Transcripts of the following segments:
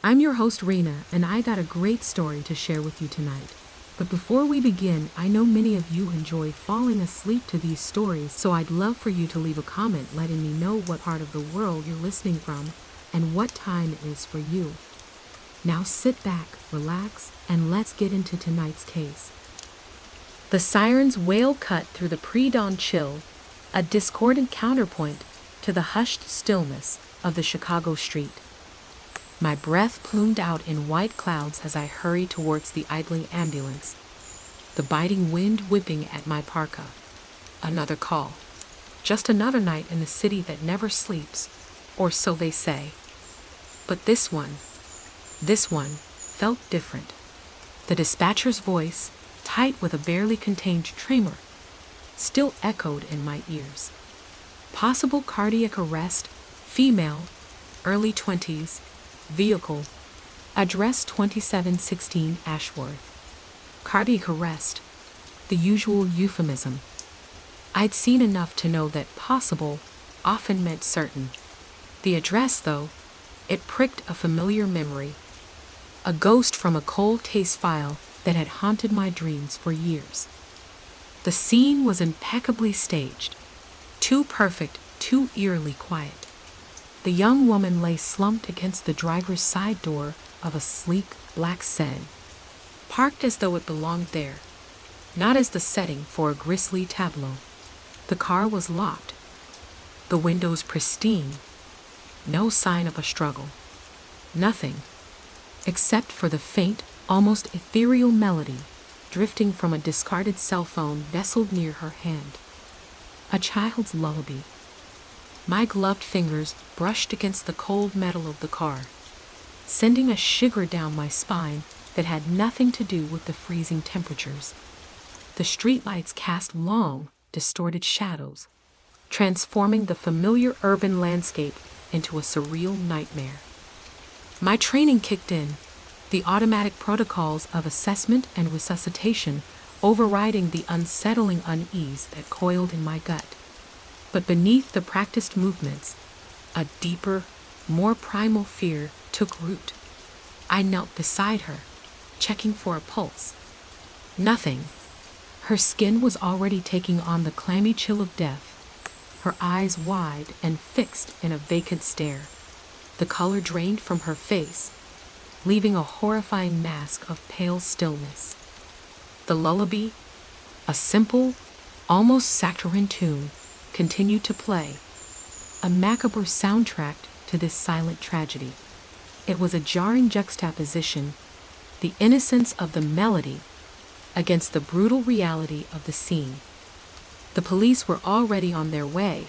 I'm your host, Reina, and I got a great story to share with you tonight. But before we begin, I know many of you enjoy falling asleep to these stories, so I'd love for you to leave a comment letting me know what part of the world you're listening from and what time it is for you. Now sit back, relax, and let's get into tonight's case. The siren's wail cut through the pre-dawn chill, a discordant counterpoint to the hushed stillness of the Chicago street. My breath plumed out in white clouds as I hurried towards the idling ambulance, the biting wind whipping at my parka. Another call. Just another night in the city that never sleeps, or so they say. But this one felt different. The dispatcher's voice, tight with a barely contained tremor, still echoed in my ears. Possible cardiac arrest, female, early 20s, vehicle, address 2716 Ashworth. Cardiac arrest, the usual euphemism. I'd seen enough to know that possible often meant certain. The address, though, it pricked a familiar memory, a ghost from a cold case file that had haunted my dreams for years. The scene was impeccably staged, too perfect, too eerily quiet. The young woman lay slumped against the driver's side door of a sleek black sedan, parked as though it belonged there, not as the setting for a grisly tableau. The car was locked, the windows pristine, no sign of a struggle. Nothing, except for the faint, almost ethereal melody drifting from a discarded cell phone nestled near her hand. A child's lullaby. My gloved fingers brushed against the cold metal of the car, sending a shiver down my spine that had nothing to do with the freezing temperatures. The streetlights cast long, distorted shadows, transforming the familiar urban landscape into a surreal nightmare. My training kicked in, the automatic protocols of assessment and resuscitation overriding the unsettling unease that coiled in my gut. But beneath the practiced movements, a deeper, more primal fear took root. I knelt beside her, checking for a pulse. Nothing. Her skin was already taking on the clammy chill of death, her eyes wide and fixed in a vacant stare. The color drained from her face, leaving a horrifying mask of pale stillness. The lullaby, a simple, almost saccharine tune, continued to play, a macabre soundtrack to this silent tragedy. It was a jarring juxtaposition, the innocence of the melody against the brutal reality of the scene. The police were already on their way,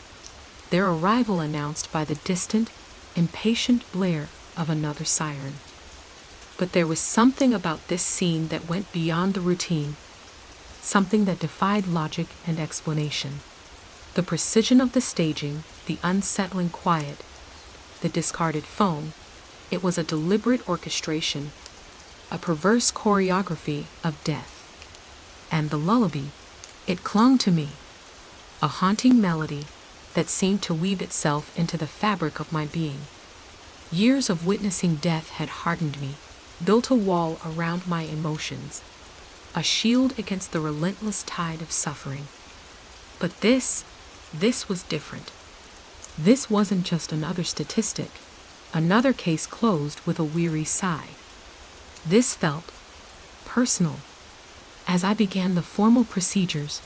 their arrival announced by the distant, impatient blare of another siren. But there was something about this scene that went beyond the routine, something that defied logic and explanation. The precision of the staging, the unsettling quiet, the discarded phone, it was a deliberate orchestration, a perverse choreography of death. And the lullaby, it clung to me, a haunting melody that seemed to weave itself into the fabric of my being. Years of witnessing death had hardened me, built a wall around my emotions, a shield against the relentless tide of suffering. But this was different. This wasn't just another statistic, another case closed with a weary sigh. This felt personal. As I began the formal procedures,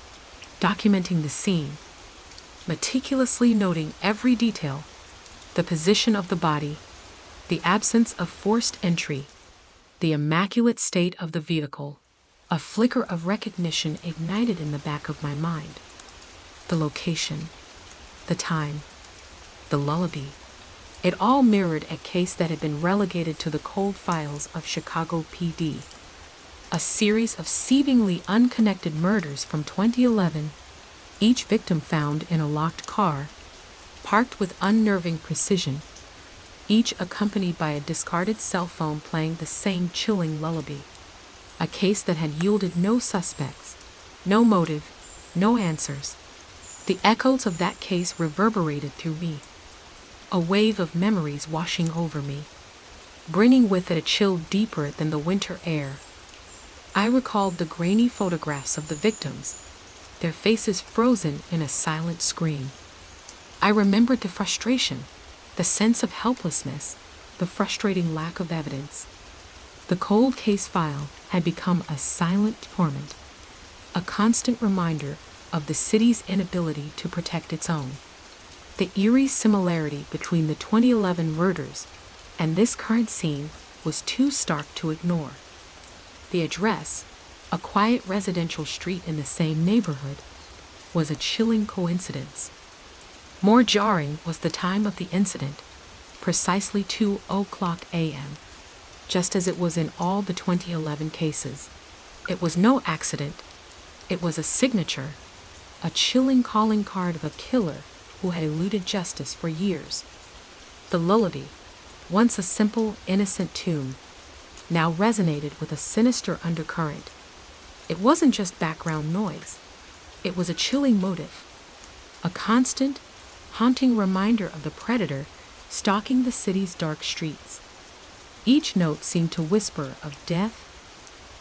documenting the scene, meticulously noting every detail, the position of the body, the absence of forced entry, the immaculate state of the vehicle, a flicker of recognition ignited in the back of my mind. The location, the time, the lullaby, it all mirrored a case that had been relegated to the cold files of Chicago PD. A series of seemingly unconnected murders from 2011, each victim found in a locked car, parked with unnerving precision, each accompanied by a discarded cell phone playing the same chilling lullaby. A case that had yielded no suspects, no motive, no answers. The echoes of that case reverberated through me, a wave of memories washing over me. bringing with it a chill deeper than the winter air. I recalled the grainy photographs of the victims, their faces frozen in a silent scream. I remembered the frustration, the sense of helplessness, the frustrating lack of evidence. The cold case file had become a silent torment, a constant reminder of the city's inability to protect its own. The eerie similarity between the 2011 murders and this current scene was too stark to ignore. The address, a quiet residential street in the same neighborhood, was a chilling coincidence. More jarring was the time of the incident, precisely 2:00 a.m., just as it was in all the 2011 cases. It was no accident. It was a signature, a chilling calling card of a killer who had eluded justice for years. The lullaby, once a simple, innocent tune, now resonated with a sinister undercurrent. It wasn't just background noise. It was a chilling motif, a constant, haunting reminder of the predator stalking the city's dark streets. Each note seemed to whisper of death,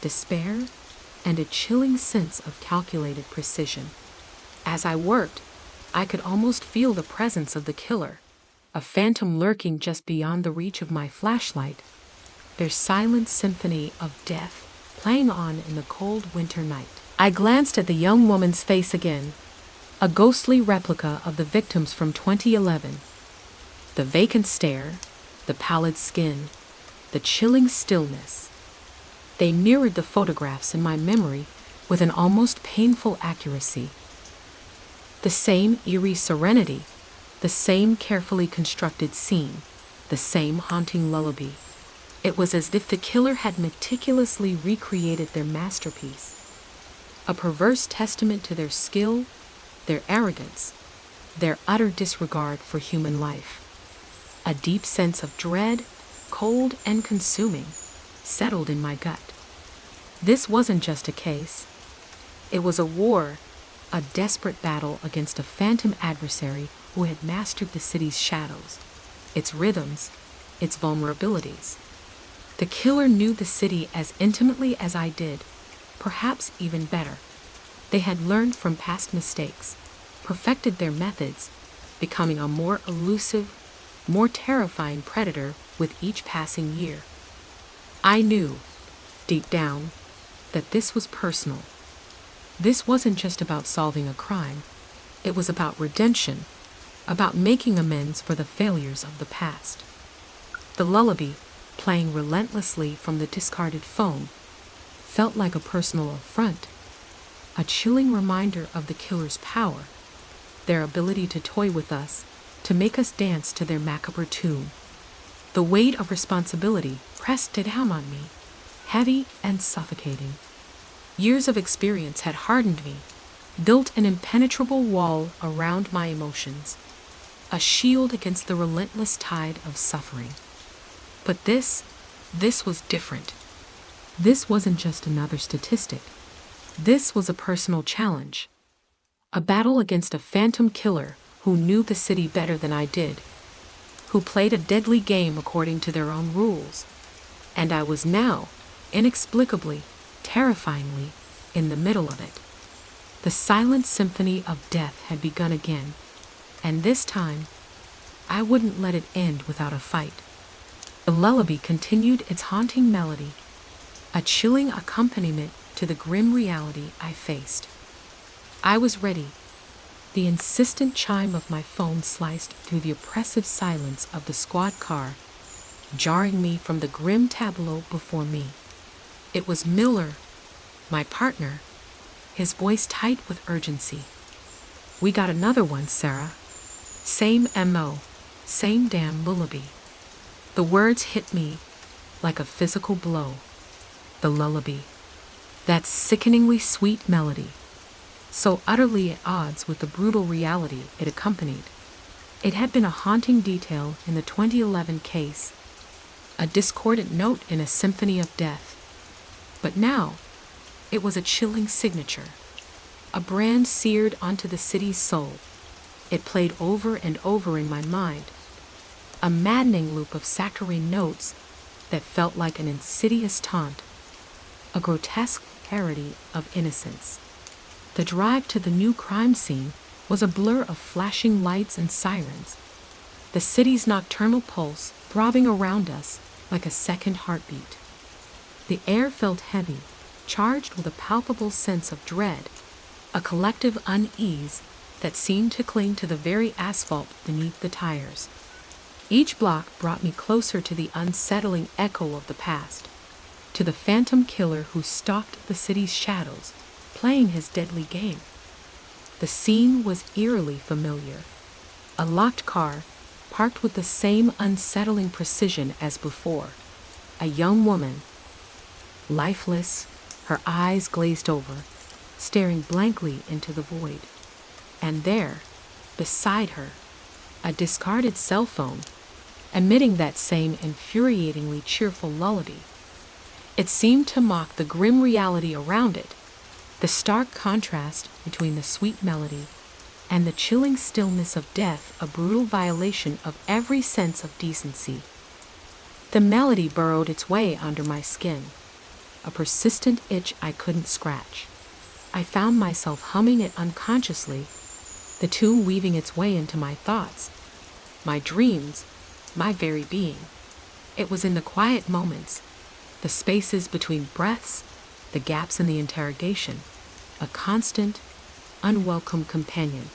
despair, and a chilling sense of calculated precision. As I worked, I could almost feel the presence of the killer, a phantom lurking just beyond the reach of my flashlight, their silent symphony of death playing on in the cold winter night. I glanced at the young woman's face again, a ghostly replica of the victims from 2011. The vacant stare, the pallid skin, the chilling stillness. They mirrored the photographs in my memory with an almost painful accuracy. The same eerie serenity, the same carefully constructed scene, the same haunting lullaby. It was as if the killer had meticulously recreated their masterpiece, a perverse testament to their skill, their arrogance, their utter disregard for human life. A deep sense of dread, cold and consuming, settled in my gut. This wasn't just a case. It was a war, a desperate battle against a phantom adversary who had mastered the city's shadows, its rhythms, its vulnerabilities. The killer knew the city as intimately as I did, perhaps even better. They had learned from past mistakes, perfected their methods, becoming a more elusive, more terrifying predator with each passing year. I knew, deep down, that this was personal. This wasn't just about solving a crime. It was about redemption, about making amends for the failures of the past. The lullaby, playing relentlessly from the discarded phone, felt like a personal affront, a chilling reminder of the killer's power, their ability to toy with us, to make us dance to their macabre tune. The weight of responsibility pressed down on me, heavy and suffocating. Years of experience had hardened me, built an impenetrable wall around my emotions, a shield against the relentless tide of suffering. But this was different. This wasn't just another statistic. This was a personal challenge, a battle against a phantom killer who knew the city better than I did, who played a deadly game according to their own rules. And I was now, inexplicably, terrifyingly, in the middle of it. The silent symphony of death had begun again, and this time, I wouldn't let it end without a fight. The lullaby continued its haunting melody, a chilling accompaniment to the grim reality I faced. I was ready. The insistent chime of my phone sliced through the oppressive silence of the squad car, jarring me from the grim tableau before me. It was Miller, my partner, his voice tight with urgency. "We got another one, Sarah. Same MO, same damn lullaby." The words hit me like a physical blow. The lullaby, that sickeningly sweet melody, so utterly at odds with the brutal reality it accompanied. It had been a haunting detail in the 2011 case, a discordant note in a symphony of death. But now, it was a chilling signature, a brand seared onto the city's soul. It played over and over in my mind, a maddening loop of saccharine notes, that felt like an insidious taunt, a grotesque parody of innocence. The drive to the new crime scene was a blur of flashing lights and sirens, the city's nocturnal pulse throbbing around us like a second heartbeat. The air felt heavy, charged with a palpable sense of dread, a collective unease that seemed to cling to the very asphalt beneath the tires. Each block brought me closer to the unsettling echo of the past, to the phantom killer who stalked the city's shadows, playing his deadly game. The scene was eerily familiar. A locked car, parked with the same unsettling precision as before. A young woman, lifeless, her eyes glazed over, staring blankly into the void. And there, beside her, a discarded cell phone, emitting that same infuriatingly cheerful lullaby. It seemed to mock the grim reality around it, the stark contrast between the sweet melody and the chilling stillness of death, a brutal violation of every sense of decency. The melody burrowed its way under my skin, a persistent itch I couldn't scratch. I found myself humming it unconsciously, the tune weaving its way into my thoughts, my dreams, my very being. It was in the quiet moments, the spaces between breaths, the gaps in the interrogation, a constant, unwelcome companion.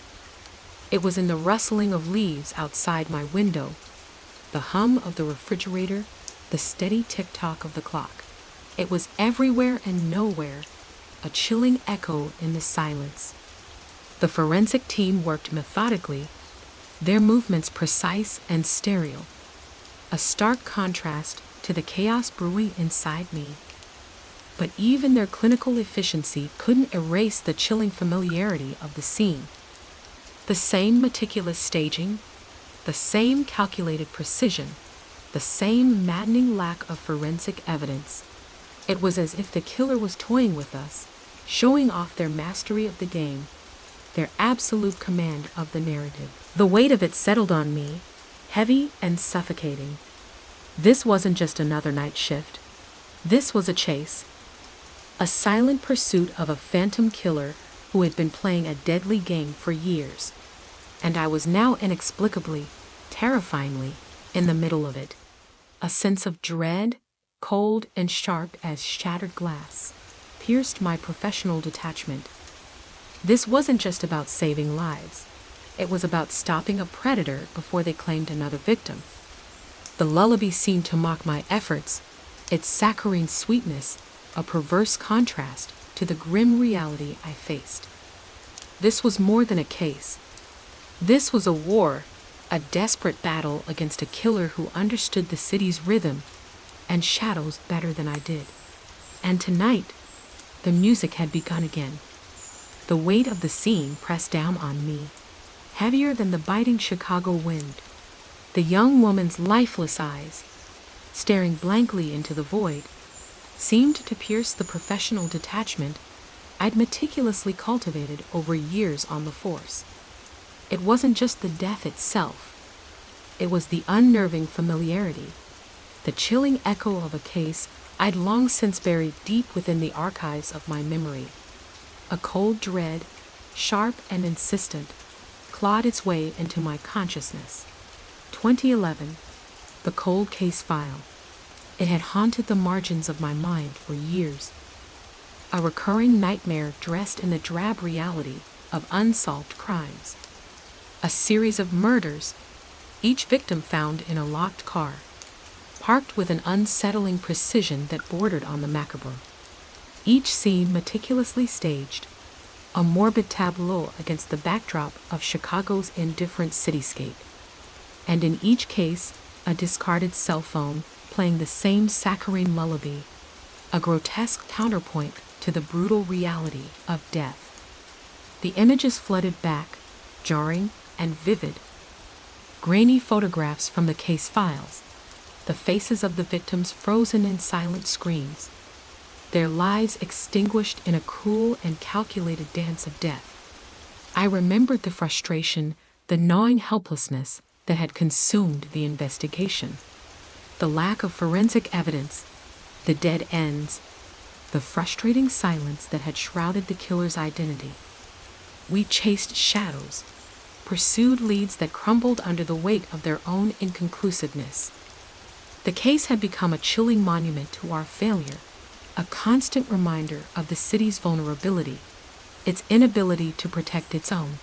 It was in the rustling of leaves outside my window, the hum of the refrigerator, the steady tick-tock of the clock. It was everywhere and nowhere, a chilling echo in the silence. The forensic team worked methodically, their movements precise and sterile, a stark contrast to the chaos brewing inside me. But even their clinical efficiency couldn't erase the chilling familiarity of the scene. The same meticulous staging, the same calculated precision, the same maddening lack of forensic evidence. It was as if the killer was toying with us, showing off their mastery of the game, their absolute command of the narrative. The weight of it settled on me, heavy and suffocating. This wasn't just another night shift. This was a chase, a silent pursuit of a phantom killer who had been playing a deadly game for years. And I was now inexplicably, terrifyingly, in the middle of it. A sense of dread, cold and sharp as shattered glass, pierced my professional detachment. This wasn't just about saving lives. It was about stopping a predator before they claimed another victim. The lullaby seemed to mock my efforts, its saccharine sweetness a perverse contrast to the grim reality I faced. This was more than a case. This was a war, a desperate battle against a killer who understood the city's rhythm and shadows better than I did. And tonight, the music had begun again. The weight of the scene pressed down on me, heavier than the biting Chicago wind. The young woman's lifeless eyes, staring blankly into the void, seemed to pierce the professional detachment I'd meticulously cultivated over years on the force. It wasn't just the death itself. It was the unnerving familiarity, the chilling echo of a case I'd long since buried deep within the archives of my memory. A cold dread, sharp and insistent, clawed its way into my consciousness. 2011, the cold case file. It had haunted the margins of my mind for years. A recurring nightmare dressed in the drab reality of unsolved crimes. A series of murders, each victim found in a locked car, parked with an unsettling precision that bordered on the macabre. Each scene meticulously staged, a morbid tableau against the backdrop of Chicago's indifferent cityscape. And in each case, a discarded cell phone playing the same saccharine lullaby, a grotesque counterpoint to the brutal reality of death. The images flooded back, jarring and vivid. Grainy photographs from the case files, the faces of the victims frozen in silent screams, their lives extinguished in a cruel and calculated dance of death. I remembered the frustration, the gnawing helplessness that had consumed the investigation. The lack of forensic evidence, the dead ends, the frustrating silence that had shrouded the killer's identity. We chased shadows, pursued leads that crumbled under the weight of their own inconclusiveness. The case had become a chilling monument to our failure, a constant reminder of the city's vulnerability, its inability to protect its own.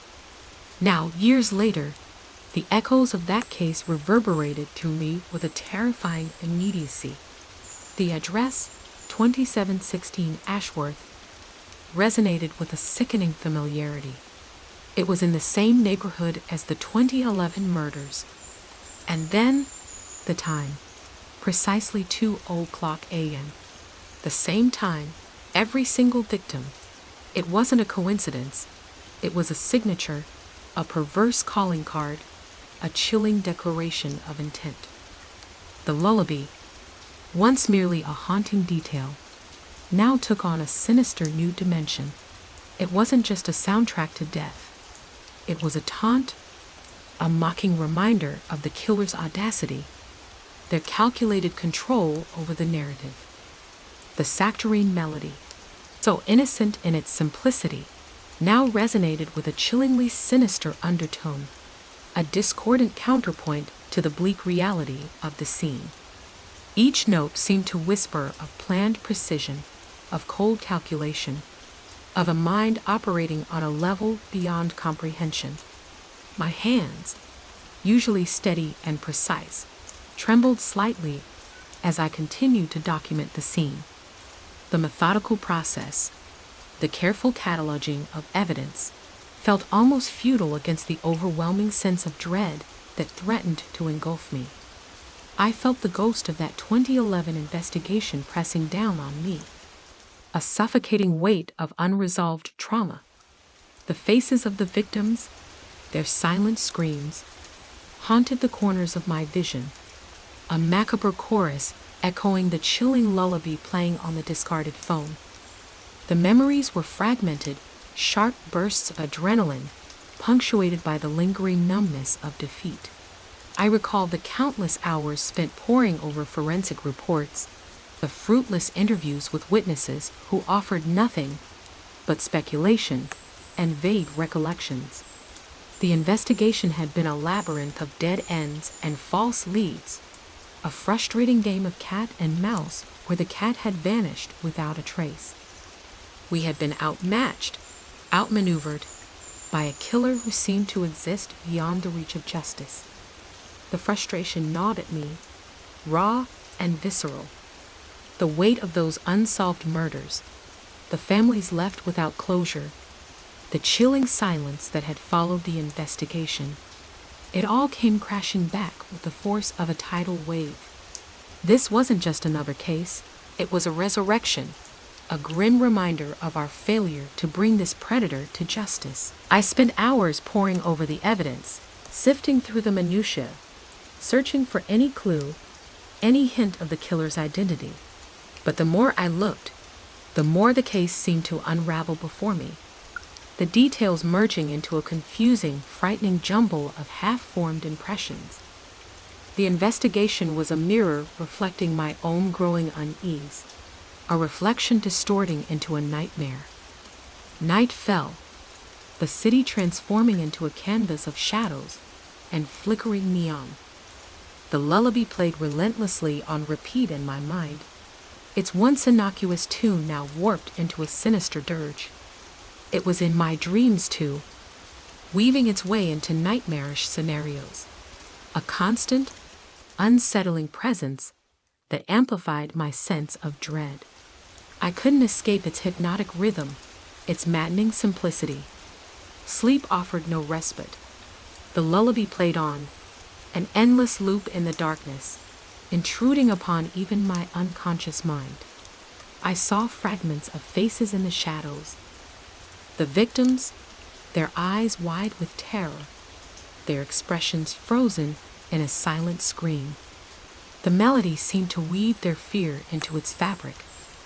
Now, years later, the echoes of that case reverberated through me with a terrifying immediacy. The address, 2716 Ashworth, resonated with a sickening familiarity. It was in the same neighborhood as the 2011 murders. And then, the time, precisely 2:00 a.m. The same time, every single victim. It wasn't a coincidence. It was a signature, a perverse calling card, a chilling declaration of intent. The lullaby, once merely a haunting detail, now took on a sinister new dimension. It wasn't just a soundtrack to death. It was a taunt, a mocking reminder of the killer's audacity, their calculated control over the narrative. The saccharine melody, so innocent in its simplicity, now resonated with a chillingly sinister undertone, a discordant counterpoint to the bleak reality of the scene. Each note seemed to whisper of planned precision, of cold calculation, of a mind operating on a level beyond comprehension. My hands, usually steady and precise, trembled slightly as I continued to document the scene. The methodical process, the careful cataloging of evidence, felt almost futile against the overwhelming sense of dread that threatened to engulf me. I felt the ghost of that 2011 investigation pressing down on me, a suffocating weight of unresolved trauma. The faces of the victims, their silent screams, haunted the corners of my vision, a macabre chorus echoing the chilling lullaby playing on the discarded phone. The memories were fragmented, sharp bursts of adrenaline, punctuated by the lingering numbness of defeat. I recalled the countless hours spent poring over forensic reports, the fruitless interviews with witnesses who offered nothing but speculation and vague recollections. The investigation had been a labyrinth of dead ends and false leads, a frustrating game of cat and mouse where the cat had vanished without a trace. We had been outmatched, outmaneuvered, by a killer who seemed to exist beyond the reach of justice. The frustration gnawed at me, raw and visceral. The weight of those unsolved murders, the families left without closure, the chilling silence that had followed the investigation. It all came crashing back with the force of a tidal wave. This wasn't just another case, it was a resurrection, a grim reminder of our failure to bring this predator to justice. I spent hours poring over the evidence, sifting through the minutiae, searching for any clue, any hint of the killer's identity. But the more I looked, the more the case seemed to unravel before me, the details merging into a confusing, frightening jumble of half-formed impressions. The investigation was a mirror reflecting my own growing unease, a reflection distorting into a nightmare. Night fell, the city transforming into a canvas of shadows and flickering neon. The lullaby played relentlessly on repeat in my mind, its once innocuous tune now warped into a sinister dirge. It was in my dreams too, weaving its way into nightmarish scenarios, a constant, unsettling presence that amplified my sense of dread. I couldn't escape its hypnotic rhythm, its maddening simplicity. Sleep offered no respite. The lullaby played on, an endless loop in the darkness, intruding upon even my unconscious mind. I saw fragments of faces in the shadows, the victims, their eyes wide with terror, their expressions frozen in a silent scream. The melody seemed to weave their fear into its fabric,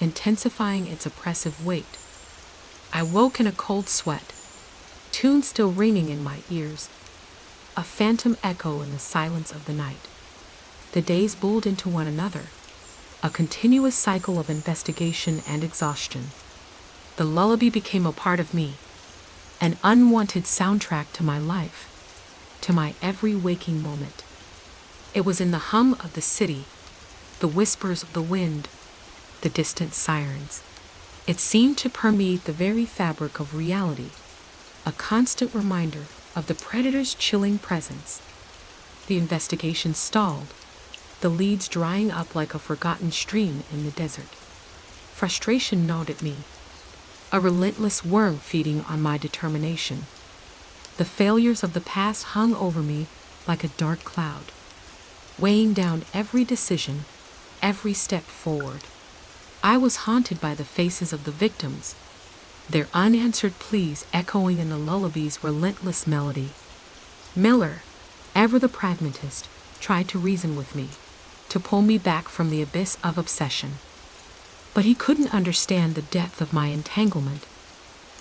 intensifying its oppressive weight. I woke in a cold sweat, tune still ringing in my ears, a phantom echo in the silence of the night. The days bowled into one another, a continuous cycle of investigation and exhaustion. The lullaby became a part of me, an unwanted soundtrack to my life, to my every waking moment. It was in the hum of the city, the whispers of the wind, the distant sirens. It seemed to permeate the very fabric of reality, a constant reminder of the predator's chilling presence. The investigation stalled, the leads drying up like a forgotten stream in the desert. Frustration gnawed at me, a relentless worm feeding on my determination. The failures of the past hung over me like a dark cloud, weighing down every decision, every step forward. I was haunted by the faces of the victims, their unanswered pleas echoing in the lullaby's relentless melody. Miller, ever the pragmatist, tried to reason with me, to pull me back from the abyss of obsession. But he couldn't understand the depth of my entanglement,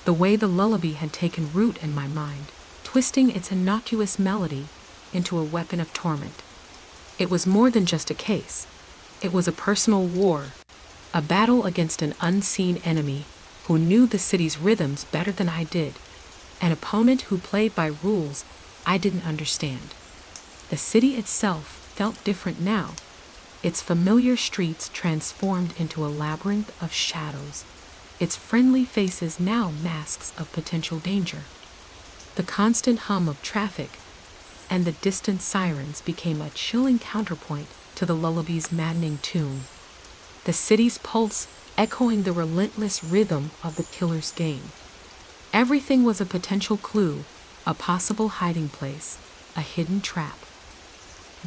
the way the lullaby had taken root in my mind, twisting its innocuous melody into a weapon of torment. It was more than just a case. It was a personal war, a battle against an unseen enemy who knew the city's rhythms better than I did, an opponent who played by rules I didn't understand. The city itself felt different now, its familiar streets transformed into a labyrinth of shadows, its friendly faces now masks of potential danger. The constant hum of traffic and the distant sirens became a chilling counterpoint to the lullaby's maddening tune, the city's pulse echoing the relentless rhythm of the killer's game. Everything was a potential clue, a possible hiding place, a hidden trap.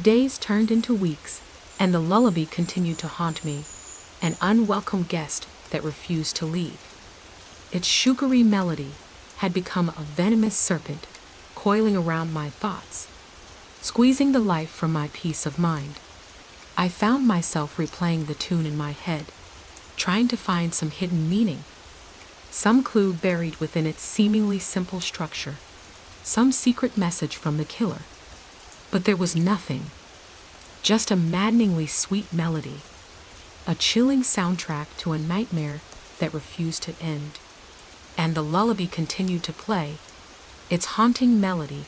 Days turned into weeks, and the lullaby continued to haunt me, an unwelcome guest that refused to leave. Its sugary melody had become a venomous serpent, coiling around my thoughts, squeezing the life from my peace of mind. I found myself replaying the tune in my head, trying to find some hidden meaning, some clue buried within its seemingly simple structure, some secret message from the killer. But there was nothing, just a maddeningly sweet melody, a chilling soundtrack to a nightmare that refused to end. And the lullaby continued to play, its haunting melody,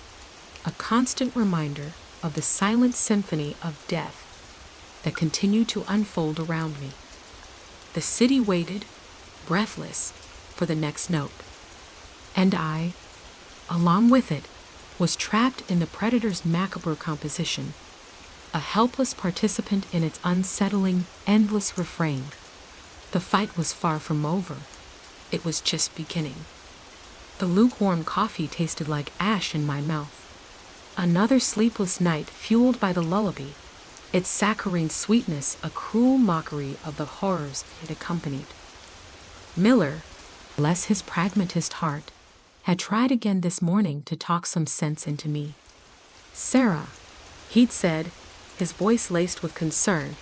a constant reminder of the silent symphony of death that continued to unfold around me. The city waited, breathless, for the next note. And I, along with it, was trapped in the predator's macabre composition, a helpless participant in its unsettling, endless refrain. The fight was far from over. It was just beginning. The lukewarm coffee tasted like ash in my mouth. Another sleepless night fueled by the lullaby, its saccharine sweetness a cruel mockery of the horrors it accompanied. Miller, bless his pragmatist heart, had tried again this morning to talk some sense into me. "Sarah," he'd said, his voice laced with concern,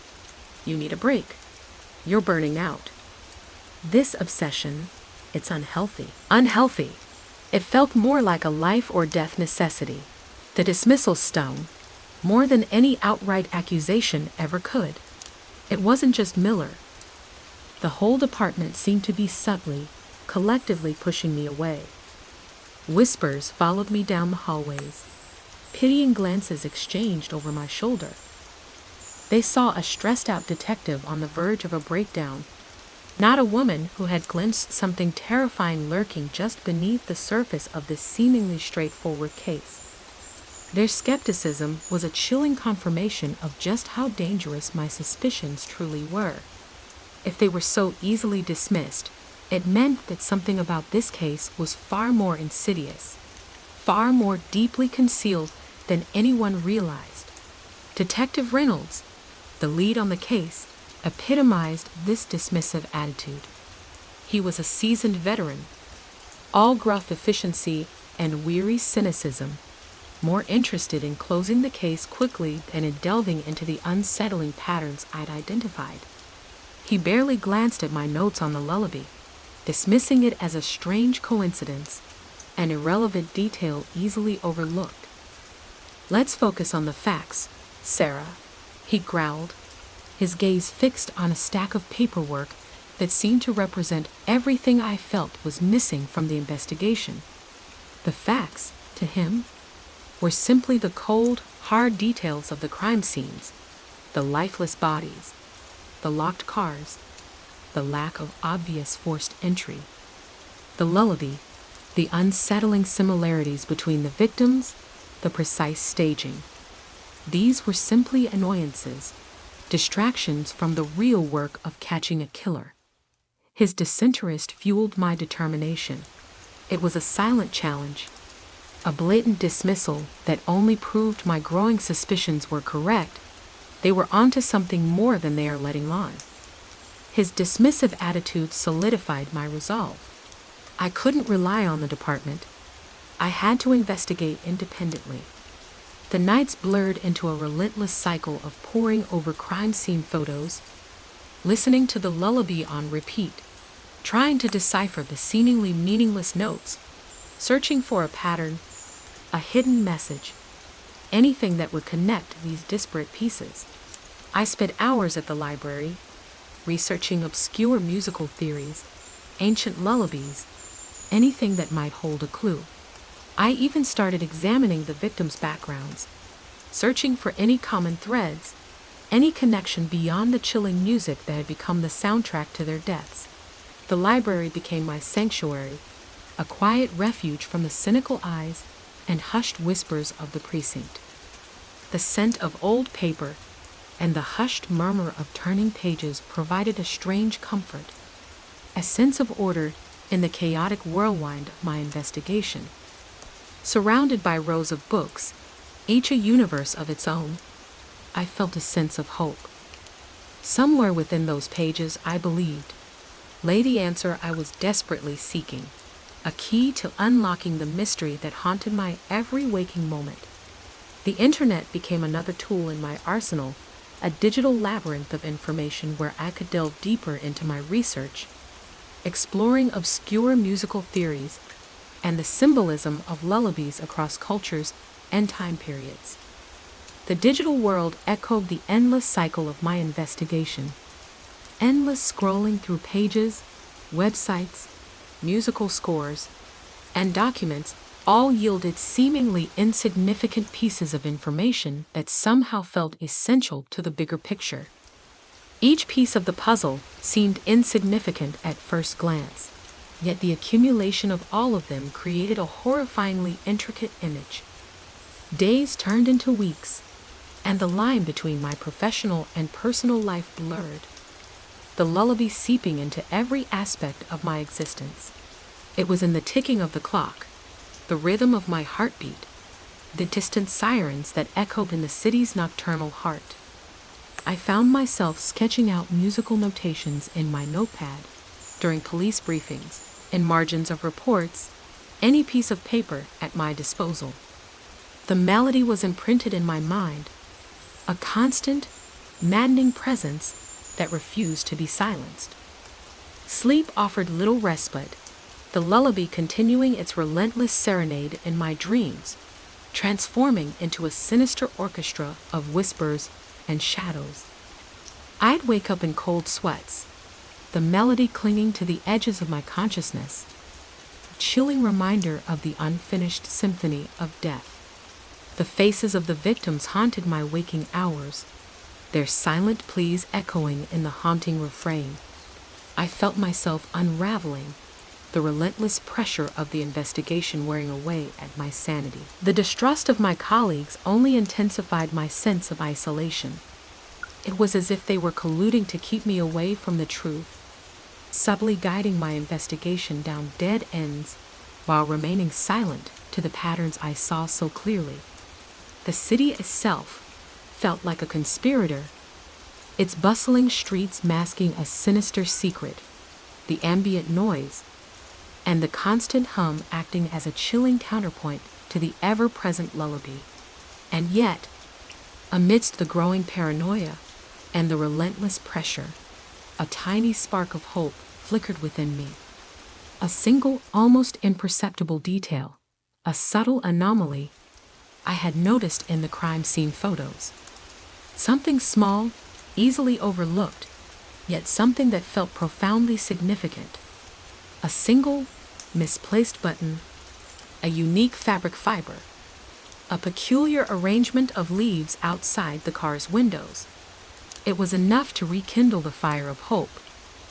"you need a break. You're burning out. This obsession, it's unhealthy." Unhealthy. It felt more like a life or death necessity. The dismissal stung, more than any outright accusation ever could. It wasn't just Miller. The whole department seemed to be subtly, collectively pushing me away. Whispers followed me down the hallways, pitying glances exchanged over my shoulder. They saw a stressed-out detective on the verge of a breakdown, not a woman who had glimpsed something terrifying lurking just beneath the surface of this seemingly straightforward case. Their skepticism was a chilling confirmation of just how dangerous my suspicions truly were. If they were so easily dismissed, it meant that something about this case was far more insidious, far more deeply concealed than anyone realized. Detective Reynolds, the lead on the case, epitomized this dismissive attitude. He was a seasoned veteran, all gruff efficiency and weary cynicism, more interested in closing the case quickly than in delving into the unsettling patterns I'd identified. He barely glanced at my notes on the lullaby, dismissing it as a strange coincidence, an irrelevant detail easily overlooked. "Let's focus on the facts, Sarah," he growled, his gaze fixed on a stack of paperwork that seemed to represent everything I felt was missing from the investigation. The facts, to him, were simply the cold, hard details of the crime scenes, the lifeless bodies, the locked cars, the lack of obvious forced entry, the lullaby, the unsettling similarities between the victims, the precise staging. These were simply annoyances, distractions from the real work of catching a killer. His disinterest fueled my determination. It was a silent challenge, a blatant dismissal that only proved my growing suspicions were correct. They were onto something more than they are letting on. His dismissive attitude solidified my resolve. I couldn't rely on the department. I had to investigate independently. The nights blurred into a relentless cycle of poring over crime scene photos, listening to the lullaby on repeat, trying to decipher the seemingly meaningless notes, searching for a pattern, a hidden message, anything that would connect these disparate pieces. I spent hours at the library, researching obscure musical theories, ancient lullabies, anything that might hold a clue. I even started examining the victims' backgrounds, searching for any common threads, any connection beyond the chilling music that had become the soundtrack to their deaths. The library became my sanctuary, a quiet refuge from the cynical eyes and hushed whispers of the precinct. The scent of old paper and the hushed murmur of turning pages provided a strange comfort, a sense of order in the chaotic whirlwind of my investigation. Surrounded by rows of books, each a universe of its own, I felt a sense of hope. Somewhere within those pages, I believed, lay the answer I was desperately seeking, a key to unlocking the mystery that haunted my every waking moment. The internet became another tool in my arsenal, a digital labyrinth of information where I could delve deeper into my research, exploring obscure musical theories and the symbolism of lullabies across cultures and time periods. The digital world echoed the endless cycle of my investigation, endless scrolling through pages, websites, musical scores, and documents all yielded seemingly insignificant pieces of information that somehow felt essential to the bigger picture. Each piece of the puzzle seemed insignificant at first glance, yet the accumulation of all of them created a horrifyingly intricate image. Days turned into weeks, and the line between my professional and personal life blurred, the lullaby seeping into every aspect of my existence. It was in the ticking of the clock, the rhythm of my heartbeat, the distant sirens that echoed in the city's nocturnal heart. I found myself sketching out musical notations in my notepad, during police briefings, in margins of reports, any piece of paper at my disposal. The melody was imprinted in my mind, a constant, maddening presence that refused to be silenced. Sleep offered little respite, the lullaby continuing its relentless serenade in my dreams, transforming into a sinister orchestra of whispers and shadows. I'd wake up in cold sweats, the melody clinging to the edges of my consciousness, a chilling reminder of the unfinished symphony of death. The faces of the victims haunted my waking hours, their silent pleas echoing in the haunting refrain. I felt myself unraveling, the relentless pressure of the investigation wearing away at my sanity. The distrust of my colleagues only intensified my sense of isolation. It was as if they were colluding to keep me away from the truth, subtly guiding my investigation down dead ends while remaining silent to the patterns I saw so clearly. The city itself felt like a conspirator, its bustling streets masking a sinister secret, the ambient noise, and the constant hum acting as a chilling counterpoint to the ever-present lullaby. And yet, amidst the growing paranoia and the relentless pressure, a tiny spark of hope flickered within me. A single, almost imperceptible detail, a subtle anomaly I had noticed in the crime scene photos. Something small, easily overlooked, yet something that felt profoundly significant. A single, misplaced button, a unique fabric fiber, a peculiar arrangement of leaves outside the car's windows. It was enough to rekindle the fire of hope,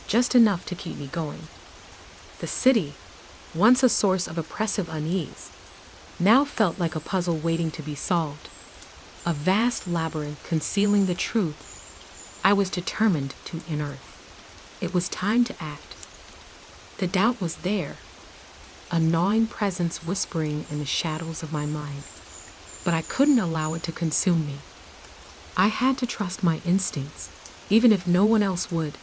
just enough to keep me going. The city, once a source of oppressive unease, now felt like a puzzle waiting to be solved, a vast labyrinth concealing the truth I was determined to unearth. It was time to act. The doubt was there, a gnawing presence whispering in the shadows of my mind, but I couldn't allow it to consume me. I had to trust my instincts, even if no one else would.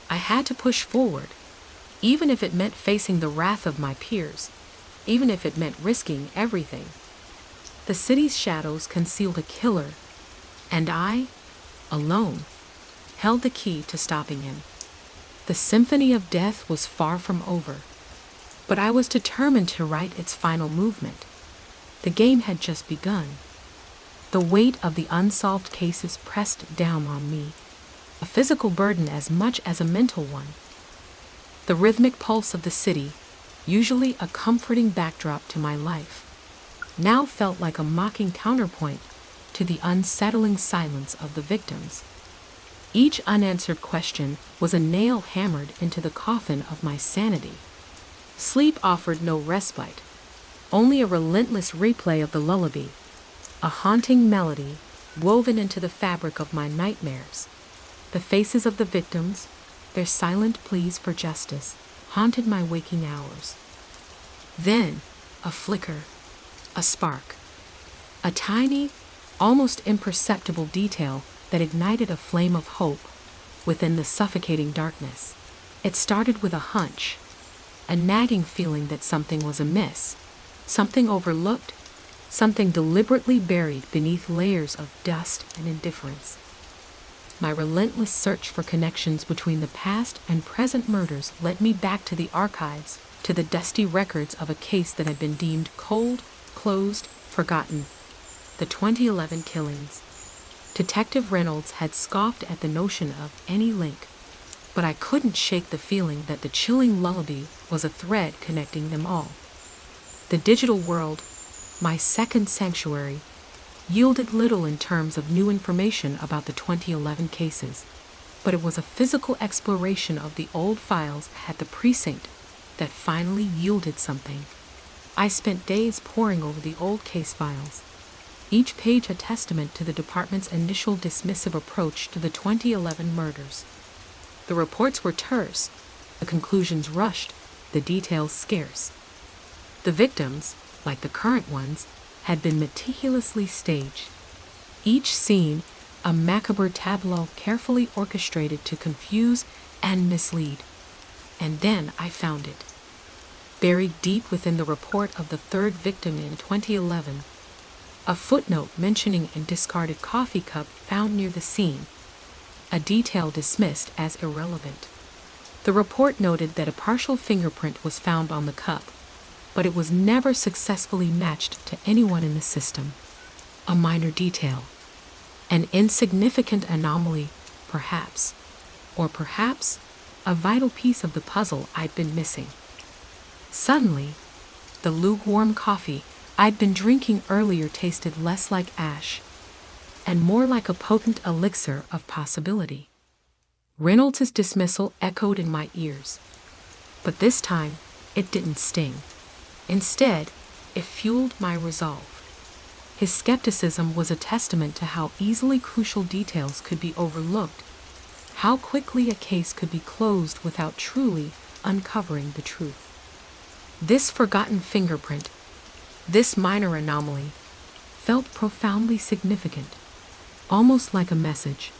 I had to push forward, even if it meant facing the wrath of my peers, even if it meant risking everything. The city's shadows concealed a killer, and I, alone, held the key to stopping him. The symphony of death was far from over, but I was determined to write its final movement. The game had just begun. The weight of the unsolved cases pressed down on me, a physical burden as much as a mental one. The rhythmic pulse of the city, usually a comforting backdrop to my life, now felt like a mocking counterpoint to the unsettling silence of the victims. Each unanswered question was a nail hammered into the coffin of my sanity. Sleep offered no respite, only a relentless replay of the lullaby, a haunting melody woven into the fabric of my nightmares. The faces of the victims, their silent pleas for justice, haunted my waking hours. Then, a flicker, a spark, a tiny, almost imperceptible detail that ignited a flame of hope within the suffocating darkness. It started with a hunch, a nagging feeling that something was amiss, something overlooked, something deliberately buried beneath layers of dust and indifference. My relentless search for connections between the past and present murders led me back to the archives, to the dusty records of a case that had been deemed cold, closed, forgotten. The 2011 killings. Detective Reynolds had scoffed at the notion of any link, but I couldn't shake the feeling that the chilling lullaby was a thread connecting them all. The digital world, my second sanctuary, yielded little in terms of new information about the 2011 cases, but it was a physical exploration of the old files at the precinct that finally yielded something. I spent days poring over the old case files, each page a testament to the department's initial dismissive approach to the 2011 murders. The reports were terse, the conclusions rushed, the details scarce. The victims, like the current ones, had been meticulously staged. Each scene, a macabre tableau carefully orchestrated to confuse and mislead. And then I found it. Buried deep within the report of the third victim in 2011, a footnote mentioning a discarded coffee cup found near the scene, a detail dismissed as irrelevant. The report noted that a partial fingerprint was found on the cup, but it was never successfully matched to anyone in the system. A minor detail, an insignificant anomaly, perhaps, or perhaps a vital piece of the puzzle I'd been missing. Suddenly, the lukewarm coffee I'd been drinking earlier tasted less like ash and more like a potent elixir of possibility. Reynolds' dismissal echoed in my ears, but this time it didn't sting. Instead, it fueled my resolve. His skepticism was a testament to how easily crucial details could be overlooked, how quickly a case could be closed without truly uncovering the truth. This forgotten fingerprint, this minor anomaly, felt profoundly significant, almost like a message,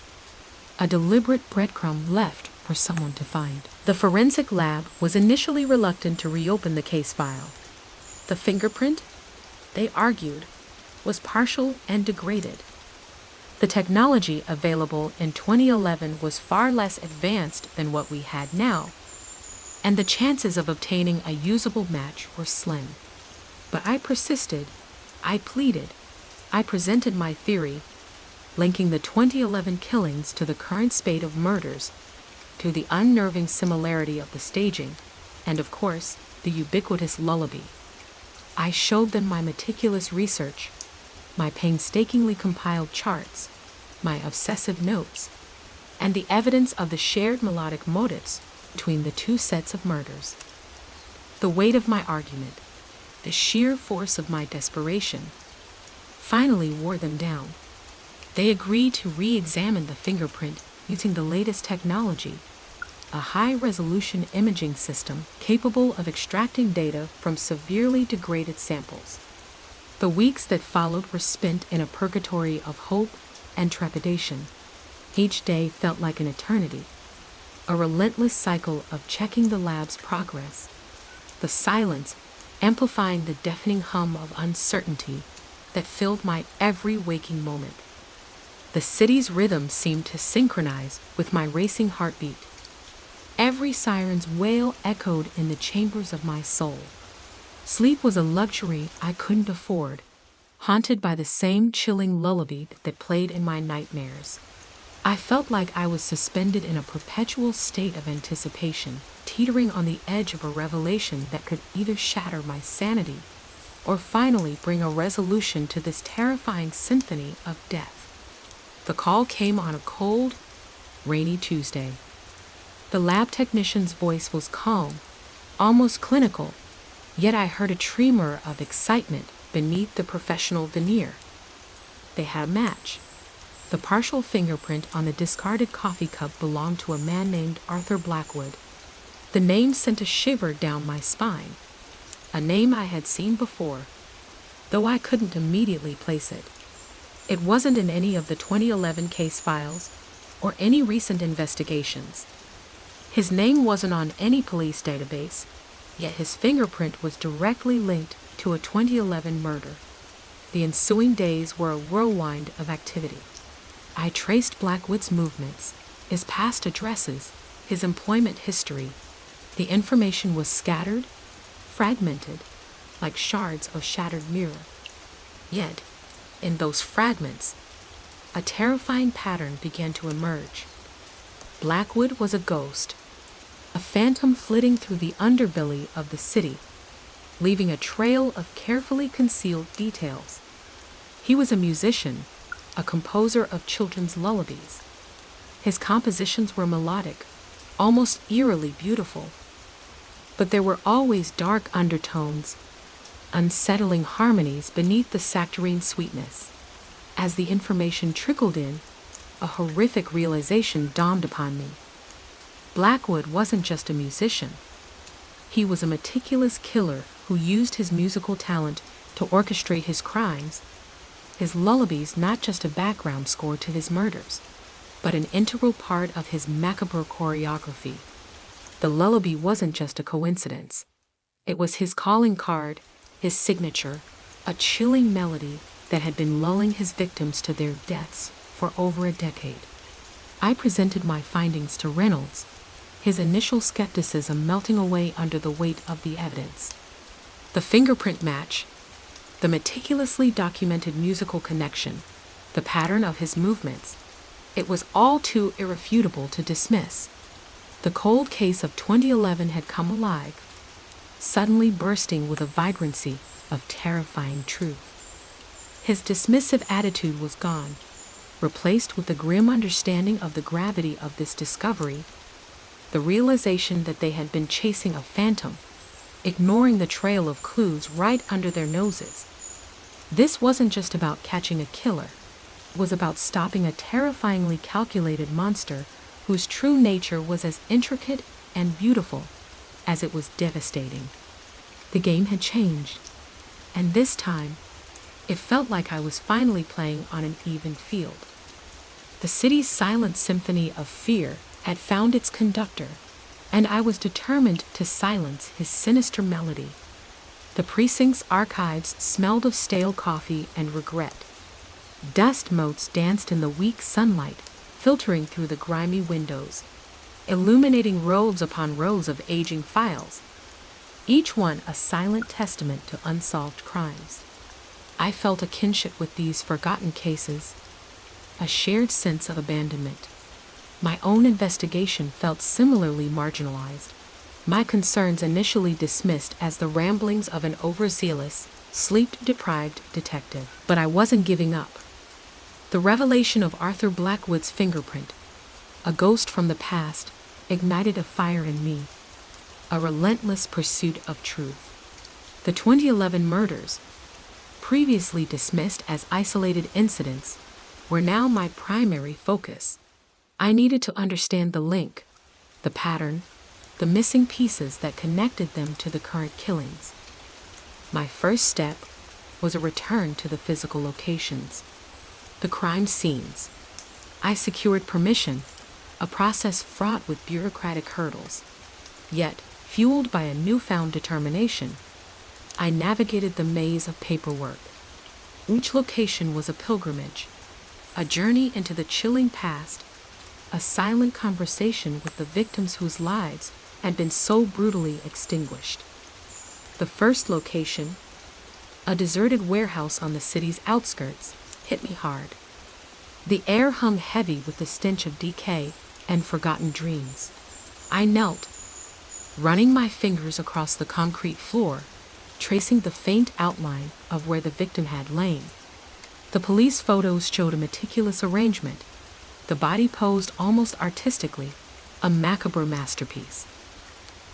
a deliberate breadcrumb left for someone to find. The forensic lab was initially reluctant to reopen the case file. The fingerprint, they argued, was partial and degraded. The technology available in 2011 was far less advanced than what we had now, and the chances of obtaining a usable match were slim. But I persisted, I pleaded, I presented my theory. linking the 2011 killings to the current spate of murders, to the unnerving similarity of the staging, and of course, the ubiquitous lullaby. I showed them my meticulous research, my painstakingly compiled charts, my obsessive notes, and the evidence of the shared melodic motives between the two sets of murders. The weight of my argument, the sheer force of my desperation, finally wore them down. They agreed to re-examine the fingerprint using the latest technology, a high-resolution imaging system capable of extracting data from severely degraded samples. The weeks that followed were spent in a purgatory of hope and trepidation. Each day felt like an eternity, a relentless cycle of checking the lab's progress, the silence amplifying the deafening hum of uncertainty that filled my every waking moment. The city's rhythm seemed to synchronize with my racing heartbeat. Every siren's wail echoed in the chambers of my soul. Sleep was a luxury I couldn't afford, haunted by the same chilling lullaby that played in my nightmares. I felt like I was suspended in a perpetual state of anticipation, teetering on the edge of a revelation that could either shatter my sanity or finally bring a resolution to this terrifying symphony of death. The call came on a cold, rainy Tuesday. The lab technician's voice was calm, almost clinical, yet I heard a tremor of excitement beneath the professional veneer. They had a match. The partial fingerprint on the discarded coffee cup belonged to a man named Arthur Blackwood. The name sent a shiver down my spine, a name I had seen before, though I couldn't immediately place it. It wasn't in any of the 2011 case files or any recent investigations. His name wasn't on any police database, yet his fingerprint was directly linked to a 2011 murder. The ensuing days were a whirlwind of activity. I traced Blackwood's movements, his past addresses, his employment history. The information was scattered, fragmented, like shards of shattered mirror. Yet, in those fragments, a terrifying pattern began to emerge. Blackwood was a ghost, a phantom flitting through the underbelly of the city, leaving a trail of carefully concealed details. He was a musician, a composer of children's lullabies. His compositions were melodic, almost eerily beautiful. But there were always dark undertones, unsettling harmonies beneath the saccharine sweetness. As the information trickled in, a horrific realization dawned upon me. Blackwood wasn't just a musician. He was a meticulous killer who used his musical talent to orchestrate his crimes. His lullabies not just a background score to his murders, but an integral part of his macabre choreography. The lullaby wasn't just a coincidence. It was his calling card, his signature, a chilling melody that had been lulling his victims to their deaths for over a decade. I presented my findings to Reynolds, his initial skepticism melting away under the weight of the evidence. The fingerprint match, the meticulously documented musical connection, the pattern of his movements, it was all too irrefutable to dismiss. The cold case of 2011 had come alive, suddenly bursting with a vibrancy of terrifying truth. His dismissive attitude was gone, replaced with the grim understanding of the gravity of this discovery, the realization that they had been chasing a phantom, ignoring the trail of clues right under their noses. This wasn't just about catching a killer. It was about stopping a terrifyingly calculated monster whose true nature was as intricate and beautiful as it was devastating. The game had changed, and this time, it felt like I was finally playing on an even field. The city's silent symphony of fear had found its conductor, and I was determined to silence his sinister melody. The precinct's archives smelled of stale coffee and regret. Dust motes danced in the weak sunlight, filtering through the grimy windows, illuminating rows upon rows of aging files, each one a silent testament to unsolved crimes. I felt a kinship with these forgotten cases, a shared sense of abandonment. My own investigation felt similarly marginalized, my concerns initially dismissed as the ramblings of an overzealous, sleep-deprived detective. But I wasn't giving up. The revelation of Arthur Blackwood's fingerprint, a ghost from the past, ignited a fire in me, a relentless pursuit of truth. The 2011 murders, previously dismissed as isolated incidents, were now my primary focus. I needed to understand the link, the pattern, the missing pieces that connected them to the current killings. My first step was a return to the physical locations, the crime scenes. I secured permission, a process fraught with bureaucratic hurdles. Yet, fueled by a newfound determination, I navigated the maze of paperwork. Each location was a pilgrimage, a journey into the chilling past, a silent conversation with the victims whose lives had been so brutally extinguished. The first location, a deserted warehouse on the city's outskirts, hit me hard. The air hung heavy with the stench of decay and forgotten dreams. I knelt, running my fingers across the concrete floor, tracing the faint outline of where the victim had lain. The police photos showed a meticulous arrangement, the body posed almost artistically, a macabre masterpiece.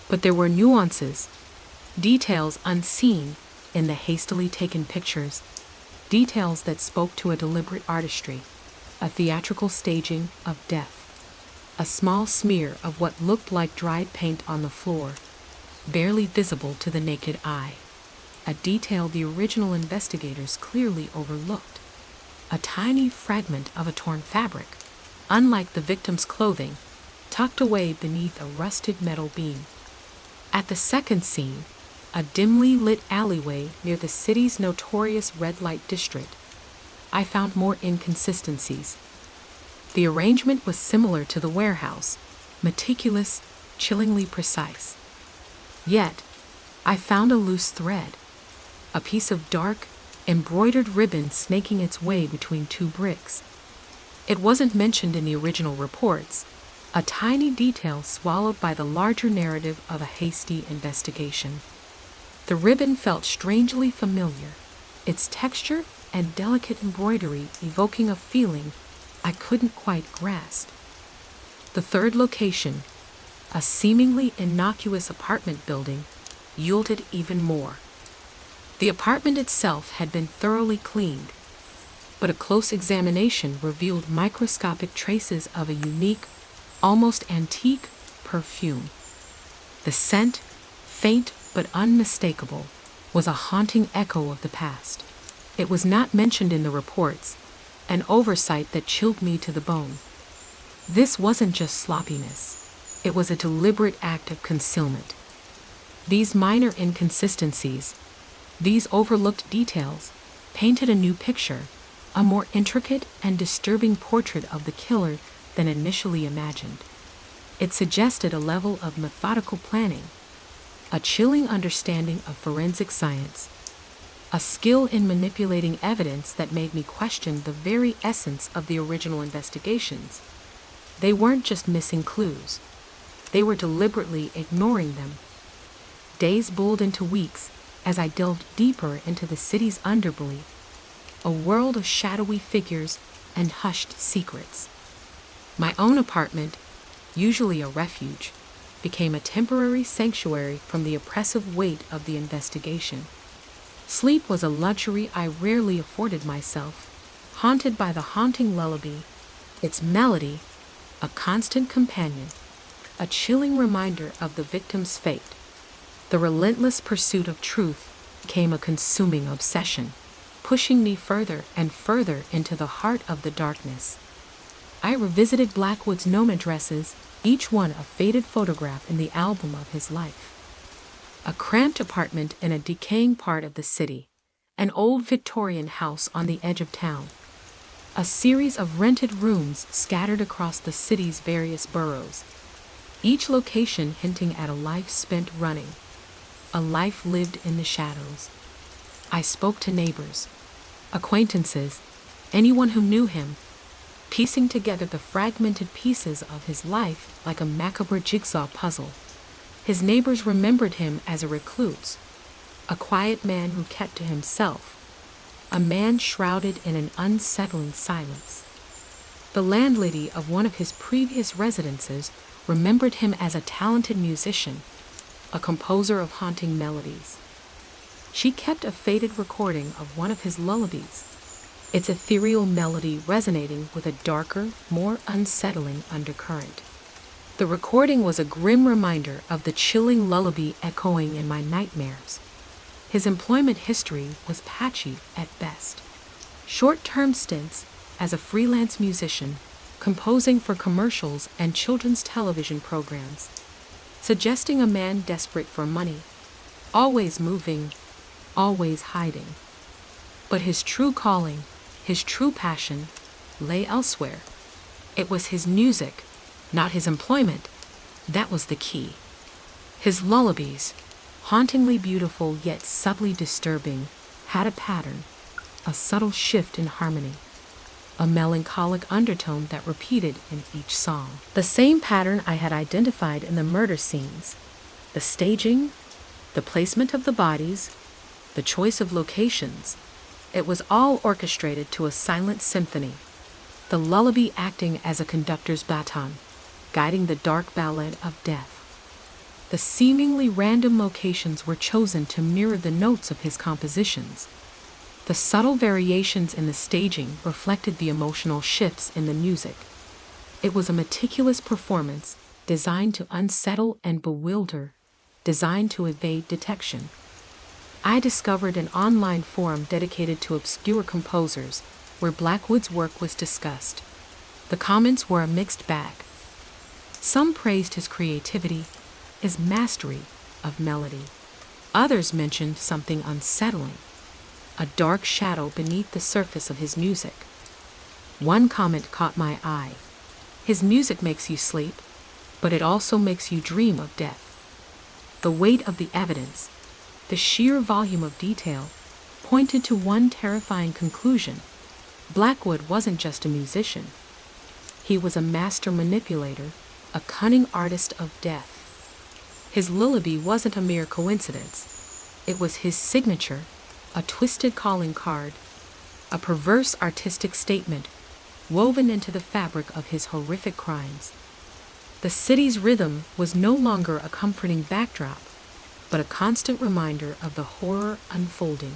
But there were nuances, details unseen in the hastily taken pictures, details that spoke to a deliberate artistry, a theatrical staging of death. A small smear of what looked like dried paint on the floor, barely visible to the naked eye. A detail the original investigators clearly overlooked. A tiny fragment of a torn fabric, unlike the victim's clothing, tucked away beneath a rusted metal beam. At the second scene, a dimly lit alleyway near the city's notorious red light district, I found more inconsistencies. The arrangement was similar to the warehouse, meticulous, chillingly precise. Yet, I found a loose thread, a piece of dark, embroidered ribbon snaking its way between two bricks. It wasn't mentioned in the original reports, a tiny detail swallowed by the larger narrative of a hasty investigation. The ribbon felt strangely familiar, its texture and delicate embroidery evoking a feeling I couldn't quite grasp. The third location, a seemingly innocuous apartment building, yielded even more. The apartment itself had been thoroughly cleaned, but a close examination revealed microscopic traces of a unique, almost antique perfume. The scent, faint but unmistakable, was a haunting echo of the past. It was not mentioned in the reports, an oversight that chilled me to the bone. This wasn't just sloppiness, it was a deliberate act of concealment. These minor inconsistencies, these overlooked details, painted a new picture, a more intricate and disturbing portrait of the killer than initially imagined. It suggested a level of methodical planning, a chilling understanding of forensic science, a skill in manipulating evidence that made me question the very essence of the original investigations. They weren't just missing clues, they were deliberately ignoring them. Days bowled into weeks as I delved deeper into the city's underbelly, a world of shadowy figures and hushed secrets. My own apartment, usually a refuge, became a temporary sanctuary from the oppressive weight of the investigation. Sleep was a luxury I rarely afforded myself, haunted by the haunting lullaby, its melody, a constant companion, a chilling reminder of the victim's fate. The relentless pursuit of truth became a consuming obsession, pushing me further and further into the heart of the darkness. I revisited Blackwood's gnome addresses, each one a faded photograph in the album of his life. A cramped apartment in a decaying part of the city, an old Victorian house on the edge of town, a series of rented rooms scattered across the city's various boroughs, each location hinting at a life spent running, a life lived in the shadows. I spoke to neighbors, acquaintances, anyone who knew him, piecing together the fragmented pieces of his life like a macabre jigsaw puzzle. His neighbors remembered him as a recluse, a quiet man who kept to himself, a man shrouded in an unsettling silence. The landlady of one of his previous residences remembered him as a talented musician, a composer of haunting melodies. She kept a faded recording of one of his lullabies, its ethereal melody resonating with a darker, more unsettling undercurrent. The recording was a grim reminder of the chilling lullaby echoing in my nightmares. His employment history was patchy at best. Short-term stints as a freelance musician, composing for commercials and children's television programs, suggesting a man desperate for money, always moving, always hiding. But his true calling, his true passion, lay elsewhere. It was his music, not his employment, that was the key. His lullabies, hauntingly beautiful yet subtly disturbing, had a pattern, a subtle shift in harmony, a melancholic undertone that repeated in each song. The same pattern I had identified in the murder scenes, the staging, the placement of the bodies, the choice of locations. It was all orchestrated to a silent symphony, the lullaby acting as a conductor's baton, guiding the dark ballad of death. The seemingly random locations were chosen to mirror the notes of his compositions. The subtle variations in the staging reflected the emotional shifts in the music. It was a meticulous performance designed to unsettle and bewilder, designed to evade detection. I discovered an online forum dedicated to obscure composers where Blackwood's work was discussed. The comments were a mixed bag. Some praised his creativity, his mastery of melody. Others mentioned something unsettling, a dark shadow beneath the surface of his music. One comment caught my eye. His music makes you sleep, but it also makes you dream of death. The weight of the evidence, the sheer volume of detail, pointed to one terrifying conclusion. Blackwood wasn't just a musician. He was a master manipulator, a cunning artist of death. His lullaby wasn't a mere coincidence. It was his signature, a twisted calling card, a perverse artistic statement woven into the fabric of his horrific crimes. The city's rhythm was no longer a comforting backdrop, but a constant reminder of the horror unfolding.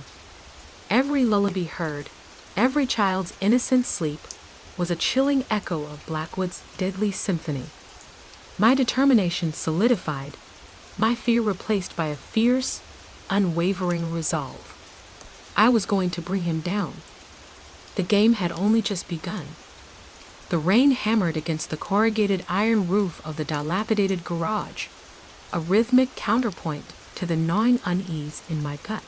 Every lullaby heard, every child's innocent sleep, was a chilling echo of Blackwood's deadly symphony. My determination solidified, my fear replaced by a fierce, unwavering resolve. I was going to bring him down. The game had only just begun. The rain hammered against the corrugated iron roof of the dilapidated garage, a rhythmic counterpoint to the gnawing unease in my gut.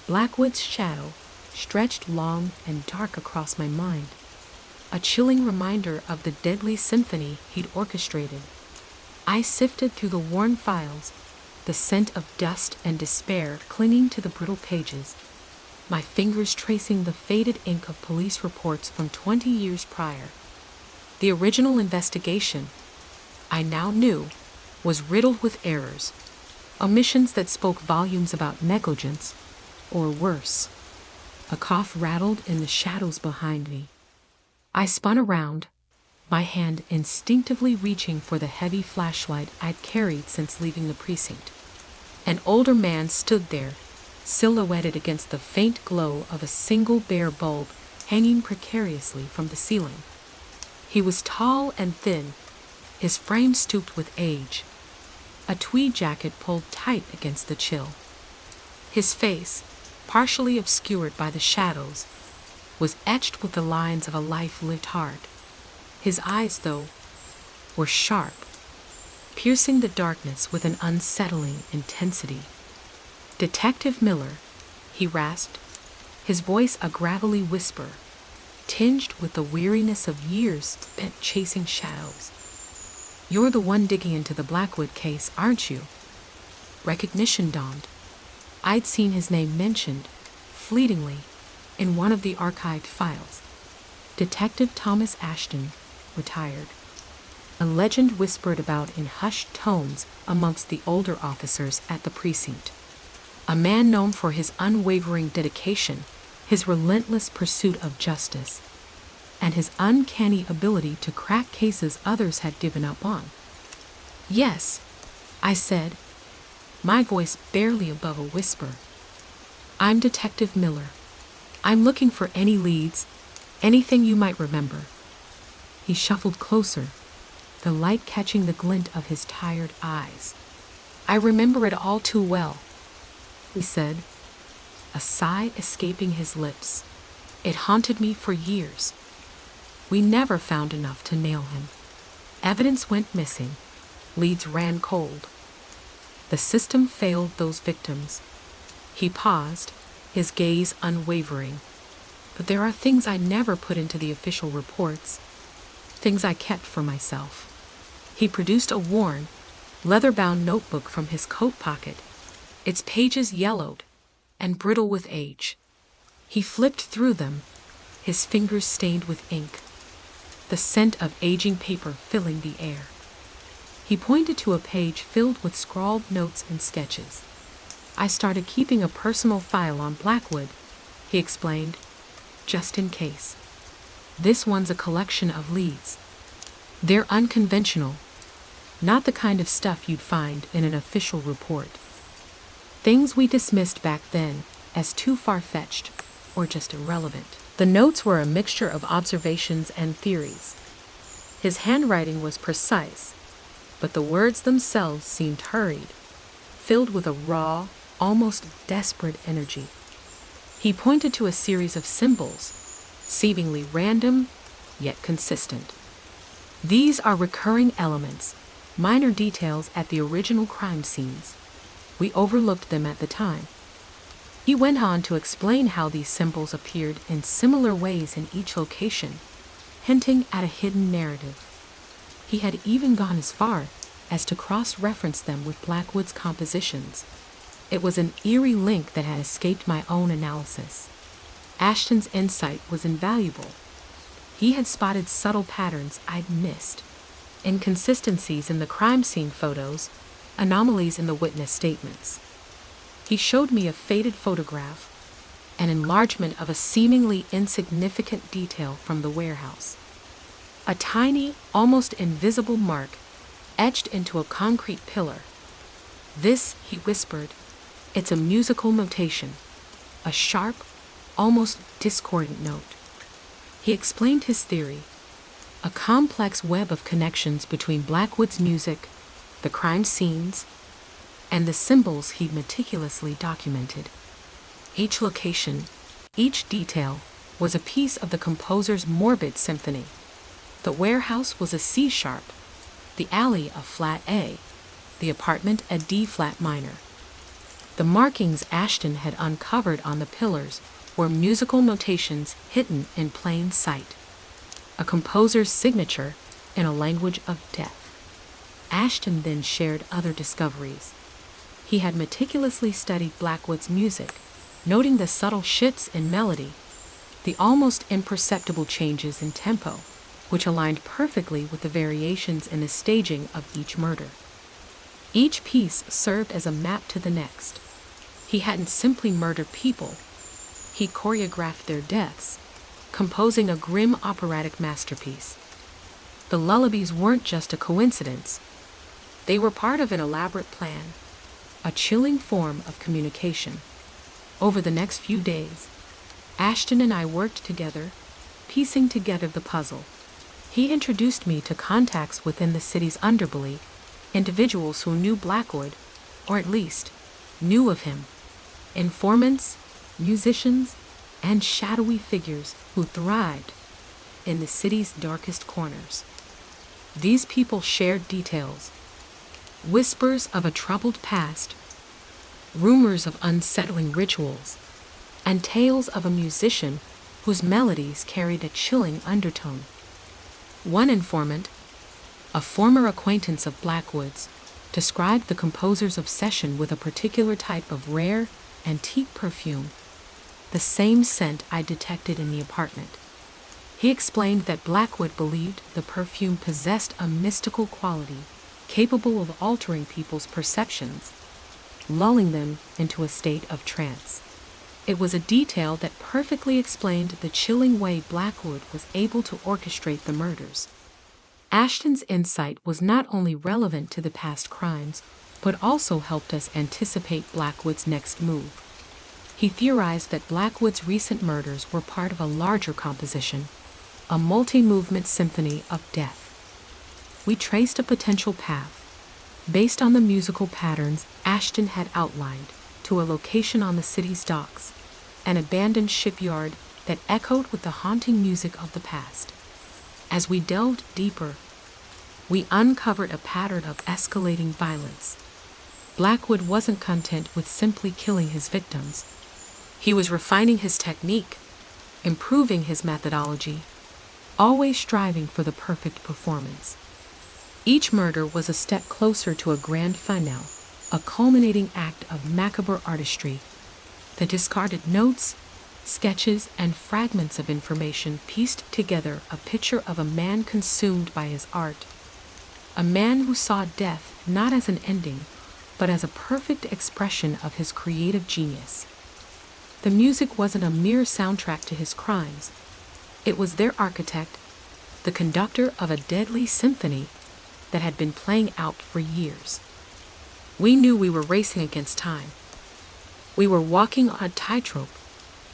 Blackwood's shadow stretched long and dark across my mind, a chilling reminder of the deadly symphony he'd orchestrated. I sifted through the worn files, the scent of dust and despair clinging to the brittle pages, my fingers tracing the faded ink of police reports from 20 years prior. The original investigation, I now knew, was riddled with errors, omissions that spoke volumes about negligence, or worse. A cough rattled in the shadows behind me. I spun around, my hand instinctively reaching for the heavy flashlight I'd carried since leaving the precinct. An older man stood there, silhouetted against the faint glow of a single bare bulb hanging precariously from the ceiling. He was tall and thin, his frame stooped with age, a tweed jacket pulled tight against the chill. His face, partially obscured by the shadows, was etched with the lines of a life lived hard. His eyes, though, were sharp, piercing the darkness with an unsettling intensity. "Detective Miller," he rasped, his voice a gravelly whisper, tinged with the weariness of years spent chasing shadows. "You're the one digging into the Blackwood case, aren't you?" Recognition dawned. I'd seen his name mentioned, fleetingly, in one of the archived files. Detective Thomas Ashton, retired. A legend whispered about in hushed tones amongst the older officers at the precinct. A man known for his unwavering dedication, his relentless pursuit of justice, and his uncanny ability to crack cases others had given up on. "Yes," I said, my voice barely above a whisper. "I'm Detective Miller. I'm looking for any leads, anything you might remember." He shuffled closer, the light catching the glint of his tired eyes. "I remember it all too well," he said, a sigh escaping his lips. "It haunted me for years. We never found enough to nail him. Evidence went missing. Leads ran cold. The system failed those victims." He paused, his gaze unwavering. "But there are things I never put into the official reports, things I kept for myself." He produced a worn, leather-bound notebook from his coat pocket, its pages yellowed and brittle with age. He flipped through them, his fingers stained with ink, the scent of aging paper filling the air. He pointed to a page filled with scrawled notes and sketches. "I started keeping a personal file on Blackwood," he explained, "just in case. This one's a collection of leads. They're unconventional, not the kind of stuff you'd find in an official report. Things we dismissed back then as too far-fetched or just irrelevant." The notes were a mixture of observations and theories. His handwriting was precise, but the words themselves seemed hurried, filled with a raw, almost desperate energy. He pointed to a series of symbols, seemingly random, yet consistent. "These are recurring elements, minor details at the original crime scenes. We overlooked them at the time." He went on to explain how these symbols appeared in similar ways in each location, hinting at a hidden narrative. He had even gone as far as to cross-reference them with Blackwood's compositions. It was an eerie link that had escaped my own analysis. Ashton's insight was invaluable. He had spotted subtle patterns I'd missed, inconsistencies in the crime scene photos, anomalies in the witness statements. He showed me a faded photograph, an enlargement of a seemingly insignificant detail from the warehouse. A tiny, almost invisible mark etched into a concrete pillar. "This," he whispered, "it's a musical notation, a sharp, almost discordant note." He explained his theory, a complex web of connections between Blackwood's music, the crime scenes, and the symbols he'd meticulously documented. Each location, each detail, was a piece of the composer's morbid symphony. The warehouse was a C sharp, the alley a flat A, the apartment a D flat minor. The markings Ashton had uncovered on the pillars were musical notations hidden in plain sight, a composer's signature in a language of death. Ashton then shared other discoveries. He had meticulously studied Blackwood's music, noting the subtle shifts in melody, the almost imperceptible changes in tempo, which aligned perfectly with the variations in the staging of each murder. Each piece served as a map to the next. He hadn't simply murdered people, he choreographed their deaths, composing a grim operatic masterpiece. The lullabies weren't just a coincidence. They were part of an elaborate plan, a chilling form of communication. Over the next few days, Ashton and I worked together, piecing together the puzzle. He introduced me to contacts within the city's underbelly, individuals who knew Blackwood, or at least knew of him, informants, musicians, and shadowy figures who thrived in the city's darkest corners. These people shared details, whispers of a troubled past, rumors of unsettling rituals, and tales of a musician whose melodies carried a chilling undertone. One informant, a former acquaintance of Blackwood's, described the composer's obsession with a particular type of rare, antique perfume, the same scent I detected in the apartment. He explained that Blackwood believed the perfume possessed a mystical quality, capable of altering people's perceptions, lulling them into a state of trance. It was a detail that perfectly explained the chilling way Blackwood was able to orchestrate the murders. Ashton's insight was not only relevant to the past crimes, but also helped us anticipate Blackwood's next move. He theorized that Blackwood's recent murders were part of a larger composition, a multi-movement symphony of death. We traced a potential path, based on the musical patterns Ashton had outlined, to a location on the city's docks, an abandoned shipyard that echoed with the haunting music of the past. As we delved deeper, we uncovered a pattern of escalating violence. Blackwood wasn't content with simply killing his victims. He was refining his technique, improving his methodology, always striving for the perfect performance. Each murder was a step closer to a grand finale, a culminating act of macabre artistry. The discarded notes, sketches, and fragments of information pieced together a picture of a man consumed by his art. A man who saw death not as an ending, but as a perfect expression of his creative genius. The music wasn't a mere soundtrack to his crimes. It was their architect, the conductor of a deadly symphony that had been playing out for years. We knew we were racing against time. We were walking on a tightrope,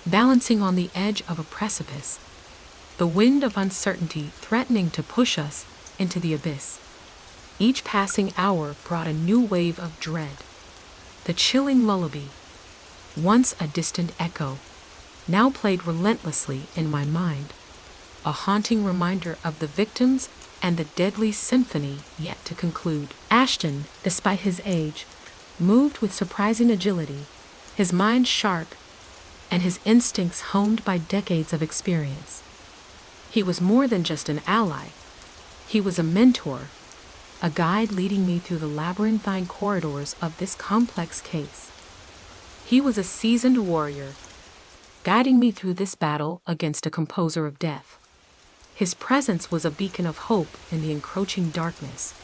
balancing on the edge of a precipice, the wind of uncertainty threatening to push us into the abyss. Each passing hour brought a new wave of dread. The chilling lullaby, once a distant echo, now played relentlessly in my mind, a haunting reminder of the victims and the deadly symphony yet to conclude. Ashton, despite his age, moved with surprising agility, his mind sharp, and his instincts honed by decades of experience. He was more than just an ally. He was a mentor, a guide leading me through the labyrinthine corridors of this complex case. He was a seasoned warrior, guiding me through this battle against a composer of death. His presence was a beacon of hope in the encroaching darkness,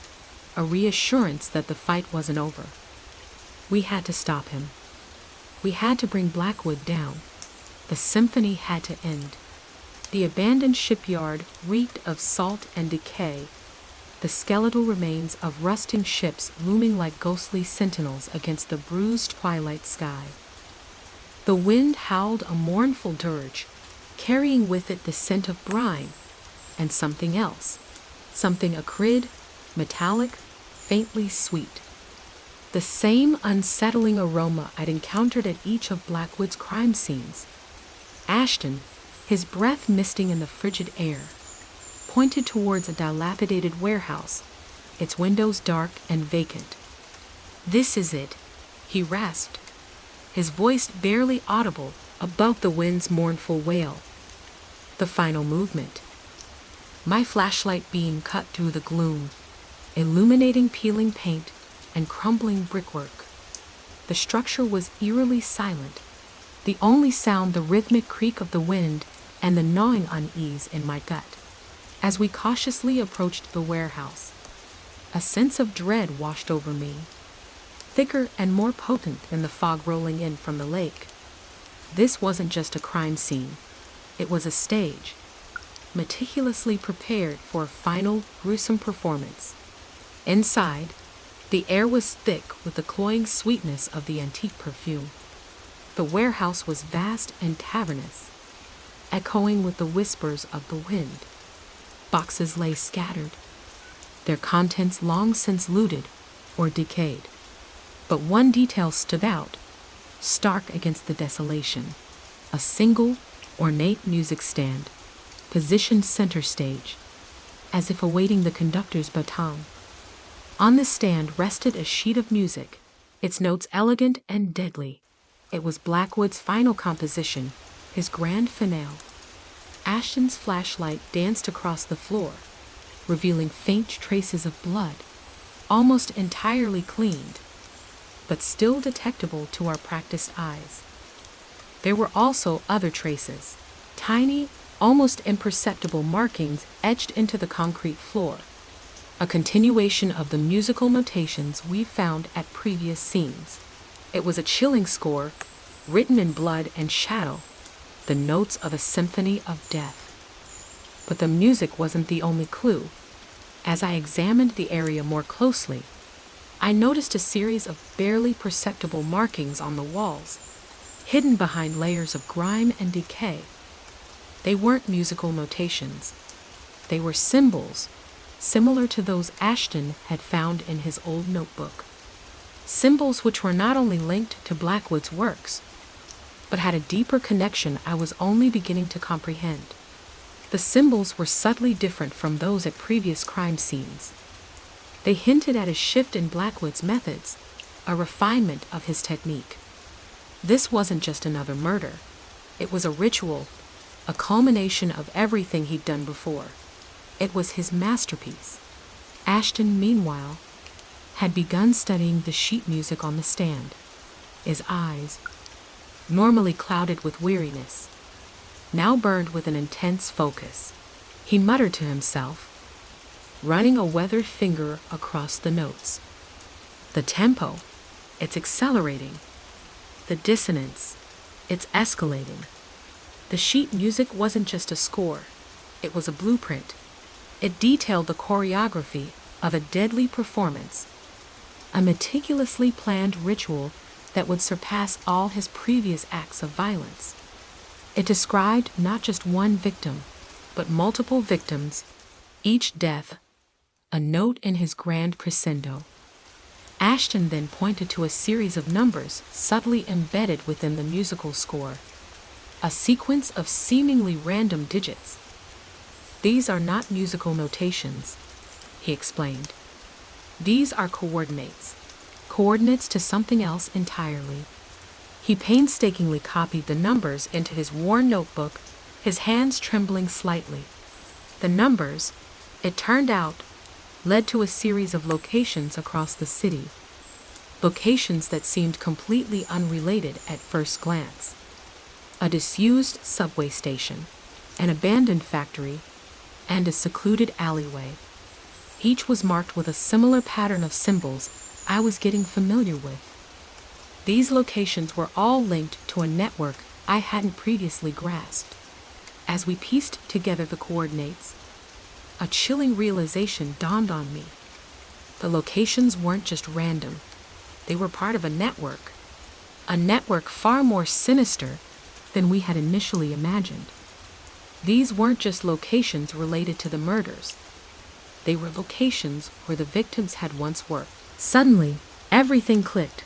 a reassurance that the fight wasn't over. We had to stop him. We had to bring Blackwood down. The symphony had to end. The abandoned shipyard reeked of salt and decay, the skeletal remains of rusting ships looming like ghostly sentinels against the bruised twilight sky. The wind howled a mournful dirge, carrying with it the scent of brine and something else, something acrid, metallic, faintly sweet. The same unsettling aroma I'd encountered at each of Blackwood's crime scenes. Ashton, his breath misting in the frigid air, pointed towards a dilapidated warehouse, its windows dark and vacant. "This is it," he rasped, his voice barely audible above the wind's mournful wail. The final movement. My flashlight beam cut through the gloom, illuminating peeling paint and crumbling brickwork. The structure was eerily silent, the only sound the rhythmic creak of the wind and the gnawing unease in my gut. As we cautiously approached the warehouse, a sense of dread washed over me, thicker and more potent than the fog rolling in from the lake. This wasn't just a crime scene. It was a stage, meticulously prepared for a final, gruesome performance. Inside, the air was thick with the cloying sweetness of the antique perfume. The warehouse was vast and cavernous, echoing with the whispers of the wind. Boxes lay scattered, their contents long since looted or decayed. But one detail stood out, stark against the desolation: a single, ornate music stand, positioned center stage, as if awaiting the conductor's baton. On the stand rested a sheet of music, its notes elegant and deadly. It was Blackwood's final composition, his grand finale. Ashton's flashlight danced across the floor, revealing faint traces of blood, almost entirely cleaned, but still detectable to our practiced eyes. There were also other traces, tiny, almost imperceptible markings etched into the concrete floor, a continuation of the musical notations we found at previous scenes. It was a chilling score, written in blood and shadow, the notes of a symphony of death. But the music wasn't the only clue. As I examined the area more closely, I noticed a series of barely perceptible markings on the walls, hidden behind layers of grime and decay. They weren't musical notations. They were symbols, similar to those Ashton had found in his old notebook. Symbols which were not only linked to Blackwood's works, but had a deeper connection I was only beginning to comprehend. The symbols were subtly different from those at previous crime scenes. They hinted at a shift in Blackwood's methods, a refinement of his technique. This wasn't just another murder. It was a ritual, a culmination of everything he'd done before. It was his masterpiece. Ashton, meanwhile, had begun studying the sheet music on the stand. His eyes, normally clouded with weariness, now burned with an intense focus. He muttered to himself, running a weathered finger across the notes. The tempo, it's accelerating. The dissonance, it's escalating. The sheet music wasn't just a score, it was a blueprint. It detailed the choreography of a deadly performance, a meticulously planned ritual that would surpass all his previous acts of violence. It described not just one victim, but multiple victims, each death a note in his grand crescendo. Ashton then pointed to a series of numbers subtly embedded within the musical score, a sequence of seemingly random digits. These are not musical notations, he explained. These are coordinates to something else entirely. He painstakingly copied the numbers into his worn notebook, his hands trembling slightly. The numbers, it turned out, led to a series of locations across the city, locations that seemed completely unrelated at first glance. A disused subway station, an abandoned factory, and a secluded alleyway. Each was marked with a similar pattern of symbols I was getting familiar with. These locations were all linked to a network I hadn't previously grasped. As we pieced together the coordinates, a chilling realization dawned on me. The locations weren't just random. They were part of a network far more sinister than we had initially imagined. These weren't just locations related to the murders. They were locations where the victims had once worked. Suddenly, everything clicked.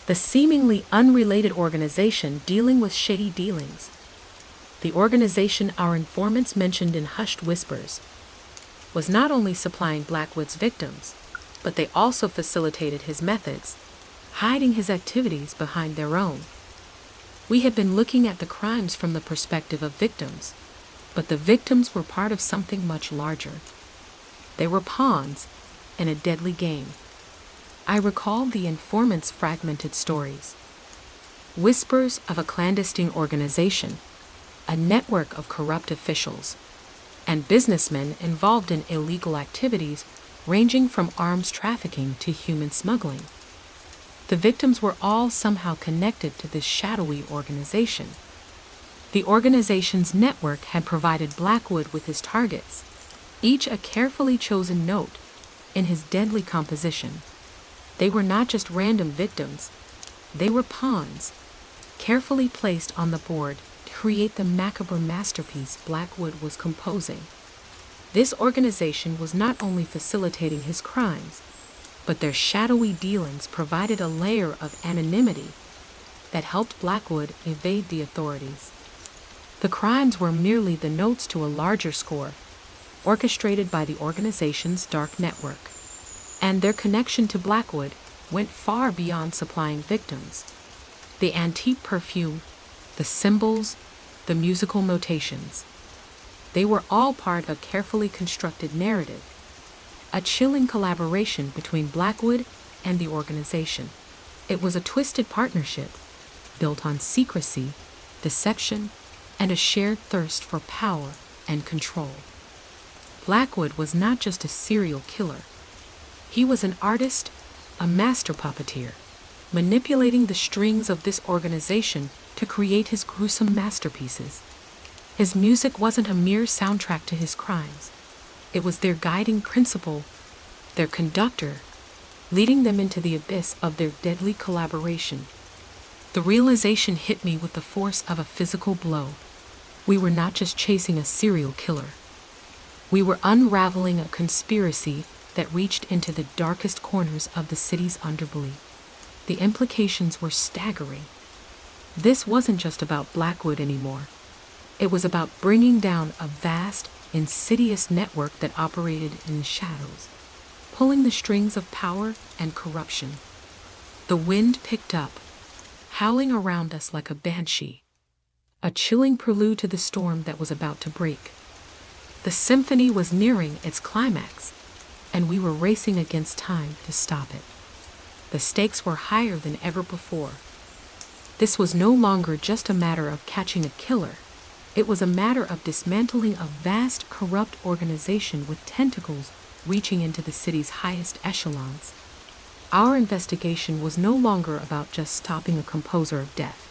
The seemingly unrelated organization dealing with shady dealings. The organization our informants mentioned in hushed whispers was not only supplying Blackwood's victims, but they also facilitated his methods, hiding his activities behind their own. We had been looking at the crimes from the perspective of victims, but the victims were part of something much larger. They were pawns in a deadly game. I recalled the informant's fragmented stories. Whispers of a clandestine organization, a network of corrupt officials, and businessmen involved in illegal activities ranging from arms trafficking to human smuggling. The victims were all somehow connected to this shadowy organization. The organization's network had provided Blackwood with his targets, each a carefully chosen note in his deadly composition. They were not just random victims, they were pawns, carefully placed on the board to create the macabre masterpiece Blackwood was composing. This organization was not only facilitating his crimes, but their shadowy dealings provided a layer of anonymity that helped Blackwood evade the authorities. The crimes were merely the notes to a larger score, orchestrated by the organization's dark network, and their connection to Blackwood went far beyond supplying victims. The antique perfume, the symbols, the musical notations. They were all part of a carefully constructed narrative, a chilling collaboration between Blackwood and the organization. It was a twisted partnership, built on secrecy, deception, and a shared thirst for power and control. Blackwood was not just a serial killer. He was an artist, a master puppeteer, manipulating the strings of this organization to create his gruesome masterpieces. His music wasn't a mere soundtrack to his crimes. It was their guiding principle, their conductor, leading them into the abyss of their deadly collaboration. The realization hit me with the force of a physical blow. We were not just chasing a serial killer. We were unraveling a conspiracy that reached into the darkest corners of the city's underbelly. The implications were staggering. This wasn't just about Blackwood anymore. It was about bringing down a vast, insidious network that operated in the shadows, pulling the strings of power and corruption. The wind picked up, howling around us like a banshee, a chilling prelude to the storm that was about to break. The symphony was nearing its climax, and we were racing against time to stop it. The stakes were higher than ever before. This was no longer just a matter of catching a killer. It was a matter of dismantling a vast, corrupt organization with tentacles reaching into the city's highest echelons. Our investigation was no longer about just stopping a composer of death.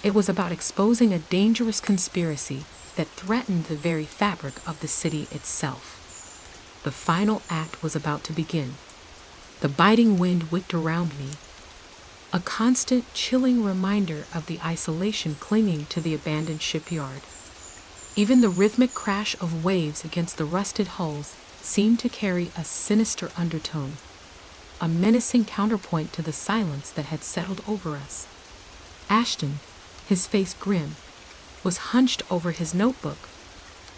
It was about exposing a dangerous conspiracy that threatened the very fabric of the city itself. The final act was about to begin. The biting wind whipped around me, a constant, chilling reminder of the isolation clinging to the abandoned shipyard. Even the rhythmic crash of waves against the rusted hulls seemed to carry a sinister undertone, a menacing counterpoint to the silence that had settled over us. Ashton, his face grim, was hunched over his notebook,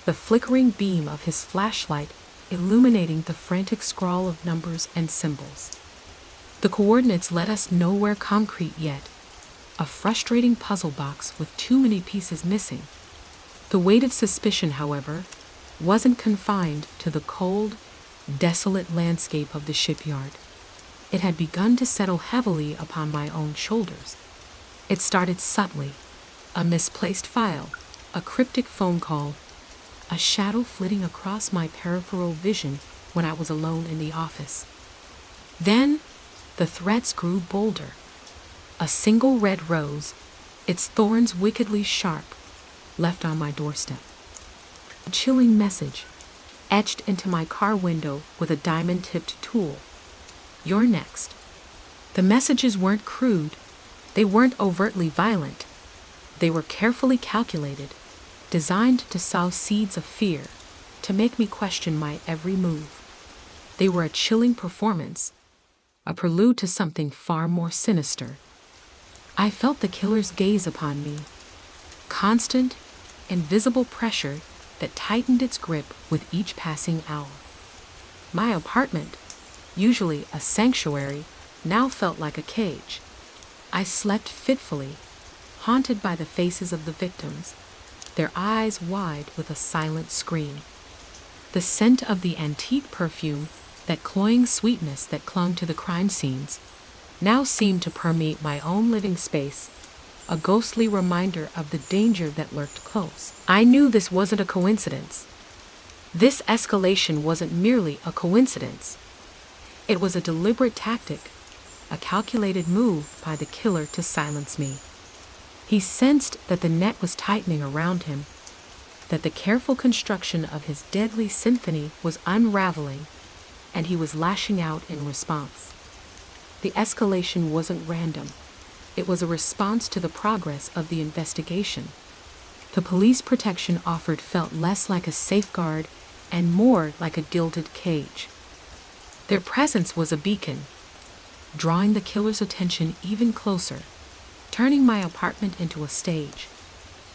the flickering beam of his flashlight illuminating the frantic scrawl of numbers and symbols. The coordinates led us nowhere concrete yet, a frustrating puzzle box with too many pieces missing. The weight of suspicion, however, wasn't confined to the cold, desolate landscape of the shipyard. It had begun to settle heavily upon my own shoulders. It started subtly, a misplaced file, a cryptic phone call, a shadow flitting across my peripheral vision when I was alone in the office. Then, the threats grew bolder. A single red rose, its thorns wickedly sharp, left on my doorstep. A chilling message, etched into my car window with a diamond-tipped tool. "You're next." The messages weren't crude. They weren't overtly violent. They were carefully calculated, designed to sow seeds of fear, to make me question my every move. They were a chilling performance, a prelude to something far more sinister. I felt the killer's gaze upon me, constant, invisible pressure that tightened its grip with each passing hour. My apartment, usually a sanctuary, now felt like a cage. I slept fitfully, haunted by the faces of the victims, their eyes wide with a silent scream. The scent of the antique perfume, that cloying sweetness that clung to the crime scenes, now seemed to permeate my own living space, a ghostly reminder of the danger that lurked close. I knew this wasn't a coincidence. This escalation wasn't merely a coincidence. It was a deliberate tactic, a calculated move by the killer to silence me. He sensed that the net was tightening around him, that the careful construction of his deadly symphony was unraveling, and he was lashing out in response. The escalation wasn't random. It was a response to the progress of the investigation. The police protection offered felt less like a safeguard and more like a gilded cage. Their presence was a beacon, drawing the killer's attention even closer, turning my apartment into a stage,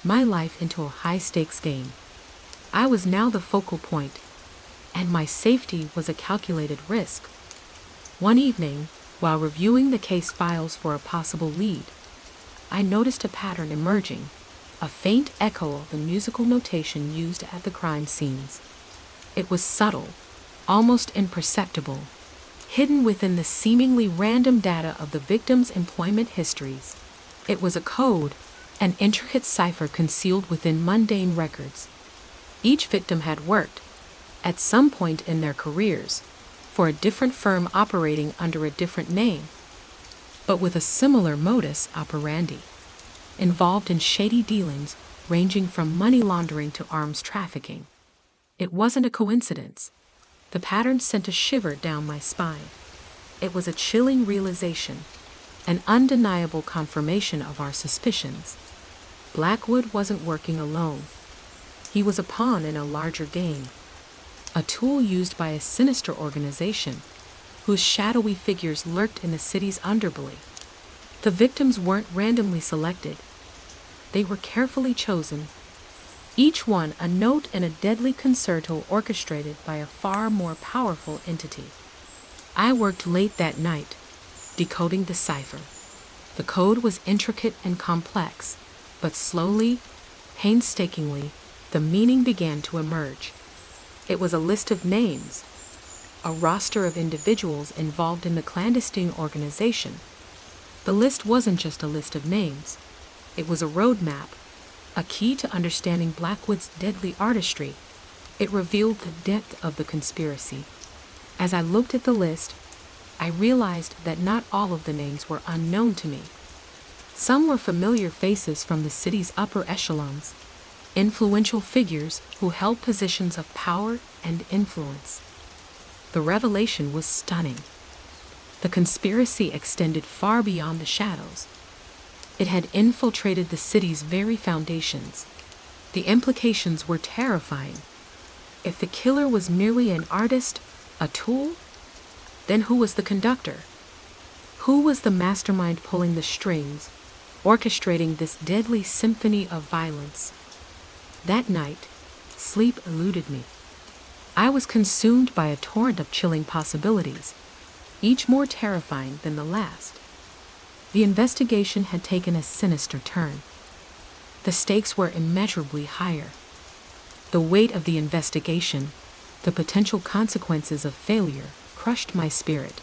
my life into a high-stakes game. I was now the focal point, and my safety was a calculated risk. One evening, while reviewing the case files for a possible lead, I noticed a pattern emerging, a faint echo of the musical notation used at the crime scenes. It was subtle, almost imperceptible, hidden within the seemingly random data of the victims' employment histories. It was a code, an intricate cipher concealed within mundane records. Each victim had worked, at some point in their careers, for a different firm operating under a different name, but with a similar modus operandi, involved in shady dealings ranging from money laundering to arms trafficking. It wasn't a coincidence. The pattern sent a shiver down my spine. It was a chilling realization, an undeniable confirmation of our suspicions. Blackwood wasn't working alone. He was a pawn in a larger game, a tool used by a sinister organization whose shadowy figures lurked in the city's underbelly. The victims weren't randomly selected. They were carefully chosen, each one a note in a deadly concerto orchestrated by a far more powerful entity. I worked late that night, decoding the cipher. The code was intricate and complex, but slowly, painstakingly, the meaning began to emerge. It was a list of names, a roster of individuals involved in the clandestine organization. The list wasn't just a list of names. It was a roadmap, a key to understanding Blackwood's deadly artistry. It revealed the depth of the conspiracy. As I looked at the list, I realized that not all of the names were unknown to me. Some were familiar faces from the city's upper echelons, influential figures who held positions of power and influence. The revelation was stunning. The conspiracy extended far beyond the shadows. It had infiltrated the city's very foundations. The implications were terrifying. If the killer was merely an artist, a tool, then who was the conductor? Who was the mastermind pulling the strings, orchestrating this deadly symphony of violence? That night, sleep eluded me. I was consumed by a torrent of chilling possibilities, each more terrifying than the last. The investigation had taken a sinister turn. The stakes were immeasurably higher. The weight of the investigation, the potential consequences of failure, crushed my spirit.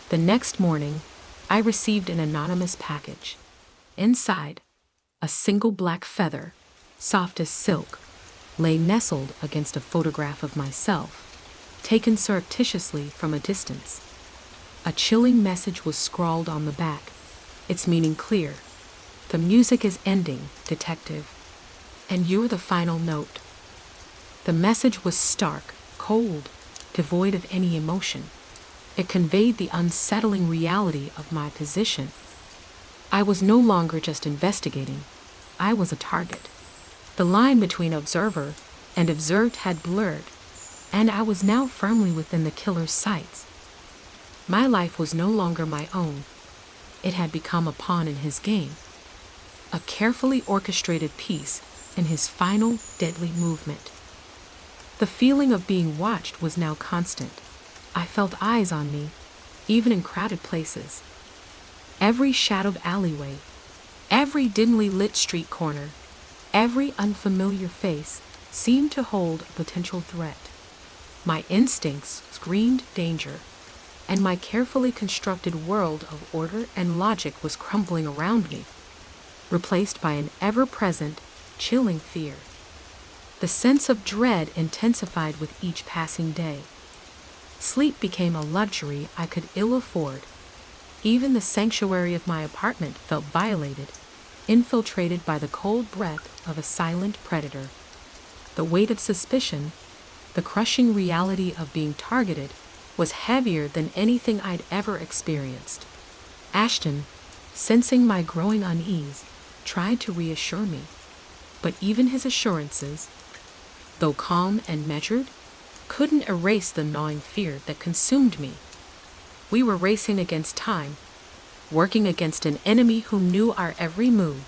The next morning, I received an anonymous package. Inside, a single black feather, soft as silk, lay nestled against a photograph of myself, taken surreptitiously from a distance. A chilling message was scrawled on the back, its meaning clear. The music is ending, detective, and you're the final note. The message was stark, cold, devoid of any emotion. It conveyed the unsettling reality of my position. I was no longer just investigating. I was a target. The line between observer and observed had blurred, and I was now firmly within the killer's sights. My life was no longer my own. It had become a pawn in his game, a carefully orchestrated piece in his final deadly movement. The feeling of being watched was now constant. I felt eyes on me, even in crowded places. Every shadowed alleyway, every dimly lit street corner, every unfamiliar face seemed to hold a potential threat. My instincts screamed danger, and my carefully constructed world of order and logic was crumbling around me, replaced by an ever-present, chilling fear. The sense of dread intensified with each passing day. Sleep became a luxury I could ill afford. Even the sanctuary of my apartment felt violated, infiltrated by the cold breath of a silent predator. The weight of suspicion, the crushing reality of being targeted, was heavier than anything I'd ever experienced. Ashton, sensing my growing unease, tried to reassure me, but even his assurances, though calm and measured, couldn't erase the gnawing fear that consumed me. We were racing against time, working against an enemy who knew our every move,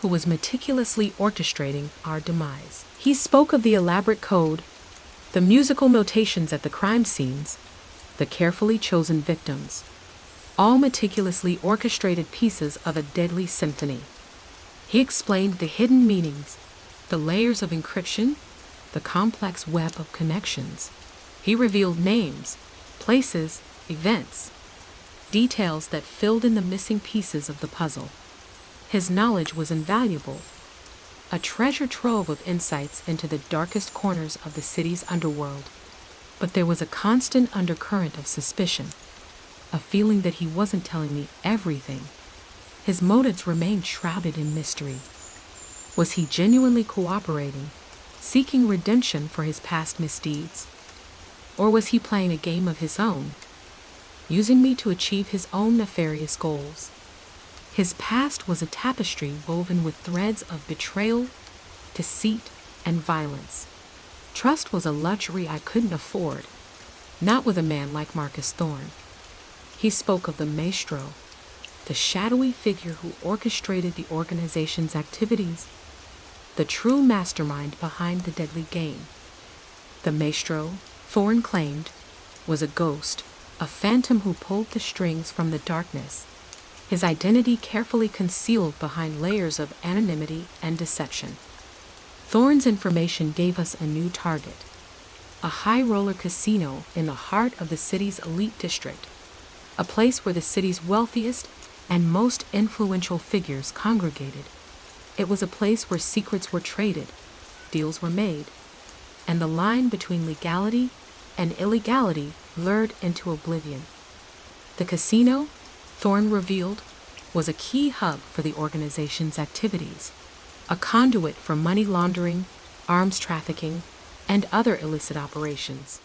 who was meticulously orchestrating our demise. He spoke of the elaborate code, the musical notations at the crime scenes, the carefully chosen victims, all meticulously orchestrated pieces of a deadly symphony. He explained the hidden meanings, the layers of encryption, the complex web of connections. He revealed names, places, events, details that filled in the missing pieces of the puzzle. His knowledge was invaluable, a treasure trove of insights into the darkest corners of the city's underworld. But there was a constant undercurrent of suspicion, a feeling that he wasn't telling me everything. His motives remained shrouded in mystery. Was he genuinely cooperating, seeking redemption for his past misdeeds? Or was he playing a game of his own, using me to achieve his own nefarious goals? His past was a tapestry woven with threads of betrayal, deceit, and violence. Trust was a luxury I couldn't afford, not with a man like Marcus Thorne. He spoke of the maestro, the shadowy figure who orchestrated the organization's activities, the true mastermind behind the deadly game. The maestro, Thorne claimed, was a ghost, a phantom who pulled the strings from the darkness, his identity carefully concealed behind layers of anonymity and deception. Thorne's information gave us a new target, a high-roller casino in the heart of the city's elite district, a place where the city's wealthiest and most influential figures congregated. It was a place where secrets were traded, deals were made, and the line between legality and illegality blurred into oblivion. The casino, Thorne revealed, was a key hub for the organization's activities, a conduit for money laundering, arms trafficking, and other illicit operations.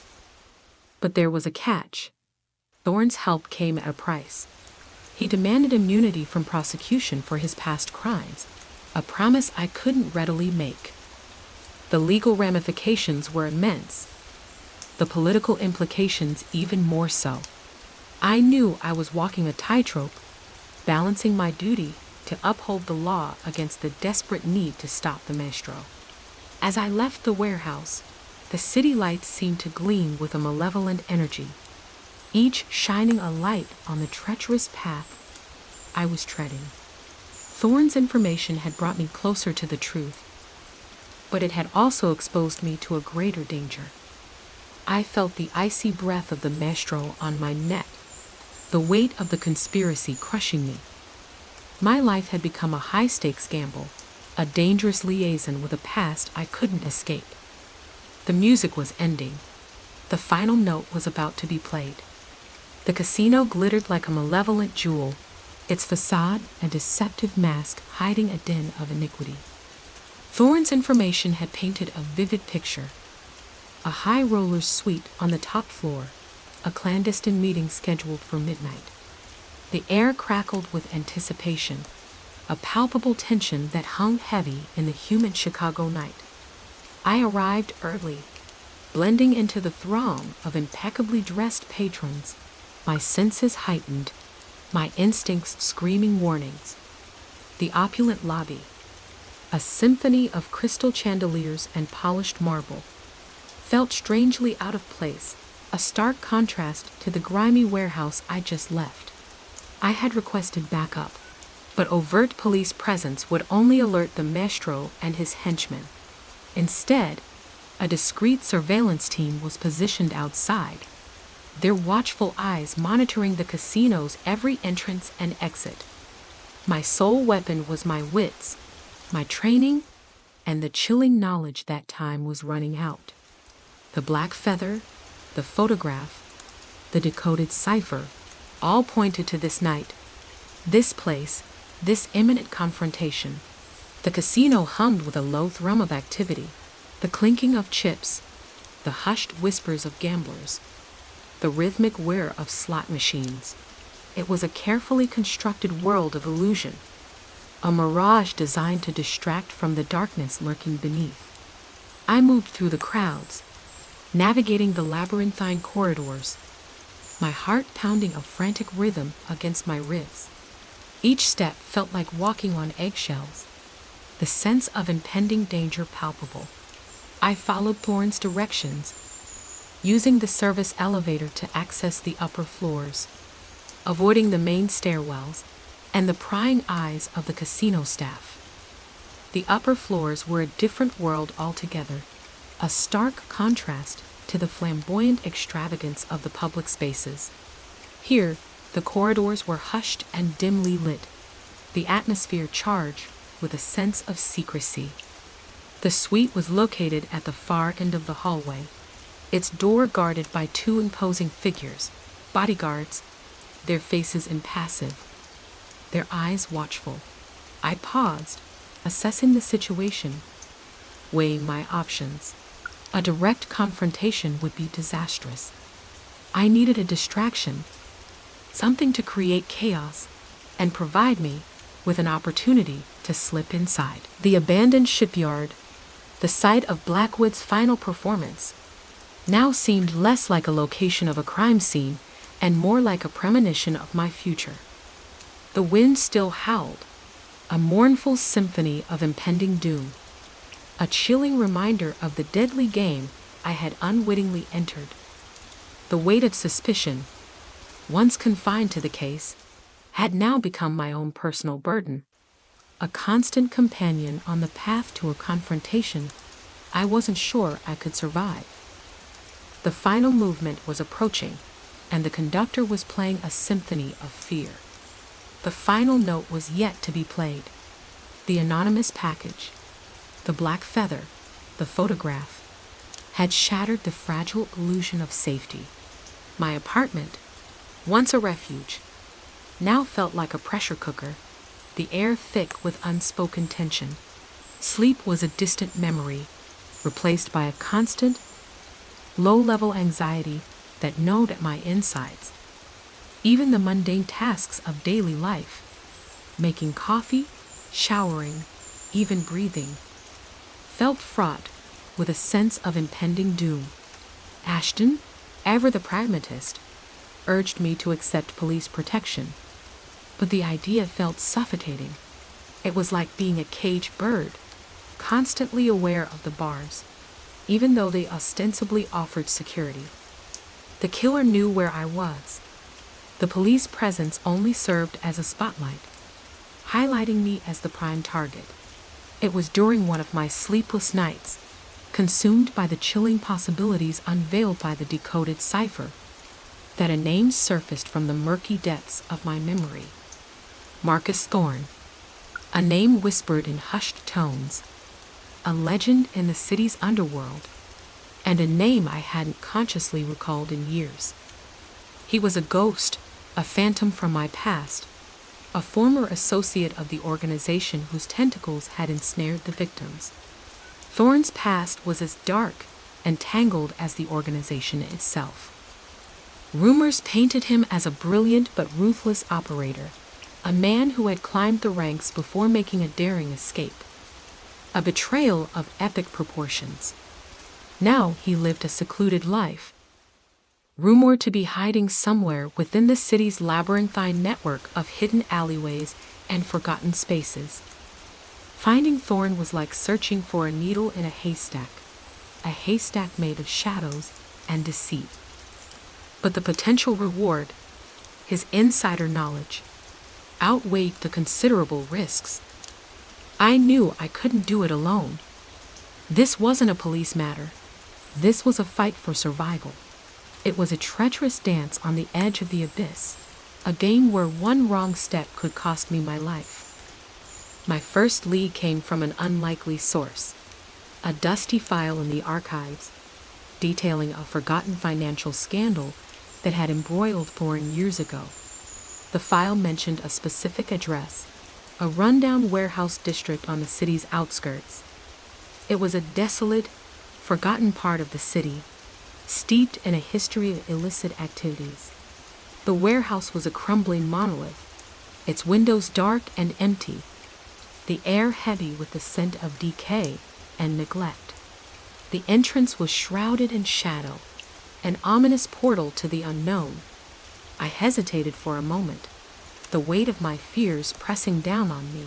But there was a catch. Thorne's help came at a price. He demanded immunity from prosecution for his past crimes, a promise I couldn't readily make. The legal ramifications were immense, the political implications even more so. I knew I was walking a tightrope, balancing my duty to uphold the law against the desperate need to stop the maestro. As I left the warehouse, the city lights seemed to gleam with a malevolent energy, each shining a light on the treacherous path I was treading. Thorne's information had brought me closer to the truth, but it had also exposed me to a greater danger. I felt the icy breath of the maestro on my neck, the weight of the conspiracy crushing me. My life had become a high-stakes gamble, a dangerous liaison with a past I couldn't escape. The music was ending. The final note was about to be played. The casino glittered like a malevolent jewel, its facade a deceptive mask hiding a den of iniquity. Thorne's information had painted a vivid picture. A high-roller suite on the top floor, a clandestine meeting scheduled for midnight. The air crackled with anticipation, a palpable tension that hung heavy in the humid Chicago night. I arrived early, blending into the throng of impeccably dressed patrons, my senses heightened, my instincts screaming warnings. The opulent lobby, a symphony of crystal chandeliers and polished marble, felt strangely out of place, a stark contrast to the grimy warehouse I just left. I had requested backup, but overt police presence would only alert the maestro and his henchmen. Instead, a discreet surveillance team was positioned outside, their watchful eyes monitoring the casino's every entrance and exit. My sole weapon was my wits, my training, and the chilling knowledge that time was running out. The black feather, the photograph, the decoded cipher, all pointed to this night, this place, this imminent confrontation. The casino hummed with a low thrum of activity, the clinking of chips, the hushed whispers of gamblers, the rhythmic whir of slot machines. It was a carefully constructed world of illusion, a mirage designed to distract from the darkness lurking beneath. I moved through the crowds, navigating the labyrinthine corridors, my heart pounding a frantic rhythm against my ribs. Each step felt like walking on eggshells, the sense of impending danger palpable. I followed Thorne's directions, using the service elevator to access the upper floors, avoiding the main stairwells and the prying eyes of the casino staff. The upper floors were a different world altogether, a stark contrast to the flamboyant extravagance of the public spaces. Here, the corridors were hushed and dimly lit, the atmosphere charged with a sense of secrecy. The suite was located at the far end of the hallway, its door guarded by two imposing figures, bodyguards, their faces impassive, their eyes watchful. I paused, assessing the situation, weighing my options. A direct confrontation would be disastrous. I needed a distraction, something to create chaos and provide me with an opportunity to slip inside. The abandoned shipyard, the site of Blackwood's final performance, now seemed less like a location of a crime scene and more like a premonition of my future. The wind still howled, a mournful symphony of impending doom, a chilling reminder of the deadly game I had unwittingly entered. The weight of suspicion, once confined to the case, had now become my own personal burden, a constant companion on the path to a confrontation I wasn't sure I could survive. The final movement was approaching, and the conductor was playing a symphony of fear. The final note was yet to be played. The anonymous package, the black feather, the photograph, had shattered the fragile illusion of safety. My apartment, once a refuge, now felt like a pressure cooker, the air thick with unspoken tension. Sleep was a distant memory, replaced by a constant, low-level anxiety that gnawed at my insides. Even the mundane tasks of daily life, making coffee, showering, even breathing, felt fraught with a sense of impending doom. Ashton, ever the pragmatist, urged me to accept police protection, but the idea felt suffocating. It was like being a caged bird, constantly aware of the bars, even though they ostensibly offered security. The killer knew where I was. The police presence only served as a spotlight, highlighting me as the prime target. It was during one of my sleepless nights, consumed by the chilling possibilities unveiled by the decoded cipher, that a name surfaced from the murky depths of my memory. Marcus Thorne, a name whispered in hushed tones, a legend in the city's underworld, and a name I hadn't consciously recalled in years. He was a ghost, a phantom from my past, a former associate of the organization whose tentacles had ensnared the victims. Thorne's past was as dark and tangled as the organization itself. Rumors painted him as a brilliant but ruthless operator, a man who had climbed the ranks before making a daring escape. A betrayal of epic proportions. Now he lived a secluded life, rumored to be hiding somewhere within the city's labyrinthine network of hidden alleyways and forgotten spaces. Finding Thorne was like searching for a needle in a haystack made of shadows and deceit. But the potential reward, his insider knowledge, outweighed the considerable risks. I knew I couldn't do it alone. This wasn't a police matter. This was a fight for survival. It was a treacherous dance on the edge of the abyss, a game where one wrong step could cost me my life. My first lead came from an unlikely source, a dusty file in the archives, detailing a forgotten financial scandal that had embroiled Thorne years ago. The file mentioned a specific address, a rundown warehouse district on the city's outskirts. It was a desolate, forgotten part of the city, steeped in a history of illicit activities. The warehouse was a crumbling monolith, its windows dark and empty, the air heavy with the scent of decay and neglect. The entrance was shrouded in shadow, an ominous portal to the unknown. I hesitated for a moment, the weight of my fears pressing down on me.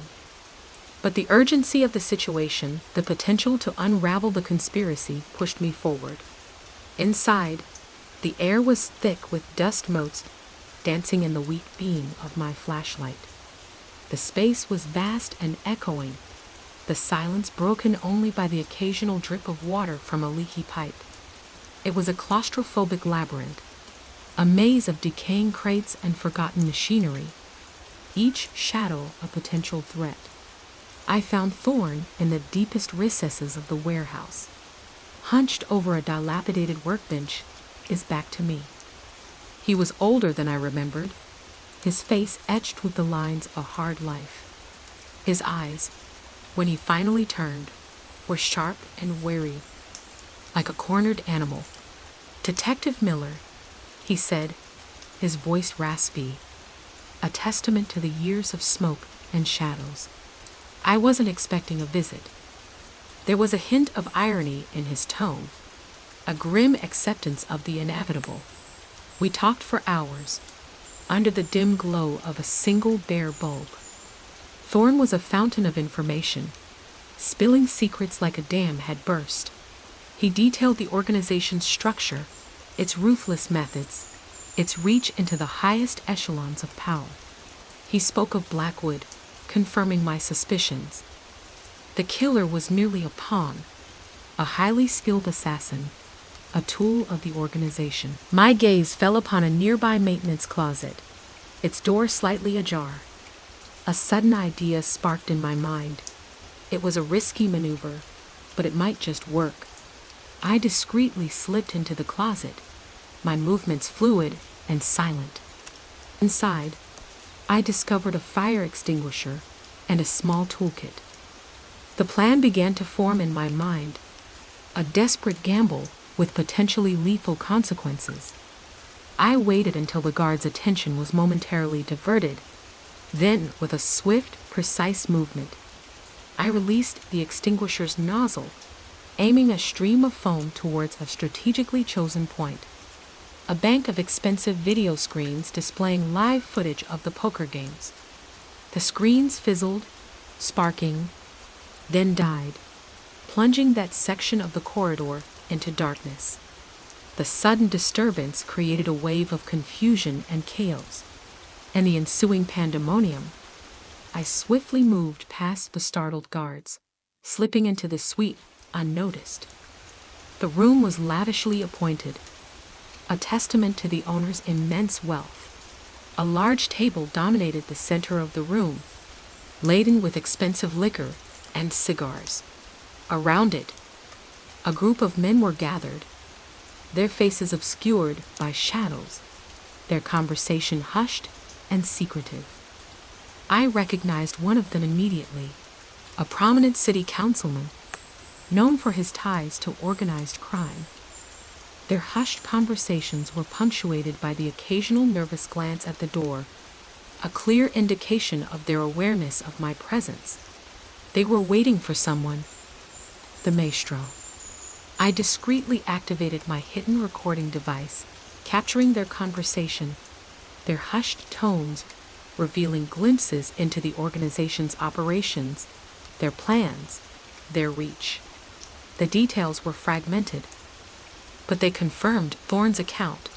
But the urgency of the situation, the potential to unravel the conspiracy, pushed me forward. Inside, the air was thick with dust motes dancing in the weak beam of my flashlight. The space was vast and echoing, the silence broken only by the occasional drip of water from a leaky pipe. It was a claustrophobic labyrinth, a maze of decaying crates and forgotten machinery. each shadow a potential threat. I found Thorn in the deepest recesses of the warehouse. Hunched over a dilapidated workbench, his back to me. He was older than I remembered, his face etched with the lines of a hard life. His eyes, when he finally turned, were sharp and wary, like a cornered animal. "Detective Miller," he said, his voice raspy, a testament to the years of smoke and shadows. I wasn't expecting a visit. There was a hint of irony in his tone, a grim acceptance of the inevitable. We talked for hours, under the dim glow of a single bare bulb. Thorn was a fountain of information, spilling secrets like a dam had burst. He detailed the organization's structure, its ruthless methods, its reach into the highest echelons of power. He spoke of Blackwood, confirming my suspicions. The killer was merely a pawn, a highly skilled assassin, a tool of the organization. My gaze fell upon a nearby maintenance closet, its door slightly ajar. A sudden idea sparked in my mind. It was a risky maneuver, but it might just work. I discreetly slipped into the closet, my movements fluid and silent. Inside, I discovered a fire extinguisher and a small toolkit. The plan began to form in my mind, a desperate gamble with potentially lethal consequences. I waited until the guard's attention was momentarily diverted. Then, with a swift, precise movement, I released the extinguisher's nozzle, aiming a stream of foam towards a strategically chosen point. A bank of expensive video screens displaying live footage of the poker games. The screens fizzled, sparking, then died, plunging that section of the corridor into darkness. The sudden disturbance created a wave of confusion and chaos, and the ensuing pandemonium. I swiftly moved past the startled guards, slipping into the suite unnoticed. The room was lavishly appointed, a testament to the owner's immense wealth. A large table dominated the center of the room, laden with expensive liquor and cigars. Around it, a group of men were gathered, their faces obscured by shadows, their conversation hushed and secretive. I recognized one of them immediately, a prominent city councilman, known for his ties to organized crime. Their hushed conversations were punctuated by the occasional nervous glance at the door, a clear indication of their awareness of my presence. They were waiting for someone, the maestro. I discreetly activated my hidden recording device, capturing their conversation, their hushed tones revealing glimpses into the organization's operations, their plans, their reach. The details were fragmented, but they confirmed Thorn's account.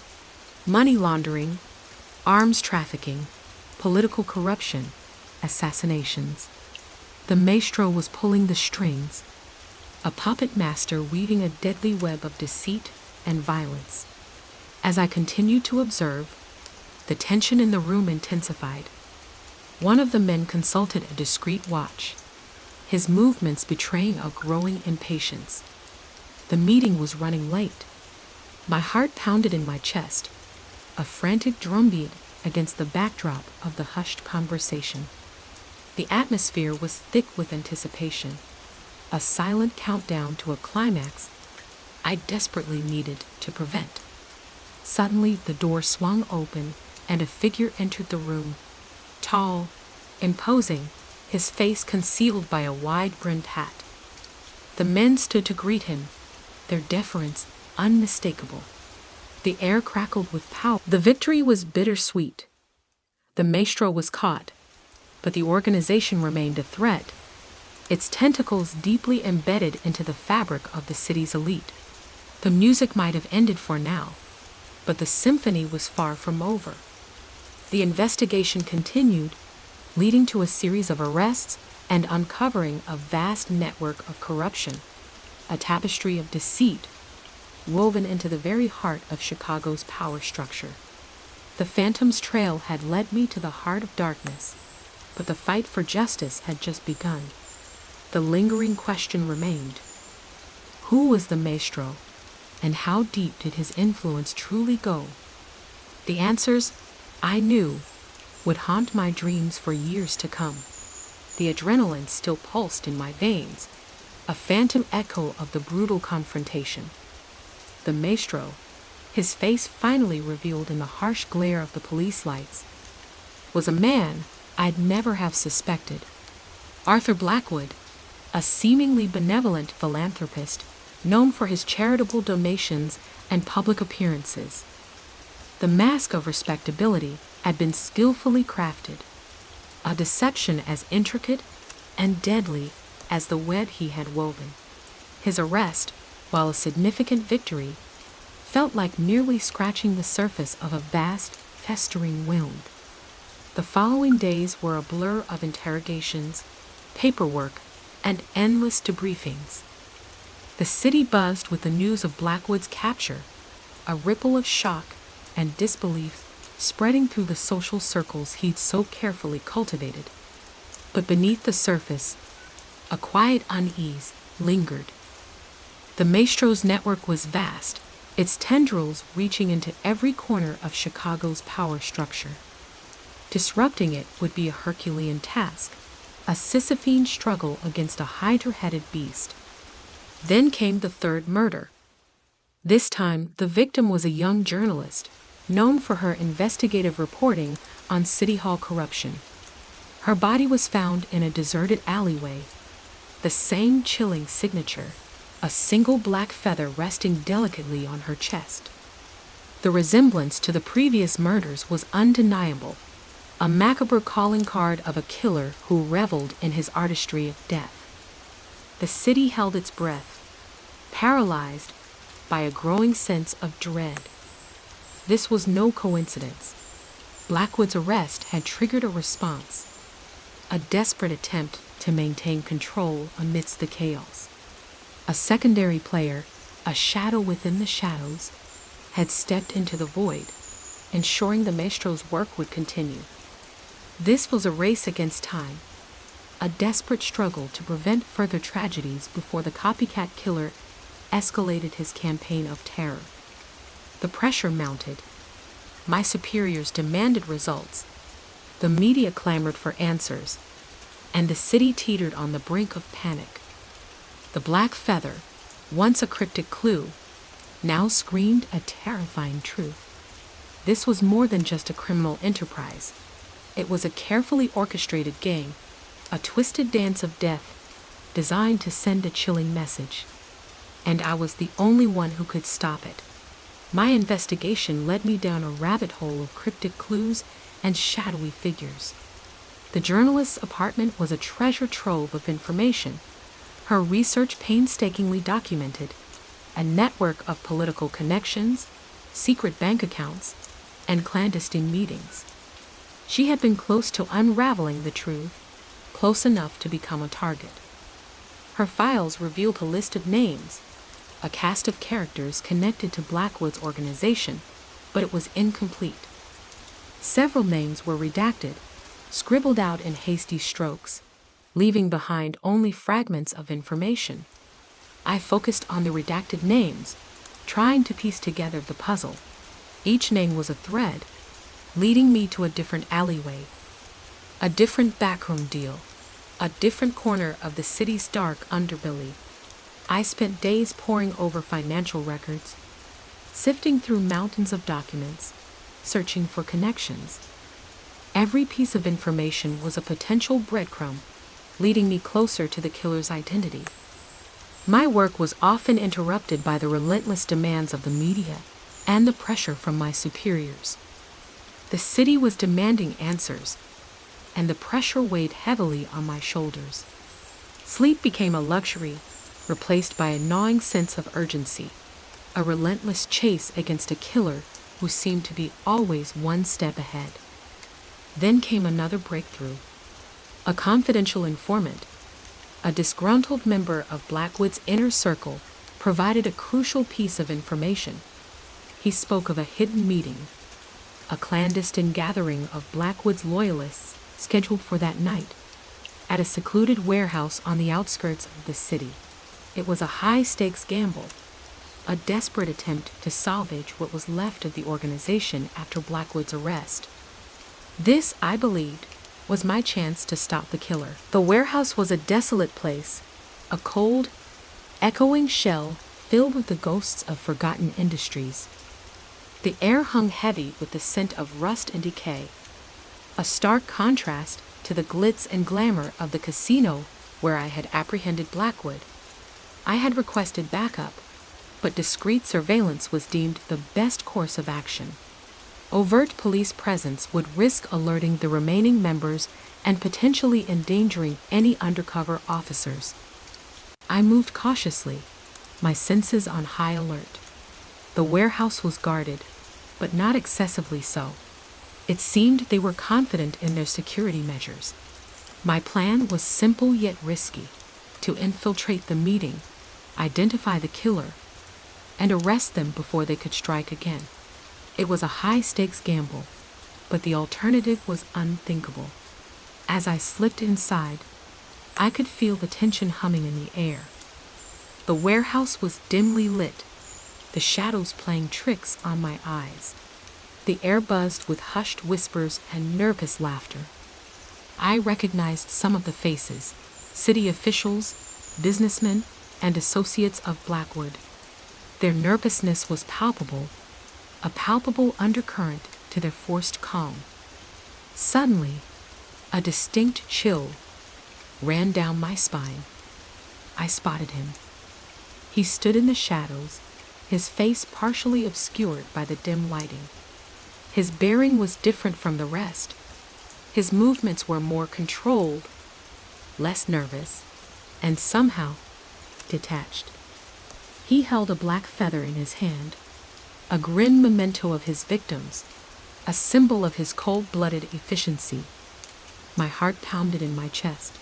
Money laundering, arms trafficking, political corruption, assassinations. The maestro was pulling the strings, a puppet master weaving a deadly web of deceit and violence. As I continued to observe, the tension in the room intensified. One of the men consulted a discreet watch, his movements betraying a growing impatience. The meeting was running late. My heart pounded in my chest, a frantic drumbeat against the backdrop of the hushed conversation. The atmosphere was thick with anticipation, a silent countdown to a climax I desperately needed to prevent. Suddenly, the door swung open and a figure entered the room, tall, imposing, his face concealed by a wide-brimmed hat. The men stood to greet him, their deference unmistakable. The air crackled with power. The victory was bittersweet. The maestro was caught, but the organization remained a threat, its tentacles deeply embedded into the fabric of the city's elite. The music might have ended for now, but the symphony was far from over. The investigation continued, leading to a series of arrests and uncovering a vast network of corruption, a tapestry of deceit woven into the very heart of Chicago's power structure. The Phantom's trail had led me to the heart of darkness, but the fight for justice had just begun. The lingering question remained: who was the maestro, and how deep did his influence truly go? The answers, I knew, would haunt my dreams for years to come. The adrenaline still pulsed in my veins, a phantom echo of the brutal confrontation. The maestro, his face finally revealed in the harsh glare of the police lights, was a man I'd never have suspected. Arthur Blackwood, a seemingly benevolent philanthropist known for his charitable donations and public appearances. The mask of respectability had been skillfully crafted, a deception as intricate and deadly as the web he had woven. His arrest, while a significant victory, felt like merely scratching the surface of a vast, festering wound. The following days were a blur of interrogations, paperwork, and endless debriefings. The city buzzed with the news of Blackwood's capture, a ripple of shock and disbelief spreading through the social circles he'd so carefully cultivated. But beneath the surface, a quiet unease lingered. The maestro's network was vast, its tendrils reaching into every corner of Chicago's power structure. Disrupting it would be a Herculean task, a Sisyphean struggle against a hydra-headed beast. Then came the third murder. This time, the victim was a young journalist, known for her investigative reporting on City Hall corruption. Her body was found in a deserted alleyway, the same chilling signature, a single black feather resting delicately on her chest. The resemblance to the previous murders was undeniable, a macabre calling card of a killer who reveled in his artistry of death. The city held its breath, paralyzed by a growing sense of dread. This was no coincidence. Blackwood's arrest had triggered a response, a desperate attempt to maintain control amidst the chaos. A secondary player, a shadow within the shadows, had stepped into the void, ensuring the maestro's work would continue. This was a race against time, a desperate struggle to prevent further tragedies before the copycat killer escalated his campaign of terror. The pressure mounted. My superiors demanded results. The media clamored for answers, and the city teetered on the brink of panic. The black feather, once a cryptic clue, now screamed a terrifying truth. This was more than just a criminal enterprise. It was a carefully orchestrated game, a twisted dance of death designed to send a chilling message. And I was the only one who could stop it. My investigation led me down a rabbit hole of cryptic clues and shadowy figures. The journalist's apartment was a treasure trove of information, her research painstakingly documented, a network of political connections, secret bank accounts, and clandestine meetings. She had been close to unraveling the truth, close enough to become a target. Her files revealed a list of names, a cast of characters connected to Blackwood's organization, but it was incomplete. Several names were redacted, scribbled out in hasty strokes, leaving behind only fragments of information. I focused on the redacted names, trying to piece together the puzzle. Each name was a thread, leading me to a different alleyway, a different backroom deal, a different corner of the city's dark underbelly. I spent days poring over financial records, sifting through mountains of documents, searching for connections. Every piece of information was a potential breadcrumb, leading me closer to the killer's identity. My work was often interrupted by the relentless demands of the media and the pressure from my superiors. The city was demanding answers, and the pressure weighed heavily on my shoulders. Sleep became a luxury, replaced by a gnawing sense of urgency, a relentless chase against a killer who seemed to be always one step ahead. Then came another breakthrough. A confidential informant, a disgruntled member of Blackwood's inner circle, provided a crucial piece of information. He spoke of a hidden meeting, a clandestine gathering of Blackwood's loyalists scheduled for that night, at a secluded warehouse on the outskirts of the city. It was a high-stakes gamble, a desperate attempt to salvage what was left of the organization after Blackwood's arrest. This, I believed, was my chance to stop the killer. The warehouse was a desolate place, a cold, echoing shell filled with the ghosts of forgotten industries. The air hung heavy with the scent of rust and decay, a stark contrast to the glitz and glamour of the casino where I had apprehended Blackwood. I had requested backup, but discreet surveillance was deemed the best course of action. Overt police presence would risk alerting the remaining members and potentially endangering any undercover officers. I moved cautiously, my senses on high alert. The warehouse was guarded, but not excessively so. It seemed they were confident in their security measures. My plan was simple yet risky: to infiltrate the meeting, identify the killer, and arrest them before they could strike again. It was a high-stakes gamble, but the alternative was unthinkable. As I slipped inside, I could feel the tension humming in the air. The warehouse was dimly lit, the shadows playing tricks on my eyes. The air buzzed with hushed whispers and nervous laughter. I recognized some of the faces: city officials, businessmen, and associates of Blackwood. Their nervousness was palpable, a palpable undercurrent to their forced calm. Suddenly, a distinct chill ran down my spine. I spotted him. He stood in the shadows, his face partially obscured by the dim lighting. His bearing was different from the rest. His movements were more controlled, less nervous, and somehow detached. He held a black feather in his hand, a grim memento of his victims, a symbol of his cold-blooded efficiency. My heart pounded in my chest.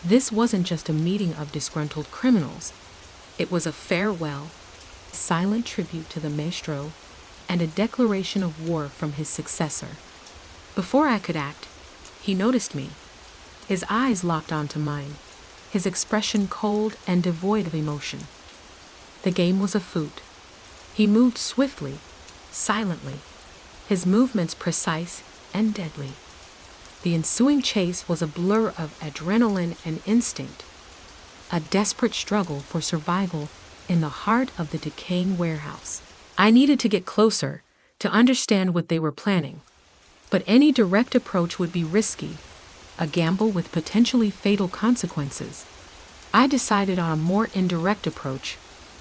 This wasn't just a meeting of disgruntled criminals. It was a farewell, silent tribute to the maestro, and a declaration of war from his successor. Before I could act, he noticed me. His eyes locked onto mine, his expression cold and devoid of emotion. The game was afoot. He moved swiftly, silently, his movements precise and deadly. The ensuing chase was a blur of adrenaline and instinct, a desperate struggle for survival in the heart of the decaying warehouse. I needed to get closer, to understand what they were planning. But any direct approach would be risky, a gamble with potentially fatal consequences. I decided on a more indirect approach,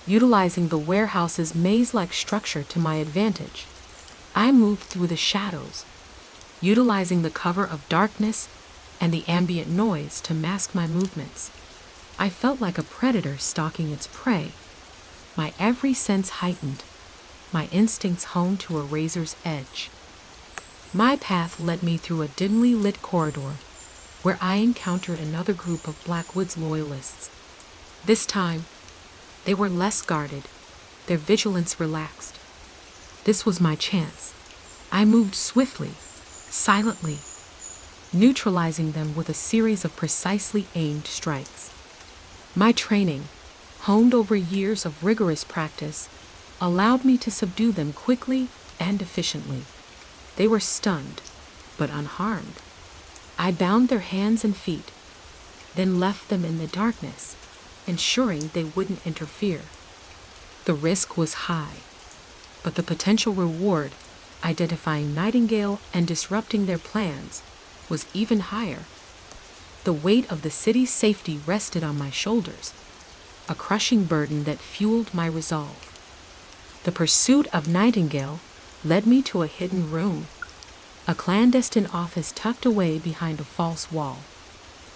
utilizing the warehouse's maze-like structure to my advantage. I moved through the shadows, utilizing the cover of darkness and the ambient noise to mask my movements. I felt like a predator stalking its prey, my every sense heightened, my instincts honed to a razor's edge. My path led me through a dimly lit corridor, where I encountered another group of Blackwood's loyalists. This time, they were less guarded, their vigilance relaxed. This was my chance. I moved swiftly, silently, neutralizing them with a series of precisely aimed strikes. My training, honed over years of rigorous practice, allowed me to subdue them quickly and efficiently. They were stunned, but unharmed. I bound their hands and feet, then left them in the darkness, ensuring they wouldn't interfere. The risk was high, but the potential reward, identifying Nightingale and disrupting their plans, was even higher. The weight of the city's safety rested on my shoulders, a crushing burden that fueled my resolve. The pursuit of Nightingale led me to a hidden room, a clandestine office tucked away behind a false wall.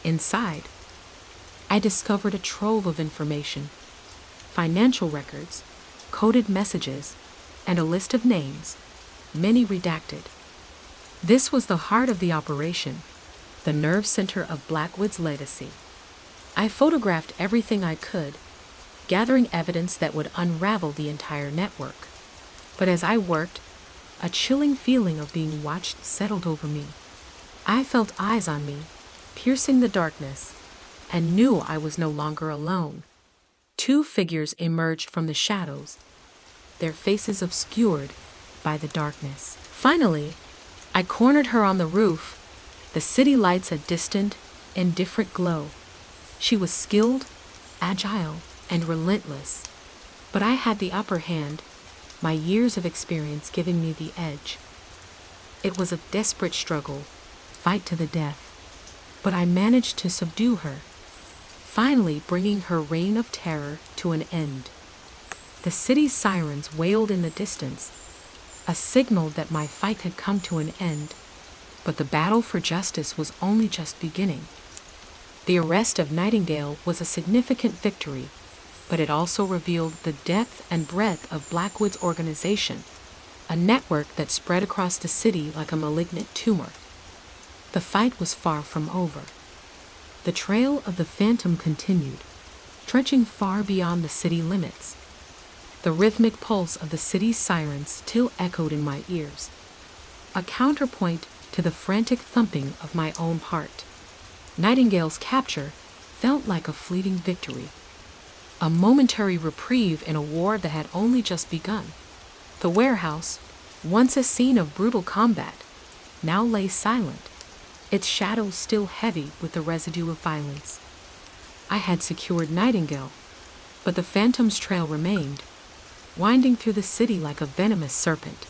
Inside, I discovered a trove of information: financial records, coded messages, and a list of names, many redacted. This was the heart of the operation, the nerve center of Blackwood's legacy. I photographed everything I could, gathering evidence that would unravel the entire network. But as I worked, a chilling feeling of being watched settled over me. I felt eyes on me, piercing the darkness, and knew I was no longer alone. Two figures emerged from the shadows, their faces obscured by the darkness. Finally, I cornered her on the roof, the city lights a distant, indifferent glow. She was skilled, agile, and relentless, but I had the upper hand, my years of experience giving me the edge. It was a desperate struggle, fight to the death, but I managed to subdue her, finally bringing her reign of terror to an end. The city's sirens wailed in the distance, a signal that my fight had come to an end, but the battle for justice was only just beginning. The arrest of Nightingale was a significant victory, but it also revealed the depth and breadth of Blackwood's organization, a network that spread across the city like a malignant tumor. The fight was far from over. The trail of the Phantom continued, stretching far beyond the city limits. The rhythmic pulse of the city's sirens still echoed in my ears, a counterpoint to the frantic thumping of my own heart. Nightingale's capture felt like a fleeting victory, a momentary reprieve in a war that had only just begun. The warehouse, once a scene of brutal combat, now lay silent, its shadows still heavy with the residue of violence. I had secured Nightingale, but the Phantom's trail remained, winding through the city like a venomous serpent.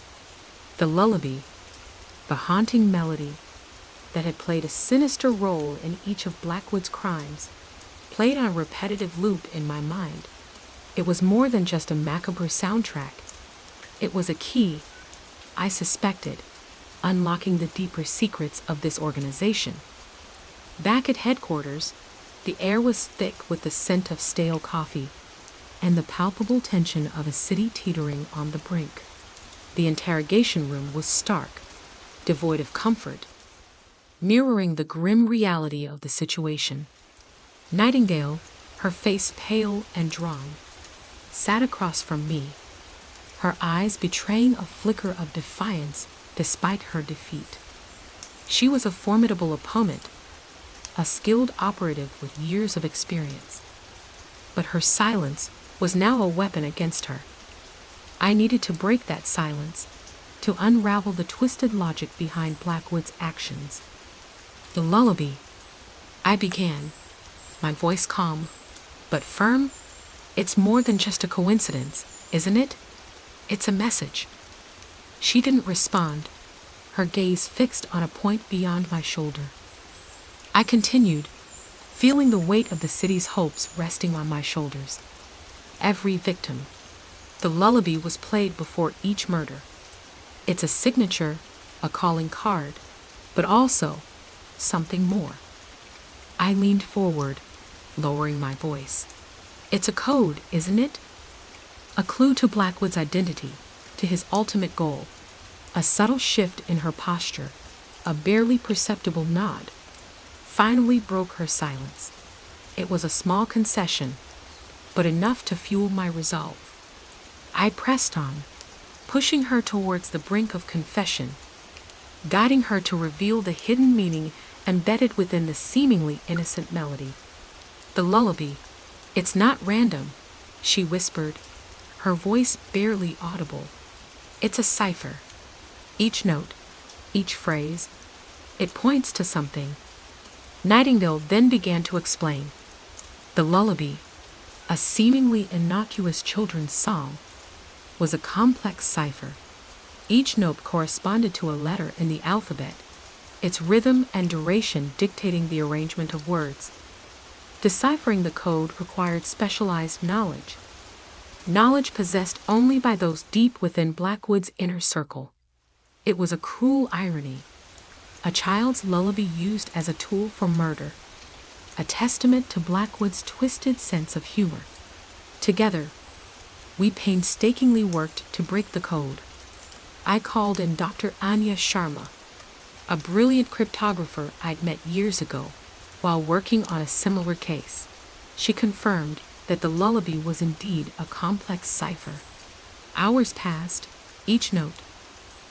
The lullaby, the haunting melody that had played a sinister role in each of Blackwood's crimes, played on a repetitive loop in my mind. It was more than just a macabre soundtrack. It was a key, I suspected, unlocking the deeper secrets of this organization. Back at headquarters, the air was thick with the scent of stale coffee and the palpable tension of a city teetering on the brink. The interrogation room was stark, devoid of comfort, mirroring the grim reality of the situation. Nightingale, her face pale and drawn, sat across from me, her eyes betraying a flicker of defiance despite her defeat. She was a formidable opponent, a skilled operative with years of experience. But her silence was now a weapon against her. I needed to break that silence, to unravel the twisted logic behind Blackwood's actions. The lullaby, I began, my voice calm, but firm. It's more than just a coincidence, isn't it? It's a message. She didn't respond, her gaze fixed on a point beyond my shoulder. I continued, feeling the weight of the city's hopes resting on my shoulders. Every victim. The lullaby was played before each murder. It's a signature, a calling card, but also something more. I leaned forward, lowering my voice. It's a code, isn't it? A clue to Blackwood's identity, to his ultimate goal. A subtle shift in her posture, a barely perceptible nod, finally broke her silence. It was a small concession, but enough to fuel my resolve. I pressed on, pushing her towards the brink of confession, guiding her to reveal the hidden meaning embedded within the seemingly innocent melody. The lullaby, it's not random, she whispered, her voice barely audible. It's a cipher. Each note, each phrase, it points to something. Nightingale then began to explain. The lullaby, a seemingly innocuous children's song, was a complex cipher. Each note corresponded to a letter in the alphabet, its rhythm and duration dictating the arrangement of words. Deciphering the code required specialized knowledge, knowledge possessed only by those deep within Blackwood's inner circle. It was a cruel irony, a child's lullaby used as a tool for murder, a testament to Blackwood's twisted sense of humor. Together, we painstakingly worked to break the code. I called in Dr. Anya Sharma, a brilliant cryptographer I'd met years ago while working on a similar case. She confirmed that the lullaby was indeed a complex cipher. Hours passed, each note,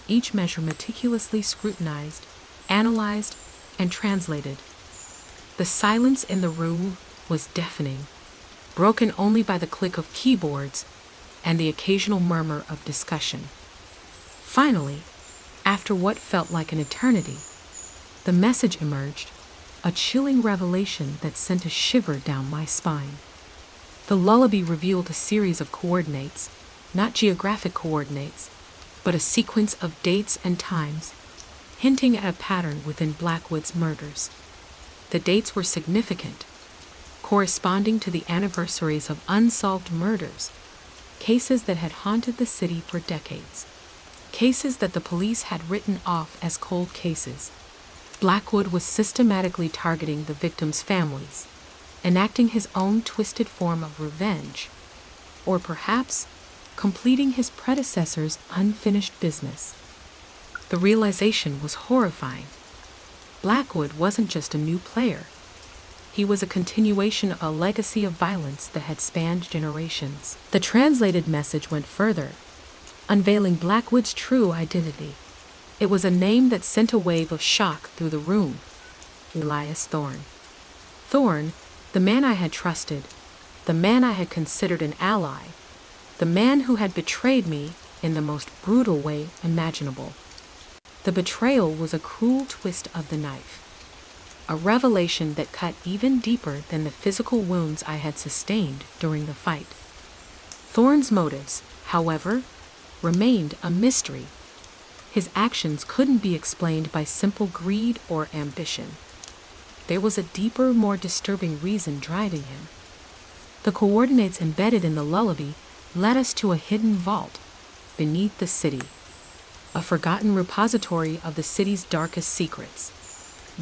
each measure meticulously scrutinized, analyzed, and translated. The silence in the room was deafening, broken only by the click of keyboards and the occasional murmur of discussion. Finally, after what felt like an eternity, the message emerged, a chilling revelation that sent a shiver down my spine. The lullaby revealed a series of coordinates, not geographic coordinates, but a sequence of dates and times, hinting at a pattern within Blackwood's murders. The dates were significant, corresponding to the anniversaries of unsolved murders, cases that had haunted the city for decades, cases that the police had written off as cold cases. Blackwood was systematically targeting the victims' families, enacting his own twisted form of revenge, or perhaps completing his predecessor's unfinished business. The realization was horrifying. Blackwood wasn't just a new player. He was a continuation of a legacy of violence that had spanned generations. The translated message went further, unveiling Blackwood's true identity. It was a name that sent a wave of shock through the room. Elias Thorne. Thorne, the man I had trusted, the man I had considered an ally, the man who had betrayed me in the most brutal way imaginable. The betrayal was a cruel twist of the knife, a revelation that cut even deeper than the physical wounds I had sustained during the fight. Thorne's motives, however, remained a mystery. His actions couldn't be explained by simple greed or ambition. There was a deeper, more disturbing reason driving him. The coordinates embedded in the lullaby led us to a hidden vault beneath the city, a forgotten repository of the city's darkest secrets,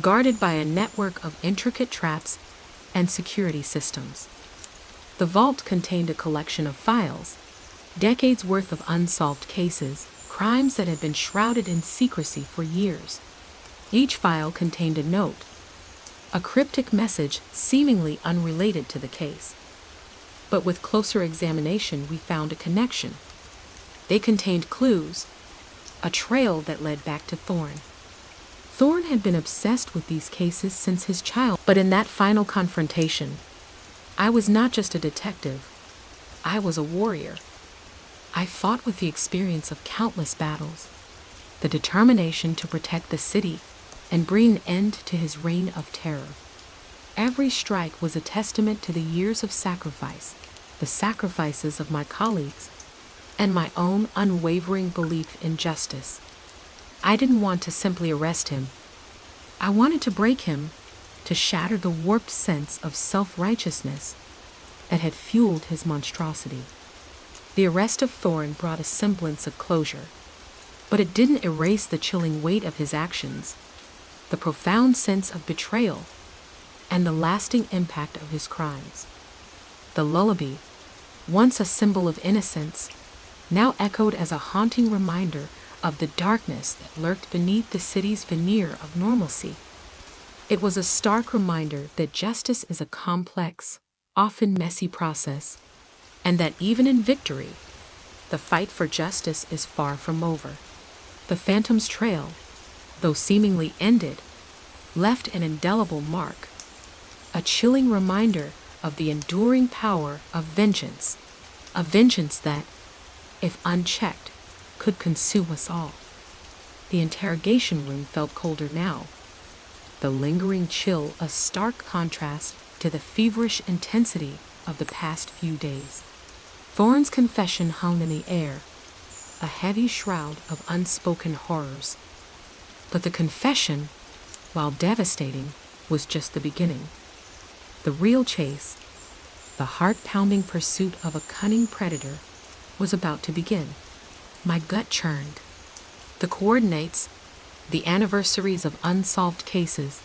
guarded by a network of intricate traps and security systems. The vault contained a collection of files, decades worth of unsolved cases, crimes that had been shrouded in secrecy for years. Each file contained a note, a cryptic message seemingly unrelated to the case. But with closer examination, we found a connection. They contained clues, a trail that led back to Thorne. Thorne had been obsessed with these cases since his childhood, but in that final confrontation, I was not just a detective, I was a warrior. I fought with the experience of countless battles, the determination to protect the city and bring an end to his reign of terror. Every strike was a testament to the years of sacrifice, the sacrifices of my colleagues, and my own unwavering belief in justice. I didn't want to simply arrest him. I wanted to break him, to shatter the warped sense of self-righteousness that had fueled his monstrosity. The arrest of Thorne brought a semblance of closure, but it didn't erase the chilling weight of his actions, the profound sense of betrayal, and the lasting impact of his crimes. The lullaby, once a symbol of innocence, now echoed as a haunting reminder of the darkness that lurked beneath the city's veneer of normalcy. It was a stark reminder that justice is a complex, often messy process, and that even in victory, the fight for justice is far from over. The Phantom's trail, though seemingly ended, left an indelible mark, a chilling reminder of the enduring power of vengeance, a vengeance that, if unchecked, could consume us all. The interrogation room felt colder now, the lingering chill a stark contrast to the feverish intensity of the past few days. Thorne's confession hung in the air, a heavy shroud of unspoken horrors. But the confession, while devastating, was just the beginning. The real chase, the heart-pounding pursuit of a cunning predator, was about to begin. My gut churned. The coordinates, the anniversaries of unsolved cases,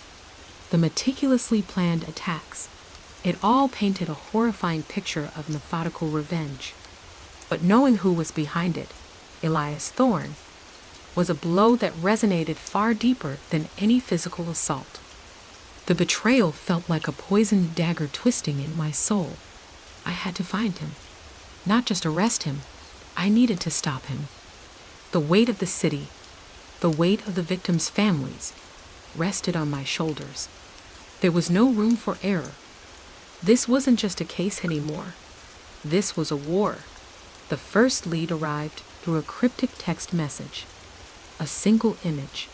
the meticulously planned attacks, it all painted a horrifying picture of methodical revenge. But knowing who was behind it, Elias Thorne, was a blow that resonated far deeper than any physical assault. The betrayal felt like a poisoned dagger twisting in my soul. I had to find him, not just arrest him. I needed to stop him. The weight of the city, the weight of the victims' families, rested on my shoulders. There was no room for error. This wasn't just a case anymore. This was a war. The first lead arrived through a cryptic text message. A single image.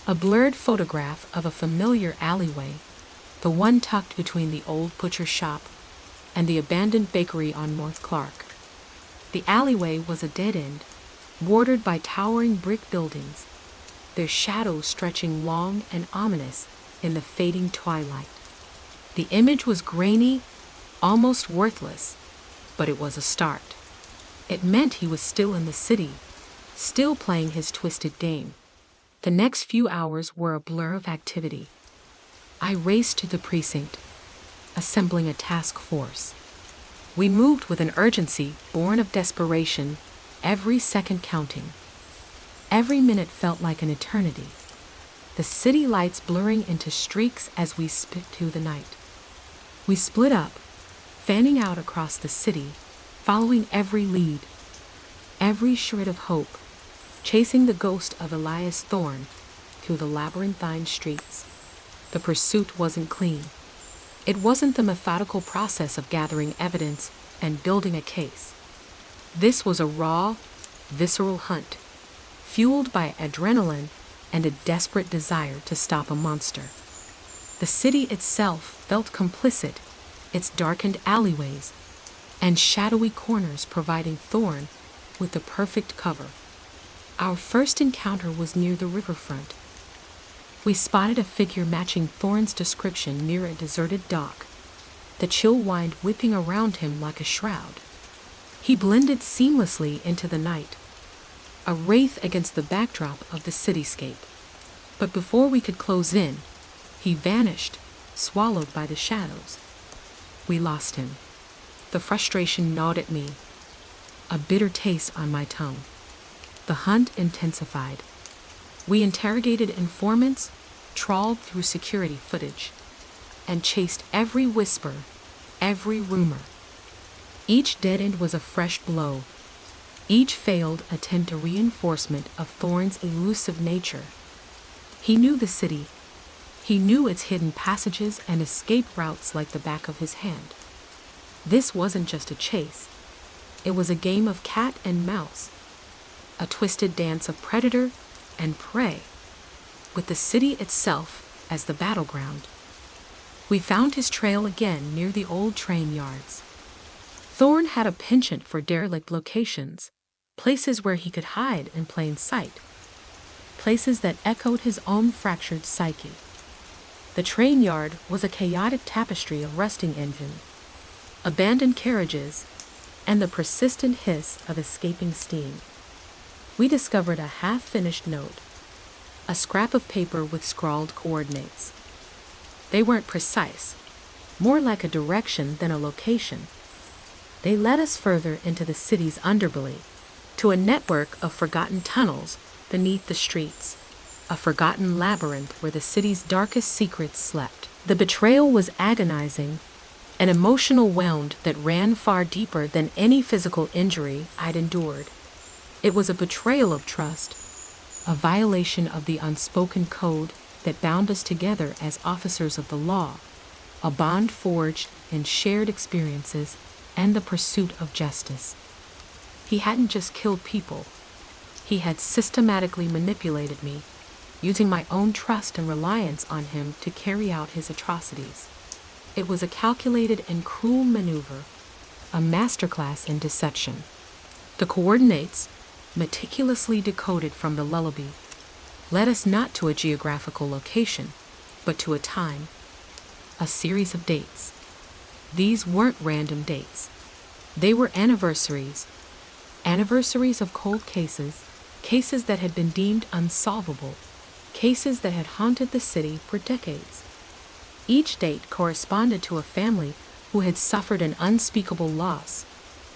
A blurred photograph of a familiar alleyway, the one tucked between the old butcher shop and the abandoned bakery on North Clark. The alleyway was a dead end, bordered by towering brick buildings, their shadows stretching long and ominous in the fading twilight. The image was grainy, almost worthless, but it was a start. It meant he was still in the city, still playing his twisted game. The next few hours were a blur of activity. I raced to the precinct, assembling a task force. We moved with an urgency born of desperation, every second counting. Every minute felt like an eternity, the city lights blurring into streaks as we sped through the night. We split up, fanning out across the city, following every lead, every shred of hope, chasing the ghost of Elias Thorne through the labyrinthine streets. The pursuit wasn't clean. It wasn't the methodical process of gathering evidence and building a case. This was a raw, visceral hunt, fueled by adrenaline and a desperate desire to stop a monster. The city itself felt complicit, its darkened alleyways and shadowy corners providing Thorne with the perfect cover. Our first encounter was near the riverfront. We spotted a figure matching Thorne's description near a deserted dock, the chill wind whipping around him like a shroud. He blended seamlessly into the night, a wraith against the backdrop of the cityscape. But before we could close in, he vanished, swallowed by the shadows. We lost him. The frustration gnawed at me, a bitter taste on my tongue. The hunt intensified. We interrogated informants, trawled through security footage, and chased every whisper, every rumor. Each dead end was a fresh blow. Each failed attempt a reinforcement of Thorne's elusive nature. He knew the city. He knew its hidden passages and escape routes like the back of his hand. This wasn't just a chase. It was a game of cat and mouse, a twisted dance of predator and prey, with the city itself as the battleground. We found his trail again near the old train yards. Thorne had a penchant for derelict locations, places where he could hide in plain sight, places that echoed his own fractured psyche. The train yard was a chaotic tapestry of rusting engines, abandoned carriages, and the persistent hiss of escaping steam. We discovered a half-finished note, a scrap of paper with scrawled coordinates. They weren't precise, more like a direction than a location. They led us further into the city's underbelly, to a network of forgotten tunnels beneath the streets, a forgotten labyrinth where the city's darkest secrets slept. The betrayal was agonizing, an emotional wound that ran far deeper than any physical injury I'd endured. It was a betrayal of trust, a violation of the unspoken code that bound us together as officers of the law, a bond forged in shared experiences and the pursuit of justice. He hadn't just killed people. He had systematically manipulated me, using my own trust and reliance on him to carry out his atrocities. It was a calculated and cruel maneuver, a masterclass in deception. The coordinates, meticulously decoded from the lullaby, led us not to a geographical location, but to a time, a series of dates. These weren't random dates. They were anniversaries of cold cases, cases that had been deemed unsolvable, cases that had haunted the city for decades. Each date corresponded to a family who had suffered an unspeakable loss,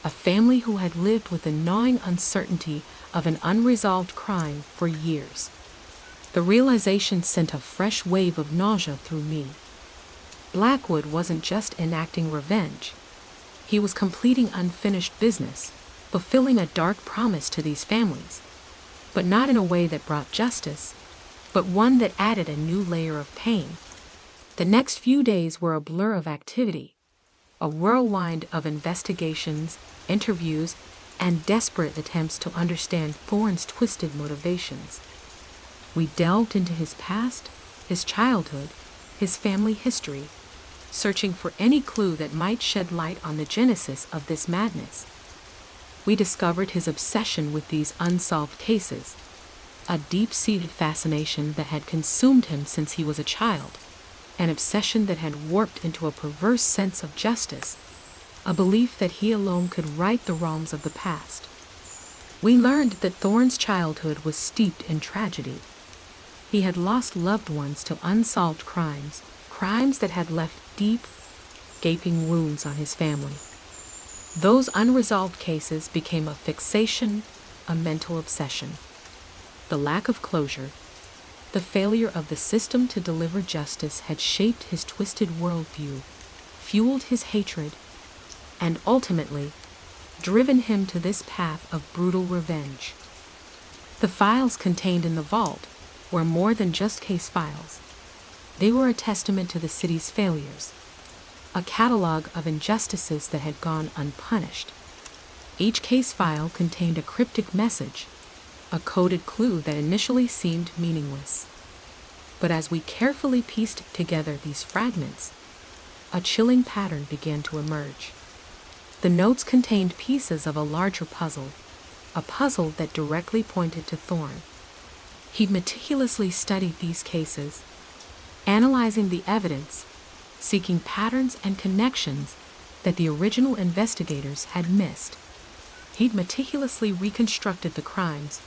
a family who had lived with the gnawing uncertainty of an unresolved crime for years. The realization sent a fresh wave of nausea through me. Blackwood wasn't just enacting revenge. He was completing unfinished business, fulfilling a dark promise to these families, but not in a way that brought justice, but one that added a new layer of pain. The next few days were a blur of activity, a whirlwind of investigations, interviews, and desperate attempts to understand Thorne's twisted motivations. We delved into his past, his childhood, his family history, searching for any clue that might shed light on the genesis of this madness. We discovered his obsession with these unsolved cases, a deep-seated fascination that had consumed him since he was a child, an obsession that had warped into a perverse sense of justice, a belief that he alone could right the wrongs of the past. We learned that Thorne's childhood was steeped in tragedy. He had lost loved ones to unsolved crimes, crimes that had left deep, gaping wounds on his family. Those unresolved cases became a fixation, a mental obsession. The lack of closure, the failure of the system to deliver justice had shaped his twisted worldview, fueled his hatred, and ultimately driven him to this path of brutal revenge. The files contained in the vault were more than just case files. They were a testament to the city's failures, a catalog of injustices that had gone unpunished. Each case file contained a cryptic message, a coded clue that initially seemed meaningless. But as we carefully pieced together these fragments, a chilling pattern began to emerge. The notes contained pieces of a larger puzzle, a puzzle that directly pointed to Thorne. He meticulously studied these cases, analyzing the evidence, seeking patterns and connections that the original investigators had missed. He'd meticulously reconstructed the crimes,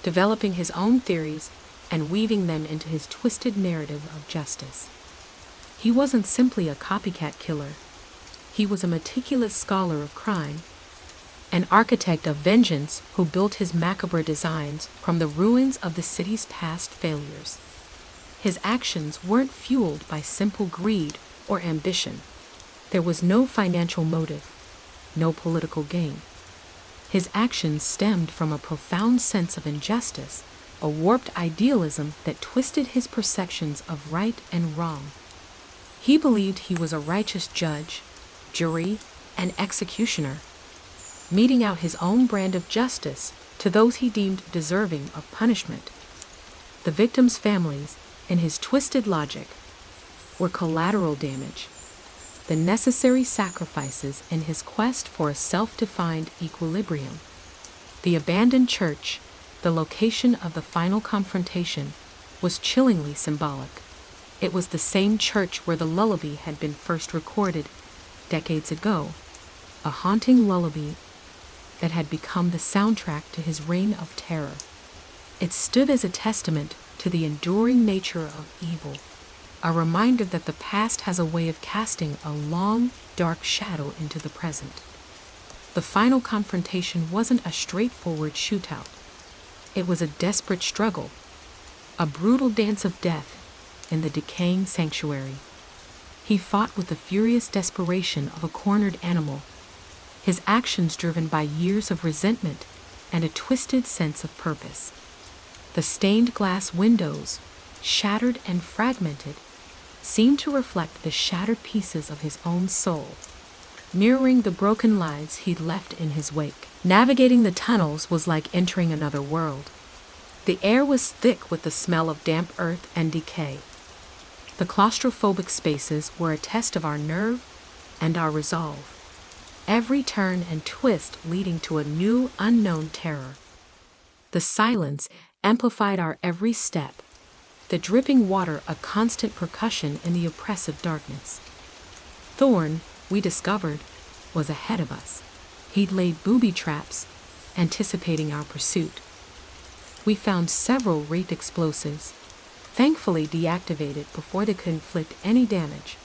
developing his own theories and weaving them into his twisted narrative of justice. He wasn't simply a copycat killer. He was a meticulous scholar of crime, an architect of vengeance who built his macabre designs from the ruins of the city's past failures. His actions weren't fueled by simple greed or ambition. There was no financial motive, no political gain. His actions stemmed from a profound sense of injustice, a warped idealism that twisted his perceptions of right and wrong. He believed he was a righteous judge, jury, and executioner, meting out his own brand of justice to those he deemed deserving of punishment. The victims' families, in his twisted logic, were collateral damage, the necessary sacrifices in his quest for a self-defined equilibrium. The abandoned church, the location of the final confrontation, was chillingly symbolic. It was the same church where the lullaby had been first recorded decades ago, a haunting lullaby that had become the soundtrack to his reign of terror. It stood as a testament to the enduring nature of evil, a reminder that the past has a way of casting a long, dark shadow into the present. The final confrontation wasn't a straightforward shootout. It was a desperate struggle, a brutal dance of death in the decaying sanctuary. He fought with the furious desperation of a cornered animal, his actions driven by years of resentment and a twisted sense of purpose. The stained glass windows, shattered and fragmented, seemed to reflect the shattered pieces of his own soul, mirroring the broken lives he'd left in his wake. Navigating the tunnels was like entering another world. The air was thick with the smell of damp earth and decay. The claustrophobic spaces were a test of our nerve and our resolve, every turn and twist leading to a new, unknown terror. The silence amplified our every step, the dripping water a constant percussion in the oppressive darkness. Thorne, we discovered, was ahead of us. He'd laid booby traps, anticipating our pursuit. We found several wraith explosives, thankfully deactivated before they could inflict any damage,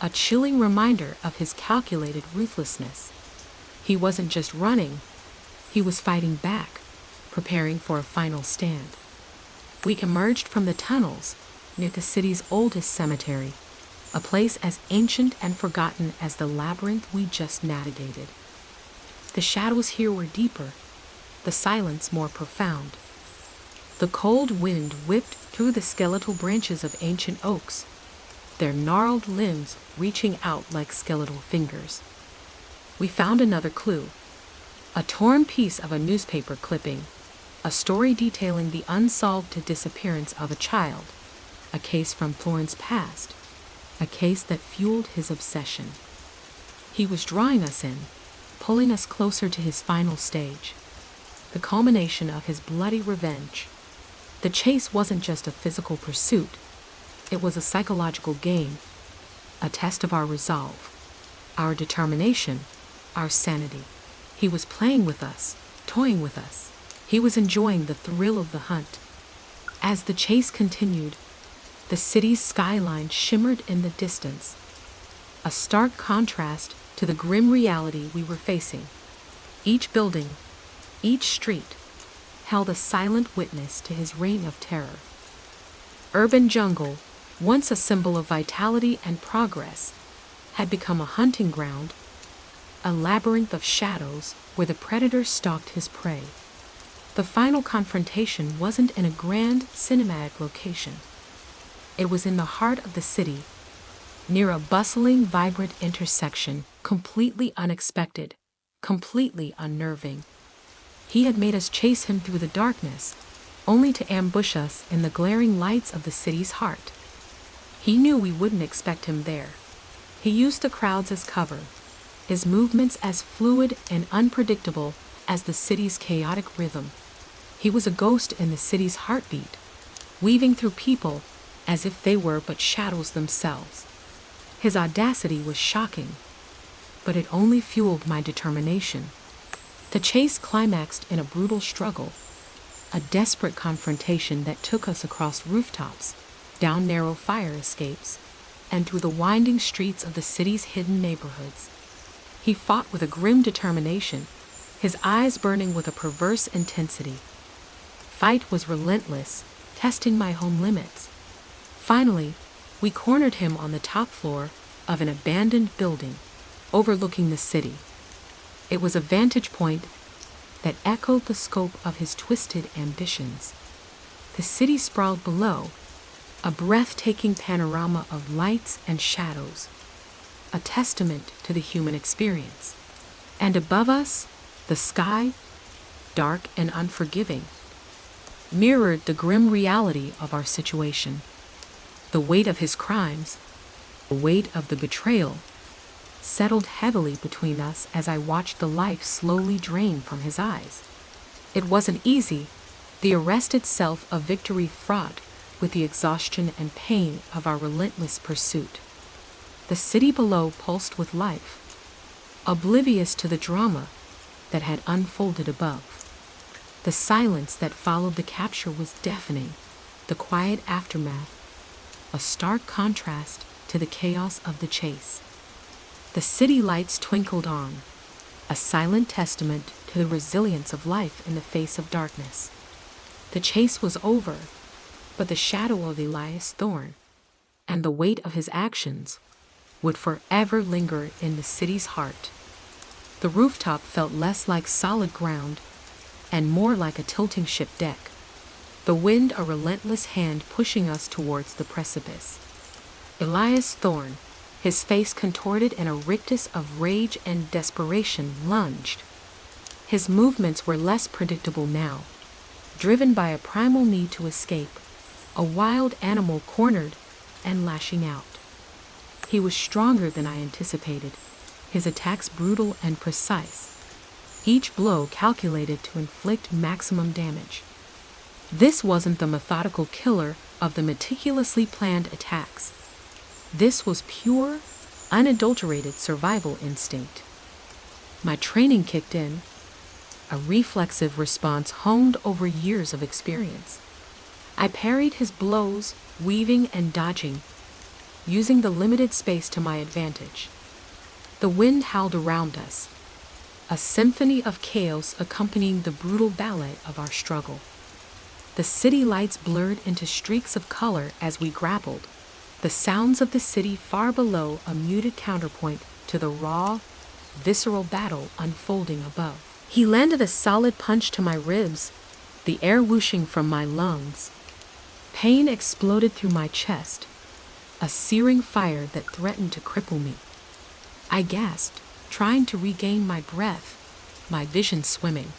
a chilling reminder of his calculated ruthlessness. He wasn't just running, he was fighting back, preparing for a final stand. We emerged from the tunnels near the city's oldest cemetery, a place as ancient and forgotten as the labyrinth we just navigated. The shadows here were deeper, the silence more profound. The cold wind whipped through the skeletal branches of ancient oaks, their gnarled limbs reaching out like skeletal fingers. We found another clue. A torn piece of a newspaper clipping, a story detailing the unsolved disappearance of a child, a case from Florence's past, a case that fueled his obsession. He was drawing us in, pulling us closer to his final stage, the culmination of his bloody revenge. The chase wasn't just a physical pursuit, it was a psychological game, a test of our resolve, our determination, our sanity. He was playing with us, toying with us. He was enjoying the thrill of the hunt. As the chase continued, the city's skyline shimmered in the distance, a stark contrast to the grim reality we were facing. Each building, each street, held a silent witness to his reign of terror. Urban jungle, once a symbol of vitality and progress, had become a hunting ground, a labyrinth of shadows where the predator stalked his prey. The final confrontation wasn't in a grand cinematic location. It was in the heart of the city, near a bustling, vibrant intersection, completely unexpected, completely unnerving. He had made us chase him through the darkness, only to ambush us in the glaring lights of the city's heart. He knew we wouldn't expect him there. He used the crowds as cover, his movements as fluid and unpredictable as the city's chaotic rhythm. He was a ghost in the city's heartbeat, weaving through people as if they were but shadows themselves. His audacity was shocking, but it only fueled my determination. The chase climaxed in a brutal struggle, a desperate confrontation that took us across rooftops, down narrow fire escapes, and through the winding streets of the city's hidden neighborhoods. He fought with a grim determination, his eyes burning with a perverse intensity. Fight was relentless, testing my home limits. Finally, we cornered him on the top floor of an abandoned building, overlooking the city. It was a vantage point that echoed the scope of his twisted ambitions. The city sprawled below, a breathtaking panorama of lights and shadows, a testament to the human experience. And above us, the sky, dark and unforgiving, mirrored the grim reality of our situation. The weight of his crimes, the weight of the betrayal, settled heavily between us as I watched the life slowly drain from his eyes. It wasn't easy, the arrest itself a victory fraught with the exhaustion and pain of our relentless pursuit. The city below pulsed with life, oblivious to the drama that had unfolded above. The silence that followed the capture was deafening, the quiet aftermath, a stark contrast to the chaos of the chase. The city lights twinkled on, a silent testament to the resilience of life in the face of darkness. The chase was over, but the shadow of Elias Thorne and the weight of his actions would forever linger in the city's heart. The rooftop felt less like solid ground and more like a tilting ship deck, the wind a relentless hand pushing us towards the precipice. Elias Thorne, his face contorted in a rictus of rage and desperation, lunged. His movements were less predictable now, driven by a primal need to escape, a wild animal cornered and lashing out. He was stronger than I anticipated, his attacks brutal and precise, each blow calculated to inflict maximum damage. This wasn't the methodical killer of the meticulously planned attacks. This was pure, unadulterated survival instinct. My training kicked in, a reflexive response honed over years of experience. I parried his blows, weaving and dodging, using the limited space to my advantage. The wind howled around us, a symphony of chaos accompanying the brutal ballet of our struggle. The city lights blurred into streaks of color as we grappled, the sounds of the city far below a muted counterpoint to the raw, visceral battle unfolding above. He landed a solid punch to my ribs, the air whooshing from my lungs. Pain exploded through my chest, a searing fire that threatened to cripple me. I gasped, trying to regain my breath, my vision swimming.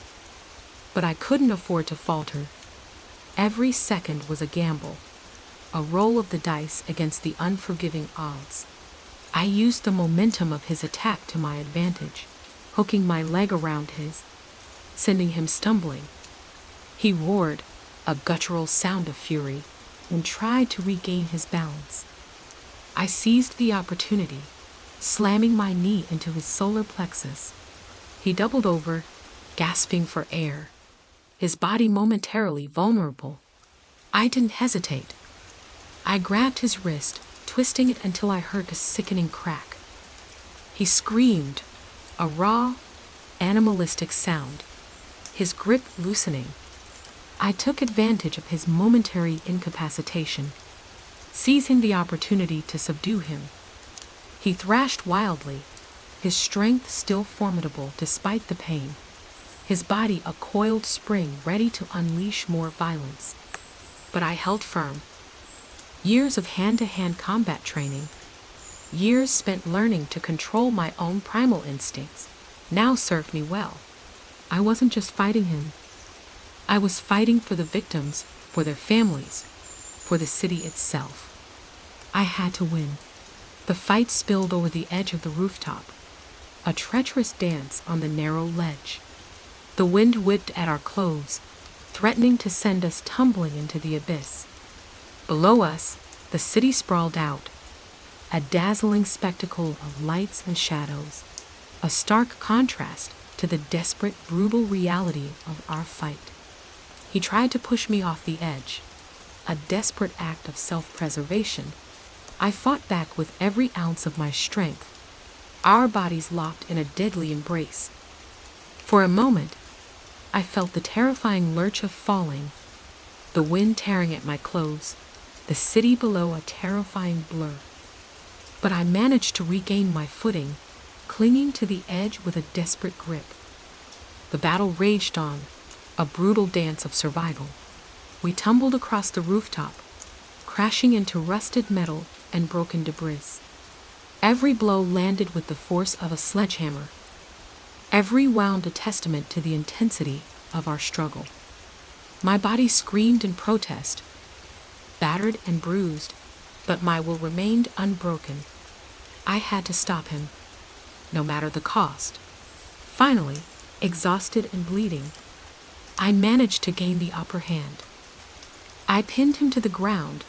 But I couldn't afford to falter. Every second was a gamble, a roll of the dice against the unforgiving odds. I used the momentum of his attack to my advantage, hooking my leg around his, sending him stumbling. He roared, a guttural sound of fury, and tried to regain his balance. I seized the opportunity, slamming my knee into his solar plexus. He doubled over, gasping for air, his body momentarily vulnerable. I didn't hesitate. I grabbed his wrist, twisting it until I heard a sickening crack. He screamed, a raw, animalistic sound, his grip loosening. I took advantage of his momentary incapacitation, seizing the opportunity to subdue him. He thrashed wildly, his strength still formidable despite the pain, his body a coiled spring ready to unleash more violence. But I held firm. Years of hand-to-hand combat training, years spent learning to control my own primal instincts, now served me well. I wasn't just fighting him. I was fighting for the victims, for their families, for the city itself. I had to win. The fight spilled over the edge of the rooftop, a treacherous dance on the narrow ledge. The wind whipped at our clothes, threatening to send us tumbling into the abyss. Below us, the city sprawled out, a dazzling spectacle of lights and shadows, a stark contrast to the desperate, brutal reality of our fight. He tried to push me off the edge, a desperate act of self-preservation. I fought back with every ounce of my strength, our bodies locked in a deadly embrace. For a moment, I felt the terrifying lurch of falling, the wind tearing at my clothes, the city below a terrifying blur. But I managed to regain my footing, clinging to the edge with a desperate grip. The battle raged on, a brutal dance of survival. We tumbled across the rooftop, crashing into rusted metal and broken debris. Every blow landed with the force of a sledgehammer, every wound a testament to the intensity of our struggle. My body screamed in protest, battered and bruised, but my will remained unbroken. I had to stop him, no matter the cost. Finally, exhausted and bleeding, I managed to gain the upper hand. I pinned him to the ground,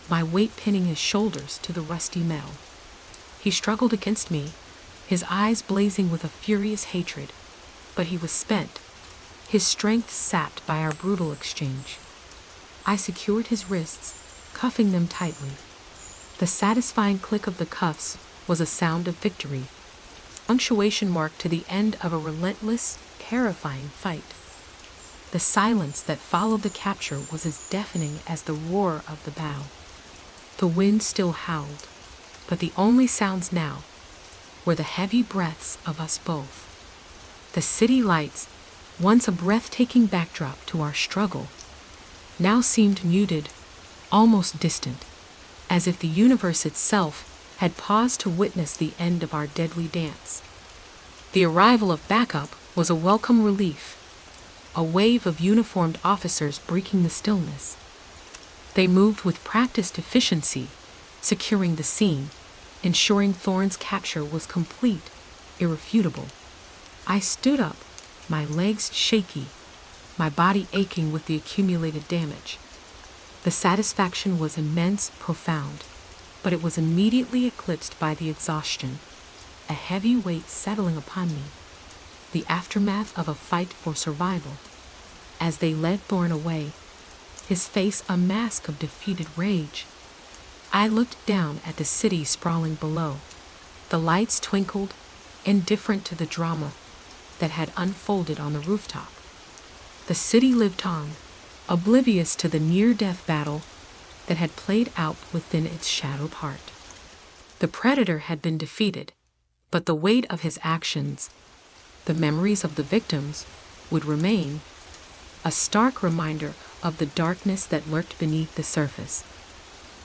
my weight pinning his shoulders to the rusty metal. He struggled against me, his eyes blazing with a furious hatred, but he was spent, his strength sapped by our brutal exchange. I secured his wrists, cuffing them tightly. The satisfying click of the cuffs was a sound of victory, punctuation mark to the end of a relentless, terrifying fight. The silence that followed the capture was as deafening as the roar of the battle. The wind still howled, but the only sounds now were the heavy breaths of us both. The city lights, once a breathtaking backdrop to our struggle, now seemed muted, almost distant, as if the universe itself had paused to witness the end of our deadly dance. The arrival of backup was a welcome relief, a wave of uniformed officers breaking the stillness. They moved with practiced efficiency, securing the scene, ensuring Thorne's capture was complete, irrefutable. I stood up, my legs shaky, my body aching with the accumulated damage. The satisfaction was immense, profound, but it was immediately eclipsed by the exhaustion, a heavy weight settling upon me, the aftermath of a fight for survival. As they led Thorne away, his face a mask of defeated rage, I looked down at the city sprawling below. The lights twinkled, indifferent to the drama that had unfolded on the rooftop. The city lived on, oblivious to the near-death battle that had played out within its shadowed heart. The predator had been defeated, but the weight of his actions, the memories of the victims, would remain. a stark reminder of the darkness that lurked beneath the surface.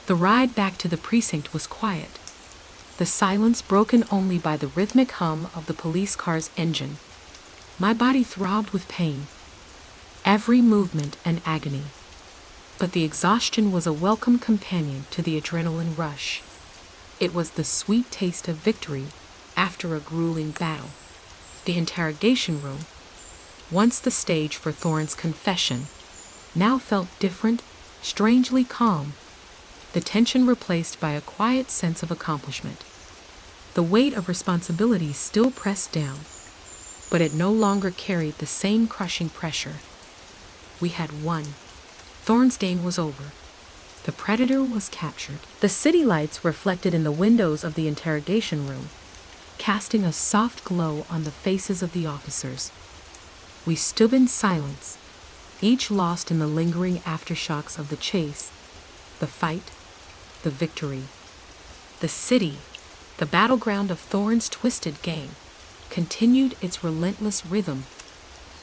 The ride back to the precinct was quiet, the silence broken only by the rhythmic hum of the police car's engine. My body throbbed with pain, every movement an agony. But the exhaustion was a welcome companion to the adrenaline rush. It was the sweet taste of victory after a grueling battle. The interrogation room, once the stage for Thorne's confession, now felt different, strangely calm, the tension replaced by a quiet sense of accomplishment. The weight of responsibility still pressed down, but it no longer carried the same crushing pressure. We had won. Thorne's game was over. The predator was captured. The city lights reflected in the windows of the interrogation room, casting a soft glow on the faces of the officers. We stood in silence, each lost in the lingering aftershocks of the chase, the fight, the victory. The city, the battleground of Thorne's twisted game, continued its relentless rhythm,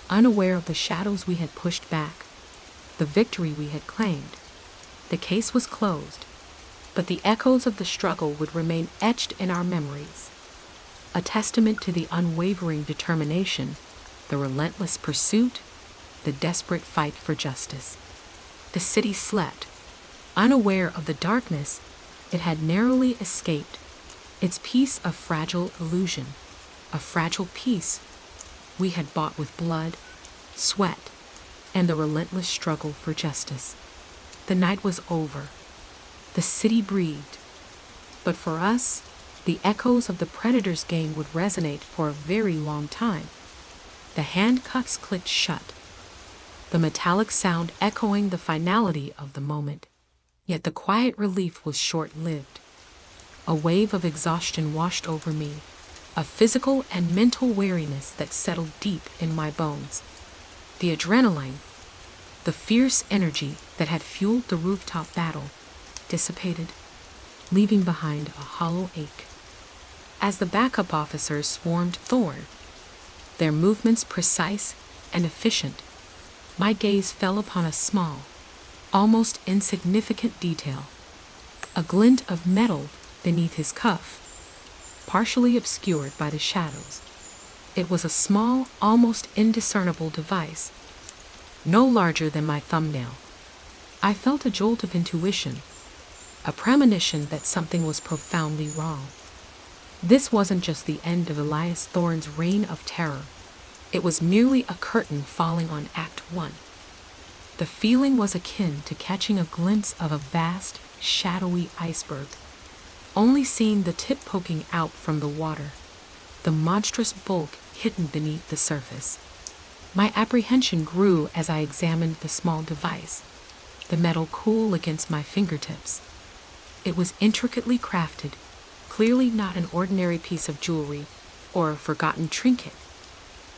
unaware of the shadows we had pushed back, the victory we had claimed. The case was closed, but the echoes of the struggle would remain etched in our memories, a testament to the unwavering determination, the relentless pursuit, the desperate fight for justice. The city slept, unaware of the darkness it had narrowly escaped, its peace a fragile illusion, a fragile peace we had bought with blood, sweat, and the relentless struggle for justice. The night was over. The city breathed. But for us, the echoes of the predator's game would resonate for a very long time. The handcuffs clicked shut, the metallic sound echoing the finality of the moment. Yet the quiet relief was short-lived. A wave of exhaustion washed over me, a physical and mental weariness that settled deep in my bones. The adrenaline, the fierce energy that had fueled the rooftop battle, dissipated, leaving behind a hollow ache. As the backup officers swarmed Thorne, their movements precise and efficient, my gaze fell upon a small, almost insignificant detail, a glint of metal beneath his cuff, partially obscured by the shadows. It was a small, almost indiscernible device, no larger than my thumbnail. I felt a jolt of intuition, a premonition that something was profoundly wrong. This wasn't just the end of Elias Thorne's reign of terror. It was merely a curtain falling on Act 1. The feeling was akin to catching a glimpse of a vast, shadowy iceberg, only seeing the tip poking out from the water, the monstrous bulk hidden beneath the surface. My apprehension grew as I examined the small device, the metal cool against my fingertips. It was intricately crafted, clearly not an ordinary piece of jewelry or a forgotten trinket.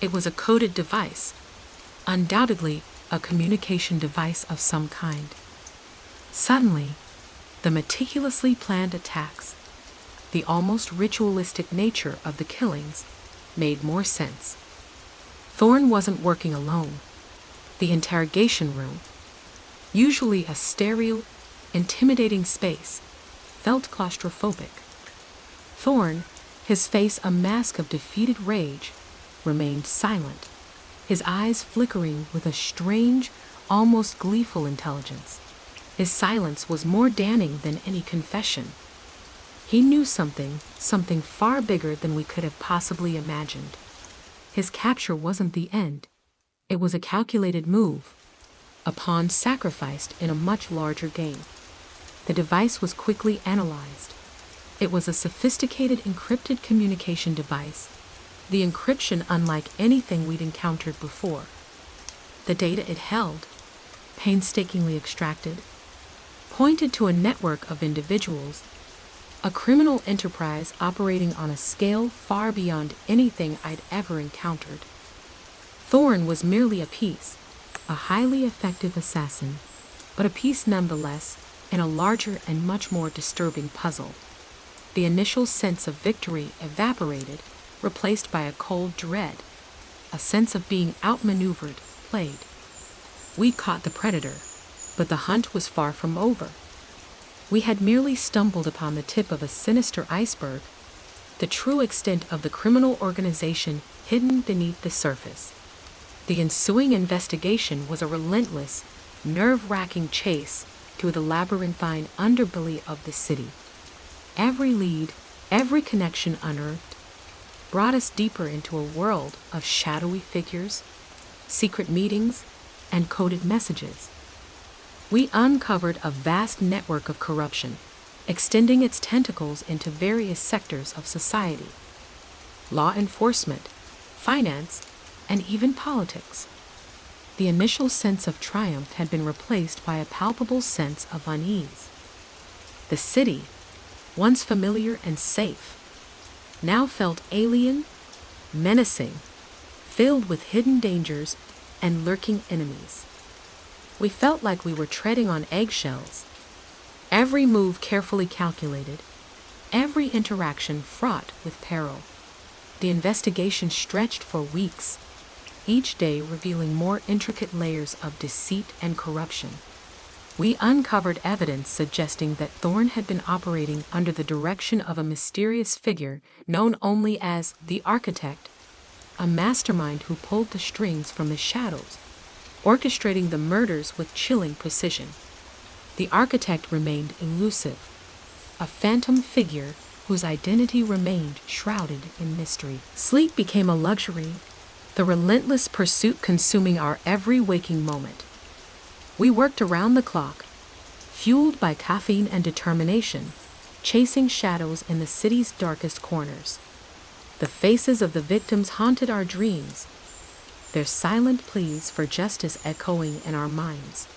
It was a coded device, undoubtedly a communication device of some kind. Suddenly, the meticulously planned attacks, the almost ritualistic nature of the killings, made more sense. Thorne wasn't working alone. The interrogation room, usually a sterile, intimidating space, felt claustrophobic. Thorne, his face a mask of defeated rage, remained silent, his eyes flickering with a strange, almost gleeful intelligence. His silence was more damning than any confession. He knew something far bigger than we could have possibly imagined. His capture wasn't the end. It was a calculated move, a pawn sacrificed in a much larger game. The device was quickly analyzed. It was a sophisticated encrypted communication device, the encryption unlike anything we'd encountered before. The data it held, painstakingly extracted, pointed to a network of individuals, a criminal enterprise operating on a scale far beyond anything I'd ever encountered. Thorne was merely a piece, a highly effective assassin, but a piece nonetheless in a larger and much more disturbing puzzle. The initial sense of victory evaporated, replaced by a cold dread, a sense of being outmaneuvered, played. We'd caught the predator, but the hunt was far from over. We had merely stumbled upon the tip of a sinister iceberg, the true extent of the criminal organization hidden beneath the surface. The ensuing investigation was a relentless, nerve-wracking chase through the labyrinthine underbelly of the city. Every lead, every connection unearthed, brought us deeper into a world of shadowy figures, secret meetings, and coded messages. We uncovered a vast network of corruption, extending its tentacles into various sectors of society: law enforcement, finance, and even politics. The initial sense of triumph had been replaced by a palpable sense of unease. The city, once familiar and safe, now felt alien, menacing, filled with hidden dangers and lurking enemies. We felt like we were treading on eggshells, every move carefully calculated, every interaction fraught with peril. The investigation stretched for weeks, each day revealing more intricate layers of deceit and corruption. We uncovered evidence suggesting that Thorn had been operating under the direction of a mysterious figure known only as the Architect, a mastermind who pulled the strings from the shadows, orchestrating the murders with chilling precision. The Architect remained elusive, a phantom figure whose identity remained shrouded in mystery. Sleep became a luxury, the relentless pursuit consuming our every waking moment. We worked around the clock, fueled by caffeine and determination, chasing shadows in the city's darkest corners. The faces of the victims haunted our dreams, their silent pleas for justice echoing in our minds.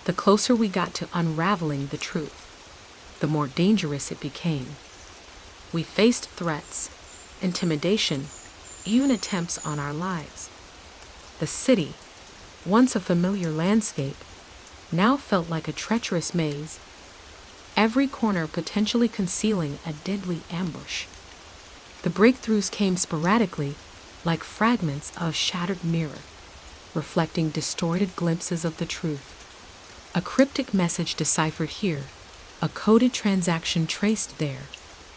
The closer we got to unraveling the truth, the more dangerous it became. We faced threats, intimidation, even attempts on our lives. The city, once a familiar landscape, now felt like a treacherous maze, every corner potentially concealing a deadly ambush. The breakthroughs came sporadically, like fragments of a shattered mirror, reflecting distorted glimpses of the truth. A cryptic message deciphered here, a coded transaction traced there,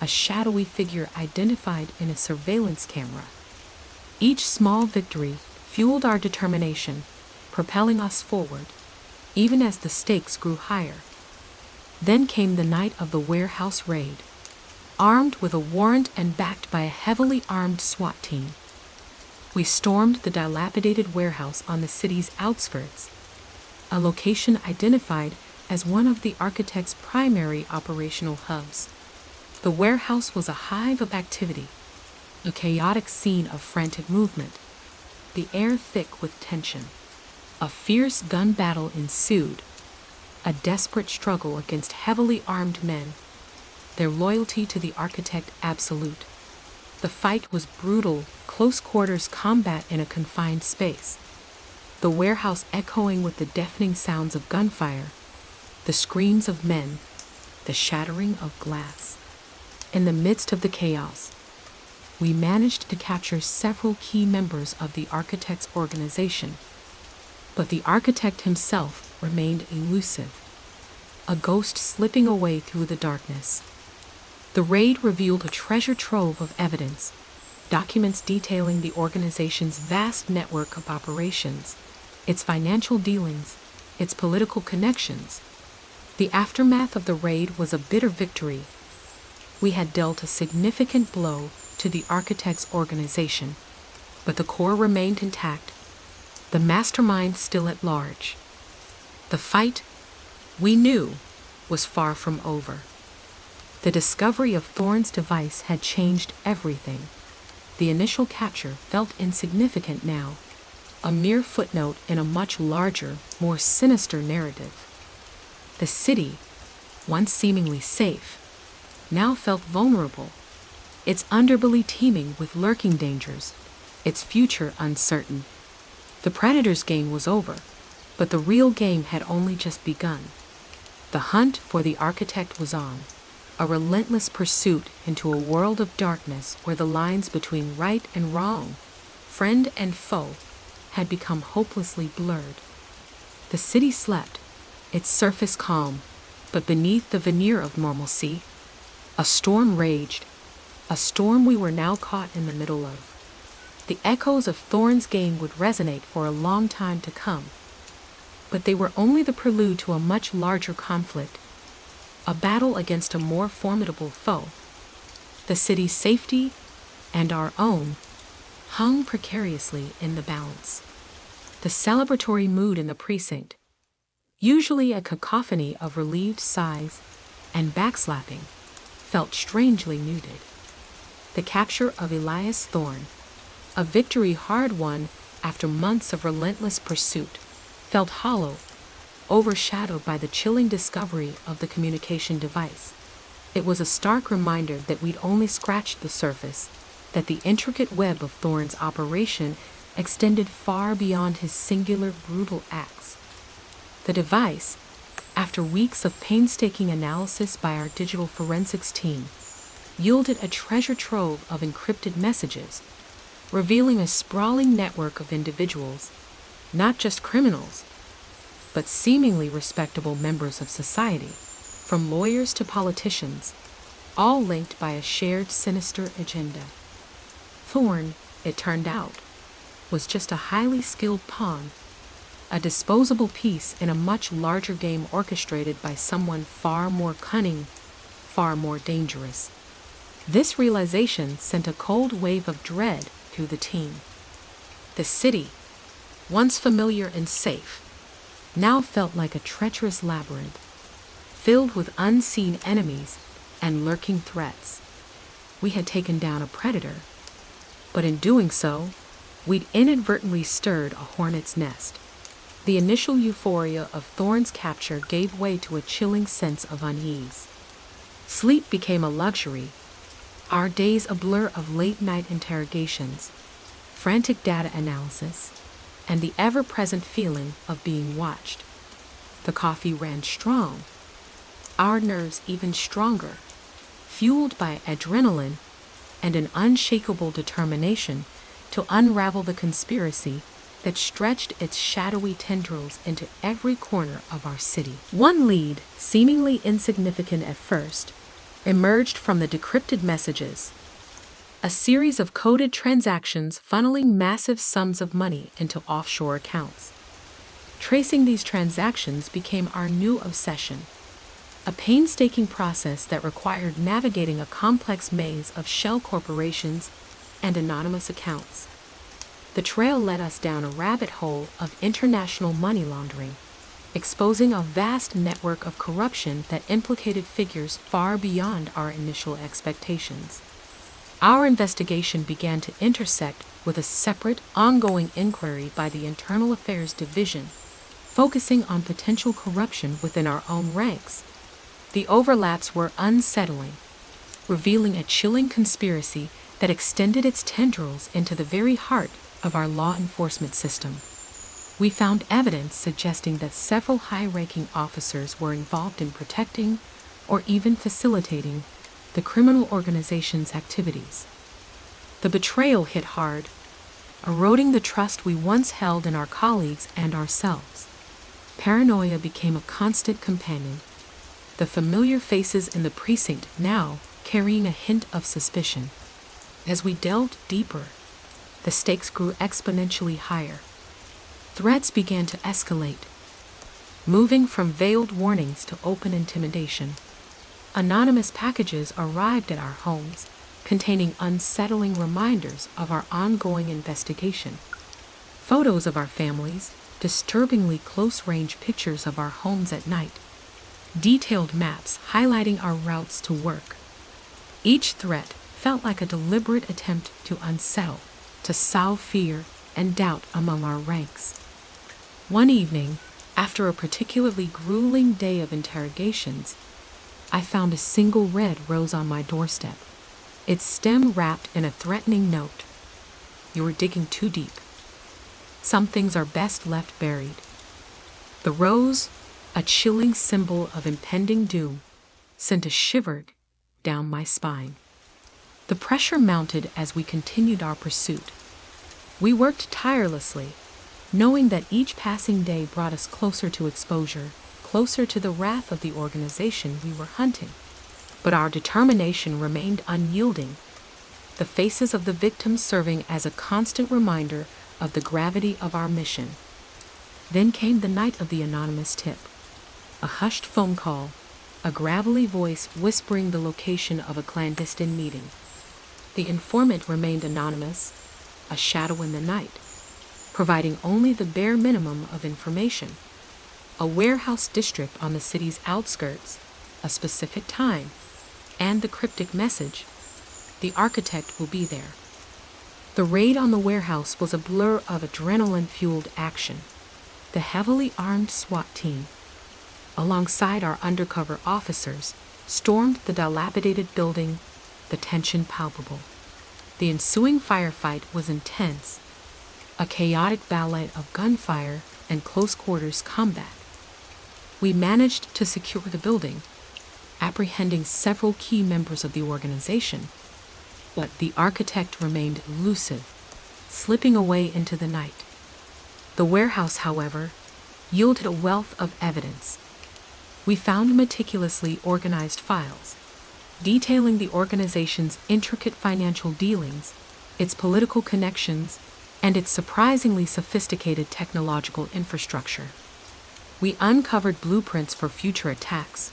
a shadowy figure identified in a surveillance camera. Each small victory fueled our determination, propelling us forward, even as the stakes grew higher. Then came the night of the warehouse raid. Armed with a warrant and backed by a heavily armed SWAT team, we stormed the dilapidated warehouse on the city's outskirts, a location identified as one of the Architect's primary operational hubs. The warehouse was a hive of activity, a chaotic scene of frantic movement, the air thick with tension. A fierce gun battle ensued, a desperate struggle against heavily armed men, their loyalty to the Architect absolute. The fight was brutal, close-quarters combat in a confined space, the warehouse echoing with the deafening sounds of gunfire, the screams of men, the shattering of glass. In the midst of the chaos, we managed to capture several key members of the Architect's organization, but the Architect himself remained elusive, a ghost slipping away through the darkness. The raid revealed a treasure trove of evidence, documents detailing the organization's vast network of operations, its financial dealings, its political connections. The aftermath of the raid was a bitter victory. We had dealt a significant blow to the Architect's organization, but the core remained intact, the mastermind still at large. The fight, we knew, was far from over. The discovery of Thorn's device had changed everything. The initial capture felt insignificant now, a mere footnote in a much larger, more sinister narrative. The city, once seemingly safe, now felt vulnerable, its underbelly teeming with lurking dangers, its future uncertain. The Predator's game was over, but the real game had only just begun. The hunt for the Architect was on, a relentless pursuit into a world of darkness where the lines between right and wrong, friend and foe, had become hopelessly blurred. The city slept, its surface calm, but beneath the veneer of normalcy, a storm raged, a storm we were now caught in the middle of. The echoes of Thorne's game would resonate for a long time to come, but they were only the prelude to a much larger conflict, a battle against a more formidable foe. The city's safety and our own hung precariously in the balance. The celebratory mood in the precinct, usually a cacophony of relieved sighs and backslapping, felt strangely muted. The capture of Elias Thorne, a victory hard won after months of relentless pursuit, felt hollow, overshadowed by the chilling discovery of the communication device. It was a stark reminder that we'd only scratched the surface, that the intricate web of Thorne's operation extended far beyond his singular brutal acts. The device, after weeks of painstaking analysis by our digital forensics team, yielded a treasure trove of encrypted messages, revealing a sprawling network of individuals, not just criminals, but seemingly respectable members of society, from lawyers to politicians, all linked by a shared sinister agenda. Thorne, it turned out, was just a highly skilled pawn, a disposable piece in a much larger game orchestrated by someone far more cunning, far more dangerous. This realization sent a cold wave of dread through the team. The city, once familiar and safe, now felt like a treacherous labyrinth, filled with unseen enemies and lurking threats. We had taken down a predator, but in doing so, we'd inadvertently stirred a hornet's nest. The initial euphoria of Thorne's capture gave way to a chilling sense of unease. Sleep became a luxury, our days a blur of late-night interrogations, frantic data analysis, and the ever-present feeling of being watched. The coffee ran strong, our nerves even stronger, fueled by adrenaline and an unshakable determination to unravel the conspiracy that stretched its shadowy tendrils into every corner of our city. One lead, seemingly insignificant at first, emerged from the decrypted messages, a series of coded transactions funneling massive sums of money into offshore accounts. Tracing these transactions became our new obsession, a painstaking process that required navigating a complex maze of shell corporations and anonymous accounts. The trail led us down a rabbit hole of international money laundering, exposing a vast network of corruption that implicated figures far beyond our initial expectations. Our investigation began to intersect with a separate, ongoing inquiry by the Internal Affairs Division, focusing on potential corruption within our own ranks. The overlaps were unsettling, revealing a chilling conspiracy that extended its tendrils into the very heart of our law enforcement system. We found evidence suggesting that several high-ranking officers were involved in protecting or even facilitating the criminal organization's activities. The betrayal hit hard, eroding the trust we once held in our colleagues and ourselves. Paranoia became a constant companion, the familiar faces in the precinct now carrying a hint of suspicion. As we delved deeper, the stakes grew exponentially higher. Threats began to escalate, moving from veiled warnings to open intimidation. Anonymous packages arrived at our homes, containing unsettling reminders of our ongoing investigation. Photos of our families, disturbingly close-range pictures of our homes at night, detailed maps highlighting our routes to work. Each threat felt like a deliberate attempt to unsettle, to sow fear and doubt among our ranks. One evening, after a particularly grueling day of interrogations, I found a single red rose on my doorstep, its stem wrapped in a threatening note. "You are digging too deep. Some things are best left buried." The rose, a chilling symbol of impending doom, sent a shiver down my spine. The pressure mounted as we continued our pursuit. We worked tirelessly, knowing that each passing day brought us closer to exposure, closer to the wrath of the organization we were hunting. But our determination remained unyielding, the faces of the victims serving as a constant reminder of the gravity of our mission. Then came the night of the anonymous tip. A hushed phone call, a gravelly voice whispering the location of a clandestine meeting. The informant remained anonymous, a shadow in the night, providing only the bare minimum of information. A warehouse district on the city's outskirts, a specific time, and the cryptic message, "The architect will be there." The raid on the warehouse was a blur of adrenaline-fueled action. The heavily armed SWAT team, alongside our undercover officers, stormed the dilapidated building, the tension palpable. The ensuing firefight was intense, a chaotic ballet of gunfire and close-quarters combat. We managed to secure the building, apprehending several key members of the organization, but the architect remained elusive, slipping away into the night. The warehouse, however, yielded a wealth of evidence. We found meticulously organized files, detailing the organization's intricate financial dealings, its political connections, and its surprisingly sophisticated technological infrastructure. We uncovered blueprints for future attacks,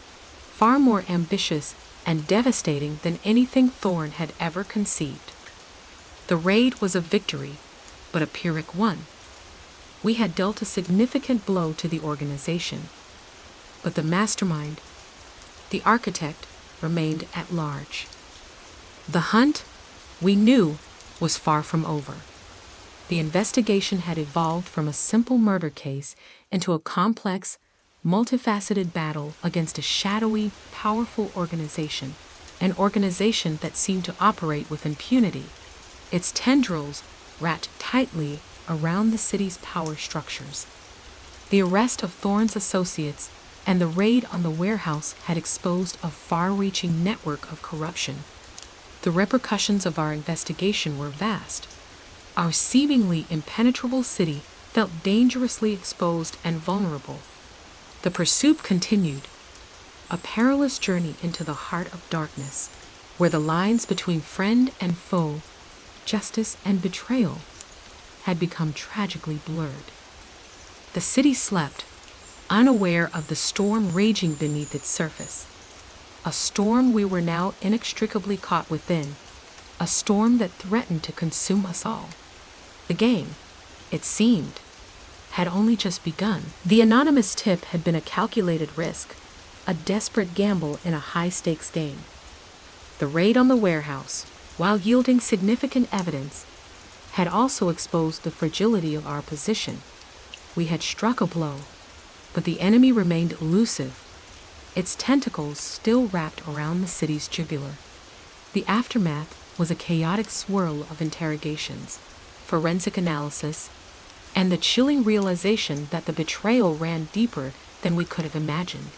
far more ambitious and devastating than anything Thorne had ever conceived. The raid was a victory, but a Pyrrhic one. We had dealt a significant blow to the organization, but the mastermind, the architect, remained at large. The hunt, we knew, was far from over. The investigation had evolved from a simple murder case into a complex, multifaceted battle against a shadowy, powerful organization, an organization that seemed to operate with impunity, its tendrils wrapped tightly around the city's power structures. The arrest of Thorne's associates and the raid on the warehouse had exposed a far-reaching network of corruption. The repercussions of our investigation were vast. Our seemingly impenetrable city felt dangerously exposed and vulnerable. The pursuit continued, a perilous journey into the heart of darkness, where the lines between friend and foe, justice and betrayal, had become tragically blurred. The city slept, unaware of the storm raging beneath its surface. A storm we were now inextricably caught within, a storm that threatened to consume us all. The game, it seemed, had only just begun. The anonymous tip had been a calculated risk, a desperate gamble in a high-stakes game. The raid on the warehouse, while yielding significant evidence, had also exposed the fragility of our position. We had struck a blow, but the enemy remained elusive, its tentacles still wrapped around the city's jugular. The aftermath was a chaotic swirl of interrogations, forensic analysis, and the chilling realization that the betrayal ran deeper than we could have imagined.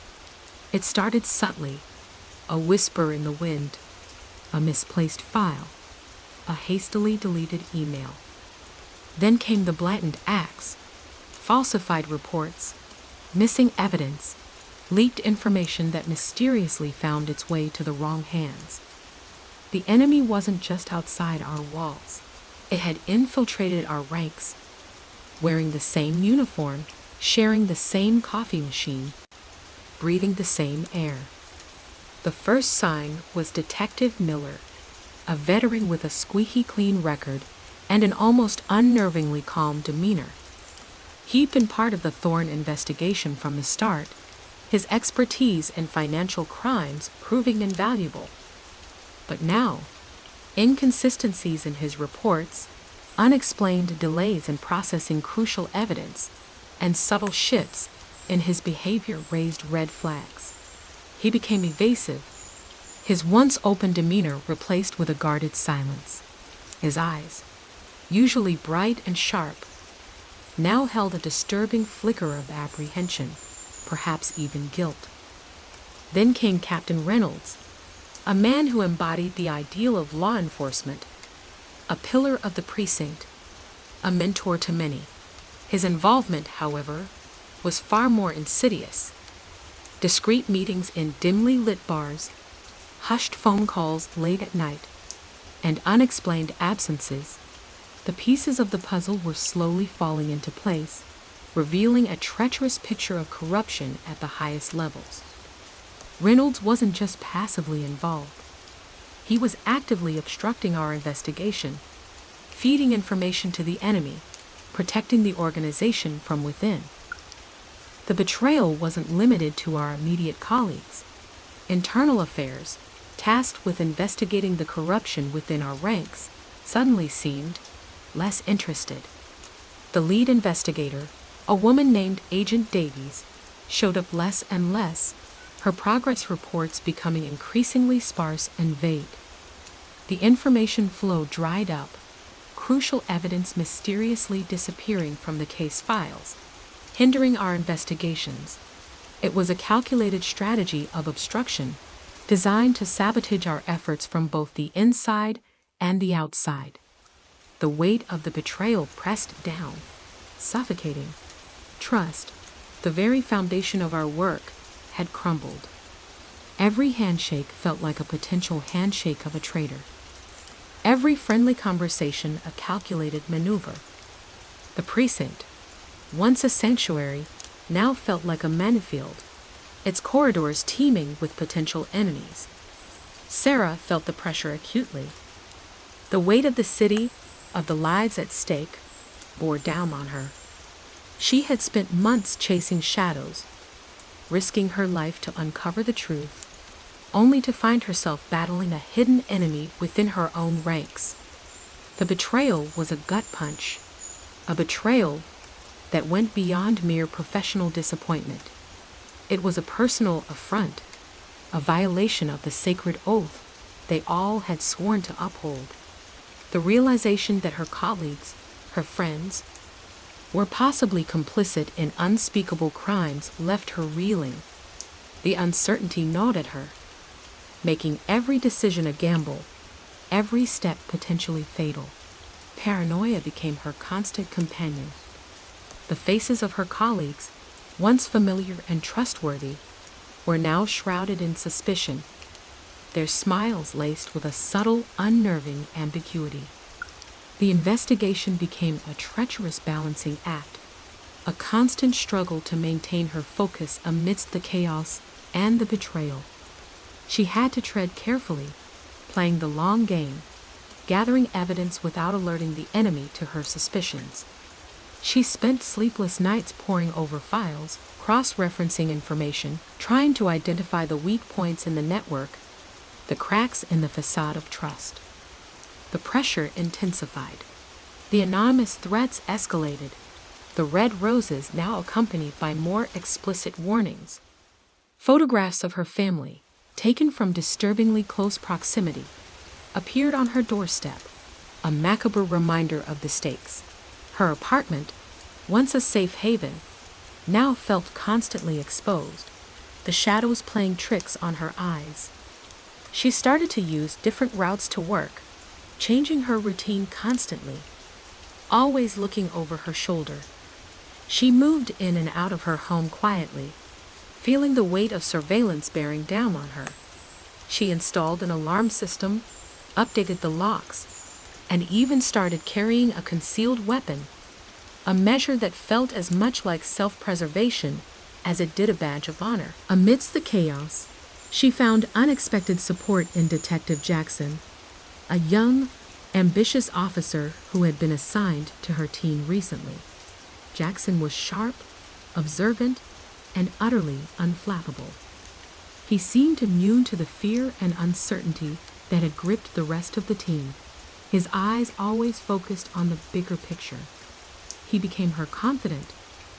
It started subtly, a whisper in the wind, a misplaced file, a hastily deleted email. Then came the blatant acts, falsified reports, missing evidence, leaked information that mysteriously found its way to the wrong hands. The enemy wasn't just outside our walls. It had infiltrated our ranks, wearing the same uniform, sharing the same coffee machine, breathing the same air. The first sign was Detective Miller, a veteran with a squeaky clean record and an almost unnervingly calm demeanor. He'd been part of the Thorne investigation from the start, his expertise in financial crimes proving invaluable. But now, inconsistencies in his reports, unexplained delays in processing crucial evidence, and subtle shifts in his behavior raised red flags. He became evasive, his once open demeanor replaced with a guarded silence. His eyes, usually bright and sharp, now held a disturbing flicker of apprehension, perhaps even guilt. Then came Captain Reynolds, a man who embodied the ideal of law enforcement, a pillar of the precinct, a mentor to many. His involvement, however, was far more insidious. Discreet meetings in dimly lit bars, hushed phone calls late at night, and unexplained absences, the pieces of the puzzle were slowly falling into place, revealing a treacherous picture of corruption at the highest levels. Reynolds wasn't just passively involved. He was actively obstructing our investigation, feeding information to the enemy, protecting the organization from within. The betrayal wasn't limited to our immediate colleagues. Internal affairs, tasked with investigating the corruption within our ranks, suddenly seemed less interested. The lead investigator, a woman named Agent Davies, showed up less and less, her progress reports becoming increasingly sparse and vague. The information flow dried up, crucial evidence mysteriously disappearing from the case files, hindering our investigations. It was a calculated strategy of obstruction, designed to sabotage our efforts from both the inside and the outside. The weight of the betrayal pressed down, suffocating. Trust, the very foundation of our work, had crumbled. Every handshake felt like a potential handshake of a traitor. Every friendly conversation a calculated maneuver. The precinct, once a sanctuary, now felt like a minefield, its corridors teeming with potential enemies. Sarah felt the pressure acutely. The weight of the city, of the lives at stake, bore down on her. She had spent months chasing shadows, risking her life to uncover the truth, only to find herself battling a hidden enemy within her own ranks. The betrayal was a gut punch, a betrayal that went beyond mere professional disappointment. It was a personal affront, a violation of the sacred oath they all had sworn to uphold. The realization that her colleagues, her friends, were possibly complicit in unspeakable crimes left her reeling. The uncertainty gnawed at her, making every decision a gamble, every step potentially fatal. Paranoia became her constant companion. The faces of her colleagues, once familiar and trustworthy, were now shrouded in suspicion, their smiles laced with a subtle, unnerving ambiguity. The investigation became a treacherous balancing act, a constant struggle to maintain her focus amidst the chaos and the betrayal. She had to tread carefully, playing the long game, gathering evidence without alerting the enemy to her suspicions. She spent sleepless nights poring over files, cross-referencing information, trying to identify the weak points in the network, the cracks in the facade of trust. The pressure intensified. The anonymous threats escalated, the red roses now accompanied by more explicit warnings. Photographs of her family, taken from disturbingly close proximity, appeared on her doorstep, a macabre reminder of the stakes. Her apartment, once a safe haven, now felt constantly exposed, the shadows playing tricks on her eyes. She started to use different routes to work, changing her routine constantly, always looking over her shoulder. She moved in and out of her home quietly, feeling the weight of surveillance bearing down on her. She installed an alarm system, updated the locks, and even started carrying a concealed weapon, a measure that felt as much like self-preservation as it did a badge of honor. Amidst the chaos, she found unexpected support in Detective Jackson, a young, ambitious officer who had been assigned to her team recently. Jackson was sharp, observant, and utterly unflappable. He seemed immune to the fear and uncertainty that had gripped the rest of the team, his eyes always focused on the bigger picture. He became her confidant,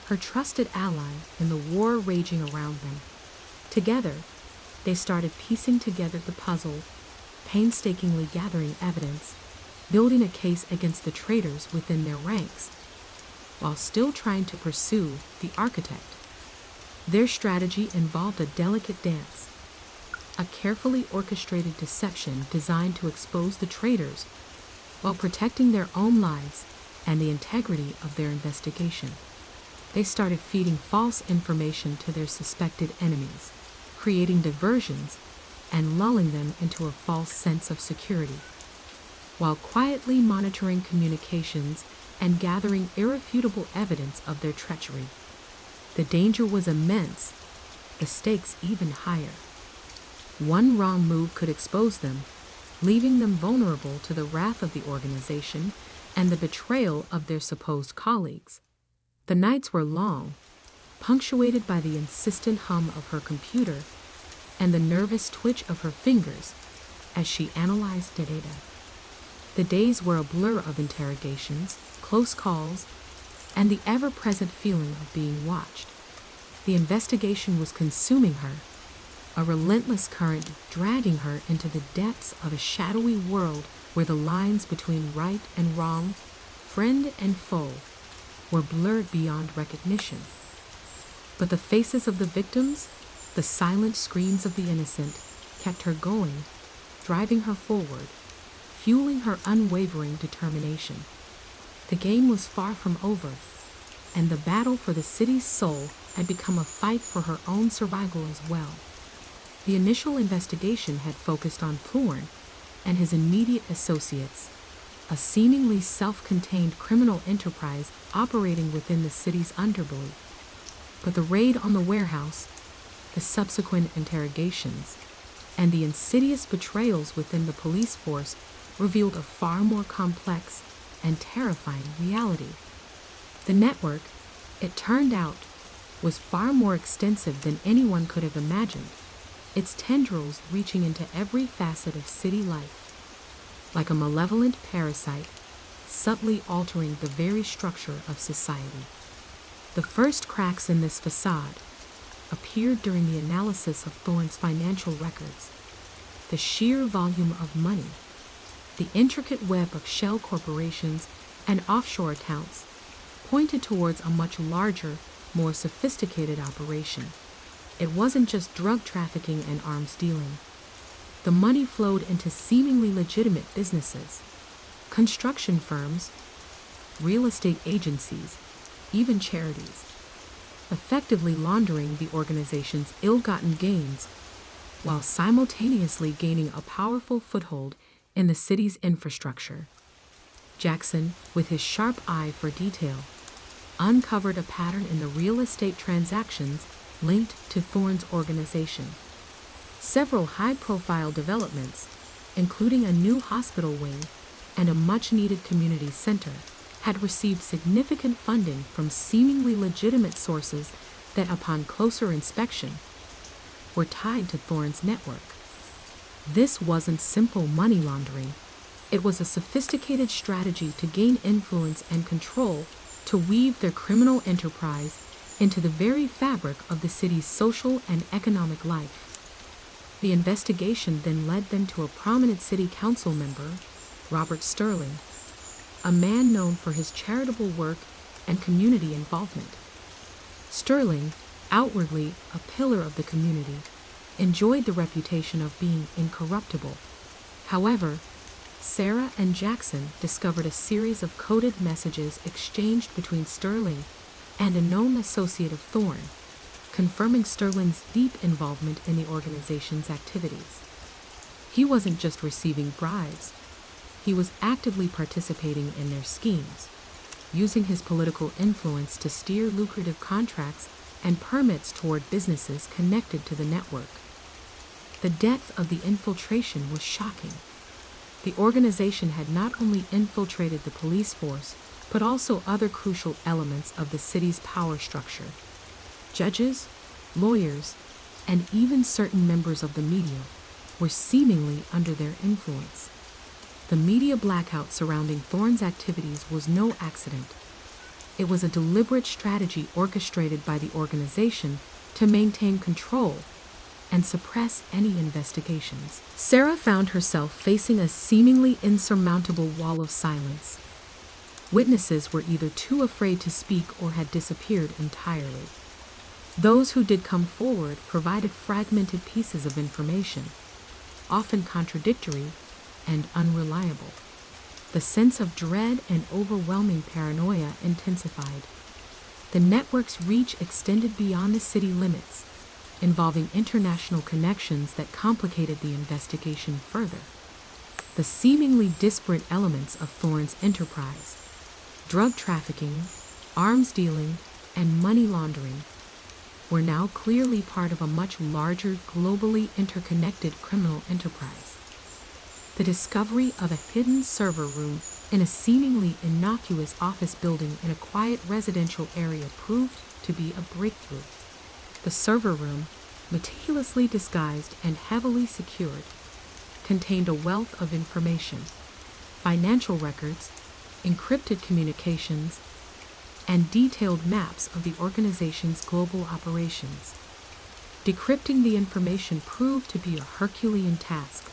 her trusted ally in the war raging around them. Together, they started piecing together the puzzle, painstakingly gathering evidence, building a case against the traitors within their ranks, while still trying to pursue the architect. Their strategy involved a delicate dance, a carefully orchestrated deception designed to expose the traitors while protecting their own lives and the integrity of their investigation. They started feeding false information to their suspected enemies, creating diversions and lulling them into a false sense of security, while quietly monitoring communications and gathering irrefutable evidence of their treachery. The danger was immense, the stakes even higher. One wrong move could expose them, leaving them vulnerable to the wrath of the organization and the betrayal of their supposed colleagues. The nights were long, punctuated by the insistent hum of her computer and the nervous twitch of her fingers as she analyzed the data. The days were a blur of interrogations, close calls, and the ever-present feeling of being watched. The investigation was consuming her, a relentless current dragging her into the depths of a shadowy world where the lines between right and wrong, friend and foe, were blurred beyond recognition. But the faces of the victims, the silent screams of the innocent, kept her going, driving her forward, fueling her unwavering determination. The game was far from over, and the battle for the city's soul had become a fight for her own survival as well. The initial investigation had focused on Thorn and his immediate associates, a seemingly self-contained criminal enterprise operating within the city's underbelly. But the raid on the warehouse, the subsequent interrogations, and the insidious betrayals within the police force revealed a far more complex and terrifying reality. The network, it turned out, was far more extensive than anyone could have imagined, its tendrils reaching into every facet of city life, like a malevolent parasite, subtly altering the very structure of society. The first cracks in this facade appeared during the analysis of Thorne's financial records. The sheer volume of money, the intricate web of shell corporations and offshore accounts pointed towards a much larger, more sophisticated operation. It wasn't just drug trafficking and arms dealing. The money flowed into seemingly legitimate businesses, construction firms, real estate agencies, even charities, effectively laundering the organization's ill-gotten gains while simultaneously gaining a powerful foothold in the city's infrastructure. Jackson, with his sharp eye for detail, uncovered a pattern in the real estate transactions linked to Thorne's organization. Several high-profile developments, including a new hospital wing and a much-needed community center, had received significant funding from seemingly legitimate sources that, upon closer inspection, were tied to Thorne's network. This wasn't simple money laundering. It was a sophisticated strategy to gain influence and control, to weave their criminal enterprise into the very fabric of the city's social and economic life. The investigation then led them to a prominent city council member, Robert Sterling, a man known for his charitable work and community involvement. Sterling, outwardly a pillar of the community, enjoyed the reputation of being incorruptible. However, Sarah and Jackson discovered a series of coded messages exchanged between Sterling and a known associate of Thorne, confirming Sterling's deep involvement in the organization's activities. He wasn't just receiving bribes, he was actively participating in their schemes, using his political influence to steer lucrative contracts and permits toward businesses connected to the network. The depth of the infiltration was shocking. The organization had not only infiltrated the police force, but also other crucial elements of the city's power structure. Judges, lawyers, and even certain members of the media were seemingly under their influence. The media blackout surrounding Thorne's activities was no accident. It was a deliberate strategy orchestrated by the organization to maintain control and suppress any investigations. Sarah found herself facing a seemingly insurmountable wall of silence. Witnesses were either too afraid to speak or had disappeared entirely. Those who did come forward provided fragmented pieces of information, often contradictory and unreliable. The sense of dread and overwhelming paranoia intensified. The network's reach extended beyond the city limits, involving international connections that complicated the investigation further. The seemingly disparate elements of Thorne's enterprise, drug trafficking, arms dealing, and money laundering, were now clearly part of a much larger, globally interconnected criminal enterprise. The discovery of a hidden server room in a seemingly innocuous office building in a quiet residential area proved to be a breakthrough. The server room, meticulously disguised and heavily secured, contained a wealth of information, financial records, encrypted communications, and detailed maps of the organization's global operations. Decrypting the information proved to be a Herculean task,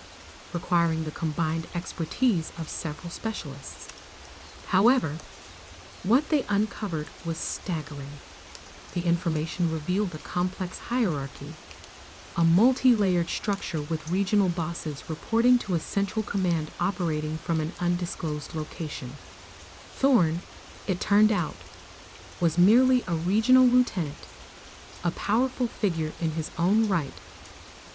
requiring the combined expertise of several specialists. However, what they uncovered was staggering. The information revealed a complex hierarchy, a multi-layered structure with regional bosses reporting to a central command operating from an undisclosed location. Thorne, it turned out, was merely a regional lieutenant, a powerful figure in his own right,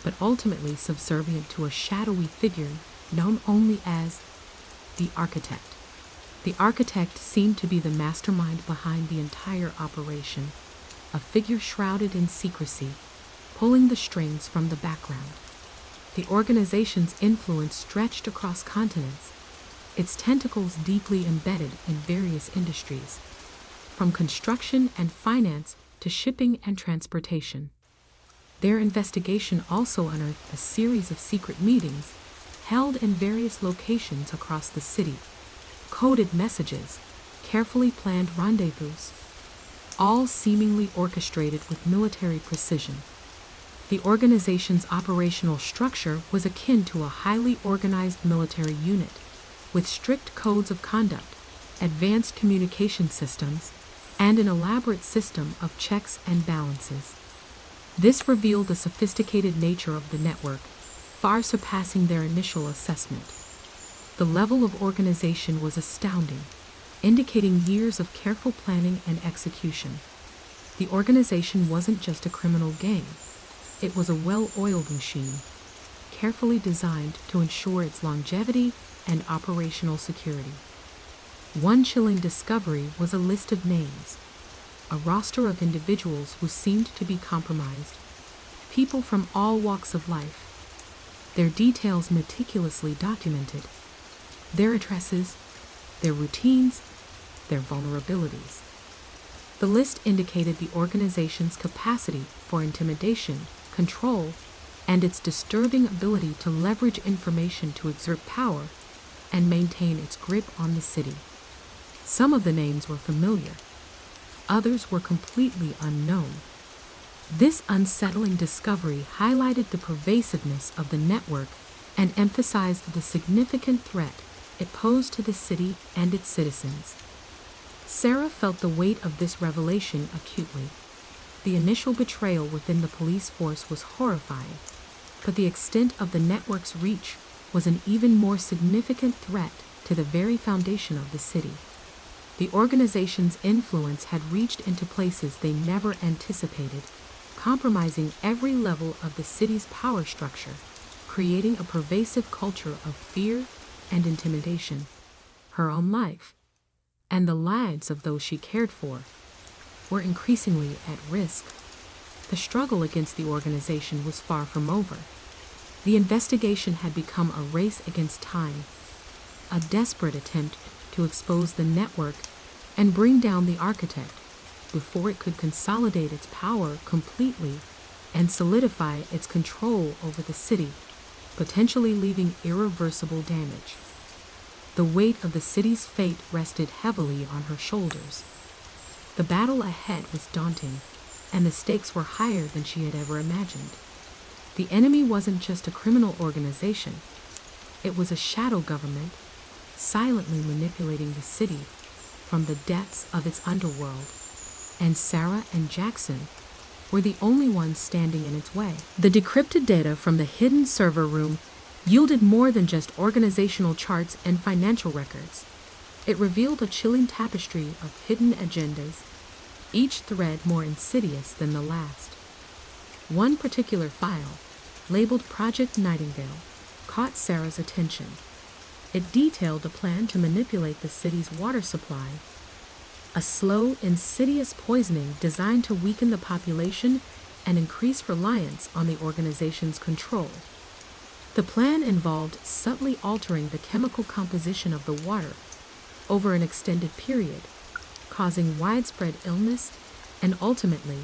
but ultimately subservient to a shadowy figure known only as the Architect. The Architect seemed to be the mastermind behind the entire operation, a figure shrouded in secrecy, pulling the strings from the background. The organization's influence stretched across continents, its tentacles deeply embedded in various industries, from construction and finance to shipping and transportation. Their investigation also unearthed a series of secret meetings held in various locations across the city, coded messages, carefully planned rendezvous, all seemingly orchestrated with military precision. The organization's operational structure was akin to a highly organized military unit, with strict codes of conduct, advanced communication systems, and an elaborate system of checks and balances. This revealed the sophisticated nature of the network, far surpassing their initial assessment. The level of organization was astounding, indicating years of careful planning and execution. The organization wasn't just a criminal gang. It was a well-oiled machine, carefully designed to ensure its longevity and operational security. One chilling discovery was a list of names, a roster of individuals who seemed to be compromised, people from all walks of life, their details meticulously documented, their addresses, their routines, their vulnerabilities. The list indicated the organization's capacity for intimidation, control, and its disturbing ability to leverage information to exert power and maintain its grip on the city. Some of the names were familiar. Others were completely unknown. This unsettling discovery highlighted the pervasiveness of the network and emphasized the significant threat it posed to the city and its citizens. Sarah felt the weight of this revelation acutely. The initial betrayal within the police force was horrifying, but the extent of the network's reach was an even more significant threat to the very foundation of the city. The organization's influence had reached into places they never anticipated, compromising every level of the city's power structure, creating a pervasive culture of fear and intimidation. Her own life, and the lives of those she cared for, were increasingly at risk. The struggle against the organization was far from over. The investigation had become a race against time, a desperate attempt to expose the network and bring down the Architect before it could consolidate its power completely and solidify its control over the city, potentially leaving irreversible damage. The weight of the city's fate rested heavily on her shoulders. The battle ahead was daunting, and the stakes were higher than she had ever imagined. The enemy wasn't just a criminal organization. It was a shadow government, silently manipulating the city from the depths of its underworld, and Sarah and Jackson were the only ones standing in its way. The decrypted data from the hidden server room yielded more than just organizational charts and financial records. It revealed a chilling tapestry of hidden agendas, each thread more insidious than the last. One particular file, labeled Project Nightingale, caught Sarah's attention. It detailed a plan to manipulate the city's water supply, a slow, insidious poisoning designed to weaken the population and increase reliance on the organization's control. The plan involved subtly altering the chemical composition of the water over an extended period, causing widespread illness and ultimately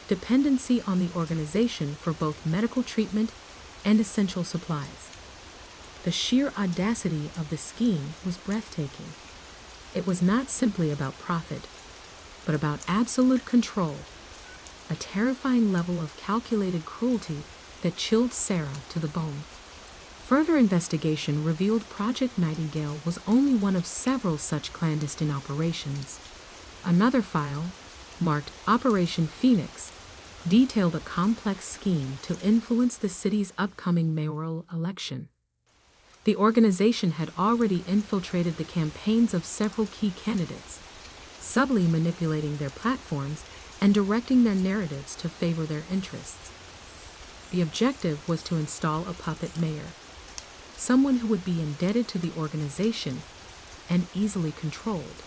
dependency on the organization for both medical treatment and essential supplies. The sheer audacity of the scheme was breathtaking. It was not simply about profit, but about absolute control, a terrifying level of calculated cruelty that chilled Sarah to the bone. Further investigation revealed Project Nightingale was only one of several such clandestine operations. Another file, marked Operation Phoenix, detailed a complex scheme to influence the city's upcoming mayoral election. The organization had already infiltrated the campaigns of several key candidates, subtly manipulating their platforms and directing their narratives to favor their interests. The objective was to install a puppet mayor, someone who would be indebted to the organization and easily controlled.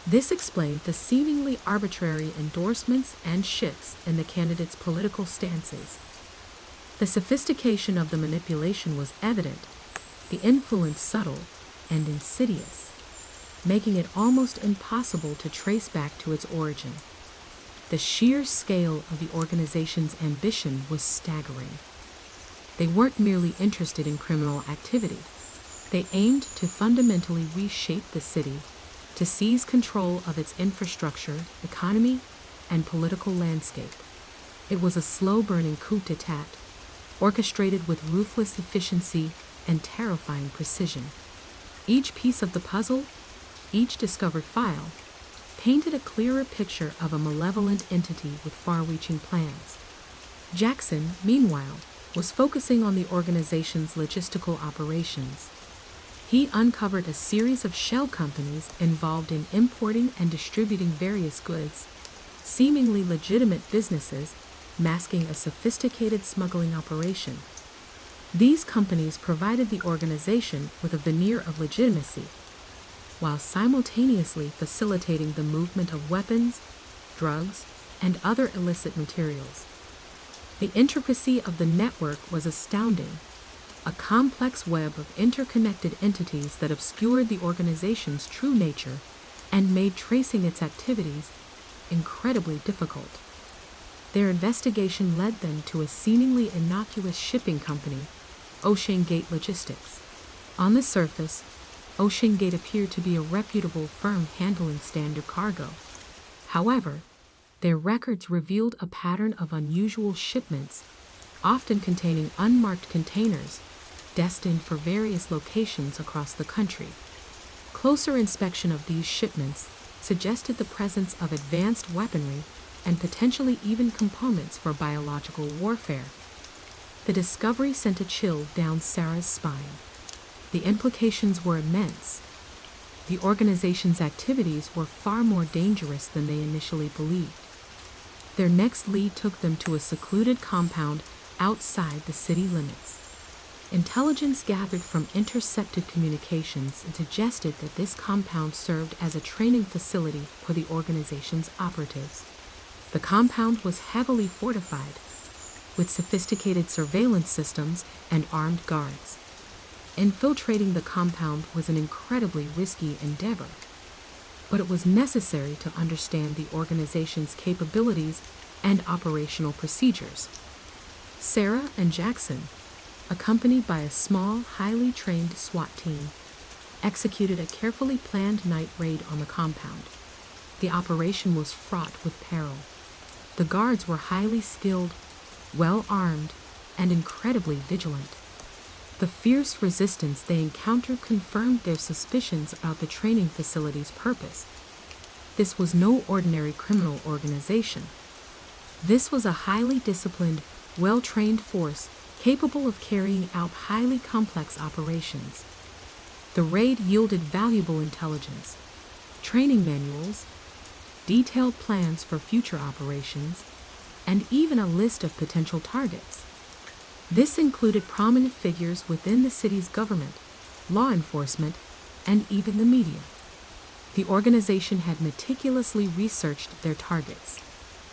This explained the seemingly arbitrary endorsements and shifts in the candidates' political stances. The sophistication of the manipulation was evident, the influence subtle and insidious, making it almost impossible to trace back to its origin. The sheer scale of the organization's ambition was staggering. They weren't merely interested in criminal activity. They aimed to fundamentally reshape the city, to seize control of its infrastructure, economy, and political landscape. It was a slow-burning coup d'etat, orchestrated with ruthless efficiency and terrifying precision. Each piece of the puzzle, each discovered file, painted a clearer picture of a malevolent entity with far-reaching plans. Jackson, meanwhile, was focusing on the organization's logistical operations. He uncovered a series of shell companies involved in importing and distributing various goods, seemingly legitimate businesses masking a sophisticated smuggling operation. These companies provided the organization with a veneer of legitimacy, while simultaneously facilitating the movement of weapons, drugs, and other illicit materials. The intricacy of the network was astounding, a complex web of interconnected entities that obscured the organization's true nature and made tracing its activities incredibly difficult. Their investigation led them to a seemingly innocuous shipping company, Ocean Gate Logistics. On the surface, Ocean Gate appeared to be a reputable firm handling standard cargo. However, their records revealed a pattern of unusual shipments, often containing unmarked containers destined for various locations across the country. Closer inspection of these shipments suggested the presence of advanced weaponry and potentially even components for biological warfare. The discovery sent a chill down Sarah's spine. The implications were immense. The organization's activities were far more dangerous than they initially believed. Their next lead took them to a secluded compound outside the city limits. Intelligence gathered from intercepted communications suggested that this compound served as a training facility for the organization's operatives. The compound was heavily fortified, with sophisticated surveillance systems and armed guards. Infiltrating the compound was an incredibly risky endeavor, but it was necessary to understand the organization's capabilities and operational procedures. Sarah and Jackson, accompanied by a small, highly trained SWAT team, executed a carefully planned night raid on the compound. The operation was fraught with peril. The guards were highly skilled, well-armed, and incredibly vigilant. The fierce resistance they encountered confirmed their suspicions about the training facility's purpose. This was no ordinary criminal organization. This was a highly disciplined, well-trained force capable of carrying out highly complex operations. The raid yielded valuable intelligence, training manuals, detailed plans for future operations, and even a list of potential targets. This included prominent figures within the city's government, law enforcement, and even the media. The organization had meticulously researched their targets,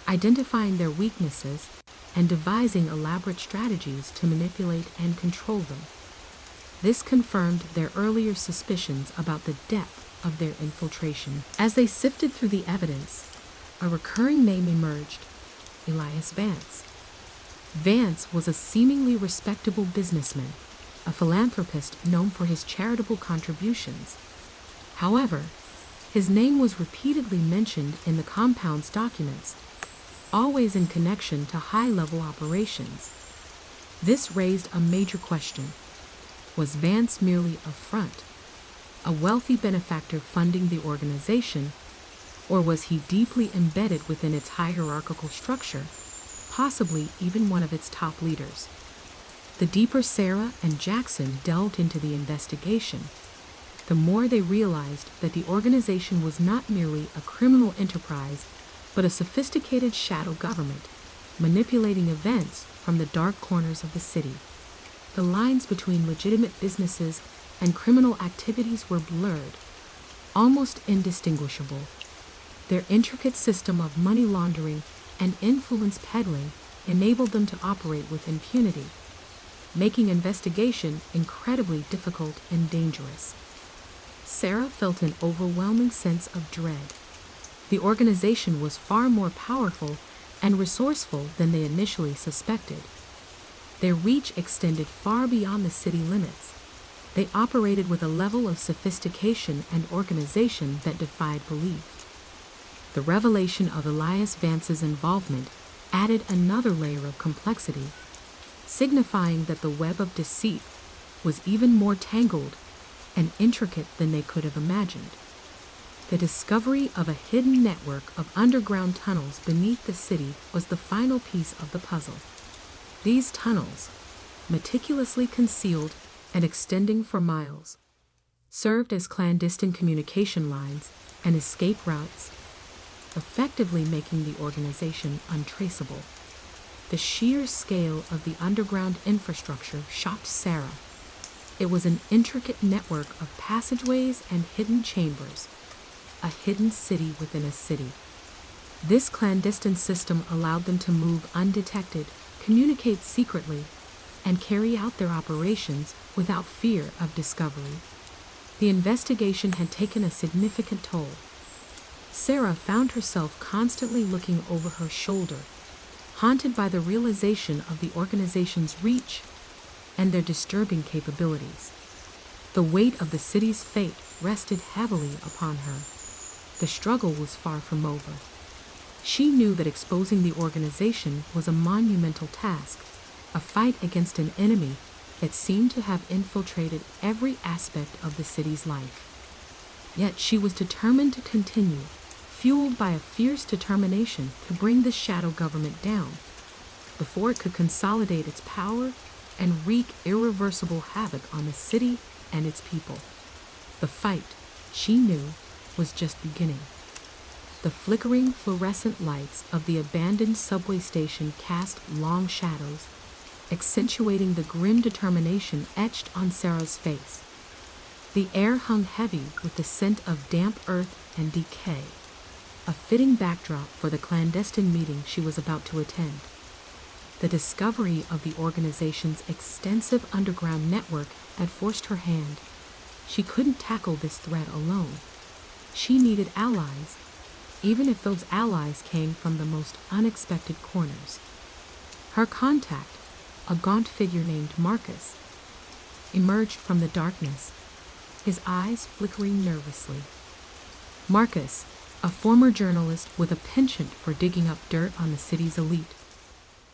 identifying their weaknesses, and devising elaborate strategies to manipulate and control them. This confirmed their earlier suspicions about the depth of their infiltration. As they sifted through the evidence, a recurring name emerged: Elias Vance. Vance was a seemingly respectable businessman, a philanthropist known for his charitable contributions. However, his name was repeatedly mentioned in the compound's documents, always in connection to high-level operations. This raised a major question. Was Vance merely a front, a wealthy benefactor funding the organization, or was he deeply embedded within its hierarchical structure, possibly even one of its top leaders? The deeper Sarah and Jackson delved into the investigation, the more they realized that the organization was not merely a criminal enterprise, but a sophisticated shadow government, manipulating events from the dark corners of the city. The lines between legitimate businesses and criminal activities were blurred, almost indistinguishable. Their intricate system of money laundering and influence peddling enabled them to operate with impunity, making investigation incredibly difficult and dangerous. Sarah felt an overwhelming sense of dread. The organization was far more powerful and resourceful than they initially suspected. Their reach extended far beyond the city limits. They operated with a level of sophistication and organization that defied belief. The revelation of Elias Vance's involvement added another layer of complexity, signifying that the web of deceit was even more tangled and intricate than they could have imagined. The discovery of a hidden network of underground tunnels beneath the city was the final piece of the puzzle. These tunnels, meticulously concealed and extending for miles, served as clandestine communication lines and escape routes, effectively making the organization untraceable. The sheer scale of the underground infrastructure shocked Sarah. It was an intricate network of passageways and hidden chambers, a hidden city within a city. This clandestine system allowed them to move undetected, communicate secretly, and carry out their operations without fear of discovery. The investigation had taken a significant toll. Sarah found herself constantly looking over her shoulder, haunted by the realization of the organization's reach and their disturbing capabilities. The weight of the city's fate rested heavily upon her. The struggle was far from over. She knew that exposing the organization was a monumental task, a fight against an enemy that seemed to have infiltrated every aspect of the city's life. Yet she was determined to continue, fueled by a fierce determination to bring the shadow government down, before it could consolidate its power and wreak irreversible havoc on the city and its people. The fight, she knew, was just beginning. The flickering fluorescent lights of the abandoned subway station cast long shadows, accentuating the grim determination etched on Sarah's face. The air hung heavy with the scent of damp earth and decay, a fitting backdrop for the clandestine meeting she was about to attend. The discovery of the organization's extensive underground network had forced her hand. She couldn't tackle this threat alone. She needed allies, even if those allies came from the most unexpected corners. Her contact, a gaunt figure named Marcus, emerged from the darkness, his eyes flickering nervously. Marcus, a former journalist with a penchant for digging up dirt on the city's elite,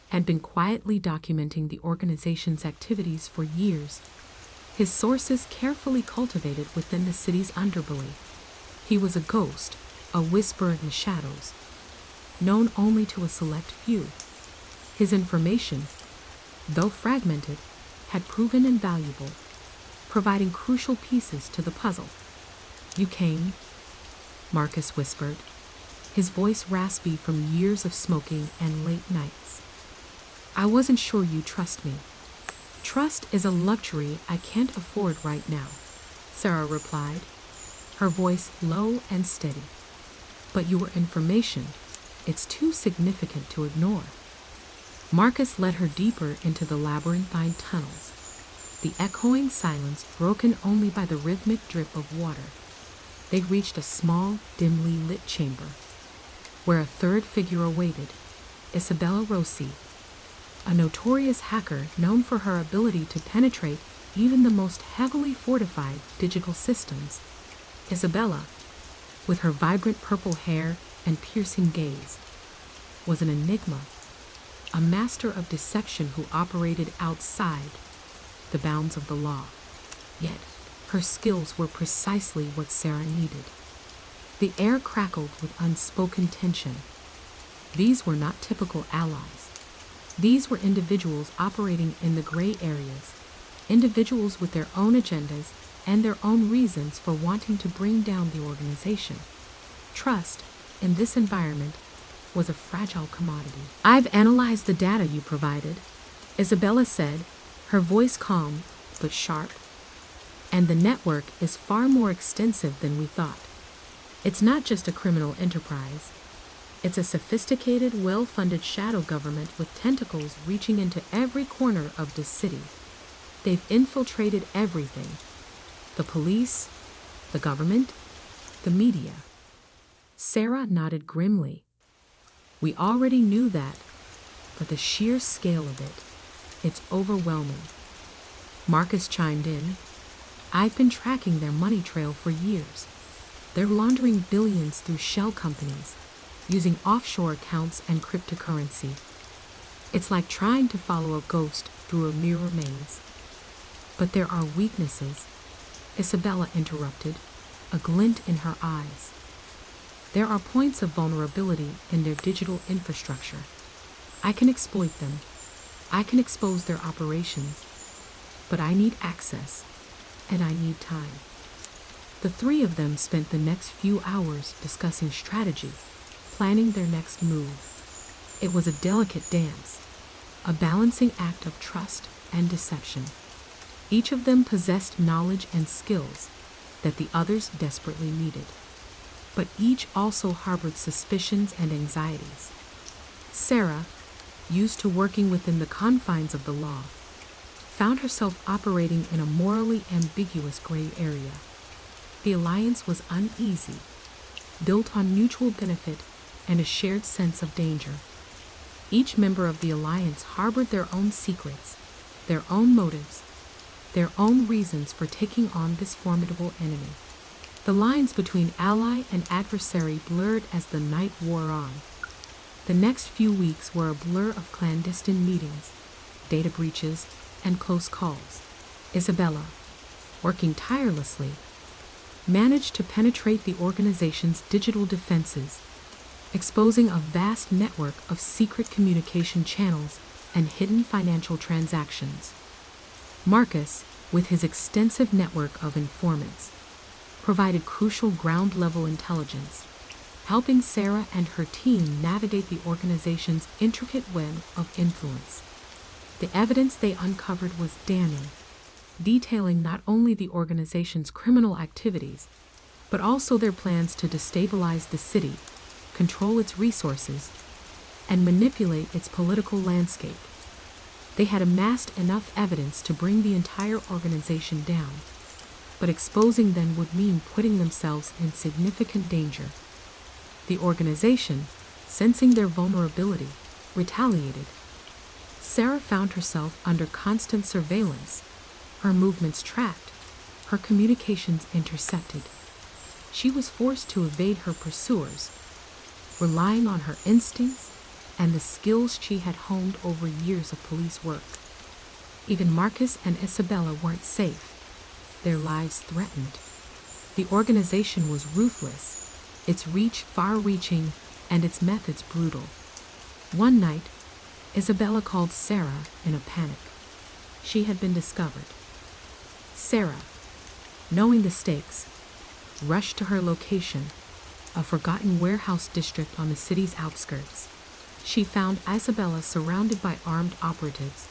had been quietly documenting the organization's activities for years, his sources carefully cultivated within the city's underbelly. He was a ghost, a whisper in the shadows, known only to a select few. His information, though fragmented, had proven invaluable, providing crucial pieces to the puzzle. "You came," Marcus whispered, his voice raspy from years of smoking and late nights. "I wasn't sure you trust me." "Trust is a luxury I can't afford right now," Sarah replied, her voice low and steady. "But your information, it's too significant to ignore." Marcus led her deeper into the labyrinthine tunnels, the echoing silence broken only by the rhythmic drip of water. They reached a small, dimly lit chamber, where a third figure awaited, Isabella Rossi, a notorious hacker known for her ability to penetrate even the most heavily fortified digital systems. Isabella, with her vibrant purple hair and piercing gaze, was an enigma, a master of deception who operated outside the bounds of the law. Yet, her skills were precisely what Sarah needed. The air crackled with unspoken tension. These were not typical allies. These were individuals operating in the gray areas, individuals with their own agendas and their own reasons for wanting to bring down the organization. Trust, in this environment, was a fragile commodity. "I've analyzed the data you provided," Isabella said, her voice calm but sharp. "And the network is far more extensive than we thought. It's not just a criminal enterprise. It's a sophisticated, well-funded shadow government with tentacles reaching into every corner of this city. They've infiltrated everything: the police, the government, the media." Sarah nodded grimly. "We already knew that, but the sheer scale of it, it's overwhelming." Marcus chimed in. "I've been tracking their money trail for years. They're laundering billions through shell companies, using offshore accounts and cryptocurrency. It's like trying to follow a ghost through a mirror maze." "But there are weaknesses," Isabella interrupted, a glint in her eyes. "There are points of vulnerability in their digital infrastructure. I can exploit them. I can expose their operations. But I need access, and I need time." The three of them spent the next few hours discussing strategy, planning their next move. It was a delicate dance, a balancing act of trust and deception. Each of them possessed knowledge and skills that the others desperately needed, but each also harbored suspicions and anxieties. Sarah, used to working within the confines of the law, found herself operating in a morally ambiguous gray area. The alliance was uneasy, built on mutual benefit and a shared sense of danger. Each member of the alliance harbored their own secrets, their own motives, their own reasons for taking on this formidable enemy. The lines between ally and adversary blurred as the night wore on. The next few weeks were a blur of clandestine meetings, data breaches, and close calls. Isabella, working tirelessly, managed to penetrate the organization's digital defenses, exposing a vast network of secret communication channels and hidden financial transactions. Marcus, with his extensive network of informants, provided crucial ground-level intelligence, helping Sarah and her team navigate the organization's intricate web of influence. The evidence they uncovered was damning, detailing not only the organization's criminal activities, but also their plans to destabilize the city, control its resources, and manipulate its political landscape. They had amassed enough evidence to bring the entire organization down, but exposing them would mean putting themselves in significant danger. The organization, sensing their vulnerability, retaliated. Sarah found herself under constant surveillance, her movements tracked, her communications intercepted. She was forced to evade her pursuers, relying on her instincts and the skills she had honed over years of police work. Even Marcus and Isabella weren't safe, their lives threatened. The organization was ruthless, its reach far-reaching and its methods brutal. One night, Isabella called Sarah in a panic. She had been discovered. Sarah, knowing the stakes, rushed to her location, a forgotten warehouse district on the city's outskirts. She found Isabella surrounded by armed operatives,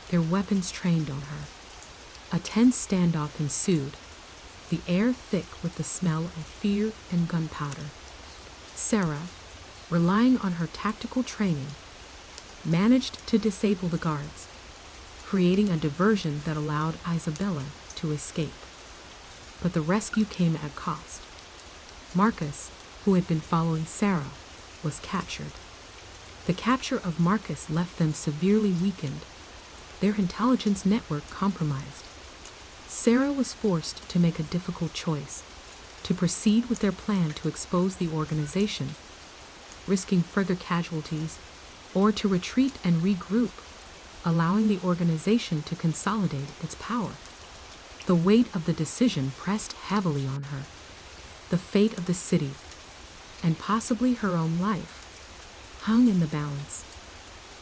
their weapons trained on her. A tense standoff ensued, the air thick with the smell of fear and gunpowder. Sarah, relying on her tactical training, managed to disable the guards, creating a diversion that allowed Isabella to escape. But the rescue came at cost. Marcus, who had been following Sarah, was captured. The capture of Marcus left them severely weakened, their intelligence network compromised. Sarah was forced to make a difficult choice, to proceed with their plan to expose the organization, risking further casualties, or to retreat and regroup, allowing the organization to consolidate its power. The weight of the decision pressed heavily on her. The fate of the city, and possibly her own life, hung in the balance.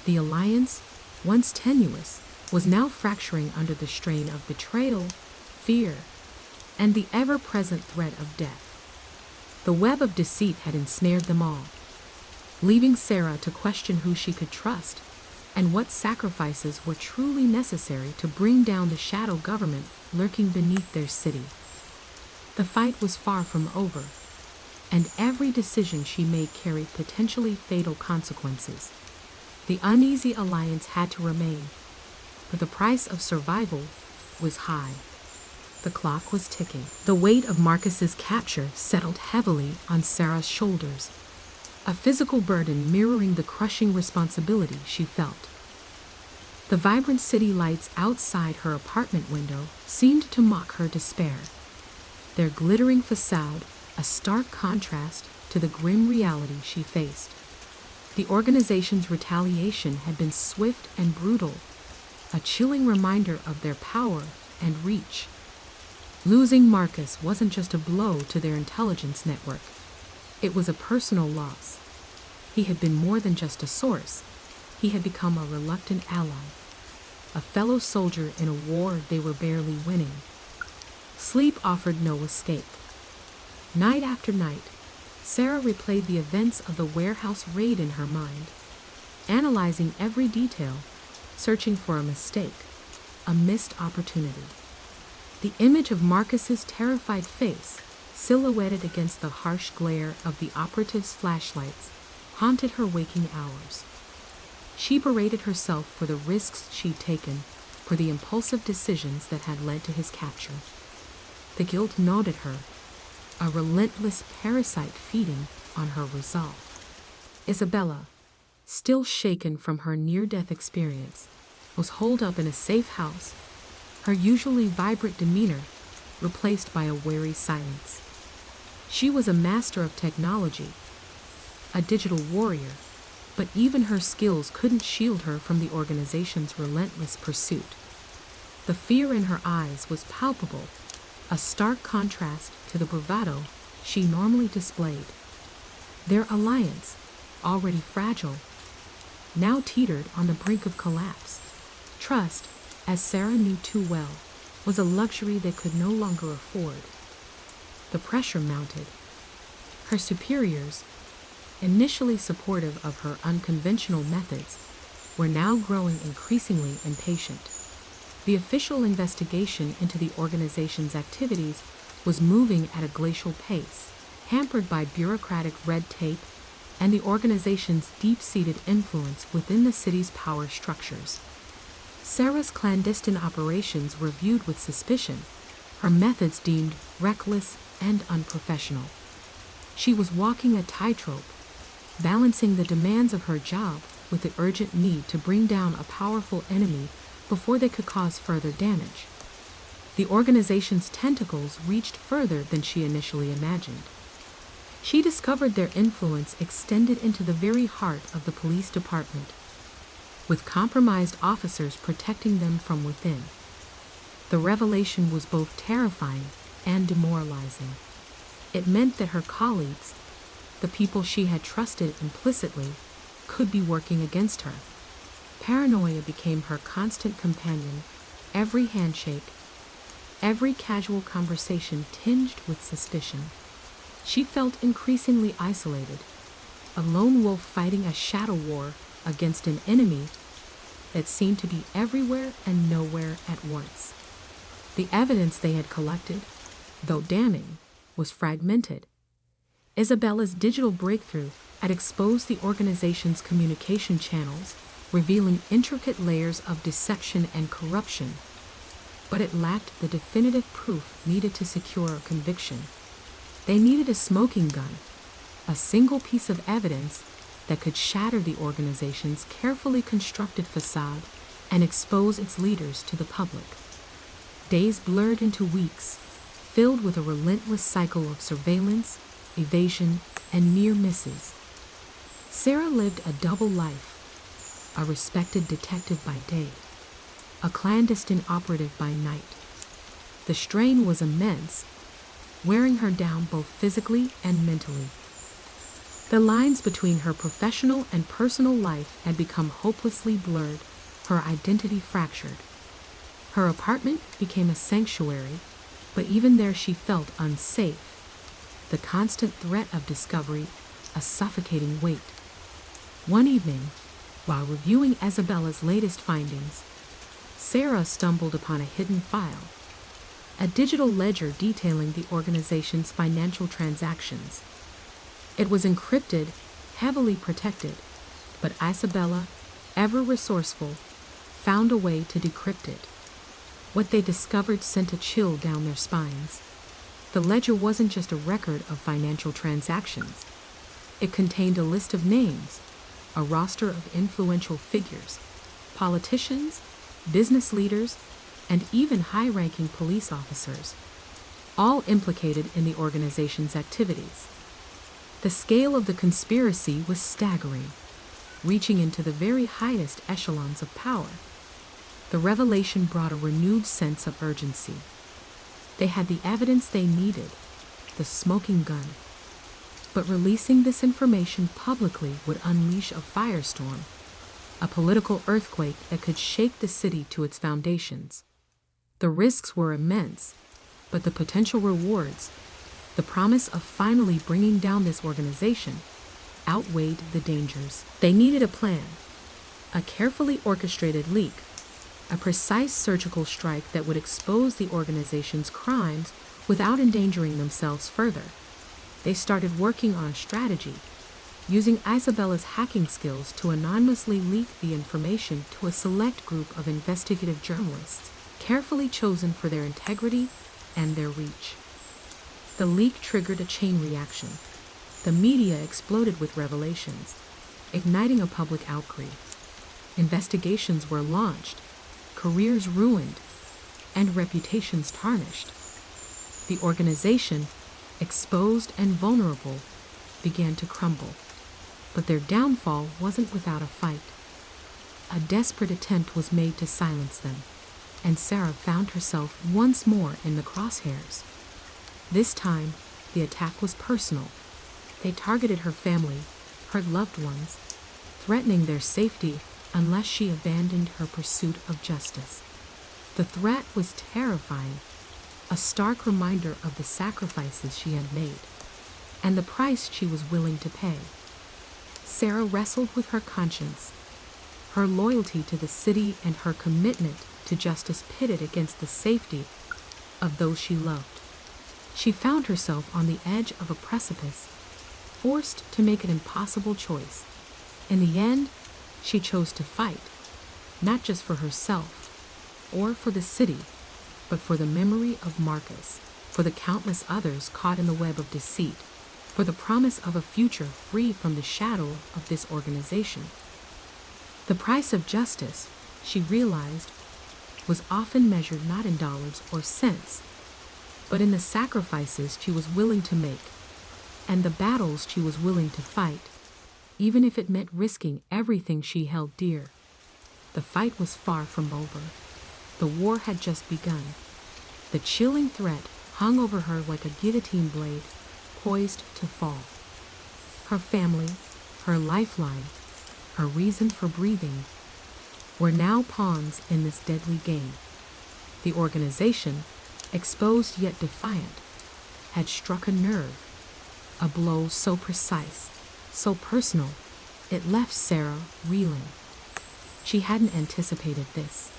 The alliance, once tenuous, was now fracturing under the strain of betrayal, fear, and the ever-present threat of death. The web of deceit had ensnared them all, leaving Sarah to question who she could trust and what sacrifices were truly necessary to bring down the shadow government lurking beneath their city. The fight was far from over, and every decision she made carried potentially fatal consequences. The uneasy alliance had to remain, but the price of survival was high. The clock was ticking. The weight of Marcus's capture settled heavily on Sarah's shoulders, a physical burden mirroring the crushing responsibility she felt. The vibrant city lights outside her apartment window seemed to mock her despair, their glittering facade a stark contrast to the grim reality she faced. The organization's retaliation had been swift and brutal, a chilling reminder of their power and reach. Losing Marcus wasn't just a blow to their intelligence network. It was a personal loss. He had been more than just a source. He had become a reluctant ally, a fellow soldier in a war they were barely winning. Sleep offered no escape. Night after night, Sarah replayed the events of the warehouse raid in her mind, analyzing every detail, searching for a mistake, a missed opportunity. The image of Marcus's terrified face, silhouetted against the harsh glare of the operative's flashlights, haunted her waking hours. She berated herself for the risks she'd taken, for the impulsive decisions that had led to his capture. The guilt gnawed at her, a relentless parasite feeding on her resolve. Isabella, still shaken from her near-death experience, was holed up in a safe house, her usually vibrant demeanor replaced by a wary silence. She was a master of technology, a digital warrior, but even her skills couldn't shield her from the organization's relentless pursuit. The fear in her eyes was palpable, a stark contrast to the bravado she normally displayed. Their alliance, already fragile, now teetered on the brink of collapse. Trust, as Sarah knew too well, was a luxury they could no longer afford. The pressure mounted. Her superiors, initially supportive of her unconventional methods, were now growing increasingly impatient. The official investigation into the organization's activities was moving at a glacial pace, hampered by bureaucratic red tape and the organization's deep-seated influence within the city's power structures. Sarah's clandestine operations were viewed with suspicion, her methods deemed reckless and unprofessional. She was walking a tightrope, balancing the demands of her job with the urgent need to bring down a powerful enemy before they could cause further damage. The organization's tentacles reached further than she initially imagined. She discovered their influence extended into the very heart of the police department, with compromised officers protecting them from within. The revelation was both terrifying and demoralizing. It meant that her colleagues, the people she had trusted implicitly, could be working against her. Paranoia became her constant companion, every handshake, every casual conversation tinged with suspicion. She felt increasingly isolated, a lone wolf fighting a shadow war against an enemy that seemed to be everywhere and nowhere at once. The evidence they had collected, though damning, was fragmented. Isabella's digital breakthrough had exposed the organization's communication channels, revealing intricate layers of deception and corruption, but it lacked the definitive proof needed to secure a conviction. They needed a smoking gun, a single piece of evidence that could shatter the organization's carefully constructed facade and expose its leaders to the public. Days blurred into weeks, filled with a relentless cycle of surveillance, evasion, and near misses. Sarah lived a double life, a respected detective by day, a clandestine operative by night. The strain was immense, wearing her down both physically and mentally. The lines between her professional and personal life had become hopelessly blurred, her identity fractured. Her apartment became a sanctuary, but even there she felt unsafe, the constant threat of discovery a suffocating weight. One evening, while reviewing Isabella's latest findings, Sarah stumbled upon a hidden file, a digital ledger detailing the organization's financial transactions. It was encrypted, heavily protected, but Isabella, ever resourceful, found a way to decrypt it. What they discovered sent a chill down their spines. The ledger wasn't just a record of financial transactions. It contained a list of names, a roster of influential figures, politicians, business leaders, and even high-ranking police officers, all implicated in the organization's activities. The scale of the conspiracy was staggering, reaching into the very highest echelons of power. The revelation brought a renewed sense of urgency. They had the evidence they needed, the smoking gun. But releasing this information publicly would unleash a firestorm, a political earthquake that could shake the city to its foundations. The risks were immense, but the potential rewards, the promise of finally bringing down this organization, outweighed the dangers. They needed a plan, a carefully orchestrated leak, a precise surgical strike that would expose the organization's crimes without endangering themselves further. They started working on a strategy, using Isabella's hacking skills to anonymously leak the information to a select group of investigative journalists, carefully chosen for their integrity and their reach. The leak triggered a chain reaction. The media exploded with revelations, igniting a public outcry. Investigations were launched, careers ruined, and reputations tarnished. The organization, exposed and vulnerable, began to crumble. But their downfall wasn't without a fight. A desperate attempt was made to silence them, and Sarah found herself once more in the crosshairs. This time, the attack was personal. They targeted her family, her loved ones, threatening their safety unless she abandoned her pursuit of justice. The threat was terrifying, a stark reminder of the sacrifices she had made, and the price she was willing to pay. Sarah wrestled with her conscience, her loyalty to the city and her commitment to justice pitted against the safety of those she loved. She found herself on the edge of a precipice, forced to make an impossible choice. In the end, she chose to fight, not just for herself or for the city, but for the memory of Marcus, for the countless others caught in the web of deceit, for the promise of a future free from the shadow of this organization. The price of justice, she realized, was often measured not in dollars or cents, but in the sacrifices she was willing to make and the battles she was willing to fight, even if it meant risking everything she held dear. The fight was far from over. The war had just begun. The chilling threat hung over her like a guillotine blade, poised to fall. Her family, her lifeline, her reason for breathing, were now pawns in this deadly game. The organization, exposed yet defiant, had struck a nerve, a blow so precise, so personal, it left Sarah reeling. She hadn't anticipated this.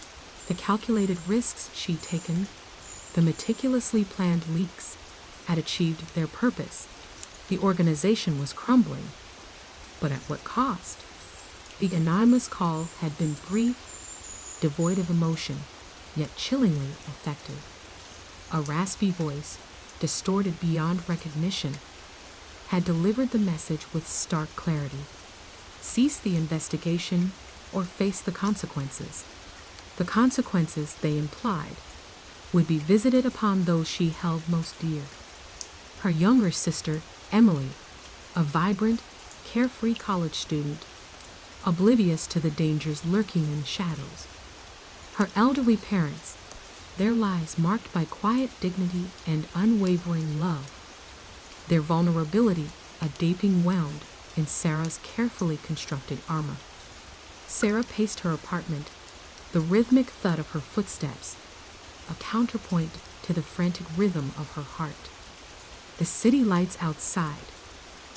The calculated risks she'd taken, the meticulously planned leaks, had achieved their purpose. The organization was crumbling, but at what cost? The anonymous call had been brief, devoid of emotion, yet chillingly effective. A raspy voice, distorted beyond recognition, had delivered the message with stark clarity. Cease the investigation or face the consequences. The consequences, they implied, would be visited upon those she held most dear. Her younger sister, Emily, a vibrant, carefree college student, oblivious to the dangers lurking in the shadows. Her elderly parents, their lives marked by quiet dignity and unwavering love. Their vulnerability a gaping wound in Sarah's carefully constructed armor. Sarah paced her apartment, the rhythmic thud of her footsteps, a counterpoint to the frantic rhythm of her heart. The city lights outside,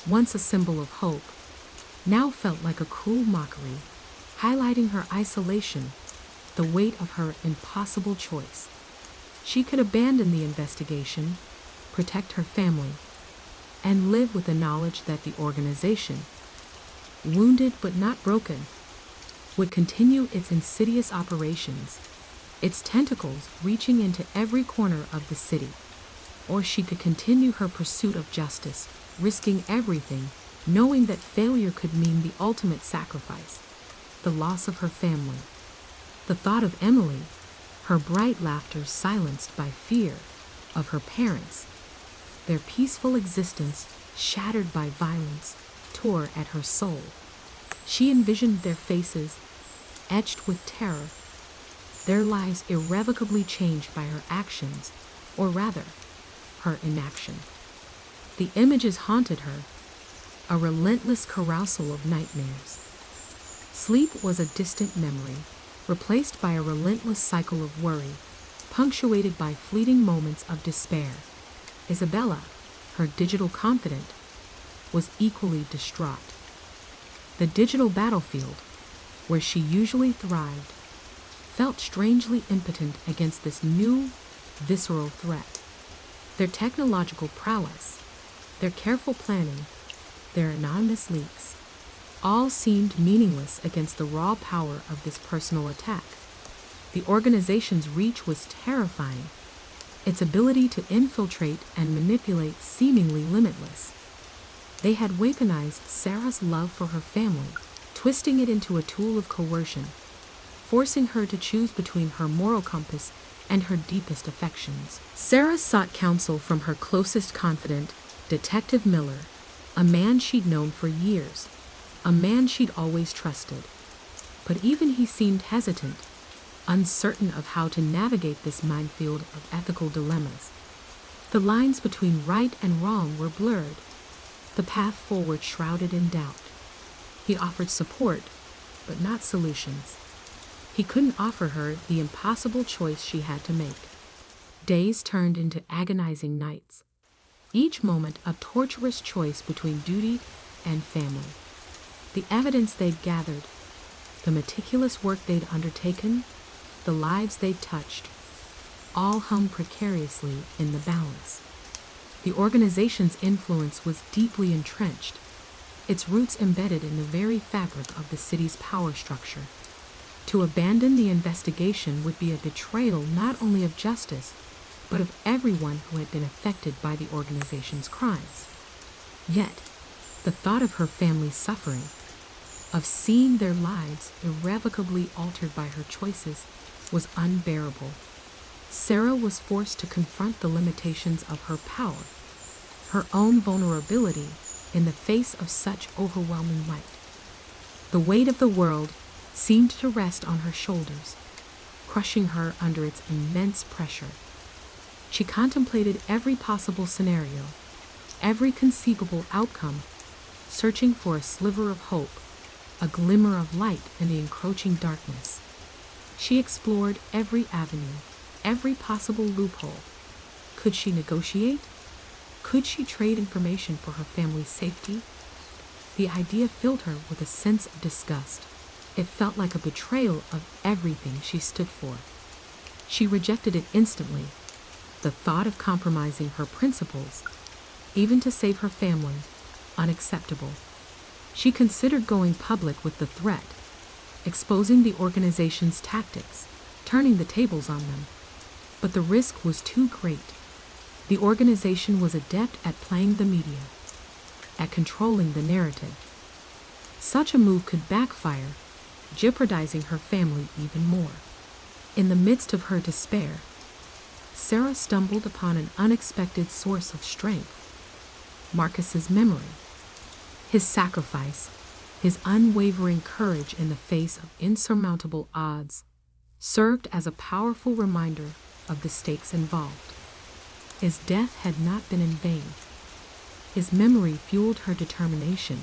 once a symbol of hope, now felt like a cruel mockery, highlighting her isolation, the weight of her impossible choice. She could abandon the investigation, protect her family, and live with the knowledge that the organization, wounded but not broken, would continue its insidious operations, its tentacles reaching into every corner of the city. Or she could continue her pursuit of justice, risking everything, knowing that failure could mean the ultimate sacrifice, the loss of her family. The thought of Emily, her bright laughter silenced by fear, of her parents, their peaceful existence shattered by violence, tore at her soul. She envisioned their faces, etched with terror, their lives irrevocably changed by her actions, or rather, her inaction. The images haunted her, a relentless carousel of nightmares. Sleep was a distant memory, replaced by a relentless cycle of worry, punctuated by fleeting moments of despair. Isabella, her digital confidant, was equally distraught. The digital battlefield, where she usually thrived, felt strangely impotent against this new, visceral threat. Their technological prowess, their careful planning, their anonymous leaks, all seemed meaningless against the raw power of this personal attack. The organization's reach was terrifying, its ability to infiltrate and manipulate seemingly limitless. They had weaponized Sarah's love for her family, twisting it into a tool of coercion, forcing her to choose between her moral compass and her deepest affections. Sarah sought counsel from her closest confidant, Detective Miller, a man she'd known for years, a man she'd always trusted. But even he seemed hesitant, uncertain of how to navigate this minefield of ethical dilemmas. The lines between right and wrong were blurred, the path forward shrouded in doubt. He offered support, but not solutions. He couldn't offer her the impossible choice she had to make. Days turned into agonizing nights, each moment a torturous choice between duty and family. The evidence they'd gathered, the meticulous work they'd undertaken, the lives they'd touched, all hung precariously in the balance. The organization's influence was deeply entrenched, its roots embedded in the very fabric of the city's power structure. To abandon the investigation would be a betrayal not only of justice, but of everyone who had been affected by the organization's crimes. Yet, the thought of her family's suffering, of seeing their lives irrevocably altered by her choices, was unbearable. Sarah was forced to confront the limitations of her power, her own vulnerability in the face of such overwhelming might. The weight of the world seemed to rest on her shoulders, crushing her under its immense pressure. She contemplated every possible scenario, every conceivable outcome, searching for a sliver of hope, a glimmer of light in the encroaching darkness. She explored every avenue, every possible loophole. Could she negotiate? Could she trade information for her family's safety? The idea filled her with a sense of disgust. It felt like a betrayal of everything she stood for. She rejected it instantly. The thought of compromising her principles, even to save her family, unacceptable. She considered going public with the threat, exposing the organization's tactics, turning the tables on them. But the risk was too great. The organization was adept at playing the media, at controlling the narrative. Such a move could backfire, jeopardizing her family even more. In the midst of her despair, Sarah stumbled upon an unexpected source of strength: Marcus's memory. His sacrifice, his unwavering courage in the face of insurmountable odds, served as a powerful reminder of the stakes involved. His death had not been in vain. His memory fueled her determination,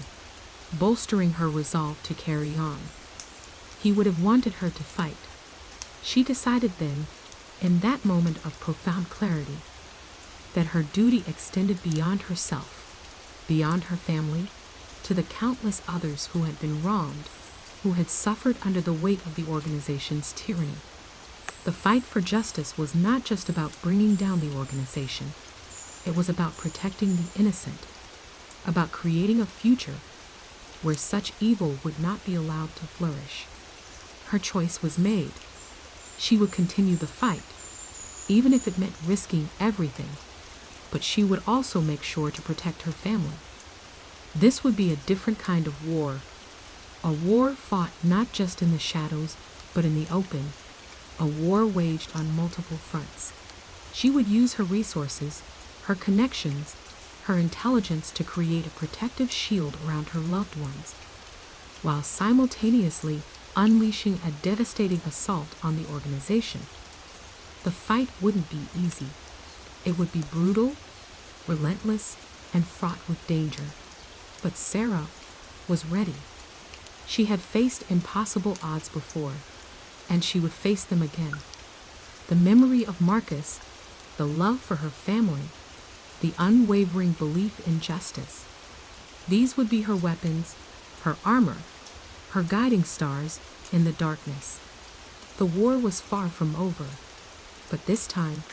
bolstering her resolve to carry on. He would have wanted her to fight. She decided then, in that moment of profound clarity, that her duty extended beyond herself, beyond her family, to the countless others who had been wronged, who had suffered under the weight of the organization's tyranny. The fight for justice was not just about bringing down the organization. It was about protecting the innocent, about creating a future where such evil would not be allowed to flourish. Her choice was made. She would continue the fight, even if it meant risking everything, but she would also make sure to protect her family. This would be a different kind of war, a war fought not just in the shadows, but in the open, a war waged on multiple fronts. She would use her resources, her connections, her intelligence to create a protective shield around her loved ones, while simultaneously unleashing a devastating assault on the organization. The fight wouldn't be easy. It would be brutal, relentless, and fraught with danger. But Sarah was ready. She had faced impossible odds before, and she would face them again. The memory of Marcus, the love for her family, the unwavering belief in justice. These would be her weapons, her armor, her guiding stars in the darkness. The war was far from over, but this time,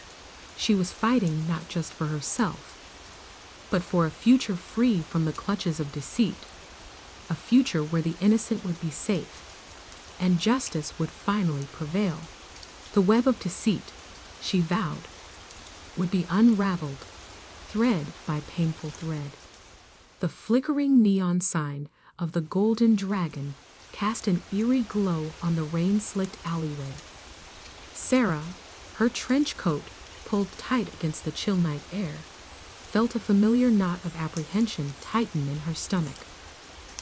she was fighting not just for herself, but for a future free from the clutches of deceit, a future where the innocent would be safe, and justice would finally prevail. The web of deceit, she vowed, would be unraveled, thread by painful thread. The flickering neon sign of the Golden Dragon cast an eerie glow on the rain-slicked alleyway. Sarah, her trench coat pulled tight against the chill night air, felt a familiar knot of apprehension tighten in her stomach.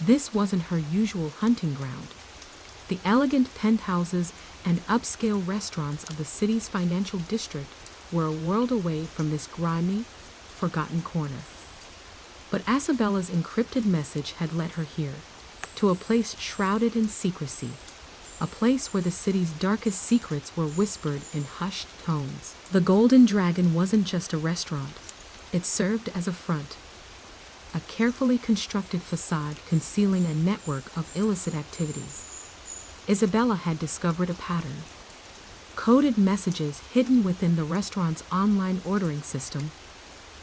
This wasn't her usual hunting ground. The elegant penthouses and upscale restaurants of the city's financial district were a world away from this grimy, forgotten corner. But Isabella's encrypted message had led her here, to a place shrouded in secrecy, a place where the city's darkest secrets were whispered in hushed tones. The Golden Dragon wasn't just a restaurant. It served as a front, a carefully constructed facade concealing a network of illicit activities. Isabella had discovered a pattern. Coded messages hidden within the restaurant's online ordering system,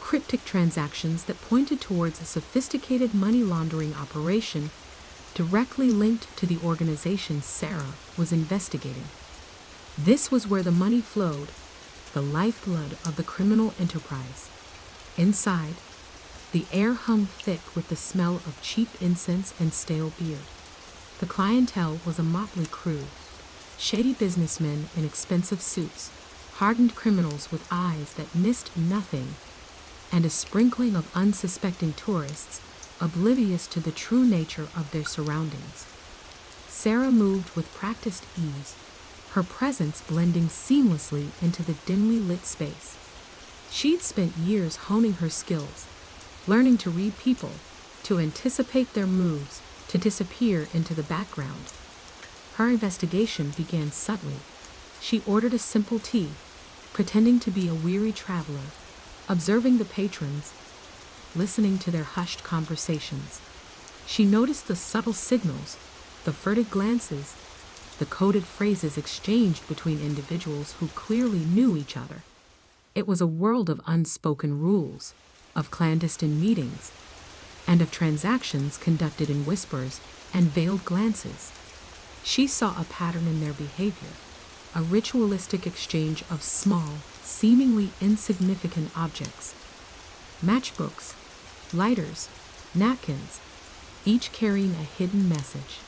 cryptic transactions that pointed towards a sophisticated money laundering operation directly linked to the organization Sarah was investigating. This was where the money flowed, the lifeblood of the criminal enterprise. Inside, the air hung thick with the smell of cheap incense and stale beer. The clientele was a motley crew: shady businessmen in expensive suits, hardened criminals with eyes that missed nothing, and a sprinkling of unsuspecting tourists, oblivious to the true nature of their surroundings. Sarah moved with practiced ease, her presence blending seamlessly into the dimly lit space. She'd spent years honing her skills, learning to read people, to anticipate their moves, to disappear into the background. Her investigation began subtly. She ordered a simple tea, pretending to be a weary traveler, observing the patrons, listening to their hushed conversations. She noticed the subtle signals, the furtive glances, the coded phrases exchanged between individuals who clearly knew each other. It was a world of unspoken rules, of clandestine meetings, and of transactions conducted in whispers and veiled glances. She saw a pattern in their behavior, a ritualistic exchange of small, seemingly insignificant objects. Matchbooks, lighters, napkins, each carrying a hidden message.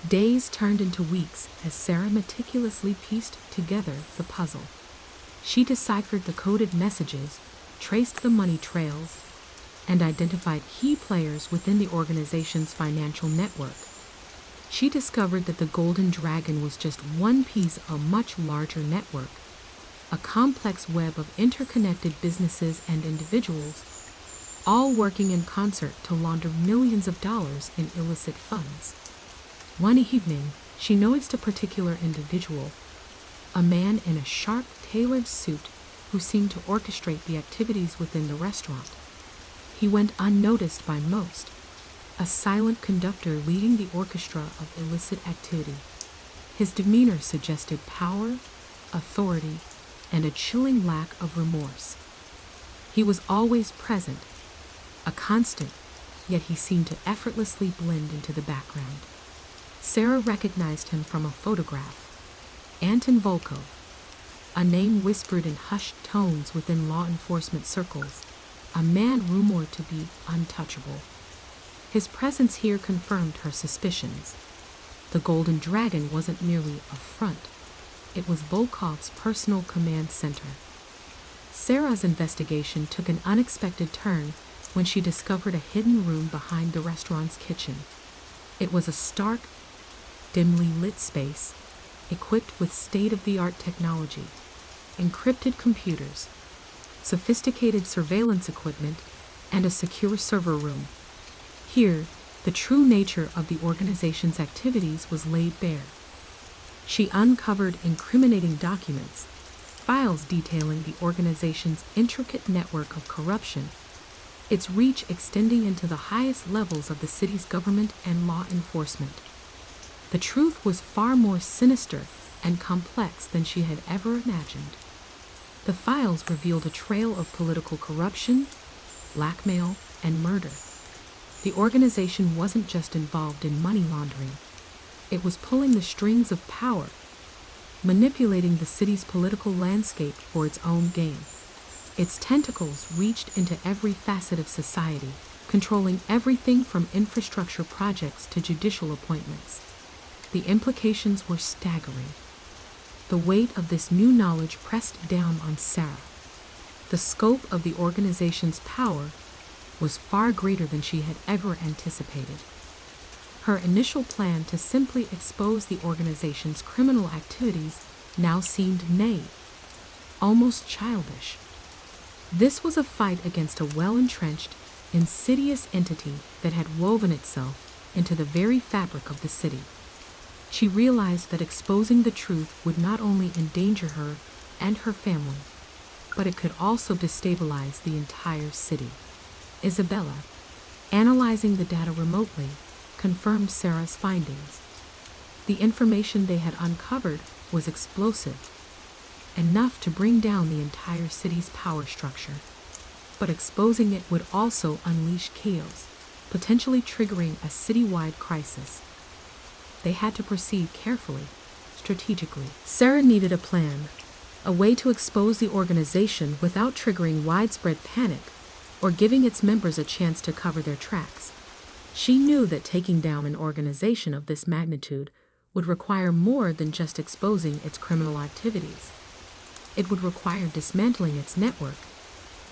Days turned into weeks as Sarah meticulously pieced together the puzzle. She deciphered the coded messages, traced the money trails, and identified key players within the organization's financial network. She discovered that the Golden Dragon was just one piece of a much larger network, a complex web of interconnected businesses and individuals, all working in concert to launder millions of dollars in illicit funds. One evening, she noticed a particular individual, a man in a sharp, tailored suit who seemed to orchestrate the activities within the restaurant. He went unnoticed by most, a silent conductor leading the orchestra of illicit activity. His demeanor suggested power, authority, and a chilling lack of remorse. He was always present, a constant, yet he seemed to effortlessly blend into the background. Sarah recognized him from a photograph. Anton Volkov, a name whispered in hushed tones within law enforcement circles, a man rumored to be untouchable. His presence here confirmed her suspicions. The Golden Dragon wasn't merely a front. It was Volkov's personal command center. Sarah's investigation took an unexpected turn when she discovered a hidden room behind the restaurant's kitchen. It was a stark, dimly lit space, equipped with state-of-the-art technology, encrypted computers, sophisticated surveillance equipment, and a secure server room. Here, the true nature of the organization's activities was laid bare. She uncovered incriminating documents, files detailing the organization's intricate network of corruption, its reach extending into the highest levels of the city's government and law enforcement. The truth was far more sinister and complex than she had ever imagined. The files revealed a trail of political corruption, blackmail, and murder. The organization wasn't just involved in money laundering. It was pulling the strings of power, manipulating the city's political landscape for its own gain. Its tentacles reached into every facet of society, controlling everything from infrastructure projects to judicial appointments. The implications were staggering. The weight of this new knowledge pressed down on Sarah. The scope of the organization's power was far greater than she had ever anticipated. Her initial plan to simply expose the organization's criminal activities now seemed naive, almost childish. This was a fight against a well-entrenched, insidious entity that had woven itself into the very fabric of the city. She realized that exposing the truth would not only endanger her and her family, but it could also destabilize the entire city. Isabella, analyzing the data remotely, confirmed Sarah's findings. The information they had uncovered was explosive, enough to bring down the entire city's power structure. But exposing it would also unleash chaos, potentially triggering a citywide crisis. They had to proceed carefully, strategically. Sarah needed a plan, a way to expose the organization without triggering widespread panic or giving its members a chance to cover their tracks. She knew that taking down an organization of this magnitude would require more than just exposing its criminal activities. It would require dismantling its network,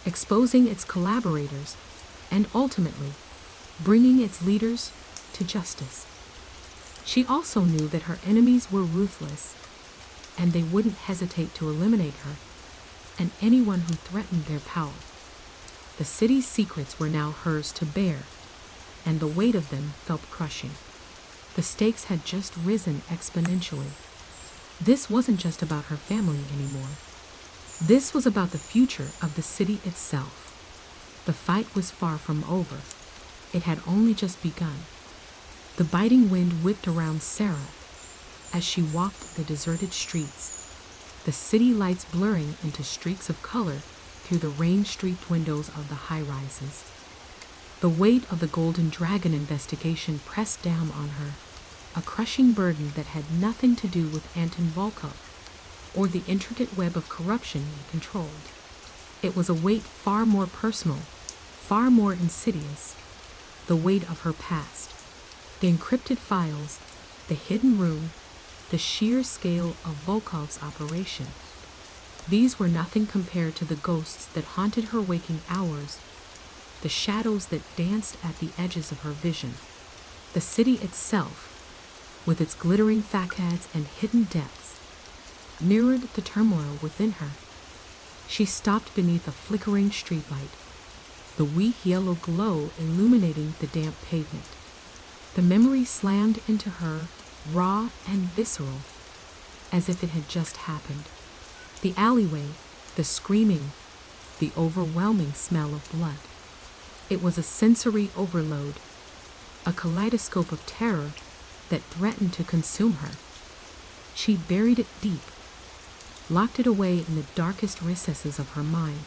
exposing its collaborators, and ultimately, bringing its leaders to justice. She also knew that her enemies were ruthless, and they wouldn't hesitate to eliminate her and anyone who threatened their power. The city's secrets were now hers to bear, and the weight of them felt crushing. The stakes had just risen exponentially. This wasn't just about her family anymore. This was about the future of the city itself. The fight was far from over. It had only just begun. The biting wind whipped around Sarah as she walked the deserted streets, the city lights blurring into streaks of color through the rain-streaked windows of the high-rises. The weight of the Golden Dragon investigation pressed down on her, a crushing burden that had nothing to do with Anton Volkov or the intricate web of corruption he controlled. It was a weight far more personal, far more insidious, the weight of her past, the encrypted files, the hidden room, the sheer scale of Volkov's operation. These were nothing compared to the ghosts that haunted her waking hours, the shadows that danced at the edges of her vision. The city itself, with its glittering facades and hidden depths, mirrored the turmoil within her. She stopped beneath a flickering streetlight, the weak yellow glow illuminating the damp pavement. The memory slammed into her, raw and visceral, as if it had just happened. The alleyway, the screaming, the overwhelming smell of blood. It was a sensory overload, a kaleidoscope of terror that threatened to consume her. She buried it deep, locked it away in the darkest recesses of her mind.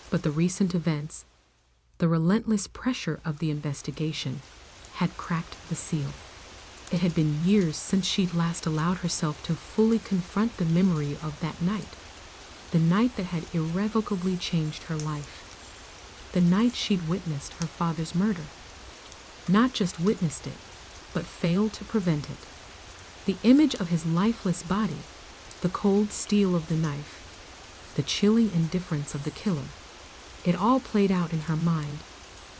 But the recent events, the relentless pressure of the investigation, had cracked the seal. It had been years since she'd last allowed herself to fully confront the memory of that night, the night that had irrevocably changed her life, the night she'd witnessed her father's murder. Not just witnessed it, but failed to prevent it. The image of his lifeless body, the cold steel of the knife, the chilling indifference of the killer, it all played out in her mind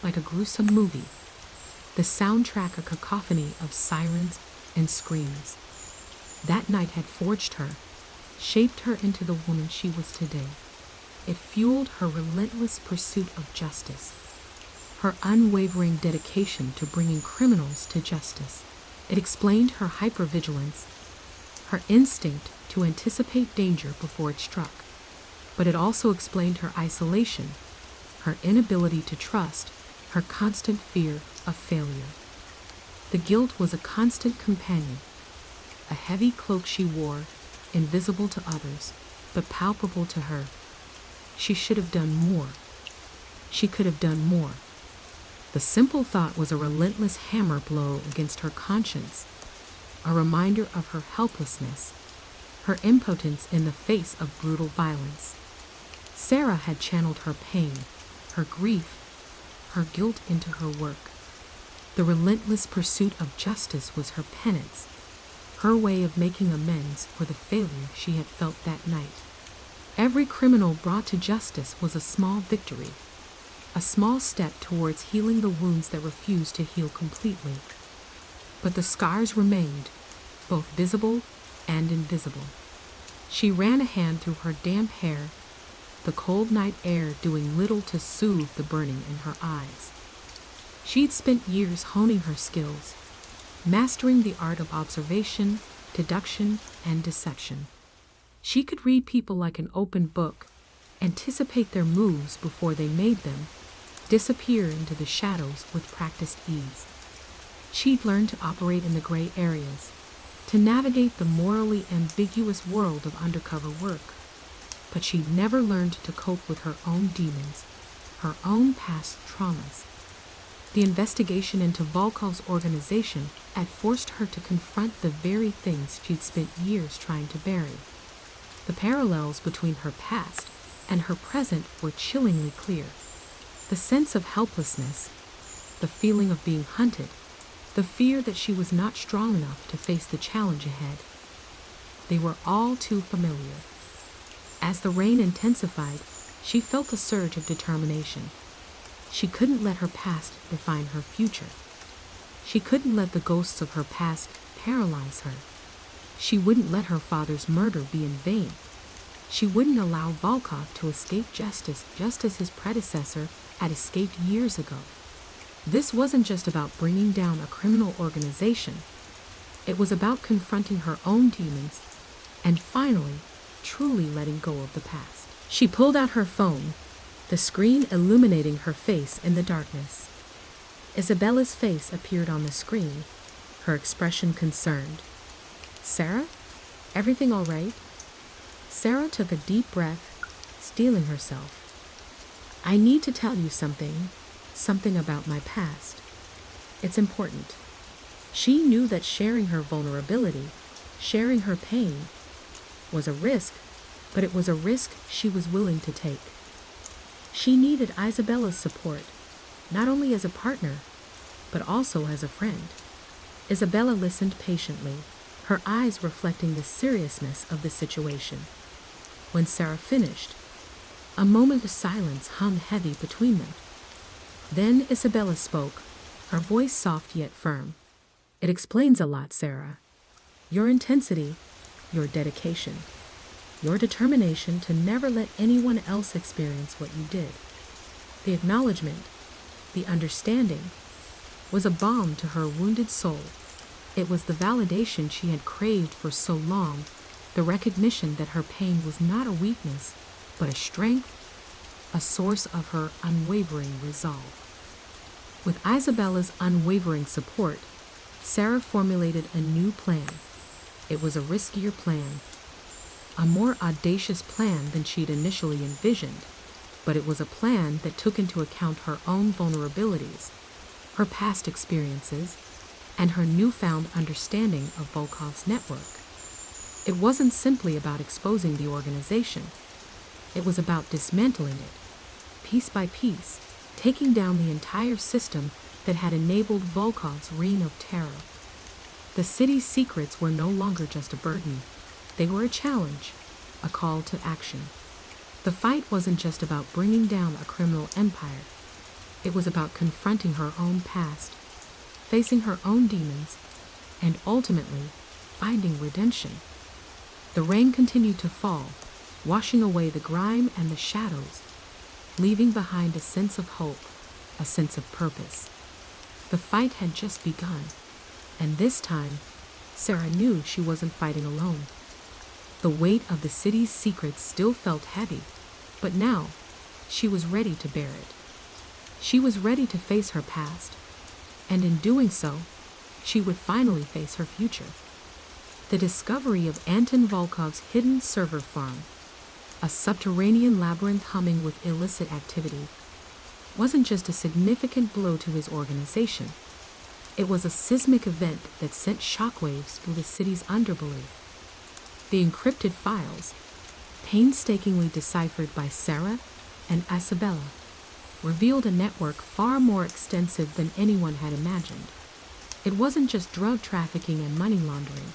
like a gruesome movie, the soundtrack a cacophony of sirens and screams. That night had forged her, shaped her into the woman she was today. It fueled her relentless pursuit of justice, her unwavering dedication to bringing criminals to justice. It explained her hypervigilance, her instinct to anticipate danger before it struck. But it also explained her isolation, her inability to trust, her constant fear of failure. The guilt was a constant companion, a heavy cloak she wore, invisible to others, but palpable to her. She should have done more. She could have done more. The simple thought was a relentless hammer blow against her conscience, a reminder of her helplessness, her impotence in the face of brutal violence. Sarah had channeled her pain, her grief, her guilt into her work. The relentless pursuit of justice was her penance, her way of making amends for the failure she had felt that night. Every criminal brought to justice was a small victory, a small step towards healing the wounds that refused to heal completely. But the scars remained, both visible and invisible. She ran a hand through her damp hair, the cold night air doing little to soothe the burning in her eyes. She'd spent years honing her skills, mastering the art of observation, deduction, and deception. She could read people like an open book, anticipate their moves before they made them, disappear into the shadows with practiced ease. She'd learned to operate in the gray areas, to navigate the morally ambiguous world of undercover work. But she'd never learned to cope with her own demons, her own past traumas. The investigation into Volkov's organization had forced her to confront the very things she'd spent years trying to bury. The parallels between her past and her present were chillingly clear. The sense of helplessness, the feeling of being hunted, the fear that she was not strong enough to face the challenge ahead. They were all too familiar. As the rain intensified, she felt a surge of determination. She couldn't let her past define her future. She couldn't let the ghosts of her past paralyze her. She wouldn't let her father's murder be in vain. She wouldn't allow Volkov to escape justice just as his predecessor had escaped years ago. This wasn't just about bringing down a criminal organization. It was about confronting her own demons and finally, truly letting go of the past. She pulled out her phone, the screen illuminating her face in the darkness. Isabella's face appeared on the screen, her expression concerned. "Sarah? Everything all right?" Sarah took a deep breath, steeling herself. "I need to tell you something about my past. It's important." She knew that sharing her vulnerability, sharing her pain, was a risk, but it was a risk she was willing to take. She needed Isabella's support, not only as a partner, but also as a friend. Isabella listened patiently, her eyes reflecting the seriousness of the situation. When Sarah finished, a moment of silence hung heavy between them. Then Isabella spoke, her voice soft yet firm. "It explains a lot, Sarah. Your intensity, your dedication, your determination to never let anyone else experience what you did. The acknowledgement, the understanding, was a balm to her wounded soul. It was the validation she had craved for so long, the recognition that her pain was not a weakness, but a strength, a source of her unwavering resolve." With Isabella's unwavering support, Sarah formulated a new plan. It was a riskier plan, a more audacious plan than she'd initially envisioned, but it was a plan that took into account her own vulnerabilities, her past experiences, and her newfound understanding of Volkov's network. It wasn't simply about exposing the organization. It was about dismantling it, piece by piece, taking down the entire system that had enabled Volkov's reign of terror. The city's secrets were no longer just a burden. They were a challenge, a call to action. The fight wasn't just about bringing down a criminal empire. It was about confronting her own past, facing her own demons, and ultimately finding redemption. The rain continued to fall, washing away the grime and the shadows, leaving behind a sense of hope, a sense of purpose. The fight had just begun, and this time, Sarah knew she wasn't fighting alone. The weight of the city's secrets still felt heavy, but now she was ready to bear it. She was ready to face her past, and in doing so, she would finally face her future. The discovery of Anton Volkov's hidden server farm, a subterranean labyrinth humming with illicit activity, wasn't just a significant blow to his organization. It was a seismic event that sent shockwaves through the city's underbelly. The encrypted files, painstakingly deciphered by Sarah and Isabella, revealed a network far more extensive than anyone had imagined. It wasn't just drug trafficking and money laundering.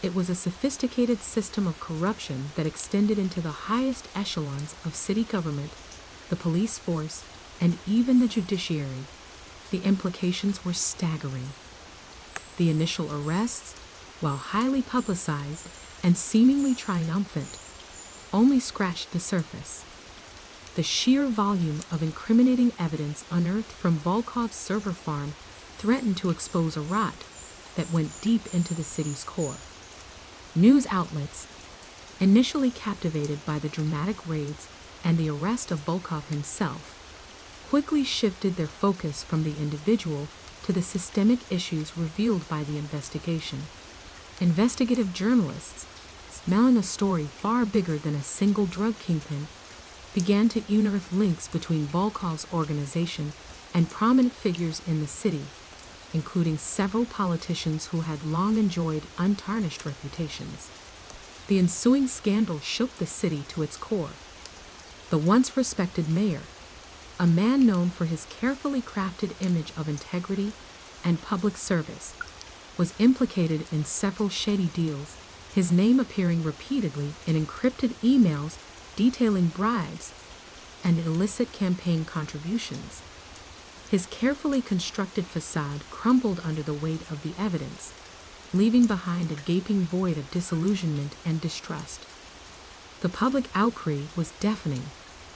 It was a sophisticated system of corruption that extended into the highest echelons of city government, the police force, and even the judiciary. The implications were staggering. The initial arrests, while highly publicized and seemingly triumphant, only scratched the surface. The sheer volume of incriminating evidence unearthed from Volkov's server farm threatened to expose a rot that went deep into the city's core. News outlets, initially captivated by the dramatic raids and the arrest of Volkov himself, quickly shifted their focus from the individual to the systemic issues revealed by the investigation. Investigative journalists, smelling a story far bigger than a single drug kingpin, began to unearth links between Volkov's organization and prominent figures in the city, including several politicians who had long enjoyed untarnished reputations. The ensuing scandal shook the city to its core. The once respected mayor, a man known for his carefully crafted image of integrity and public service, was implicated in several shady deals, his name appearing repeatedly in encrypted emails detailing bribes and illicit campaign contributions. His carefully constructed facade crumbled under the weight of the evidence, leaving behind a gaping void of disillusionment and distrust. The public outcry was deafening,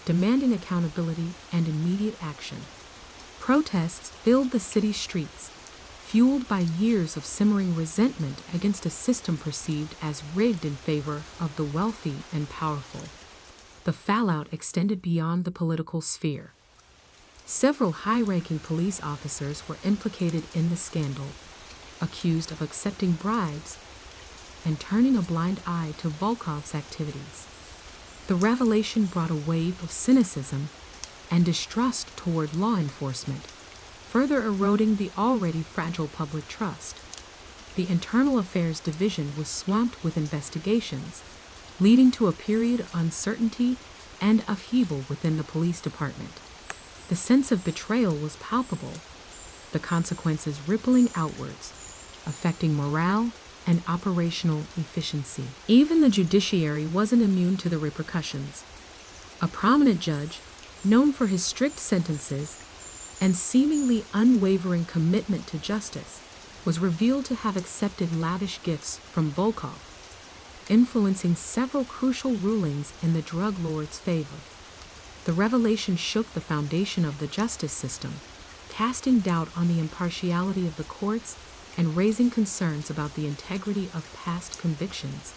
demanding accountability and immediate action. Protests filled the city streets, fueled by years of simmering resentment against a system perceived as rigged in favor of the wealthy and powerful. The fallout extended beyond the political sphere. Several high-ranking police officers were implicated in the scandal, accused of accepting bribes and turning a blind eye to Volkov's activities. The revelation brought a wave of cynicism and distrust toward law enforcement, further eroding the already fragile public trust. The Internal Affairs Division was swamped with investigations, leading to a period of uncertainty and upheaval within the police department. The sense of betrayal was palpable, the consequences rippling outwards, affecting morale and operational efficiency. Even the judiciary wasn't immune to the repercussions. A prominent judge, known for his strict sentences and seemingly unwavering commitment to justice, was revealed to have accepted lavish gifts from Volkov, influencing several crucial rulings in the drug lord's favor. The revelation shook the foundation of the justice system, casting doubt on the impartiality of the courts and raising concerns about the integrity of past convictions.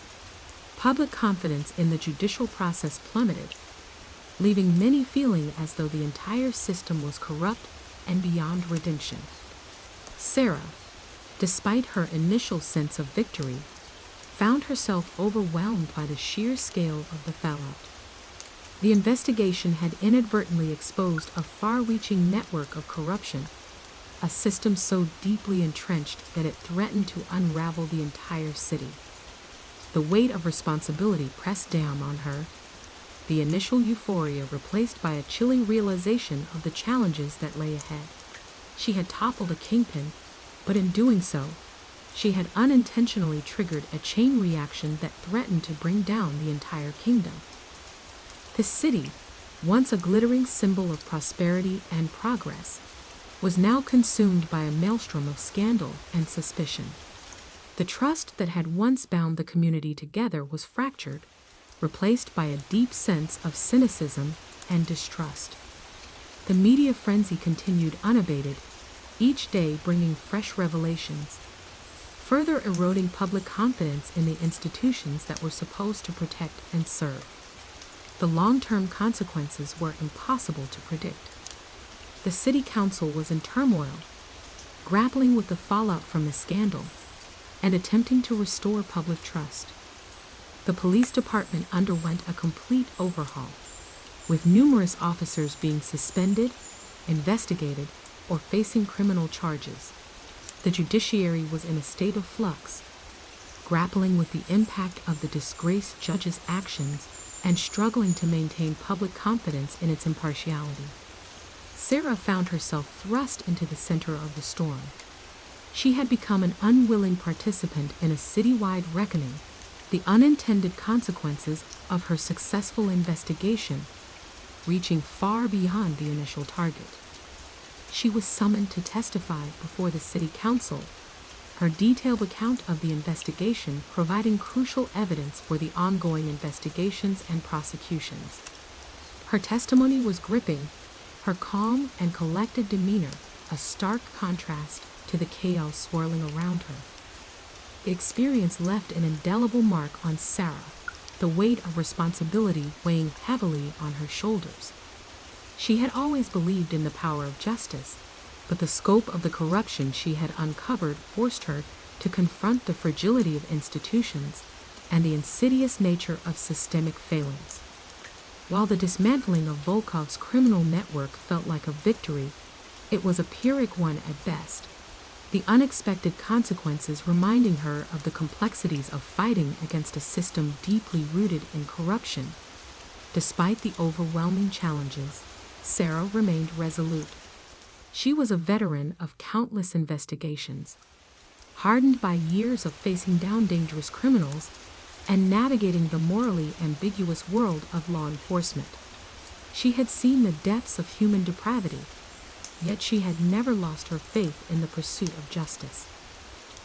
Public confidence in the judicial process plummeted, leaving many feeling as though the entire system was corrupt and beyond redemption. Sarah, despite her initial sense of victory, found herself overwhelmed by the sheer scale of the fallout. The investigation had inadvertently exposed a far-reaching network of corruption, a system so deeply entrenched that it threatened to unravel the entire city. The weight of responsibility pressed down on her, the initial euphoria replaced by a chilling realization of the challenges that lay ahead. She had toppled a kingpin, but in doing so, she had unintentionally triggered a chain reaction that threatened to bring down the entire kingdom. The city, once a glittering symbol of prosperity and progress, was now consumed by a maelstrom of scandal and suspicion. The trust that had once bound the community together was fractured, replaced by a deep sense of cynicism and distrust. The media frenzy continued unabated, each day bringing fresh revelations, further eroding public confidence in the institutions that were supposed to protect and serve. The long-term consequences were impossible to predict. The city council was in turmoil, grappling with the fallout from the scandal and attempting to restore public trust. The police department underwent a complete overhaul, with numerous officers being suspended, investigated, or facing criminal charges. The judiciary was in a state of flux, grappling with the impact of the disgraced judge's actions and struggling to maintain public confidence in its impartiality. Sarah found herself thrust into the center of the storm. She had become an unwilling participant in a citywide reckoning, the unintended consequences of her successful investigation reaching far beyond the initial target. She was summoned to testify before the city council, her detailed account of the investigation providing crucial evidence for the ongoing investigations and prosecutions. Her testimony was gripping, her calm and collected demeanor a stark contrast to the chaos swirling around her. The experience left an indelible mark on Sarah, the weight of responsibility weighing heavily on her shoulders. She had always believed in the power of justice, but the scope of the corruption she had uncovered forced her to confront the fragility of institutions and the insidious nature of systemic failings. While the dismantling of Volkov's criminal network felt like a victory, it was a Pyrrhic one at best, the unexpected consequences reminding her of the complexities of fighting against a system deeply rooted in corruption. Despite the overwhelming challenges, Sarah remained resolute. She was a veteran of countless investigations, hardened by years of facing down dangerous criminals and navigating the morally ambiguous world of law enforcement. She had seen the depths of human depravity, yet she had never lost her faith in the pursuit of justice.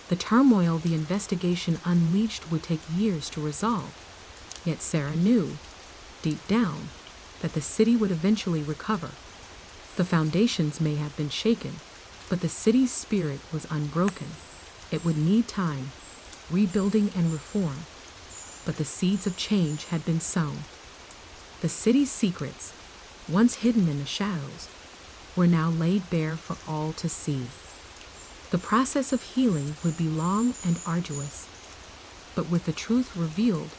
The turmoil the investigation unleashed would take years to resolve, yet Sarah knew, deep down, that the city would eventually recover. The foundations may have been shaken, But the city's spirit was unbroken. It would need time, rebuilding and reform. But the seeds of change had been sown. The city's secrets, once hidden in the shadows, were now laid bare for all to see. The process of healing would be long and arduous, but with the truth revealed,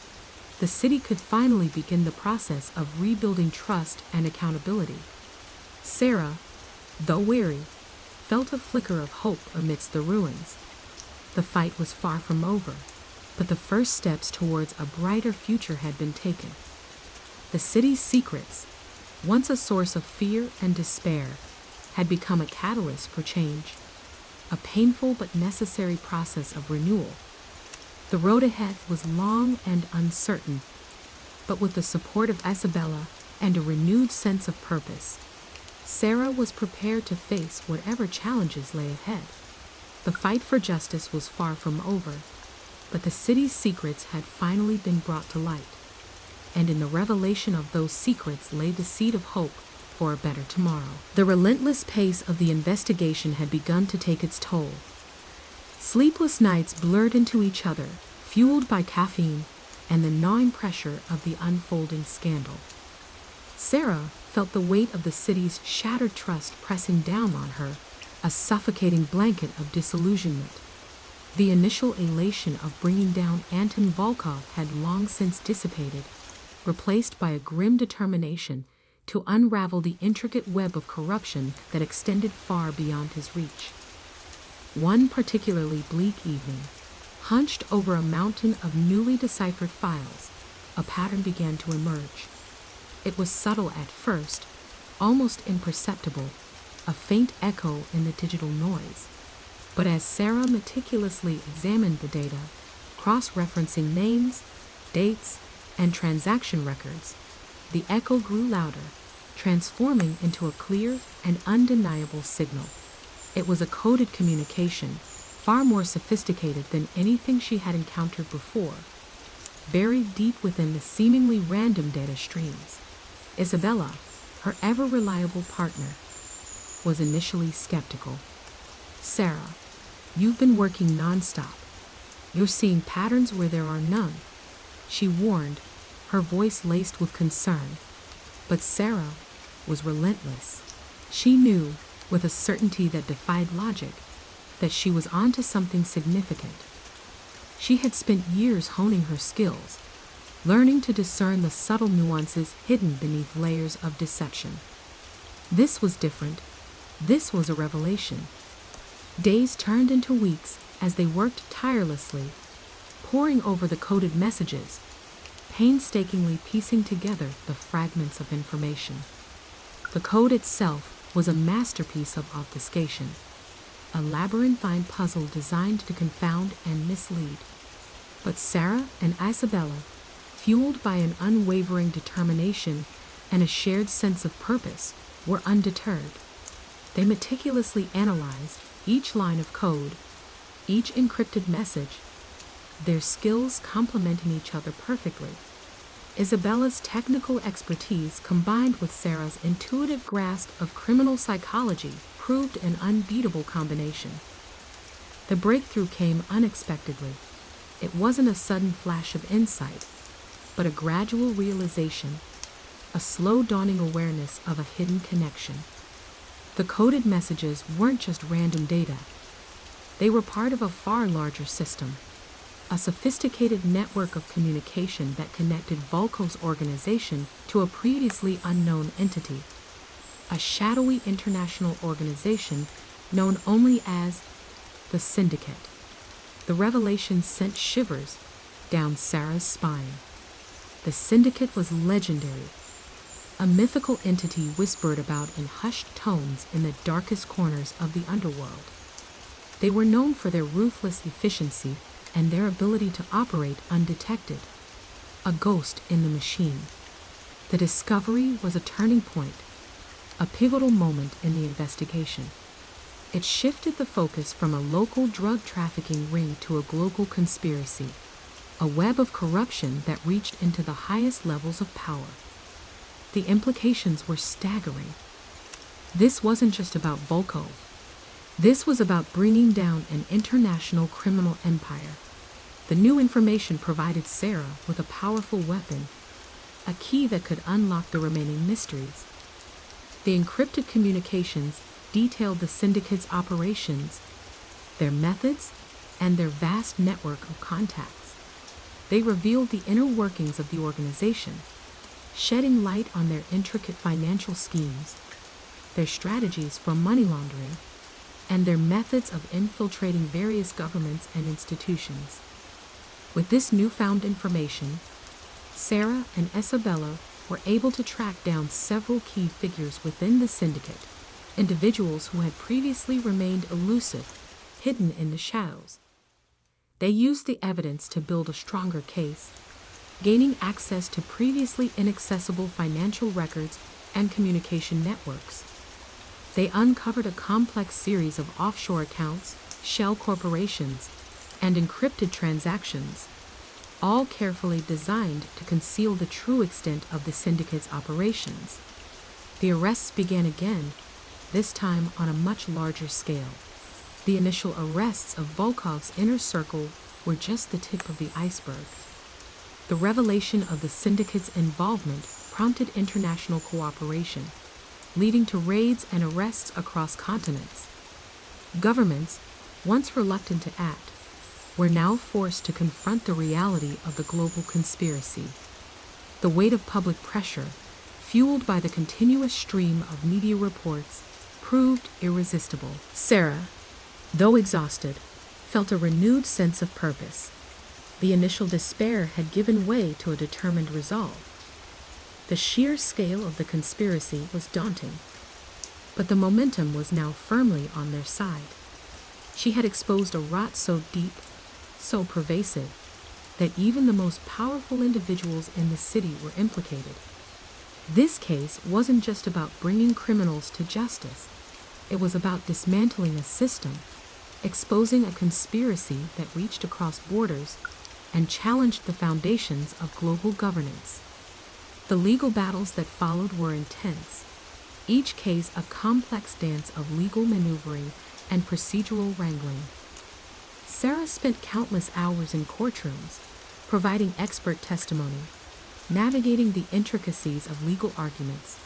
the city could finally begin the process of rebuilding trust and accountability. Sarah, though weary, felt a flicker of hope amidst the ruins. The fight was far from over, but the first steps towards a brighter future had been taken. The city's secrets, once a source of fear and despair, had become a catalyst for change, a painful but necessary process of renewal. The road ahead was long and uncertain, but with the support of Isabella and a renewed sense of purpose, Sarah was prepared to face whatever challenges lay ahead. The fight for justice was far from over, but the city's secrets had finally been brought to light, and in the revelation of those secrets lay the seed of hope for a better tomorrow. The relentless pace of the investigation had begun to take its toll. Sleepless nights blurred into each other, fueled by caffeine and the gnawing pressure of the unfolding scandal. Sarah felt the weight of the city's shattered trust pressing down on her, a suffocating blanket of disillusionment. The initial elation of bringing down Anton Volkov had long since dissipated, replaced by a grim determination to unravel the intricate web of corruption that extended far beyond his reach. One particularly bleak evening, hunched over a mountain of newly deciphered files, a pattern began to emerge. It was subtle at first, almost imperceptible, a faint echo in the digital noise. But as Sarah meticulously examined the data, cross-referencing names, dates, and transaction records, the echo grew louder, transforming into a clear and undeniable signal. It was a coded communication, far more sophisticated than anything she had encountered before, buried deep within the seemingly random data streams. Isabella, her ever-reliable partner, was initially skeptical. "Sarah, you've been working non-stop. You're seeing patterns where there are none," she warned, her voice laced with concern. But Sarah was relentless. She knew, with a certainty that defied logic, that she was onto something significant. She had spent years honing her skills, learning to discern the subtle nuances hidden beneath layers of deception. This was different. This was a revelation. Days turned into weeks as they worked tirelessly, poring over the coded messages, painstakingly piecing together the fragments of information. The code itself was a masterpiece of obfuscation, a labyrinthine puzzle designed to confound and mislead. But Sarah and Isabella, fueled by an unwavering determination and a shared sense of purpose, were undeterred. They meticulously analyzed each line of code, each encrypted message, their skills complementing each other perfectly. Isabella's technical expertise combined with Sarah's intuitive grasp of criminal psychology proved an unbeatable combination. The breakthrough came unexpectedly. It wasn't a sudden flash of insight, but a gradual realization, a slow dawning awareness of a hidden connection. The coded messages weren't just random data. They were part of a far larger system, a sophisticated network of communication that connected Volkov's organization to a previously unknown entity, a shadowy international organization known only as the Syndicate. The revelation sent shivers down Sarah's spine. The Syndicate was legendary, a mythical entity whispered about in hushed tones in the darkest corners of the underworld. They were known for their ruthless efficiency and their ability to operate undetected, a ghost in the machine. The discovery was a turning point, a pivotal moment in the investigation. It shifted the focus from a local drug trafficking ring to a global conspiracy, a web of corruption that reached into the highest levels of power. The implications were staggering. This wasn't just about Volkov. This was about bringing down an international criminal empire. The new information provided Sarah with a powerful weapon, a key that could unlock the remaining mysteries. The encrypted communications detailed the syndicate's operations, their methods, and their vast network of contacts. They revealed the inner workings of the organization, shedding light on their intricate financial schemes, their strategies for money laundering, and their methods of infiltrating various governments and institutions. With this newfound information, Sarah and Isabella were able to track down several key figures within the syndicate, individuals who had previously remained elusive, hidden in the shadows. They used the evidence to build a stronger case, gaining access to previously inaccessible financial records and communication networks. They uncovered a complex series of offshore accounts, shell corporations, and encrypted transactions, all carefully designed to conceal the true extent of the syndicate's operations. The arrests began again, this time on a much larger scale. The initial arrests of Volkov's inner circle were just the tip of the iceberg. The revelation of the syndicate's involvement prompted international cooperation, leading to raids and arrests across continents. Governments, once reluctant to act, were now forced to confront the reality of the global conspiracy. The weight of public pressure, fueled by the continuous stream of media reports, proved irresistible. Sarah, though exhausted, felt a renewed sense of purpose. The initial despair had given way to a determined resolve. The sheer scale of the conspiracy was daunting, but the momentum was now firmly on their side. She had exposed a rot so deep, so pervasive, that even the most powerful individuals in the city were implicated. This case wasn't just about bringing criminals to justice. It was about dismantling a system, exposing a conspiracy that reached across borders and challenged the foundations of global governance. The legal battles that followed were intense, each case a complex dance of legal maneuvering and procedural wrangling. Sarah spent countless hours in courtrooms, providing expert testimony, navigating the intricacies of legal arguments,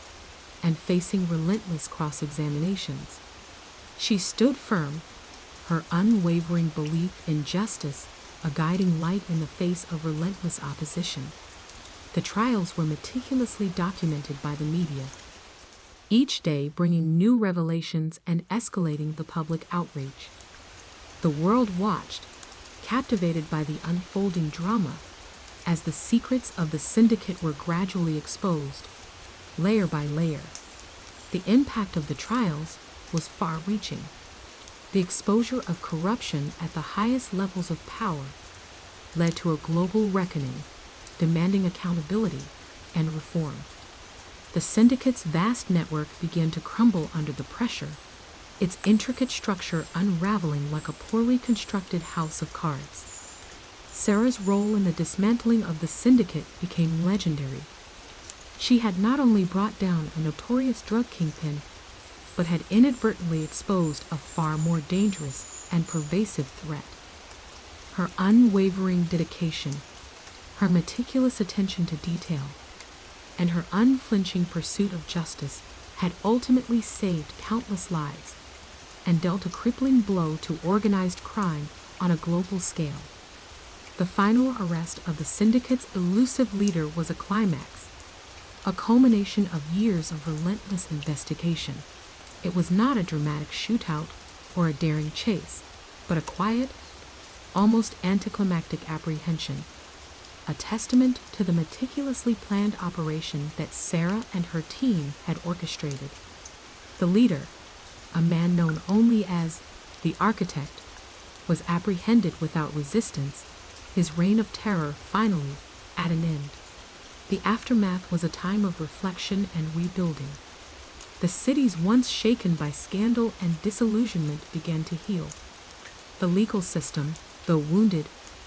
and facing relentless cross-examinations. She stood firm, her unwavering belief in justice a guiding light in the face of relentless opposition. The trials were meticulously documented by the media, each day bringing new revelations and escalating the public outrage. The world watched, captivated by the unfolding drama, as the secrets of the syndicate were gradually exposed, layer by layer. The impact of the trials was far-reaching. The exposure of corruption at the highest levels of power led to a global reckoning, demanding accountability and reform. The syndicate's vast network began to crumble under the pressure, its intricate structure unraveling like a poorly constructed house of cards. Sarah's role in the dismantling of the syndicate became legendary. She had not only brought down a notorious drug kingpin, but had inadvertently exposed a far more dangerous and pervasive threat. Her unwavering dedication, her meticulous attention to detail, and her unflinching pursuit of justice had ultimately saved countless lives and dealt a crippling blow to organized crime on a global scale. The final arrest of the syndicate's elusive leader was a climax, a culmination of years of relentless investigation. It was not a dramatic shootout or a daring chase, but a quiet, almost anticlimactic apprehension, a testament to the meticulously planned operation that Sarah and her team had orchestrated. The leader, a man known only as the Architect, was apprehended without resistance, his reign of terror finally at an end. The aftermath was a time of reflection and rebuilding. The cities once shaken by scandal and disillusionment began to heal. The legal system, though wounded,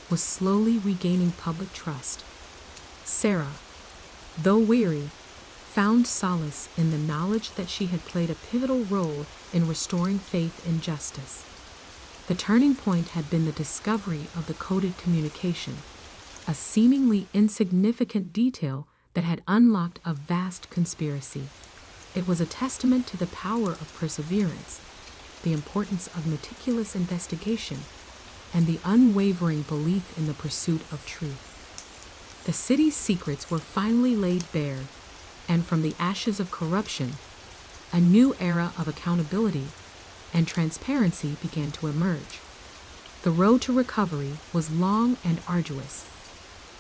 was slowly regaining public trust. Sarah, though weary, found solace in the knowledge that she had played a pivotal role in restoring faith in justice. The turning point had been the discovery of the coded communication, a seemingly insignificant detail that had unlocked a vast conspiracy. It was a testament to the power of perseverance, the importance of meticulous investigation, and the unwavering belief in the pursuit of truth. The city's secrets were finally laid bare, and from the ashes of corruption, a new era of accountability and transparency began to emerge. The road to recovery was long and arduous,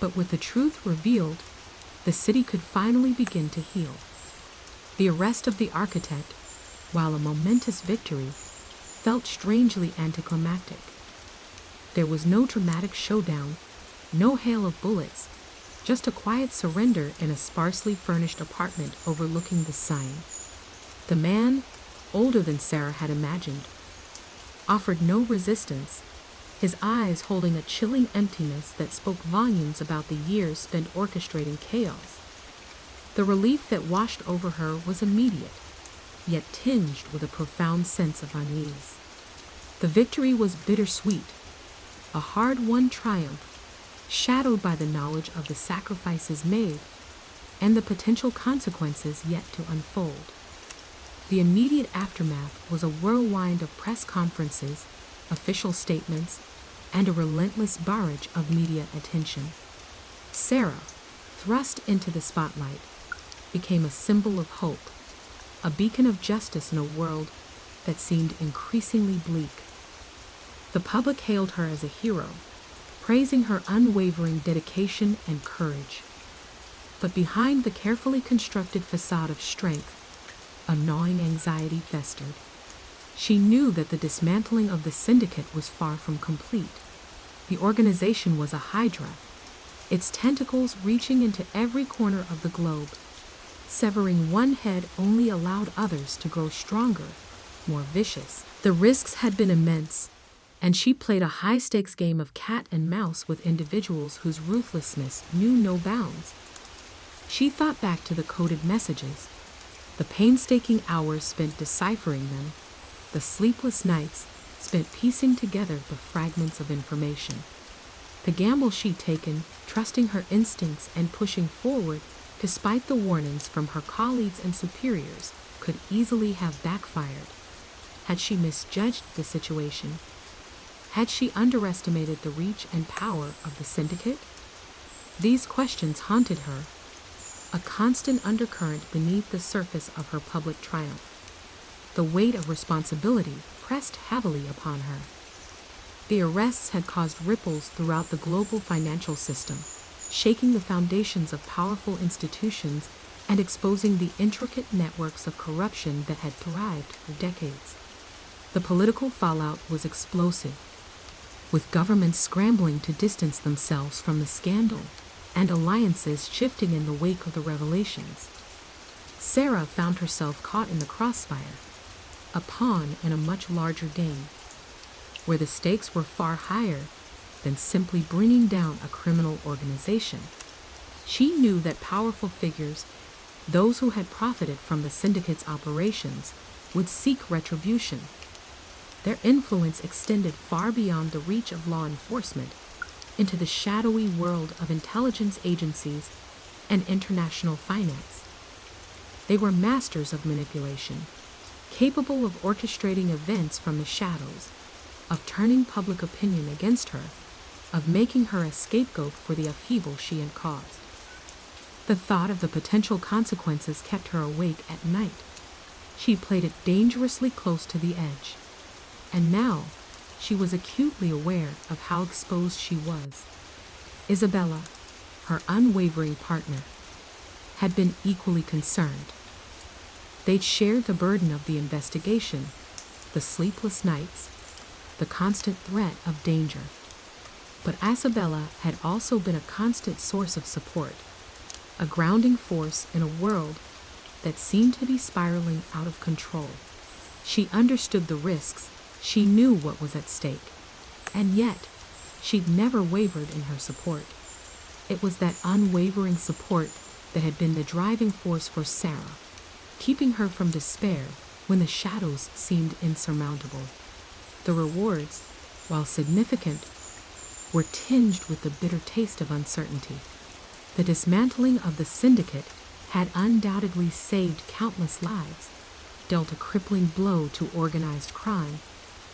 but with the truth revealed, the city could finally begin to heal. The arrest of the architect, while a momentous victory, felt strangely anticlimactic. There was no dramatic showdown, no hail of bullets, just a quiet surrender in a sparsely furnished apartment overlooking the Seine. The man, older than Sarah had imagined, offered no resistance, his eyes holding a chilling emptiness that spoke volumes about the years spent orchestrating chaos. The relief that washed over her was immediate, yet tinged with a profound sense of unease. The victory was bittersweet, a hard-won triumph, shadowed by the knowledge of the sacrifices made and the potential consequences yet to unfold. The immediate aftermath was a whirlwind of press conferences, official statements, and a relentless barrage of media attention. Sarah, thrust into the spotlight, became a symbol of hope, a beacon of justice in a world that seemed increasingly bleak. The public hailed her as a hero, praising her unwavering dedication and courage. But behind the carefully constructed facade of strength, a gnawing anxiety festered. She knew that the dismantling of the syndicate was far from complete. The organization was a hydra, its tentacles reaching into every corner of the globe. Severing one head only allowed others to grow stronger, more vicious. The risks had been immense, and she played a high-stakes game of cat and mouse with individuals whose ruthlessness knew no bounds. She thought back to the coded messages, the painstaking hours spent deciphering them, the sleepless nights spent piecing together the fragments of information. The gamble she'd taken, trusting her instincts and pushing forward despite the warnings from her colleagues and superiors, could easily have backfired. Had she misjudged the situation? Had she underestimated the reach and power of the syndicate? These questions haunted her, a constant undercurrent beneath the surface of her public triumph. The weight of responsibility pressed heavily upon her. The arrests had caused ripples throughout the global financial system, shaking the foundations of powerful institutions and exposing the intricate networks of corruption that had thrived for decades. The political fallout was explosive, with governments scrambling to distance themselves from the scandal and alliances shifting in the wake of the revelations. Sarah found herself caught in the crossfire, a pawn in a much larger game, where the stakes were far higher than simply bringing down a criminal organization. She knew that powerful figures, those who had profited from the syndicate's operations, would seek retribution. Their influence extended far beyond the reach of law enforcement into the shadowy world of intelligence agencies and international finance. They were masters of manipulation, capable of orchestrating events from the shadows, of turning public opinion against her, of making her a scapegoat for the upheaval she had caused. The thought of the potential consequences kept her awake at night. She played it dangerously close to the edge. And now, she was acutely aware of how exposed she was. Isabella, her unwavering partner, had been equally concerned. They'd shared the burden of the investigation, the sleepless nights, the constant threat of danger. But Isabella had also been a constant source of support, a grounding force in a world that seemed to be spiraling out of control. She understood the risks, she knew what was at stake, and yet she'd never wavered in her support. It was that unwavering support that had been the driving force for Sarah, keeping her from despair when the shadows seemed insurmountable. The rewards, while significant, were tinged with the bitter taste of uncertainty. The dismantling of the syndicate had undoubtedly saved countless lives, dealt a crippling blow to organized crime,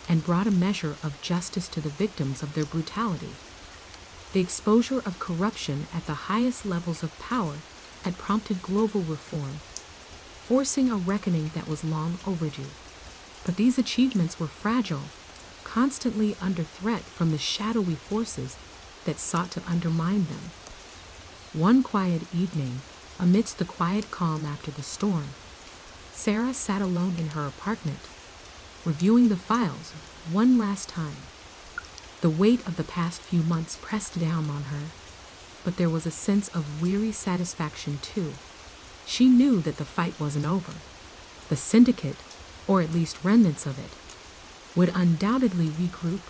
and brought a measure of justice to the victims of their brutality. The exposure of corruption at the highest levels of power had prompted global reform, forcing a reckoning that was long overdue. But these achievements were fragile, constantly under threat from the shadowy forces that sought to undermine them. One quiet evening, amidst the quiet calm after the storm, Sarah sat alone in her apartment, reviewing the files one last time. The weight of the past few months pressed down on her, but there was a sense of weary satisfaction too. She knew that the fight wasn't over. The syndicate, or at least remnants of it, would undoubtedly regroup,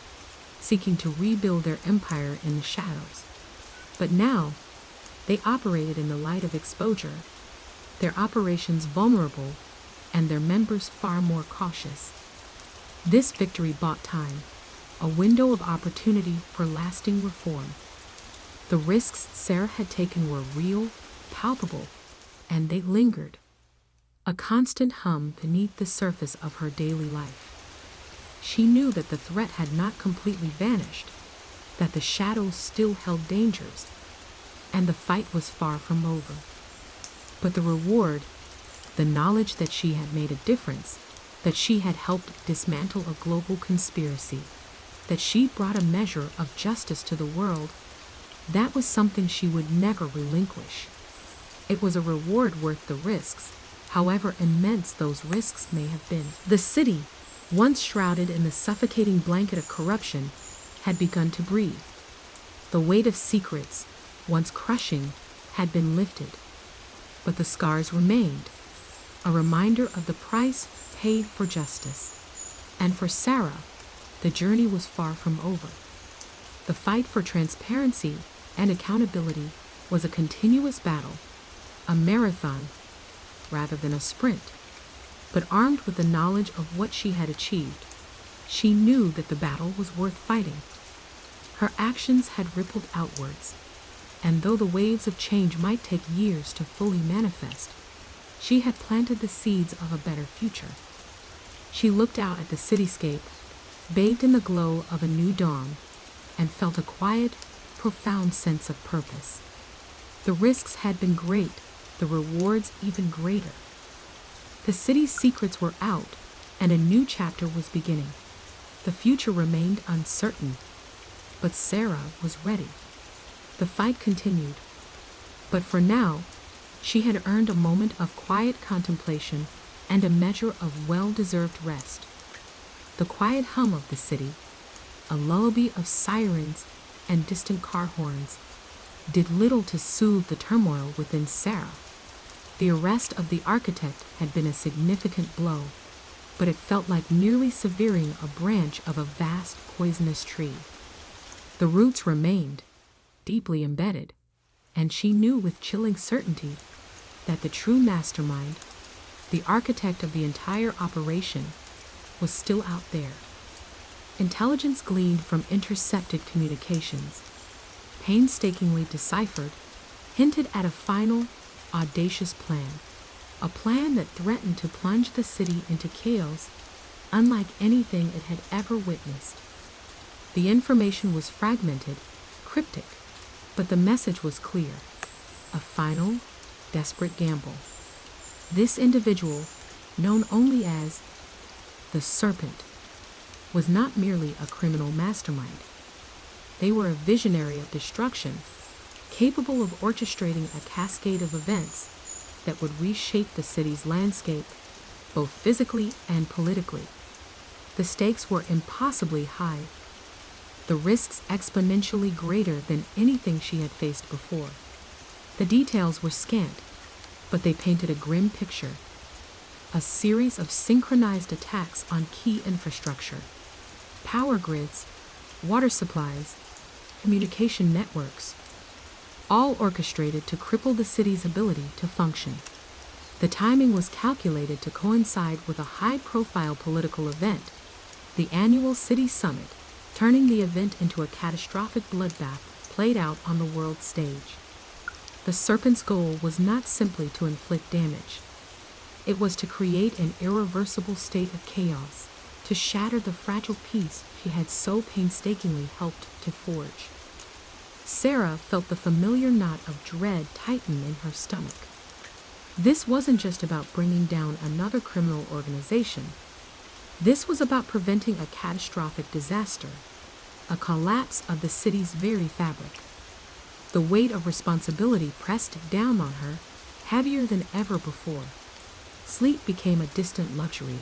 seeking to rebuild their empire in the shadows. But now, they operated in the light of exposure, their operations vulnerable, and their members far more cautious. This victory bought time, a window of opportunity for lasting reform. The risks Sarah had taken were real, palpable, and they lingered, a constant hum beneath the surface of her daily life. She knew that the threat had not completely vanished, that the shadows still held dangers, and the fight was far from over. But the reward, the knowledge that she had made a difference, that she had helped dismantle a global conspiracy, that she brought a measure of justice to the world, that was something she would never relinquish. It was a reward worth the risks, however immense those risks may have been. The city, once shrouded in the suffocating blanket of corruption, had begun to breathe. The weight of secrets, once crushing, had been lifted. But the scars remained, a reminder of the price paid for justice. And for Sarah, the journey was far from over. The fight for transparency and accountability was a continuous battle, a marathon rather than a sprint. But armed with the knowledge of what she had achieved, she knew that the battle was worth fighting. Her actions had rippled outwards, and though the waves of change might take years to fully manifest, she had planted the seeds of a better future. She looked out at the cityscape, bathed in the glow of a new dawn, and felt a quiet, profound sense of purpose. The risks had been great, the rewards even greater. The city's secrets were out, and a new chapter was beginning. The future remained uncertain, but Sarah was ready. The fight continued, but for now, she had earned a moment of quiet contemplation and a measure of well-deserved rest. The quiet hum of the city, a lullaby of sirens and distant car horns, did little to soothe the turmoil within Sarah. The arrest of the architect had been a significant blow, but it felt like merely severing a branch of a vast poisonous tree. The roots remained, deeply embedded, and she knew with chilling certainty that the true mastermind, the architect of the entire operation, was still out there. Intelligence gleaned from intercepted communications, painstakingly deciphered, hinted at a final, audacious plan, a plan that threatened to plunge the city into chaos unlike anything it had ever witnessed. The information was fragmented, cryptic, but the message was clear: a final, desperate gamble. This individual, known only as the Serpent, was not merely a criminal mastermind. They were a visionary of destruction, capable of orchestrating a cascade of events that would reshape the city's landscape, both physically and politically. The stakes were impossibly high, the risks exponentially greater than anything she had faced before. The details were scant, but they painted a grim picture. A series of synchronized attacks on key infrastructure, power grids, water supplies, communication networks. all orchestrated to cripple the city's ability to function. The timing was calculated to coincide with a high-profile political event, the annual city summit, turning the event into a catastrophic bloodbath played out on the world stage. The serpent's goal was not simply to inflict damage. It was to create an irreversible state of chaos, to shatter the fragile peace she had so painstakingly helped to forge. Sarah felt the familiar knot of dread tighten in her stomach. This wasn't just about bringing down another criminal organization. This was about preventing a catastrophic disaster, a collapse of the city's very fabric. The weight of responsibility pressed down on her, heavier than ever before. Sleep became a distant luxury.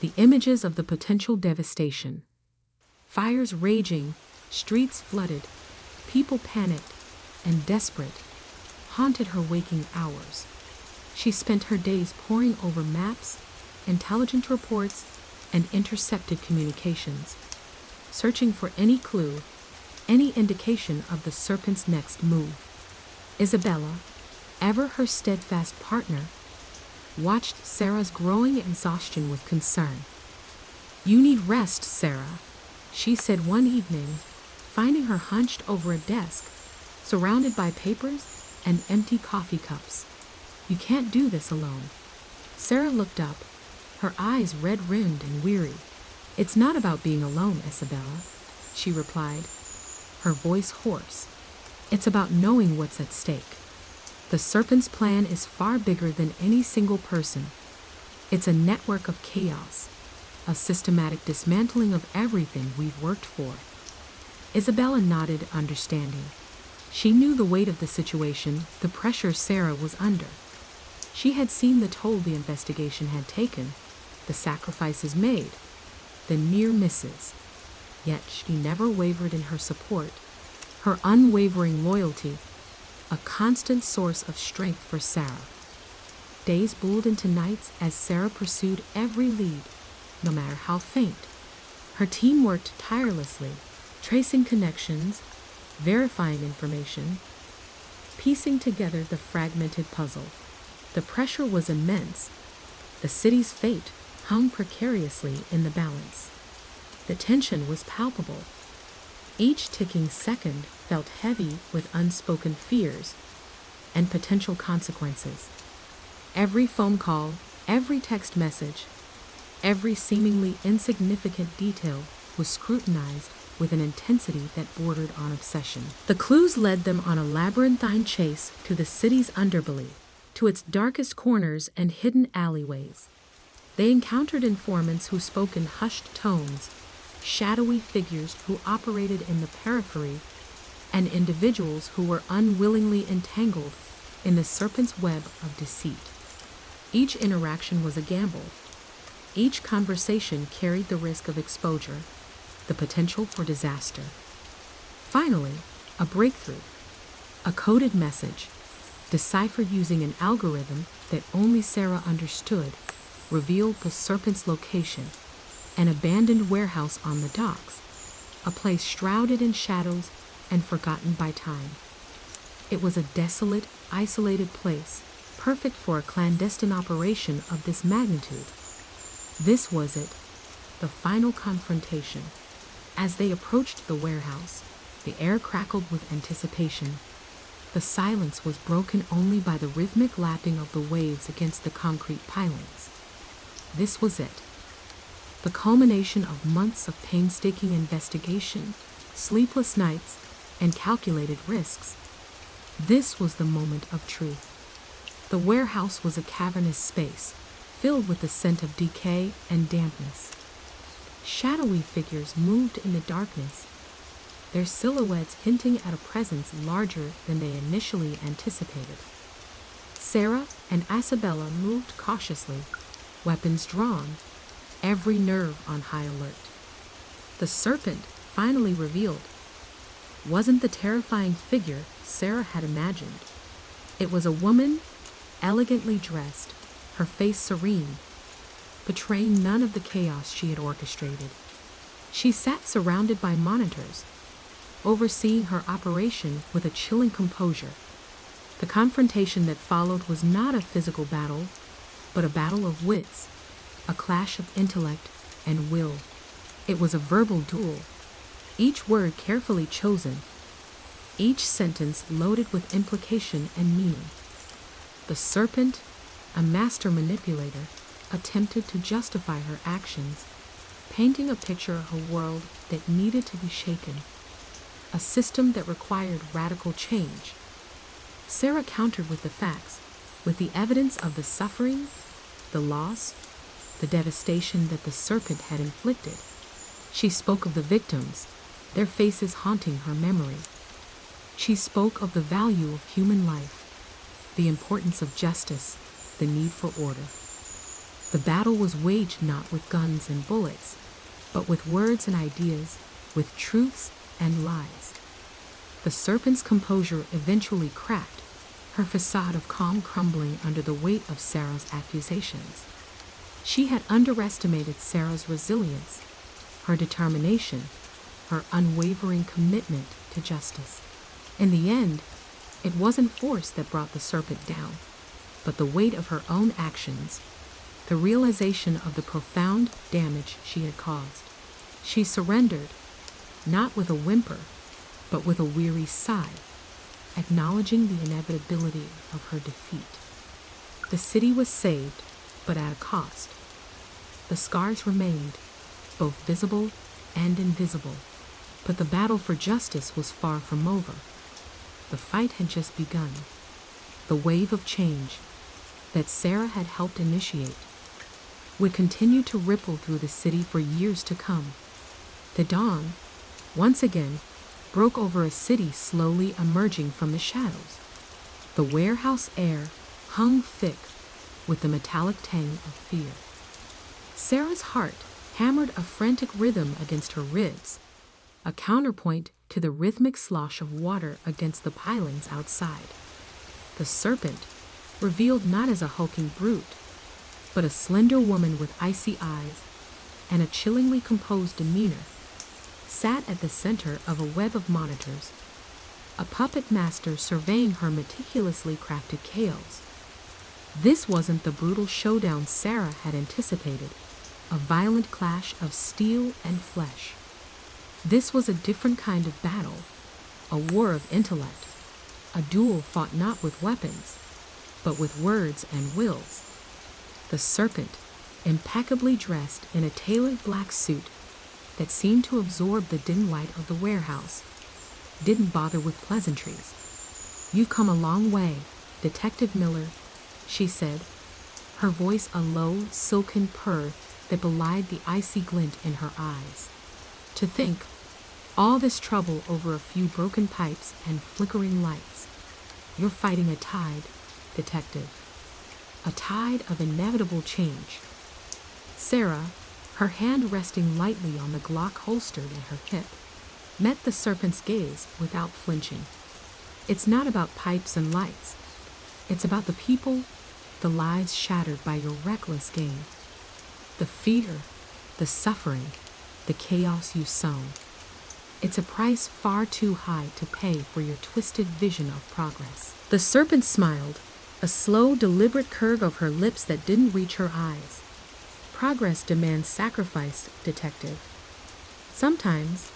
The images of the potential devastation. Fires raging, streets flooded, people panicked and desperate, haunted her waking hours. She spent her days poring over maps, intelligence reports, and intercepted communications, searching for any clue, any indication of the serpent's next move. Isabella, ever her steadfast partner, watched Sarah's growing exhaustion with concern. "You need rest, Sarah," she said one evening, finding her hunched over a desk, surrounded by papers and empty coffee cups. "You can't do this alone." Sarah looked up, her eyes red-rimmed and weary. "It's not about being alone, Isabella," she replied, her voice hoarse. "It's about knowing what's at stake. The serpent's plan is far bigger than any single person. It's a network of chaos, a systematic dismantling of everything we've worked for." Isabella nodded, understanding. She knew the weight of the situation, the pressure Sarah was under. She had seen the toll the investigation had taken, the sacrifices made, the near misses. Yet she never wavered in her support, her unwavering loyalty, a constant source of strength for Sarah. Days bled into nights as Sarah pursued every lead, no matter how faint. Her team worked tirelessly, tracing connections, verifying information, piecing together the fragmented puzzle. The pressure was immense. The city's fate hung precariously in the balance. The tension was palpable. Each ticking second felt heavy with unspoken fears and potential consequences. Every phone call, every text message, every seemingly insignificant detail was scrutinized with an intensity that bordered on obsession. The clues led them on a labyrinthine chase to the city's underbelly, to its darkest corners and hidden alleyways. They encountered informants who spoke in hushed tones, shadowy figures who operated in the periphery, and individuals who were unwillingly entangled in the serpent's web of deceit. Each interaction was a gamble. Each conversation carried the risk of exposure, the potential for disaster. Finally, a breakthrough. A coded message, deciphered using an algorithm that only Sarah understood, revealed the serpent's location, an abandoned warehouse on the docks, a place shrouded in shadows and forgotten by time. It was a desolate, isolated place, perfect for a clandestine operation of this magnitude. This was it, the final confrontation. As they approached the warehouse, the air crackled with anticipation. The silence was broken only by the rhythmic lapping of the waves against the concrete pilings. This was it. The culmination of months of painstaking investigation, sleepless nights, and calculated risks. This was the moment of truth. The warehouse was a cavernous space, filled with the scent of decay and dampness. Shadowy figures moved in the darkness, their silhouettes hinting at a presence larger than they initially anticipated. Sarah and Isabella moved cautiously, weapons drawn, every nerve on high alert. The serpent, finally revealed, wasn't the terrifying figure Sarah had imagined. It was a woman, elegantly dressed, her face serene, betraying none of the chaos she had orchestrated. She sat surrounded by monitors, overseeing her operation with a chilling composure. The confrontation that followed was not a physical battle, but a battle of wits, a clash of intellect and will. It was a verbal duel, each word carefully chosen, each sentence loaded with implication and meaning. The serpent, a master manipulator, attempted to justify her actions, painting a picture of a world that needed to be shaken, a system that required radical change. Sarah countered with the facts, with the evidence of the suffering, the loss, the devastation that the serpent had inflicted. She spoke of the victims, their faces haunting her memory. She spoke of the value of human life, the importance of justice, the need for order. The battle was waged not with guns and bullets, but with words and ideas, with truths and lies. The serpent's composure eventually cracked, her facade of calm crumbling under the weight of Sarah's accusations. She had underestimated Sarah's resilience, her determination, her unwavering commitment to justice. In the end, it wasn't force that brought the serpent down, but the weight of her own actions, the realization of the profound damage she had caused. She surrendered, not with a whimper, but with a weary sigh, acknowledging the inevitability of her defeat. The city was saved, but at a cost. The scars remained, both visible and invisible, but the battle for justice was far from over. The fight had just begun. The wave of change that Sarah had helped initiate would continue to ripple through the city for years to come. The dawn, once again, broke over a city slowly emerging from the shadows. The warehouse air hung thick with the metallic tang of fear. Sarah's heart hammered a frantic rhythm against her ribs, a counterpoint to the rhythmic slosh of water against the pilings outside. The serpent, revealed not as a hulking brute, but a slender woman with icy eyes and a chillingly composed demeanor, sat at the center of a web of monitors, a puppet master surveying her meticulously crafted chaos. This wasn't the brutal showdown Sarah had anticipated, a violent clash of steel and flesh. This was a different kind of battle, a war of intellect, a duel fought not with weapons, but with words and wills. The serpent, impeccably dressed in a tailored black suit that seemed to absorb the dim light of the warehouse, didn't bother with pleasantries. "You've come a long way, Detective Miller," she said, her voice a low, silken purr that belied the icy glint in her eyes. "To think, all this trouble over a few broken pipes and flickering lights. You're fighting a tide, Detective. A tide of inevitable change." Sarah, her hand resting lightly on the Glock holstered at her hip, met the serpent's gaze without flinching. "It's not about pipes and lights. It's about the people, the lives shattered by your reckless game. The fear, the suffering, the chaos you've sown. It's a price far too high to pay for your twisted vision of progress." The serpent smiled, a slow, deliberate curve of her lips that didn't reach her eyes. "Progress demands sacrifice, Detective. Sometimes,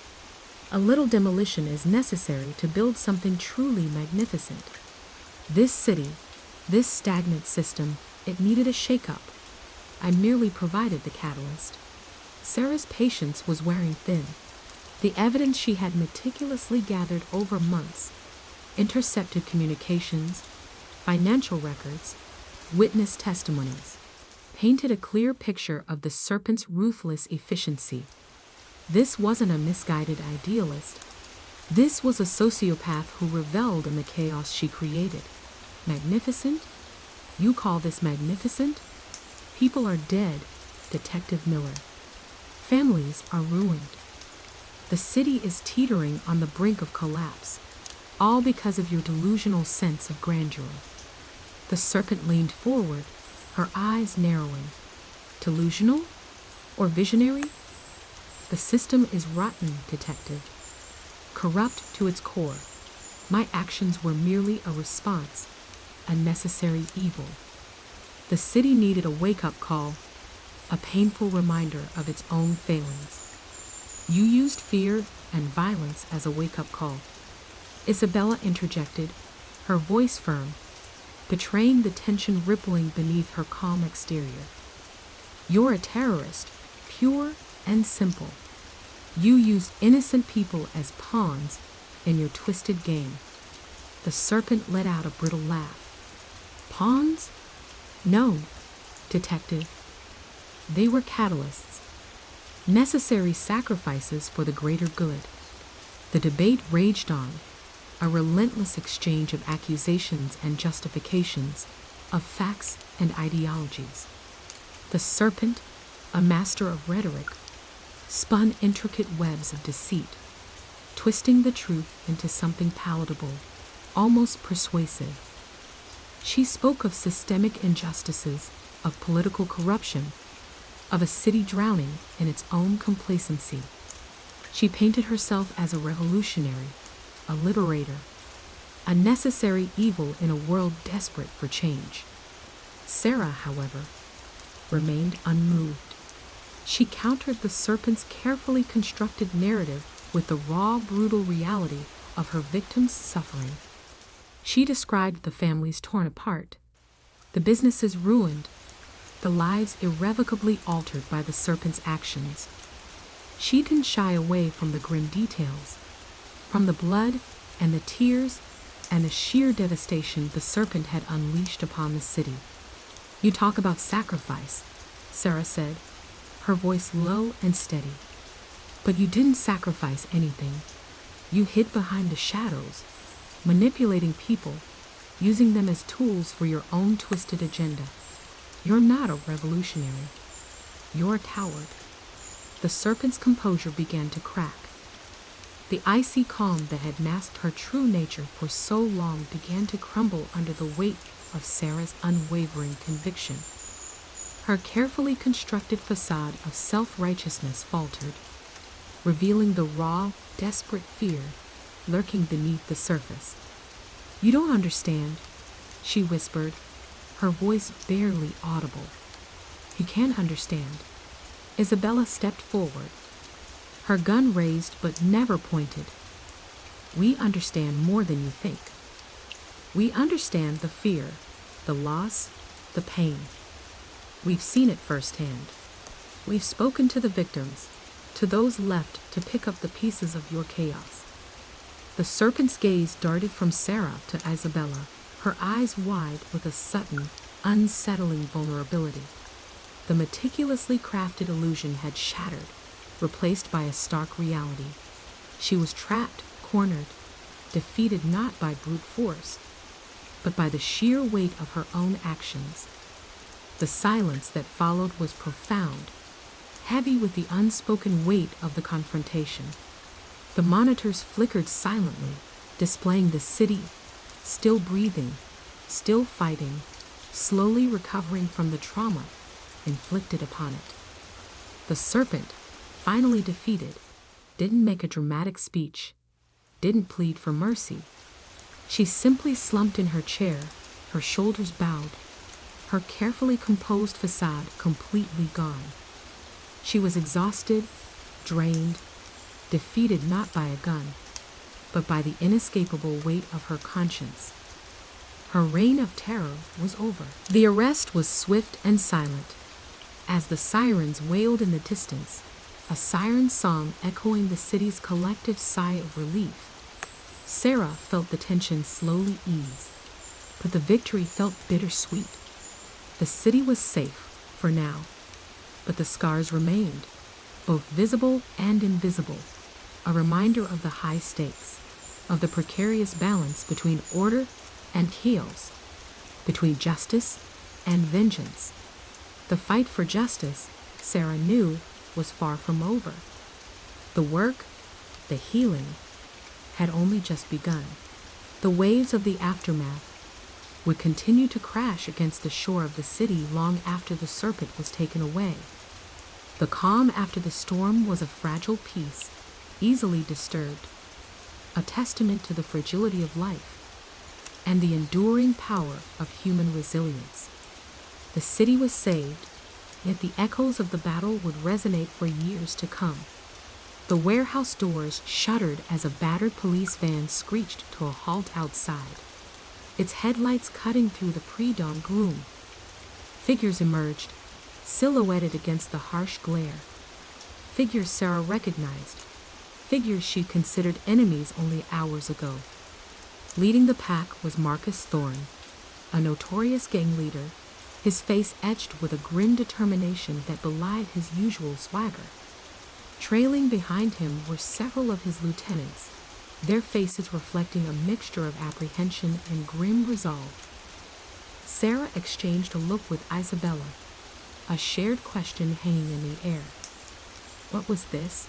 a little demolition is necessary to build something truly magnificent. This city, this stagnant system, it needed a shake-up. I merely provided the catalyst." Sarah's patience was wearing thin. The evidence she had meticulously gathered over months, intercepted communications, financial records, witness testimonies, painted a clear picture of the serpent's ruthless efficiency. This wasn't a misguided idealist. This was a sociopath who reveled in the chaos she created. Magnificent? You call this magnificent? People are dead, Detective Miller. Families are ruined. The city is teetering on the brink of collapse, all because of your delusional sense of grandeur. The serpent leaned forward, her eyes narrowing. Delusional? Or visionary? The system is rotten, Detective. corrupt to its core. My actions were merely a response, a necessary evil. The city needed a wake-up call, a painful reminder of its own failings. You used fear and violence as a wake-up call. Isabella interjected, her voice firm, betraying the tension rippling beneath her calm exterior. You're a terrorist, pure and simple. You used innocent people as pawns in your twisted game. The serpent let out a brittle laugh. Pawns? No, detective. They were catalysts, necessary sacrifices for the greater good. The debate raged on, a relentless exchange of accusations and justifications, of facts and ideologies. The serpent, a master of rhetoric, spun intricate webs of deceit, twisting the truth into something palatable, almost persuasive. She spoke of systemic injustices, of political corruption, of a city drowning in its own complacency. She painted herself as a revolutionary, a liberator, a necessary evil in a world desperate for change. Sarah, however, remained unmoved. She countered the serpent's carefully constructed narrative with the raw, brutal reality of her victims' suffering. She described the families torn apart, the businesses ruined, the lives irrevocably altered by the serpent's actions. She didn't shy away from the grim details, from the blood and the tears and the sheer devastation the serpent had unleashed upon the city. You talk about sacrifice, Sarah said, her voice low and steady. But you didn't sacrifice anything. You hid behind the shadows, manipulating people, using them as tools for your own twisted agenda. You're not a revolutionary. You're a coward. The serpent's composure began to crack. The icy calm that had masked her true nature for so long began to crumble under the weight of Sarah's unwavering conviction. Her carefully constructed facade of self-righteousness faltered, revealing the raw, desperate fear lurking beneath the surface. You don't understand, she whispered, her voice barely audible. You can't understand. Isabella stepped forward, her gun raised but never pointed. We understand more than you think. We understand the fear, the loss, the pain. We've seen it firsthand. We've spoken to the victims, to those left to pick up the pieces of your chaos. The serpent's gaze darted from Sarah to Isabella, her eyes wide with a sudden, unsettling vulnerability. The meticulously crafted illusion had shattered, replaced by a stark reality. She was trapped, cornered, defeated not by brute force, but by the sheer weight of her own actions. The silence that followed was profound, heavy with the unspoken weight of the confrontation. The monitors flickered silently, displaying the city, still breathing, still fighting, slowly recovering from the trauma inflicted upon it. The serpent, finally defeated, didn't make a dramatic speech, didn't plead for mercy. She simply slumped in her chair, her shoulders bowed, her carefully composed facade completely gone. She was exhausted, drained, defeated not by a gun, but by the inescapable weight of her conscience. Her reign of terror was over. The arrest was swift and silent. As the sirens wailed in the distance, a siren song echoing the city's collective sigh of relief, Sarah felt the tension slowly ease, but the victory felt bittersweet. The city was safe, for now, but the scars remained, both visible and invisible, a reminder of the high stakes, of the precarious balance between order and chaos, between justice and vengeance. The fight for justice, Sarah knew, was far from over. The work, the healing, had only just begun. The waves of the aftermath would continue to crash against the shore of the city long after the serpent was taken away. The calm after the storm was a fragile piece, easily disturbed. a testament to the fragility of life and the enduring power of human resilience. The city was saved, yet the echoes of the battle would resonate for years to come. The warehouse doors shuddered as a battered police van screeched to a halt outside, its headlights cutting through the pre-dawn gloom. Figures emerged, silhouetted against the harsh glare. Figures Sarah recognized, figures she considered enemies only hours ago. Leading the pack was Marcus Thorne, a notorious gang leader, his face etched with a grim determination that belied his usual swagger. Trailing behind him were several of his lieutenants, their faces reflecting a mixture of apprehension and grim resolve. Sarah exchanged a look with Isabella, a shared question hanging in the air. What was this?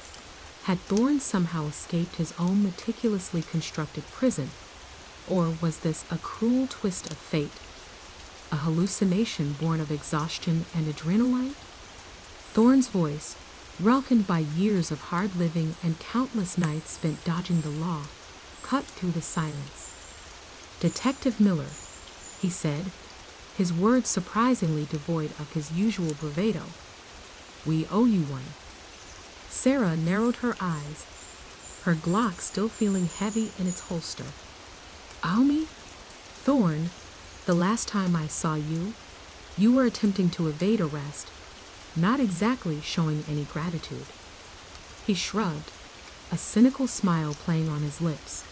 Had Thorne somehow escaped his own meticulously constructed prison? Or was this a cruel twist of fate? A hallucination born of exhaustion and adrenaline? Thorne's voice, roughened by years of hard living and countless nights spent dodging the law, cut through the silence. "Detective Miller," he said, his words surprisingly devoid of his usual bravado. "We owe you one." Sarah narrowed her eyes, her Glock still feeling heavy in its holster. "Owe me? Thorne, the last time I saw you, you were attempting to evade arrest, not exactly showing any gratitude." He shrugged, a cynical smile playing on his lips.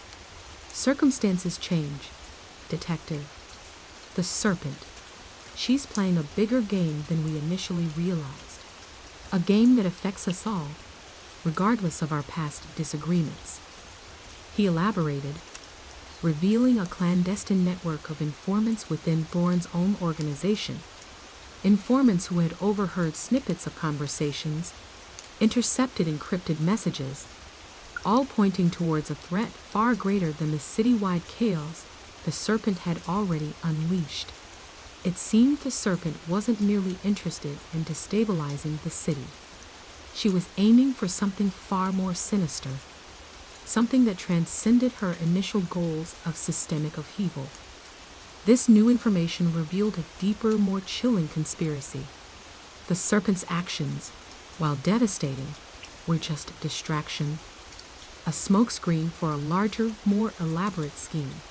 "Circumstances change, Detective. The Serpent. She's playing a bigger game than we initially realized. A game that affects us all, regardless of our past disagreements." He elaborated, revealing a clandestine network of informants within Thorne's own organization. Informants who had overheard snippets of conversations, intercepted encrypted messages, all pointing towards a threat far greater than the citywide chaos the Serpent had already unleashed. It seemed the Serpent wasn't merely interested in destabilizing the city. She was aiming for something far more sinister, something that transcended her initial goals of systemic upheaval. This new information revealed a deeper, more chilling conspiracy. The Serpent's actions, while devastating, were just a distraction, a smokescreen for a larger, more elaborate scheme.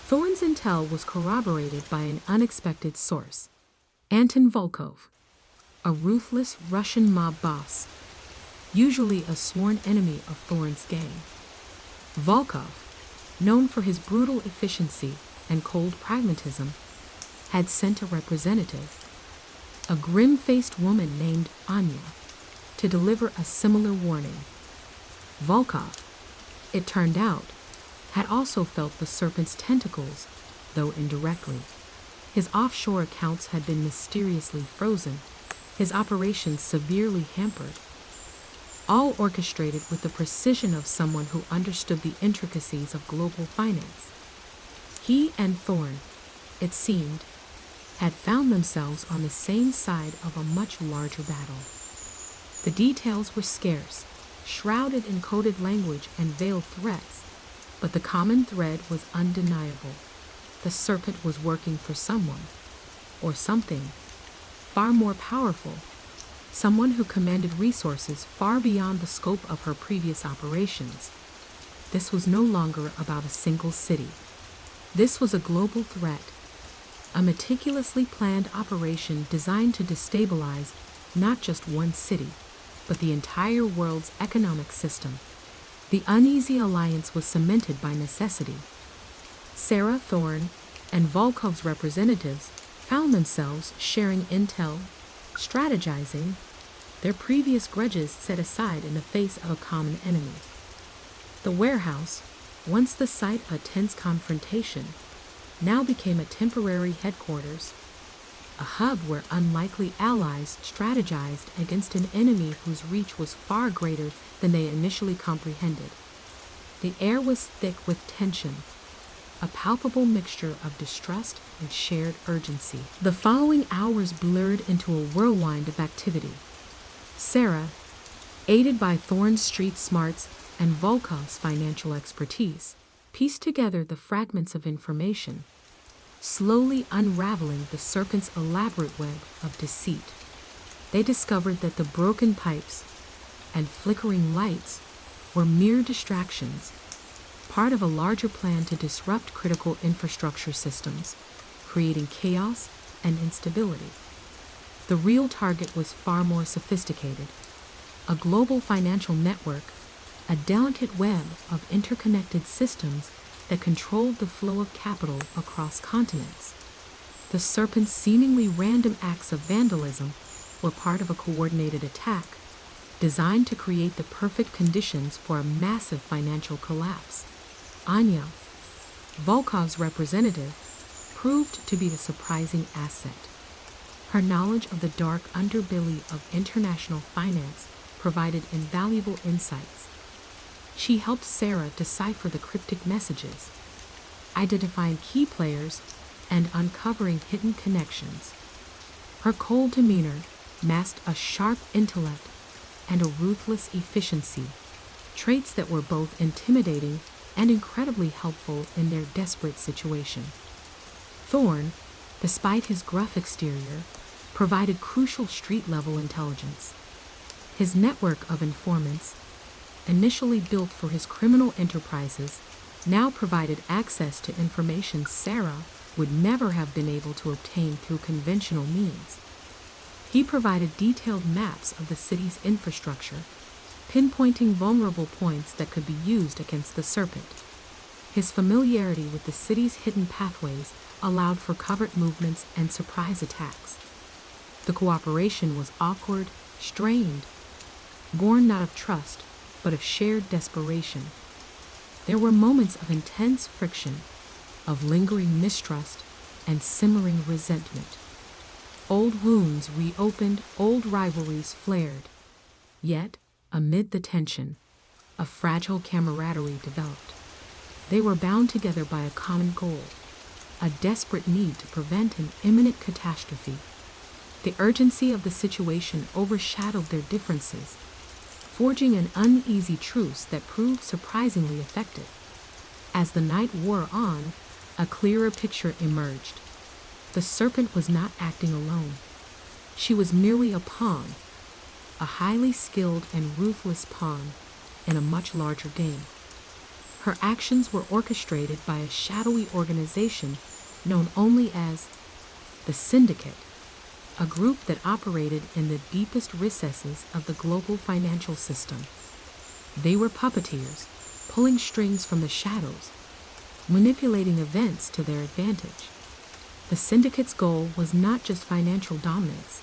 Thorne's intel was corroborated by an unexpected source, Anton Volkov, a ruthless Russian mob boss, usually a sworn enemy of Thorne's gang. Volkov, known for his brutal efficiency and cold pragmatism, had sent a representative, a grim-faced woman named Anya, to deliver a similar warning. Volkov, it turned out, had also felt the Serpent's tentacles, though indirectly. His offshore accounts had been mysteriously frozen, his operations severely hampered, all orchestrated with the precision of someone who understood the intricacies of global finance. He and Thorne, it seemed, had found themselves on the same side of a much larger battle. The details were scarce, shrouded in coded language and veiled threats, but the common thread was undeniable. The Serpent was working for someone, or something, far more powerful, someone who commanded resources far beyond the scope of her previous operations. This was no longer about a single city. This was a global threat, a meticulously planned operation designed to destabilize not just one city, but the entire world's economic system. The uneasy alliance was cemented by necessity. Sarah, Thorne, and Volkov's representatives found themselves sharing intel, strategizing, their previous grudges set aside in the face of a common enemy. The warehouse, once the site of a tense confrontation, now became a temporary headquarters, a hub where unlikely allies strategized against an enemy whose reach was far greater than they initially comprehended. The air was thick with tension, a palpable mixture of distrust and shared urgency. The following hours blurred into a whirlwind of activity. Sarah, aided by Thorne's street smarts and Volkov's financial expertise pieced together the fragments of information, slowly unraveling the serpent's elaborate web of deceit. They discovered that the broken pipes and flickering lights were mere distractions, part of a larger plan to disrupt critical infrastructure systems, creating chaos and instability. The real target was far more sophisticated: a global financial network, a delicate web of interconnected systems that controlled the flow of capital across continents. The serpent's seemingly random acts of vandalism were part of a coordinated attack designed to create the perfect conditions for a massive financial collapse. Anya, Volkov's representative, proved to be the surprising asset. Her knowledge of the dark underbelly of international finance provided invaluable insights. She helped Sarah decipher the cryptic messages, identifying key players and uncovering hidden connections. Her cold demeanor masked a sharp intellect and a ruthless efficiency, traits that were both intimidating and incredibly helpful in their desperate situation. Thorne, despite his gruff exterior, provided crucial street-level intelligence. His network of informants, initially built for his criminal enterprises, now provided access to information Sarah would never have been able to obtain through conventional means. He provided detailed maps of the city's infrastructure, pinpointing vulnerable points that could be used against the serpent. His familiarity with the city's hidden pathways allowed for covert movements and surprise attacks. The cooperation was awkward, strained, born not of trust, but of shared desperation. There were moments of intense friction, of lingering mistrust and simmering resentment. Old wounds reopened, old rivalries flared. Yet, amid the tension, a fragile camaraderie developed. They were bound together by a common goal, a desperate need to prevent an imminent catastrophe. The urgency of the situation overshadowed their differences, forging an uneasy truce that proved surprisingly effective. As the night wore on, a clearer picture emerged. The serpent was not acting alone. She was merely a pawn, a highly skilled and ruthless pawn in a much larger game. Her actions were orchestrated by a shadowy organization known only as the Syndicate, a group that operated in the deepest recesses of the global financial system. They were puppeteers, pulling strings from the shadows, manipulating events to their advantage. The Syndicate's goal was not just financial dominance,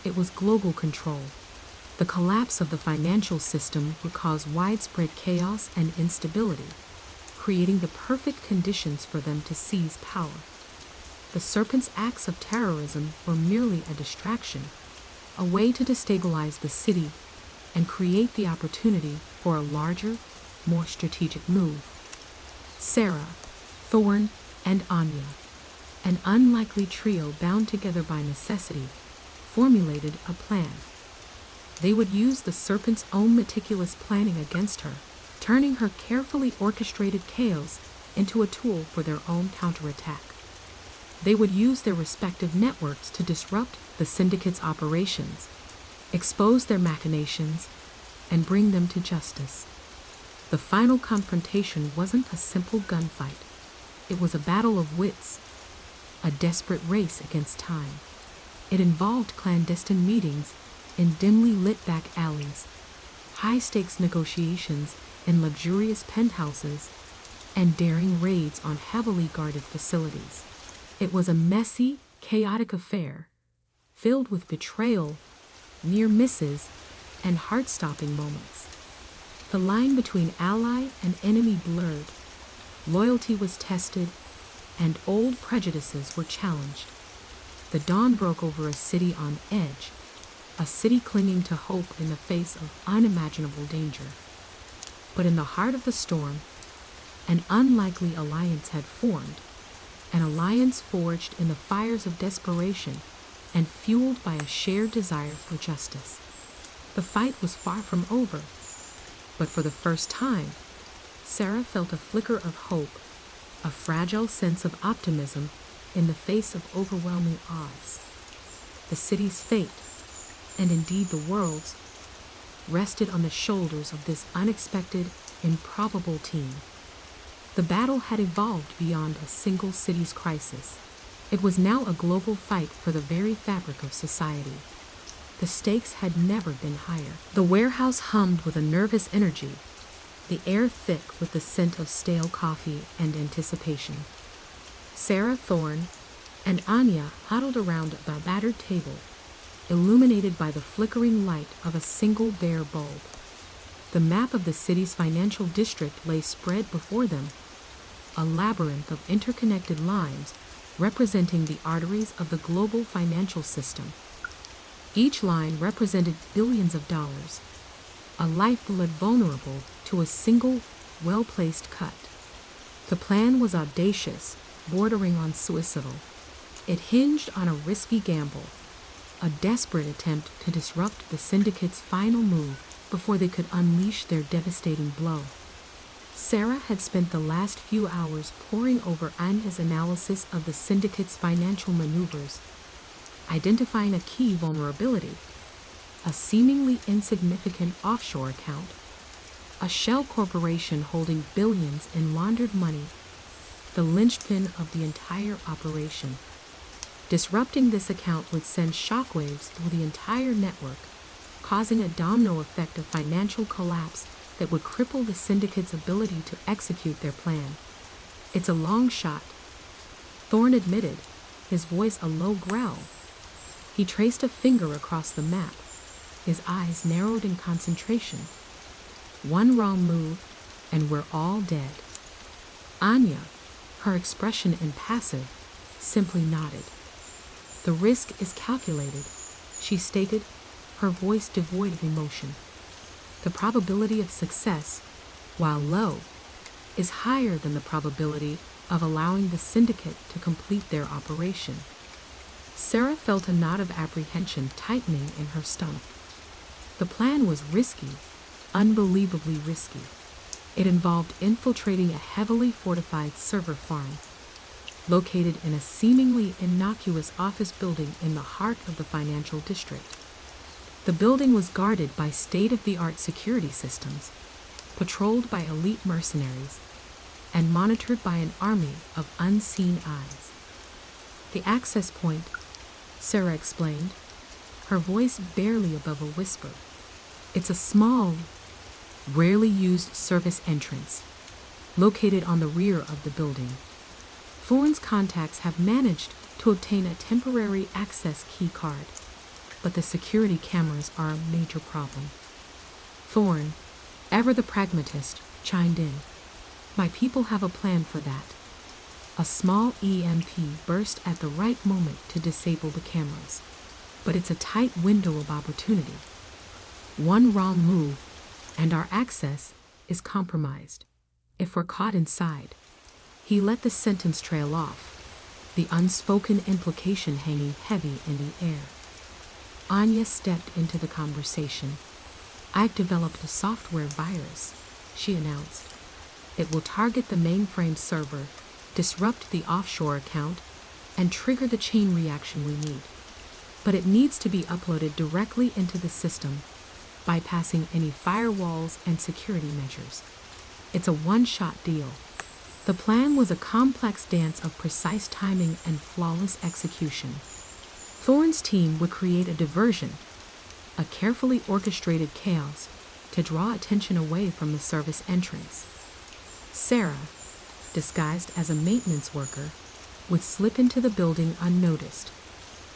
it was global control. The collapse of the financial system would cause widespread chaos and instability, creating the perfect conditions for them to seize power. The serpent's acts of terrorism were merely a distraction, a way to destabilize the city and create the opportunity for a larger, more strategic move. Sarah, Thorne, and Anya, an unlikely trio bound together by necessity, formulated a plan. They would use the serpent's own meticulous planning against her, turning her carefully orchestrated chaos into a tool for their own counterattack. They would use their respective networks to disrupt the Syndicate's operations, expose their machinations, and bring them to justice. The final confrontation wasn't a simple gunfight. It was a battle of wits, a desperate race against time. It involved clandestine meetings in dimly lit back alleys, high-stakes negotiations in luxurious penthouses, and daring raids on heavily guarded facilities. It was a messy, chaotic affair, filled with betrayal, near misses, and heart-stopping moments. The line between ally and enemy blurred, loyalty was tested, and old prejudices were challenged. The dawn broke over a city on edge, a city clinging to hope in the face of unimaginable danger. But in the heart of the storm, an unlikely alliance had formed, an alliance forged in the fires of desperation and fueled by a shared desire for justice. The fight was far from over. But for the first time, Sarah felt a flicker of hope, a fragile sense of optimism in the face of overwhelming odds. The city's fate, and indeed the world's, rested on the shoulders of this unexpected, improbable team. The battle had evolved beyond a single city's crisis. It was now a global fight for the very fabric of society. The stakes had never been higher. The warehouse hummed with a nervous energy, the air thick with the scent of stale coffee and anticipation. Sarah, Thorne, and Anya huddled around a battered table, illuminated by the flickering light of a single bare bulb. The map of the city's financial district lay spread before them, a labyrinth of interconnected lines representing the arteries of the global financial system. Each line represented billions of dollars, a lifeblood vulnerable to a single, well-placed cut. The plan was audacious, bordering on suicidal. It hinged on a risky gamble, a desperate attempt to disrupt the syndicate's final move before they could unleash their devastating blow. Sarah had spent the last few hours poring over Anya's analysis of the syndicate's financial maneuvers, identifying a key vulnerability: a seemingly insignificant offshore account, a shell corporation holding billions in laundered money, the linchpin of the entire operation. Disrupting this account would send shockwaves through the entire network, causing a domino effect of financial collapse that would cripple the syndicate's ability to execute their plan. "It's a long shot," Thorne admitted, his voice a low growl. He traced a finger across the map, his eyes narrowed in concentration. "One wrong move, and we're all dead." Anya, her expression impassive, simply nodded. "The risk is calculated," she stated, her voice devoid of emotion. "The probability of success, while low, is higher than the probability of allowing the syndicate to complete their operation." Sarah felt a knot of apprehension tightening in her stomach. The plan was risky, unbelievably risky. It involved infiltrating a heavily fortified server farm, located in a seemingly innocuous office building in the heart of the financial district. The building was guarded by state-of-the-art security systems, patrolled by elite mercenaries, and monitored by an army of unseen eyes. "The access point," Sarah explained, her voice barely above a whisper. "It's a small, rarely used service entrance, located on the rear of the building. Thorne's contacts have managed to obtain a temporary access key card, but the security cameras are a major problem." Thorne, ever the pragmatist, chimed in. "My people have a plan for that." A small EMP burst at the right moment to disable the cameras, but it's a tight window of opportunity. One wrong move, and our access is compromised. If we're caught inside. He let the sentence trail off, the unspoken implication hanging heavy in the air. Anya stepped into the conversation. "I've developed a software virus," she announced. "It will target the mainframe server, disrupt the offshore account, and trigger the chain reaction we need. But it needs to be uploaded directly into the system, bypassing any firewalls and security measures. It's a one-shot deal." The plan was a complex dance of precise timing and flawless execution. Thorne's team would create a diversion, a carefully orchestrated chaos, to draw attention away from the service entrance. Sarah, disguised as a maintenance worker, would slip into the building unnoticed,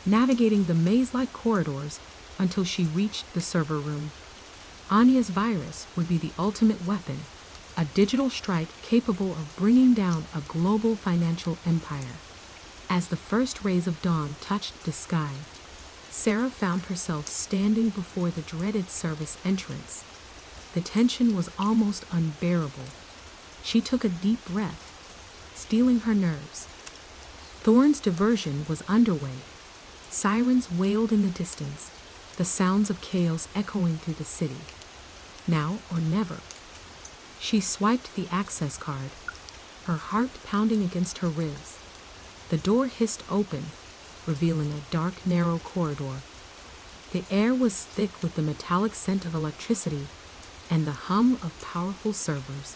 navigating the maze-like corridors until she reached the server room. Anya's virus would be the ultimate weapon, a digital strike capable of bringing down a global financial empire. As the first rays of dawn touched the sky, Sarah found herself standing before the dreaded service entrance. The tension was almost unbearable. She took a deep breath, steeling her nerves. Thorne's diversion was underway. Sirens wailed in the distance, the sounds of chaos echoing through the city. now or never. She swiped the access card, her heart pounding against her ribs. The door hissed open, revealing a dark, narrow corridor. The air was thick with the metallic scent of electricity and the hum of powerful servers.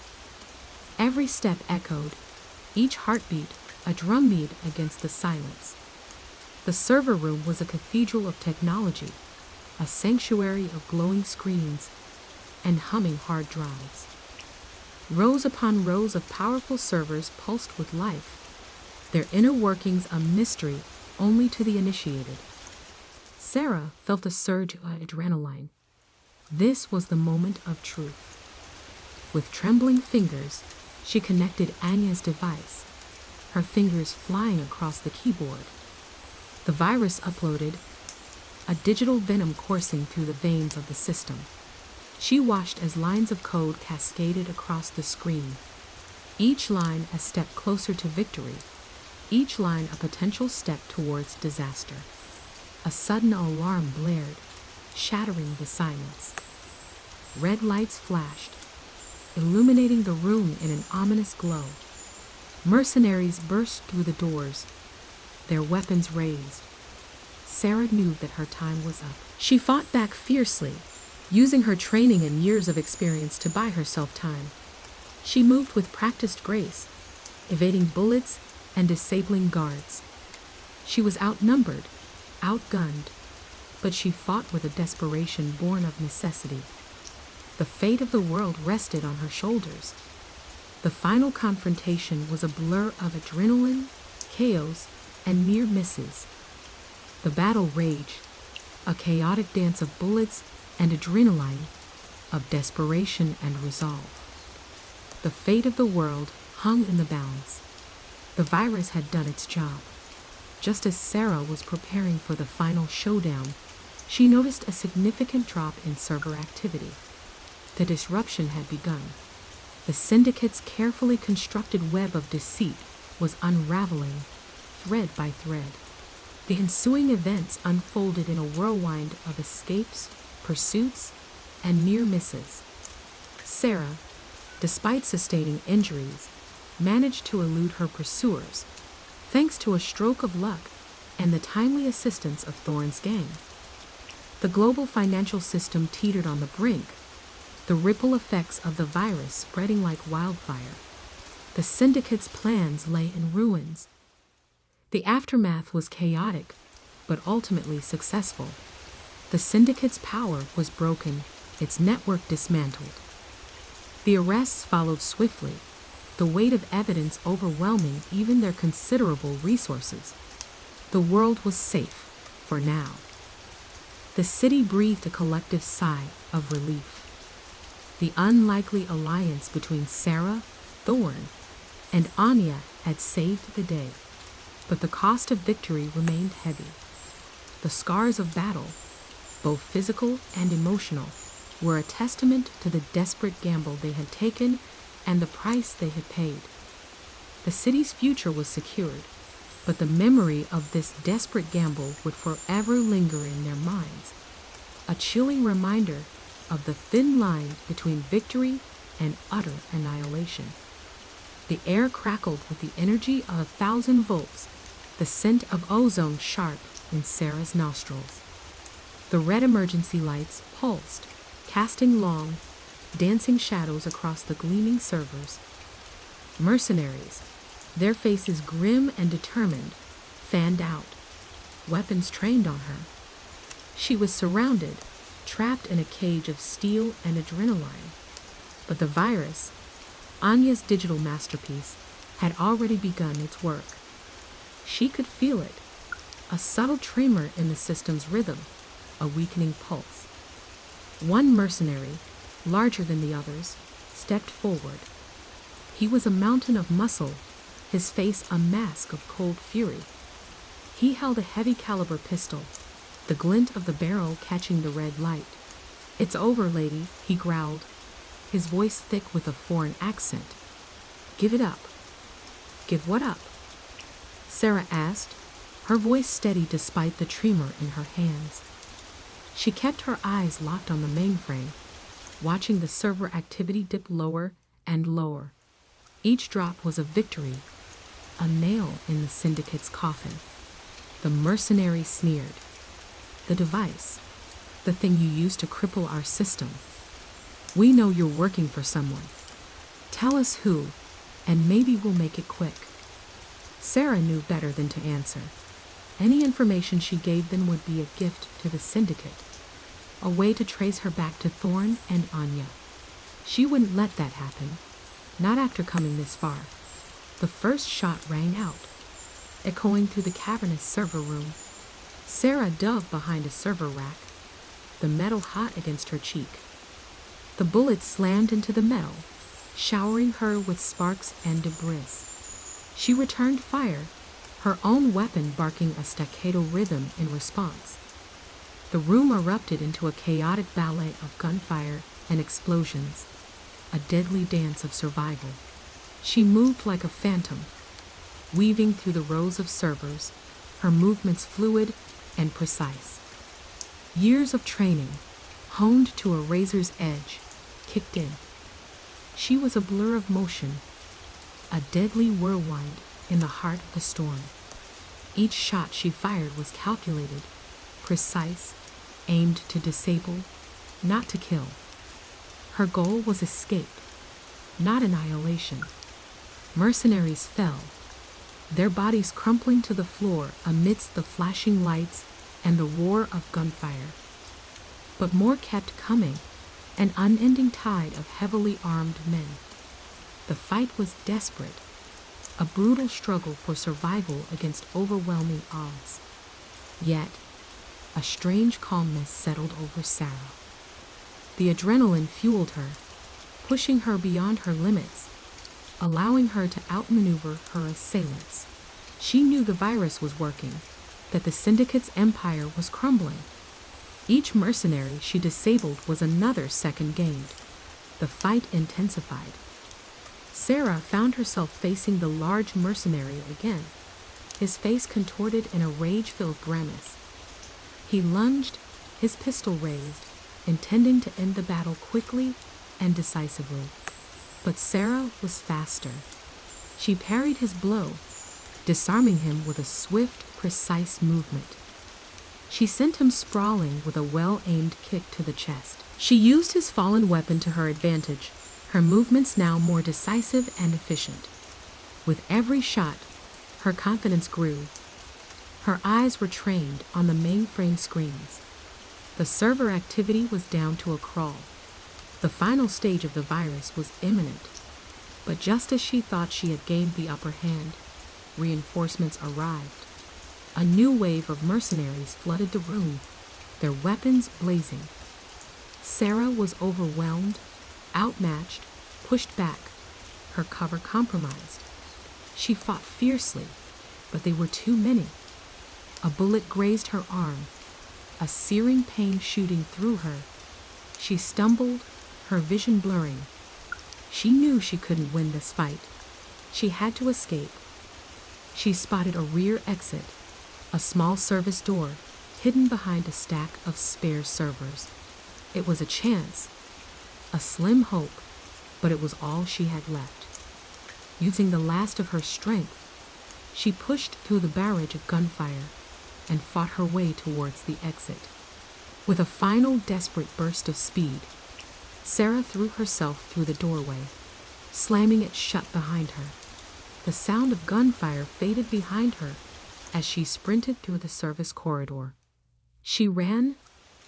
Every step echoed, each heartbeat a drumbeat against the silence. The server room was a cathedral of technology, a sanctuary of glowing screens and humming hard drives. Rows upon rows of powerful servers pulsed with life, their inner workings a mystery only to the initiated. Sarah felt a surge of adrenaline. This was the moment of truth. With trembling fingers, she connected Anya's device, her fingers flying across the keyboard. The virus uploaded, a digital venom coursing through the veins of the system. She watched as lines of code cascaded across the screen, each line a step closer to victory, each line a potential step towards disaster. A sudden alarm blared, shattering the silence. Red lights flashed, illuminating the room in an ominous glow. Mercenaries burst through the doors, their weapons raised. Sarah knew that her time was up. She fought back fiercely, using her training and years of experience to buy herself time. She moved with practiced grace, evading bullets and disabling guards. She was outnumbered, outgunned, but she fought with a desperation born of necessity. The fate of the world rested on her shoulders. The final confrontation was a blur of adrenaline, chaos, and near misses. The battle raged, a chaotic dance of bullets and adrenaline, of desperation and resolve. The fate of the world hung in the balance. The virus had done its job. Just as Sarah was preparing for the final showdown, she noticed a significant drop in server activity. The disruption had begun. The syndicate's carefully constructed web of deceit was unraveling, thread by thread. The ensuing events unfolded in a whirlwind of escapes, pursuits, and near misses. Sarah, despite sustaining injuries, managed to elude her pursuers, thanks to a stroke of luck and the timely assistance of Thorne's gang. The global financial system teetered on the brink, the ripple effects of the virus spreading like wildfire. The syndicate's plans lay in ruins. The aftermath was chaotic, but ultimately successful. The syndicate's power was broken, its network dismantled. The arrests followed swiftly, the weight of evidence overwhelming even their considerable resources. The world was safe, for now. The city breathed a collective sigh of relief. The unlikely alliance between Sarah, Thorne, and Anya had saved the day, but the cost of victory remained heavy. The scars of battle, both physical and emotional, were a testament to the desperate gamble they had taken and the price they had paid. The city's future was secured, but the memory of this desperate gamble would forever linger in their minds, a chilling reminder of the thin line between victory and utter annihilation. The air crackled with the energy of 1,000 volts, the scent of ozone sharp in Sarah's nostrils. The red emergency lights pulsed, casting long, dancing shadows across the gleaming servers. Mercenaries, their faces grim and determined, fanned out, weapons trained on her. She was surrounded, trapped in a cage of steel and adrenaline. But the virus, Anya's digital masterpiece, had already begun its work. She could feel it, a subtle tremor in the system's rhythm, a weakening pulse. One mercenary, larger than the others, stepped forward. He was a mountain of muscle, his face a mask of cold fury. He held a heavy caliber pistol, the glint of the barrel catching the red light. "It's over, lady," he growled, his voice thick with a foreign accent. "Give it up." "Give what up?" Sarah asked, her voice steady despite the tremor in her hands. She kept her eyes locked on the mainframe, watching the server activity dip lower and lower. Each drop was a victory, a nail in the syndicate's coffin. The mercenary sneered. The device, the thing you use to cripple our system. We know you're working for someone. Tell us who, and maybe we'll make it quick. Sarah knew better than to answer. Any information she gave them would be a gift to the syndicate, a way to trace her back to Thorn and Anya. She wouldn't let that happen, not after coming this far. The first shot rang out, echoing through the cavernous server room. Sarah dove behind a server rack, the metal hot against her cheek. The bullet slammed into the metal, showering her with sparks and debris. She returned fire, her own weapon barking a staccato rhythm in response. The room erupted into a chaotic ballet of gunfire and explosions, a deadly dance of survival. She moved like a phantom, weaving through the rows of servers, her movements fluid and precise. Years of training, honed to a razor's edge, kicked in. She was a blur of motion, a deadly whirlwind in the heart of the storm. Each shot she fired was calculated, precise, aimed to disable, not to kill. Her goal was escape, not annihilation. Mercenaries fell, their bodies crumpling to the floor amidst the flashing lights and the roar of gunfire. But more kept coming, an unending tide of heavily armed men. The fight was desperate, a brutal struggle for survival against overwhelming odds. Yet, a strange calmness settled over Sarah. The adrenaline fueled her, pushing her beyond her limits, allowing her to outmaneuver her assailants. She knew the virus was working, that the Syndicate's empire was crumbling. Each mercenary she disabled was another second gained. The fight intensified. Sarah found herself facing the large mercenary again, his face contorted in a rage-filled grimace. He lunged, his pistol raised, intending to end the battle quickly and decisively. But Sarah was faster. She parried his blow, disarming him with a swift, precise movement. She sent him sprawling with a well-aimed kick to the chest. She used his fallen weapon to her advantage, her movements now more decisive and efficient. With every shot, her confidence grew. Her eyes were trained on the mainframe screens. The server activity was down to a crawl. The final stage of the virus was imminent. But just as she thought she had gained the upper hand, reinforcements arrived. A new wave of mercenaries flooded the room, their weapons blazing. Sarah was overwhelmed, outmatched, pushed back, her cover compromised. She fought fiercely, but they were too many. A bullet grazed her arm, a searing pain shooting through her. She stumbled, her vision blurring. She knew she couldn't win this fight. She had to escape. She spotted a rear exit, a small service door hidden behind a stack of spare servers. It was a chance, a slim hope, but it was all she had left. Using the last of her strength, she pushed through the barrage of gunfire and fought her way towards the exit. With a final desperate burst of speed, Sarah threw herself through the doorway, slamming it shut behind her. The sound of gunfire faded behind her as she sprinted through the service corridor. She ran,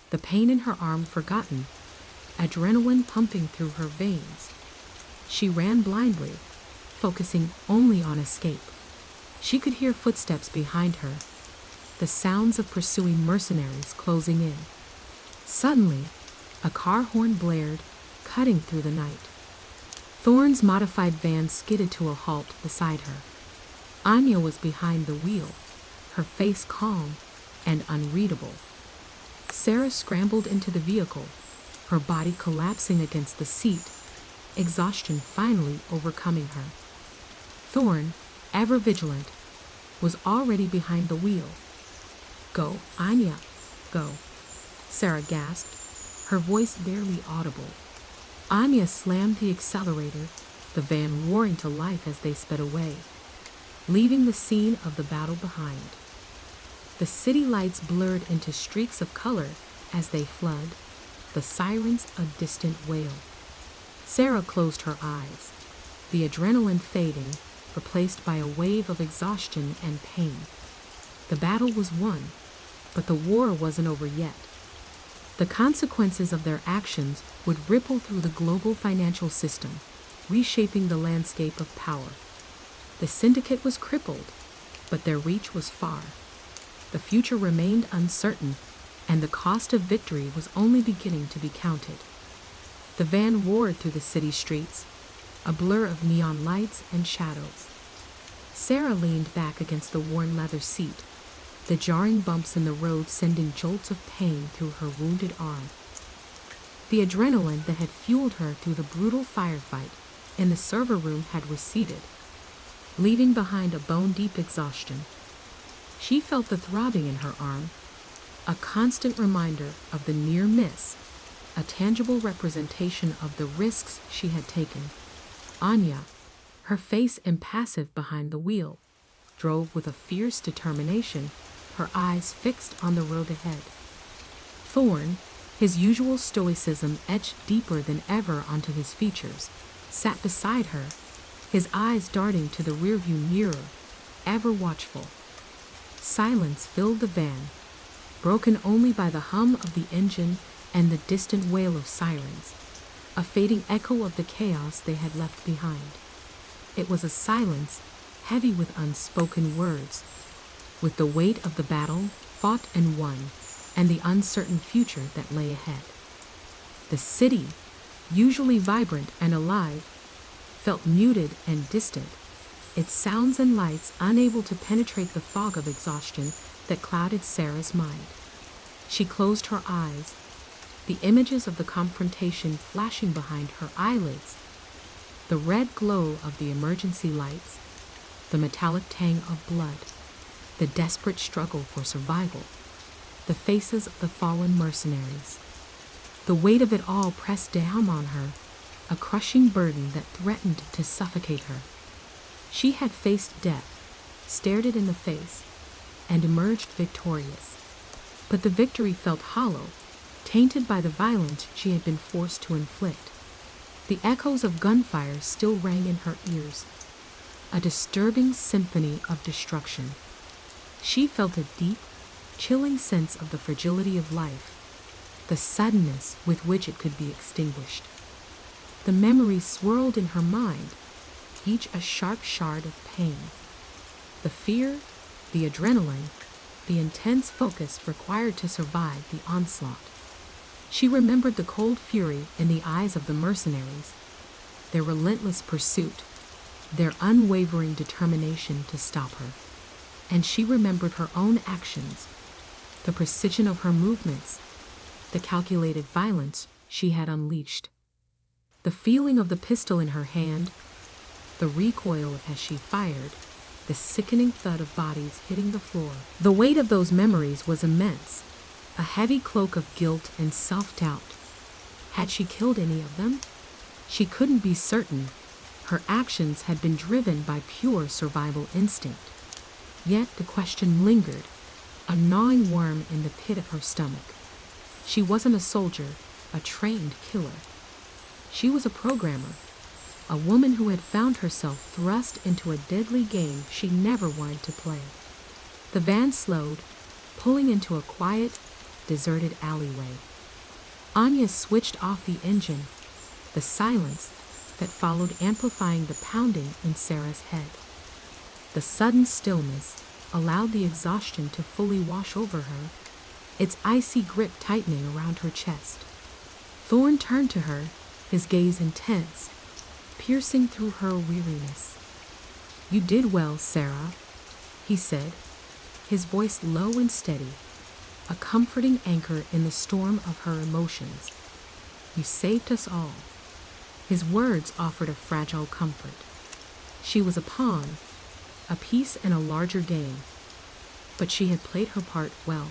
the pain in her arm forgotten, adrenaline pumping through her veins. She ran blindly, focusing only on escape. She could hear footsteps behind her, the sounds of pursuing mercenaries closing in. Suddenly, a car horn blared, cutting through the night. Thorn's modified van skidded to a halt beside her. Anya was behind the wheel, her face calm and unreadable. Sarah scrambled into the vehicle, her body collapsing against the seat, exhaustion finally overcoming her. Thorn, ever vigilant, was already behind the wheel. "Go, Anya, go," Sarah gasped, her voice barely audible. Anya slammed the accelerator, the van roaring to life as they sped away, leaving the scene of the battle behind. The city lights blurred into streaks of color as they flood, the sirens a distant wail. Sarah closed her eyes, the adrenaline fading, replaced by a wave of exhaustion and pain. The battle was won, but the war wasn't over yet. The consequences of their actions would ripple through the global financial system, reshaping the landscape of power. The syndicate was crippled, but their reach was far. The future remained uncertain, and the cost of victory was only beginning to be counted. The van roared through the city streets, a blur of neon lights and shadows. Sarah leaned back against the worn leather seat, the jarring bumps in the road sending jolts of pain through her wounded arm. The adrenaline that had fueled her through the brutal firefight in the server room had receded, leaving behind a bone-deep exhaustion. She felt the throbbing in her arm, a constant reminder of the near miss, a tangible representation of the risks she had taken. Anya, her face impassive behind the wheel, drove with a fierce determination, her eyes fixed on the road ahead. Thorn, his usual stoicism etched deeper than ever onto his features, sat beside her, his eyes darting to the rearview mirror, ever watchful. Silence filled the van, broken only by the hum of the engine and the distant wail of sirens, a fading echo of the chaos they had left behind. It was a silence heavy with unspoken words, with the weight of the battle fought and won, and the uncertain future that lay ahead. The city, usually vibrant and alive, felt muted and distant, its sounds and lights unable to penetrate the fog of exhaustion that clouded Sarah's mind. She closed her eyes, the images of the confrontation flashing behind her eyelids, the red glow of the emergency lights, the metallic tang of blood, the desperate struggle for survival, the faces of the fallen mercenaries. The weight of it all pressed down on her, a crushing burden that threatened to suffocate her. She had faced death, stared it in the face, and emerged victorious. But the victory felt hollow, tainted by the violence she had been forced to inflict. The echoes of gunfire still rang in her ears, a disturbing symphony of destruction. She felt a deep, chilling sense of the fragility of life, the suddenness with which it could be extinguished. The memories swirled in her mind, each a sharp shard of pain. The fear, the adrenaline, the intense focus required to survive the onslaught. She remembered the cold fury in the eyes of the mercenaries, their relentless pursuit, their unwavering determination to stop her. And she remembered her own actions, the precision of her movements, the calculated violence she had unleashed. The feeling of the pistol in her hand, the recoil as she fired, the sickening thud of bodies hitting the floor. The weight of those memories was immense, a heavy cloak of guilt and self-doubt. Had she killed any of them? She couldn't be certain. Her actions had been driven by pure survival instinct. Yet the question lingered, a gnawing worm in the pit of her stomach. She wasn't a soldier, a trained killer. She was a programmer, a woman who had found herself thrust into a deadly game she never wanted to play. The van slowed, pulling into a quiet, deserted alleyway. Anya switched off the engine, the silence that followed amplifying the pounding in Sarah's head. The sudden stillness allowed the exhaustion to fully wash over her, its icy grip tightening around her chest. Thorn turned to her, his gaze intense, piercing through her weariness. "You did well, Sarah," he said, his voice low and steady, a comforting anchor in the storm of her emotions. "You saved us all." His words offered a fragile comfort. She was a pawn, a piece in a larger game, but she had played her part well.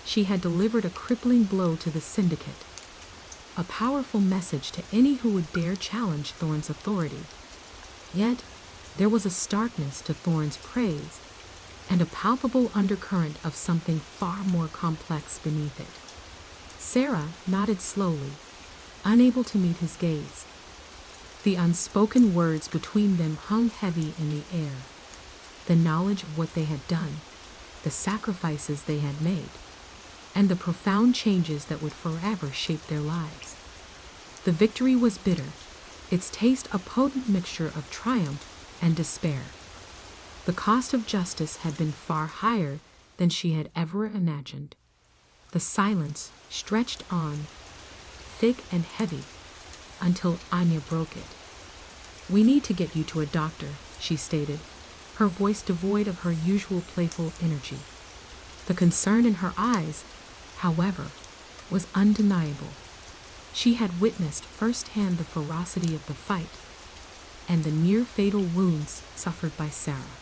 She had delivered a crippling blow to the syndicate. a powerful message to any who would dare challenge Thorn's authority. Yet, there was a starkness to Thorn's praise, and a palpable undercurrent of something far more complex beneath it. Sarah nodded slowly, unable to meet his gaze. The unspoken words between them hung heavy in the air. The knowledge of what they had done, the sacrifices they had made, and the profound changes that would forever shape their lives. The victory was bitter, its taste a potent mixture of triumph and despair. The cost of justice had been far higher than she had ever imagined. The silence stretched on, thick and heavy, until Anya broke it. "We need to get you to a doctor," she stated, her voice devoid of her usual playful energy. The concern in her eyes, however, was undeniable. She had witnessed firsthand the ferocity of the fight and the near-fatal wounds suffered by Sarah.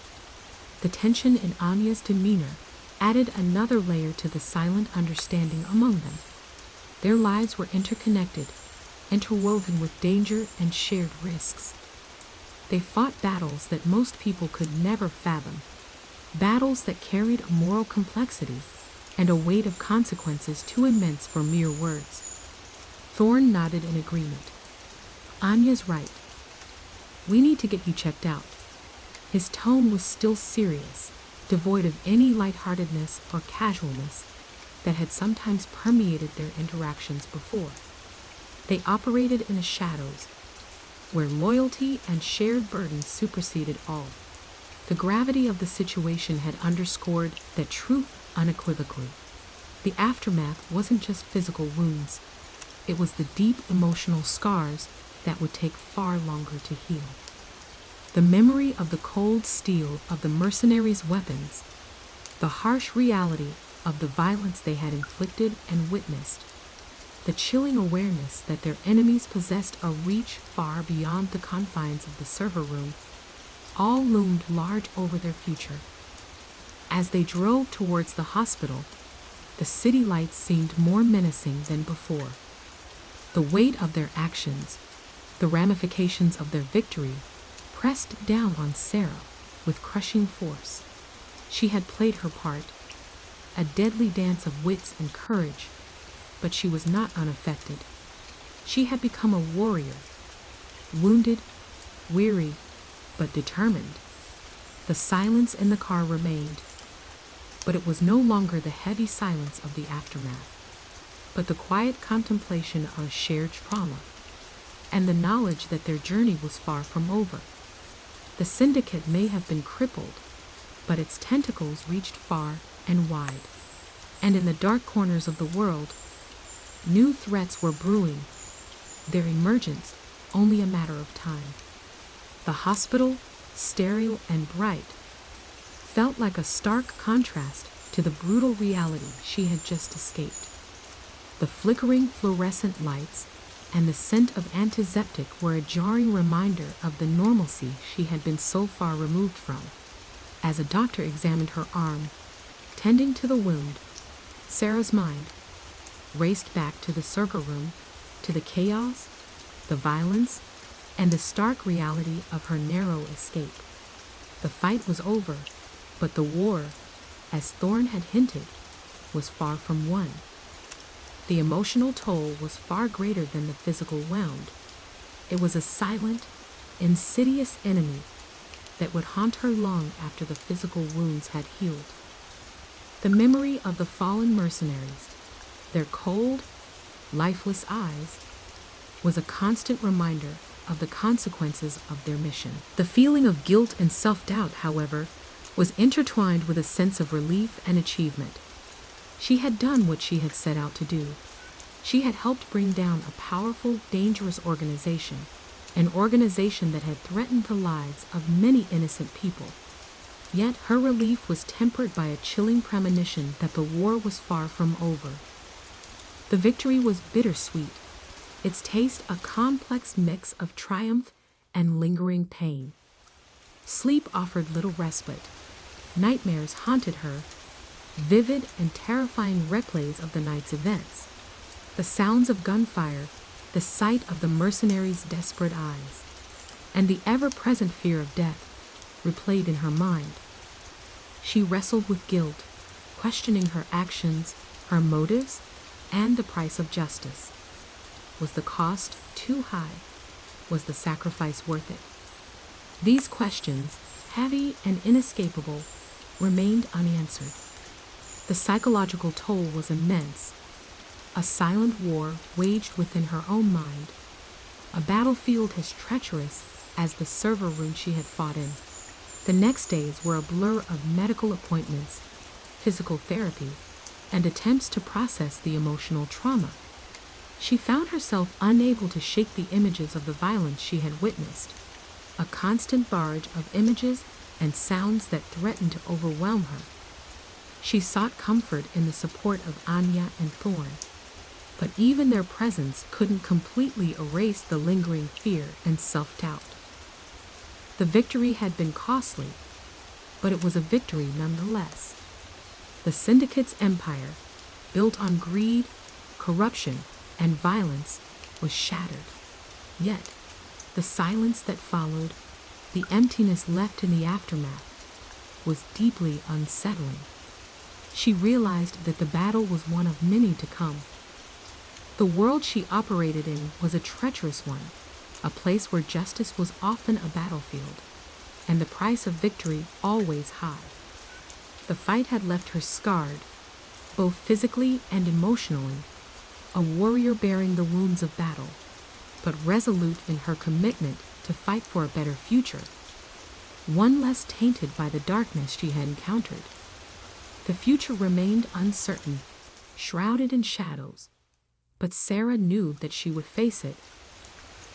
The tension in Anya's demeanor added another layer to the silent understanding among them. Their lives were interconnected, interwoven with danger and shared risks. They fought battles that most people could never fathom, battles that carried a moral complexity and a weight of consequences too immense for mere words. Thorn nodded in agreement. "Anya's right. We need to get you checked out." His tone was still serious, devoid of any lightheartedness or casualness that had sometimes permeated their interactions before. They operated in the shadows, where loyalty and shared burdens superseded all. The gravity of the situation had underscored that truth unequivocally. The aftermath wasn't just physical wounds, it was the deep emotional scars that would take far longer to heal. The memory of the cold steel of the mercenaries' weapons, the harsh reality of the violence they had inflicted and witnessed, the chilling awareness that their enemies possessed a reach far beyond the confines of the server room, all loomed large over their future. As they drove towards the hospital, the city lights seemed more menacing than before. The weight of their actions, the ramifications of their victory, pressed down on Sarah with crushing force. She had played her part, a deadly dance of wits and courage, but she was not unaffected. She had become a warrior, wounded, weary, but determined. The silence in the car remained, but it was no longer the heavy silence of the aftermath, but the quiet contemplation of shared trauma, and the knowledge that their journey was far from over. The syndicate may have been crippled, but its tentacles reached far and wide, and in the dark corners of the world, new threats were brewing, their emergence only a matter of time. The hospital, sterile and bright, felt like a stark contrast to the brutal reality she had just escaped. The flickering fluorescent lights and the scent of antiseptic were a jarring reminder of the normalcy she had been so far removed from. As a doctor examined her arm, tending to the wound, Sarah's mind raced back to the server room, to the chaos, the violence, and the stark reality of her narrow escape. The fight was over, but the war, as Thorn had hinted, was far from won. The emotional toll was far greater than the physical wound. It was a silent, insidious enemy that would haunt her long after the physical wounds had healed. The memory of the fallen mercenaries, their cold, lifeless eyes, was a constant reminder of the consequences of their mission. The feeling of guilt and self-doubt, however, was intertwined with a sense of relief and achievement. She had done what she had set out to do. She had helped bring down a powerful, dangerous organization, an organization that had threatened the lives of many innocent people. Yet her relief was tempered by a chilling premonition that the war was far from over. The victory was bittersweet, its taste a complex mix of triumph and lingering pain. Sleep offered little respite. Nightmares haunted her, vivid and terrifying replays of the night's events. The sounds of gunfire the sight of the mercenaries' desperate eyes, and the ever-present fear of death replayed in her mind. She wrestled with guilt, questioning her actions, her motives, and the price of justice. Was the cost too high? Was the sacrifice worth it? These questions, heavy and inescapable, remained unanswered. The psychological toll was immense. A silent war waged within her own mind, a battlefield as treacherous as the server room she had fought in. The next days were a blur of medical appointments, physical therapy, and attempts to process the emotional trauma. She found herself unable to shake the images of the violence she had witnessed, a constant barrage of images and sounds that threatened to overwhelm her. She sought comfort in the support of Anya and Thorn, but even their presence couldn't completely erase the lingering fear and self-doubt. The victory had been costly, but it was a victory nonetheless. The Syndicate's empire, built on greed, corruption, and violence, was shattered. Yet, the silence that followed, the emptiness left in the aftermath, was deeply unsettling. She realized that the battle was one of many to come. The world she operated in was a treacherous one, a place where justice was often a battlefield, and the price of victory always high. The fight had left her scarred, both physically and emotionally, a warrior bearing the wounds of battle, but resolute in her commitment to fight for a better future, one less tainted by the darkness she had encountered. The future remained uncertain, shrouded in shadows, but Sarah knew that she would face it,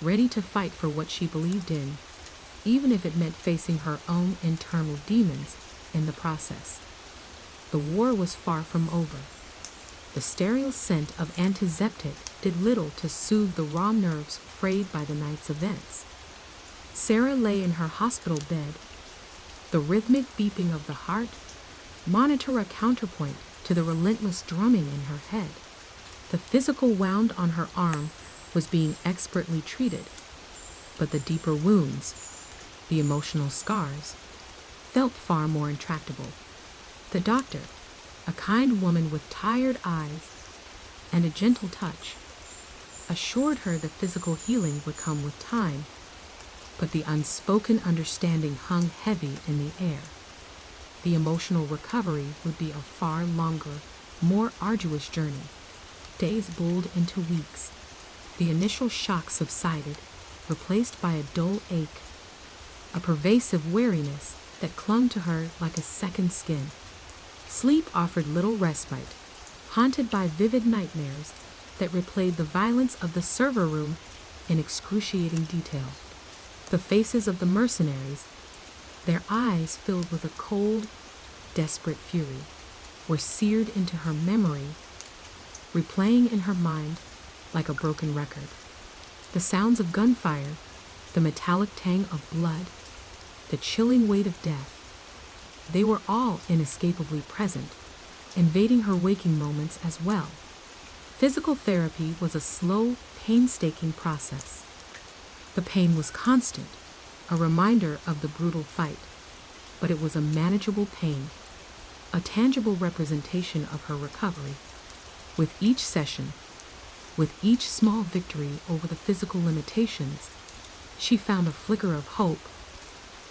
ready to fight for what she believed in, even if it meant facing her own internal demons in the process. The war was far from over. The sterile scent of antiseptic did little to soothe the raw nerves frayed by the night's events. Sarah lay in her hospital bed, the rhythmic beeping of the heart, monitor a counterpoint to the relentless drumming in her head. The physical wound on her arm was being expertly treated, but the deeper wounds, the emotional scars, felt far more intractable. The doctor, a kind woman with tired eyes and a gentle touch, assured her the physical healing would come with time, but the unspoken understanding hung heavy in the air. The emotional recovery would be a far longer, more arduous journey. Days bled into weeks. The initial shock subsided, replaced by a dull ache, a pervasive weariness that clung to her like a second skin. Sleep offered little respite, haunted by vivid nightmares that replayed the violence of the server room in excruciating detail. The faces of the mercenaries, their eyes filled with a cold, desperate fury, were seared into her memory, replaying in her mind like a broken record. The sounds of gunfire, the metallic tang of blood, the chilling weight of death, they were all inescapably present, invading her waking moments as well. Physical therapy was a slow, painstaking process. The pain was constant, a reminder of the brutal fight, but it was a manageable pain, a tangible representation of her recovery. With each session, with each small victory over the physical limitations, she found a flicker of hope,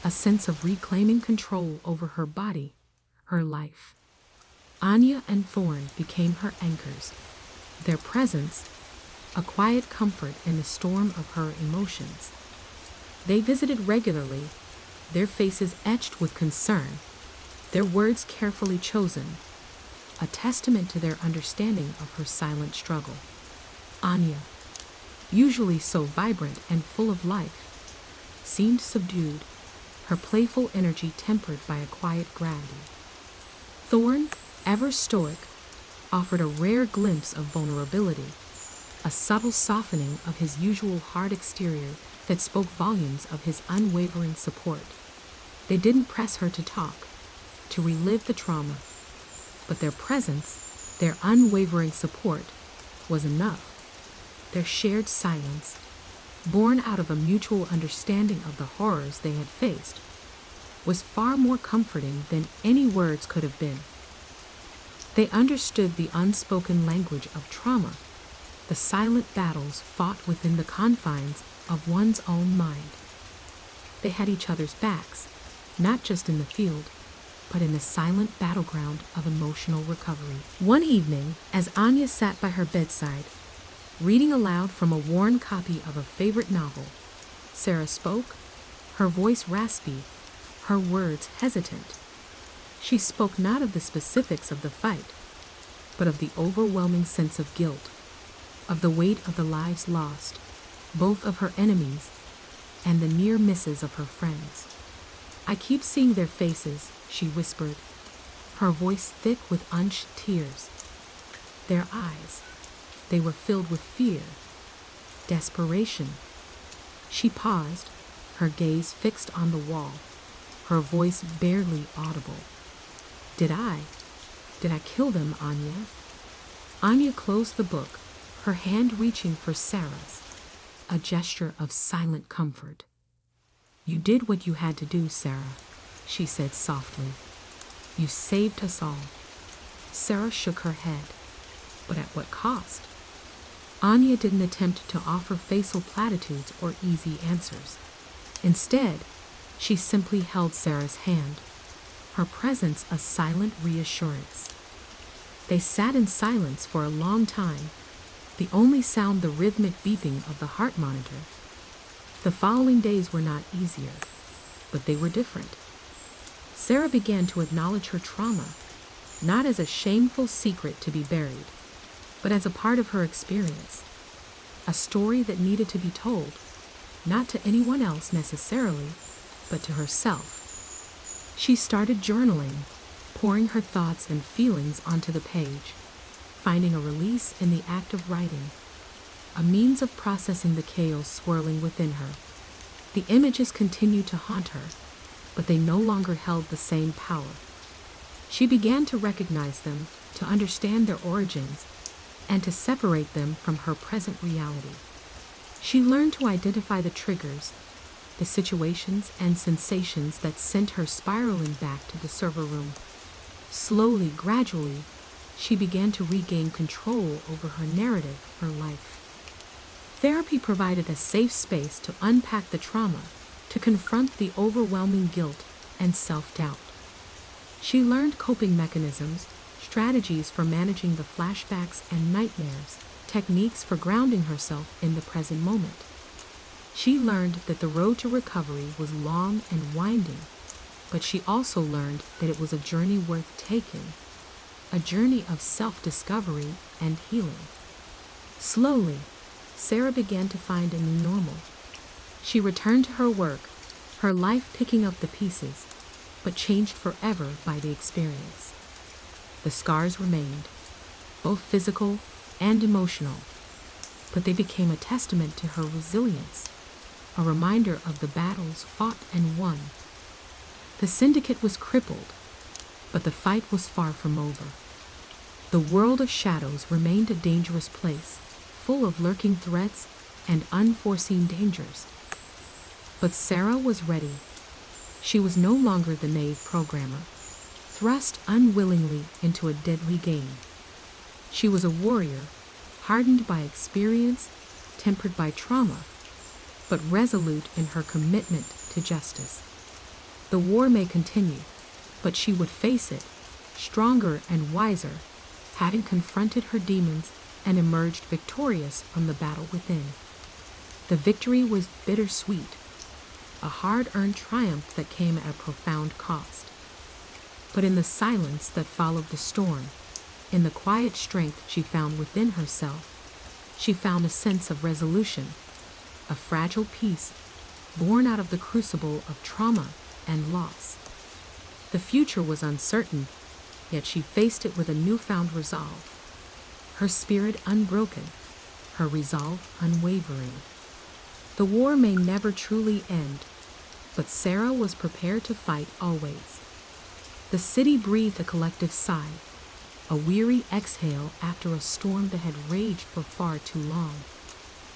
a sense of reclaiming control over her body, her life. Anya and Thorn became her anchors, their presence, a quiet comfort in the storm of her emotions. They visited regularly, their faces etched with concern, their words carefully chosen, a testament to their understanding of her silent struggle. Anya, usually so vibrant and full of life, seemed subdued, her playful energy tempered by a quiet gravity. Thorn, ever stoic, offered a rare glimpse of vulnerability, a subtle softening of his usual hard exterior that spoke volumes of his unwavering support. They didn't press her to talk, to relive the trauma, but their presence, their unwavering support, was enough. their shared silence, born out of a mutual understanding of the horrors they had faced, was far more comforting than any words could have been. They understood the unspoken language of trauma, the silent battles fought within the confines of one's own mind. They had each other's backs, not just in the field, but in the silent battleground of emotional recovery. One evening, as Anya sat by her bedside, reading aloud from a worn copy of a favorite novel, Sarah spoke, her voice raspy, her words hesitant. She spoke not of the specifics of the fight, but of the overwhelming sense of guilt, of the weight of the lives lost, both of her enemies and the near misses of her friends. "I keep seeing their faces," she whispered, her voice thick with unshed tears. Their eyes, they were filled with fear, desperation. She paused, her gaze fixed on the wall, her voice barely audible. Did I kill them, Anya?" Anya closed the book, her hand reaching for Sarah's, a gesture of silent comfort. "You did what you had to do, Sarah," she said softly. "You saved us all." Sarah shook her head. But at what cost? Anya didn't attempt to offer facile platitudes or easy answers. Instead, she simply held Sarah's hand, her presence a silent reassurance. They sat in silence for a long time, the only sound the rhythmic beeping of the heart monitor. The following days were not easier, but they were different. Sarah began to acknowledge her trauma, not as a shameful secret to be buried, but as a part of her experience, a story that needed to be told, not to anyone else necessarily, but to herself. She started journaling, pouring her thoughts and feelings onto the page, finding a release in the act of writing, a means of processing the chaos swirling within her. The images continued to haunt her, but they no longer held the same power. She began to recognize them, to understand their origins, and to separate them from her present reality. She learned to identify the triggers, the situations and sensations that sent her spiraling back to the server room. Slowly, gradually, she began to regain control over her narrative, her life. Therapy provided a safe space to unpack the trauma, to confront the overwhelming guilt and self-doubt. She learned coping mechanisms, strategies for managing the flashbacks and nightmares, techniques for grounding herself in the present moment. She learned that the road to recovery was long and winding, but she also learned that it was a journey worth taking, a journey of self-discovery and healing. Slowly, Sarah began to find a new normal. She returned to her work, her life picking up the pieces, but changed forever by the experience. The scars remained, both physical and emotional, but they became a testament to her resilience, a reminder of the battles fought and won. The syndicate was crippled, but the fight was far from over. The world of shadows remained a dangerous place, full of lurking threats and unforeseen dangers. But Sarah was ready. She was no longer the naive programmer, thrust unwillingly into a deadly game. She was a warrior, hardened by experience, tempered by trauma, but resolute in her commitment to justice. The war may continue, but she would face it, stronger and wiser, having confronted her demons and emerged victorious from the battle within. The victory was bittersweet, a hard-earned triumph that came at a profound cost. But in the silence that followed the storm, in the quiet strength she found within herself, she found a sense of resolution, a fragile peace born out of the crucible of trauma and loss. The future was uncertain, yet she faced it with a newfound resolve, her spirit unbroken, her resolve unwavering. The war may never truly end, but Sarah was prepared to fight always. The city breathed a collective sigh, a weary exhale after a storm that had raged for far too long.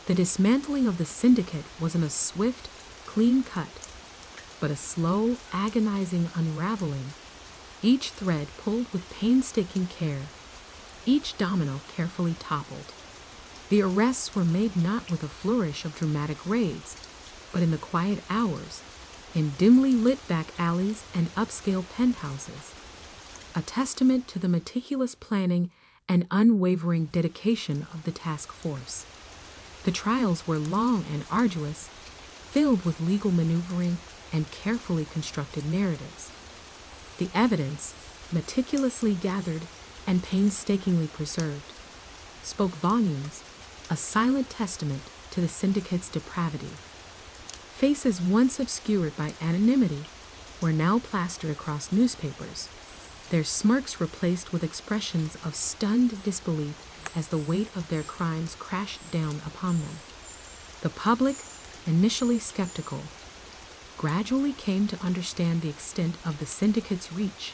The dismantling of the syndicate wasn't a swift, clean cut, but a slow, agonizing unraveling, each thread pulled with painstaking care, each domino carefully toppled. The arrests were made not with a flourish of dramatic raids, but in the quiet hours, in dimly lit back alleys and upscale penthouses, a testament to the meticulous planning and unwavering dedication of the task force. The trials were long and arduous, filled with legal maneuvering and carefully constructed narratives. The evidence, meticulously gathered and painstakingly preserved, spoke volumes, a silent testament to the syndicate's depravity. Faces once obscured by anonymity were now plastered across newspapers, their smirks replaced with expressions of stunned disbelief as the weight of their crimes crashed down upon them. The public, initially skeptical, gradually came to understand the extent of the syndicate's reach,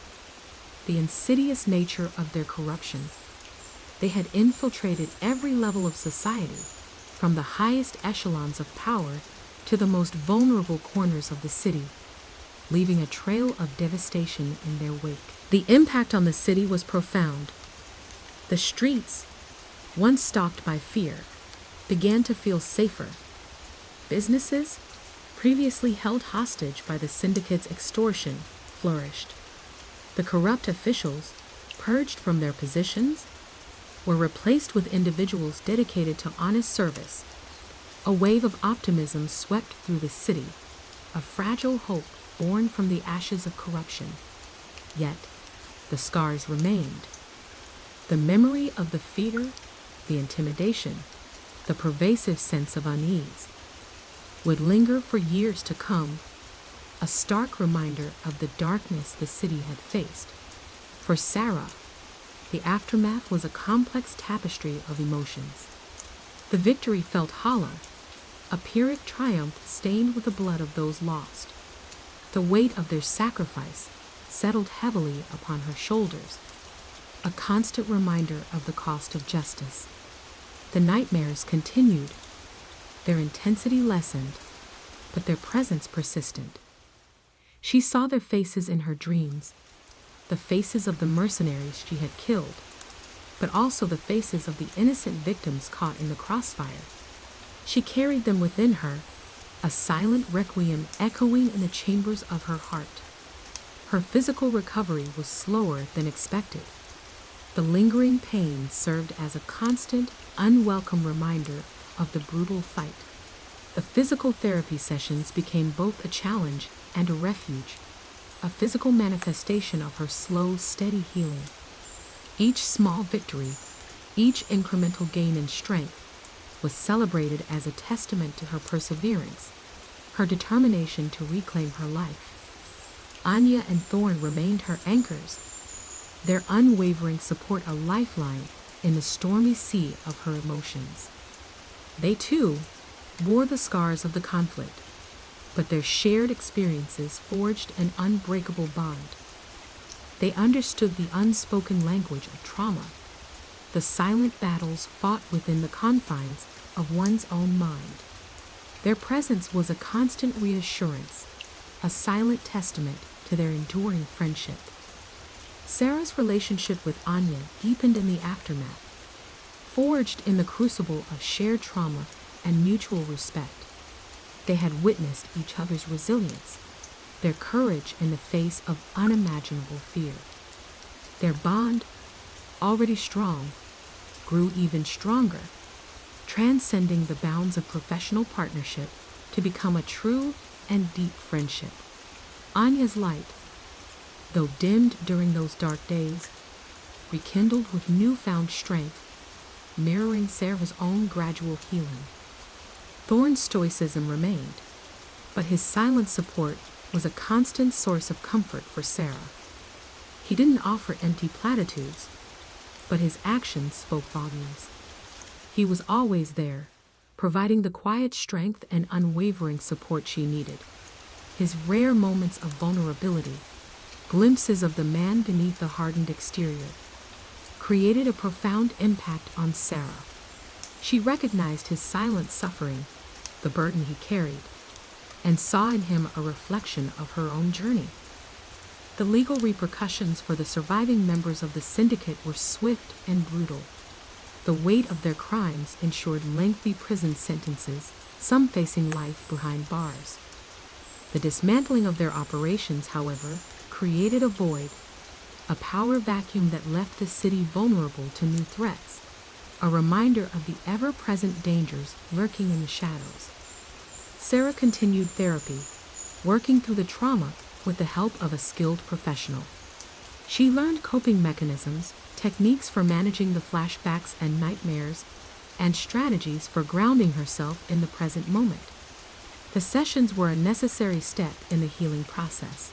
the insidious nature of their corruption. They had infiltrated every level of society, from the highest echelons of power to the most vulnerable corners of the city, leaving a trail of devastation in their wake. The impact on the city was profound. The streets, once stalked by fear, began to feel safer. Businesses, previously held hostage by the syndicate's extortion, flourished. The corrupt officials, purged from their positions, were replaced with individuals dedicated to honest service. A wave of optimism swept through the city, a fragile hope born from the ashes of corruption. Yet, the scars remained. The memory of the fear, the intimidation, the pervasive sense of unease would linger for years to come, a stark reminder of the darkness the city had faced. For Sarah, the aftermath was a complex tapestry of emotions. The victory felt hollow, a Pyrrhic triumph stained with the blood of those lost. The weight of their sacrifice settled heavily upon her shoulders, a constant reminder of the cost of justice. The nightmares continued, their intensity lessened, but their presence persistent. She saw their faces in her dreams, the faces of the mercenaries she had killed, but also the faces of the innocent victims caught in the crossfire. She carried them within her, a silent requiem echoing in the chambers of her heart. Her physical recovery was slower than expected. The lingering pain served as a constant, unwelcome reminder of the brutal fight. The physical therapy sessions became both a challenge and a refuge, a physical manifestation of her slow, steady healing. Each small victory, each incremental gain in strength, was celebrated as a testament to her perseverance, her determination to reclaim her life. Anya and Thorn remained her anchors, their unwavering support a lifeline in the stormy sea of her emotions. They, too, bore the scars of the conflict, but their shared experiences forged an unbreakable bond. They understood the unspoken language of trauma, the silent battles fought within the confines of one's own mind. Their presence was a constant reassurance, a silent testament to their enduring friendship. Sarah's relationship with Anya deepened in the aftermath, forged in the crucible of shared trauma and mutual respect. They had witnessed each other's resilience, their courage in the face of unimaginable fear. Their bond, already strong, grew even stronger, transcending the bounds of professional partnership to become a true and deep friendship. Anya's light, though dimmed during those dark days, rekindled with newfound strength, mirroring Sarah's own gradual healing. Thorn's stoicism remained, but his silent support was a constant source of comfort for Sarah. He didn't offer empty platitudes, but his actions spoke volumes. He was always there, providing the quiet strength and unwavering support she needed. His rare moments of vulnerability, glimpses of the man beneath the hardened exterior, created a profound impact on Sarah. She recognized his silent suffering, the burden he carried, and saw in him a reflection of her own journey. The legal repercussions for the surviving members of the syndicate were swift and brutal. The weight of their crimes ensured lengthy prison sentences, some facing life behind bars. The dismantling of their operations, however, created a void, a power vacuum that left the city vulnerable to new threats, a reminder of the ever-present dangers lurking in the shadows. Sarah continued therapy, working through the trauma with the help of a skilled professional. She learned coping mechanisms, techniques for managing the flashbacks and nightmares, and strategies for grounding herself in the present moment. The sessions were a necessary step in the healing process.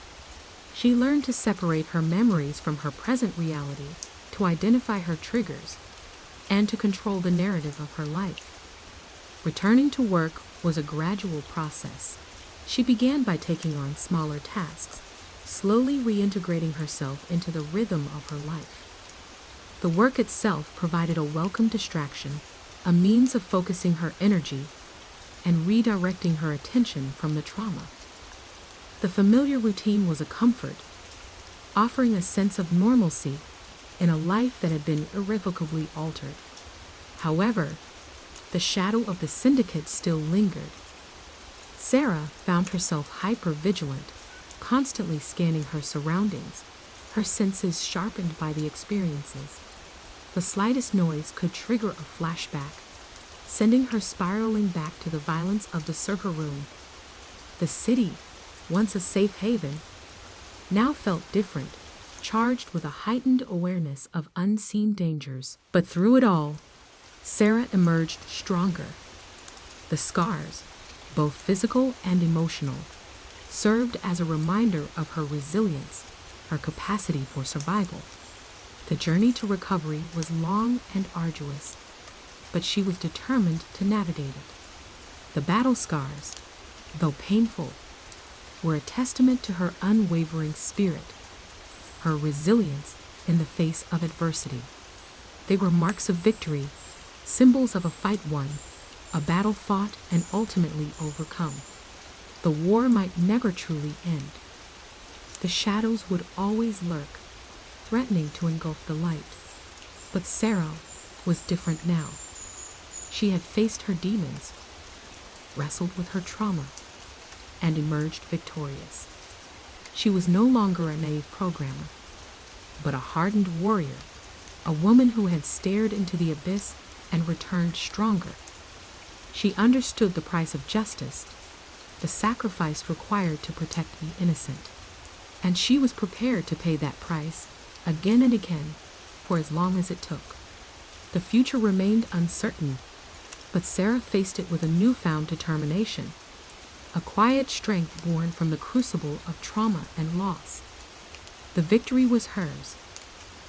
She learned to separate her memories from her present reality, to identify her triggers, and to control the narrative of her life. Returning to work was a gradual process. She began by taking on smaller tasks, slowly reintegrating herself into the rhythm of her life. The work itself provided a welcome distraction, a means of focusing her energy and redirecting her attention from the trauma. The familiar routine was a comfort, offering a sense of normalcy in a life that had been irrevocably altered. However, the shadow of the syndicate still lingered. Sarah found herself hyper-vigilant, constantly scanning her surroundings, her senses sharpened by the experiences. The slightest noise could trigger a flashback, sending her spiraling back to the violence of the server room. The city, once a safe haven, now felt different, charged with a heightened awareness of unseen dangers. But through it all, Sarah emerged stronger. The scars, both physical and emotional, served as a reminder of her resilience, her capacity for survival. The journey to recovery was long and arduous, but she was determined to navigate it. The battle scars, though painful, were a testament to her unwavering spirit, her resilience in the face of adversity. They were marks of victory, symbols of a fight won, a battle fought and ultimately overcome. The war might never truly end. The shadows would always lurk, threatening to engulf the light. But Sarah was different now. She had faced her demons, wrestled with her trauma, and emerged victorious. She was no longer a naive programmer, but a hardened warrior, a woman who had stared into the abyss and returned stronger. She understood the price of justice, the sacrifice required to protect the innocent, and she was prepared to pay that price again and again for as long as it took. The future remained uncertain, but Sarah faced it with a newfound determination, a quiet strength born from the crucible of trauma and loss. The victory was hers,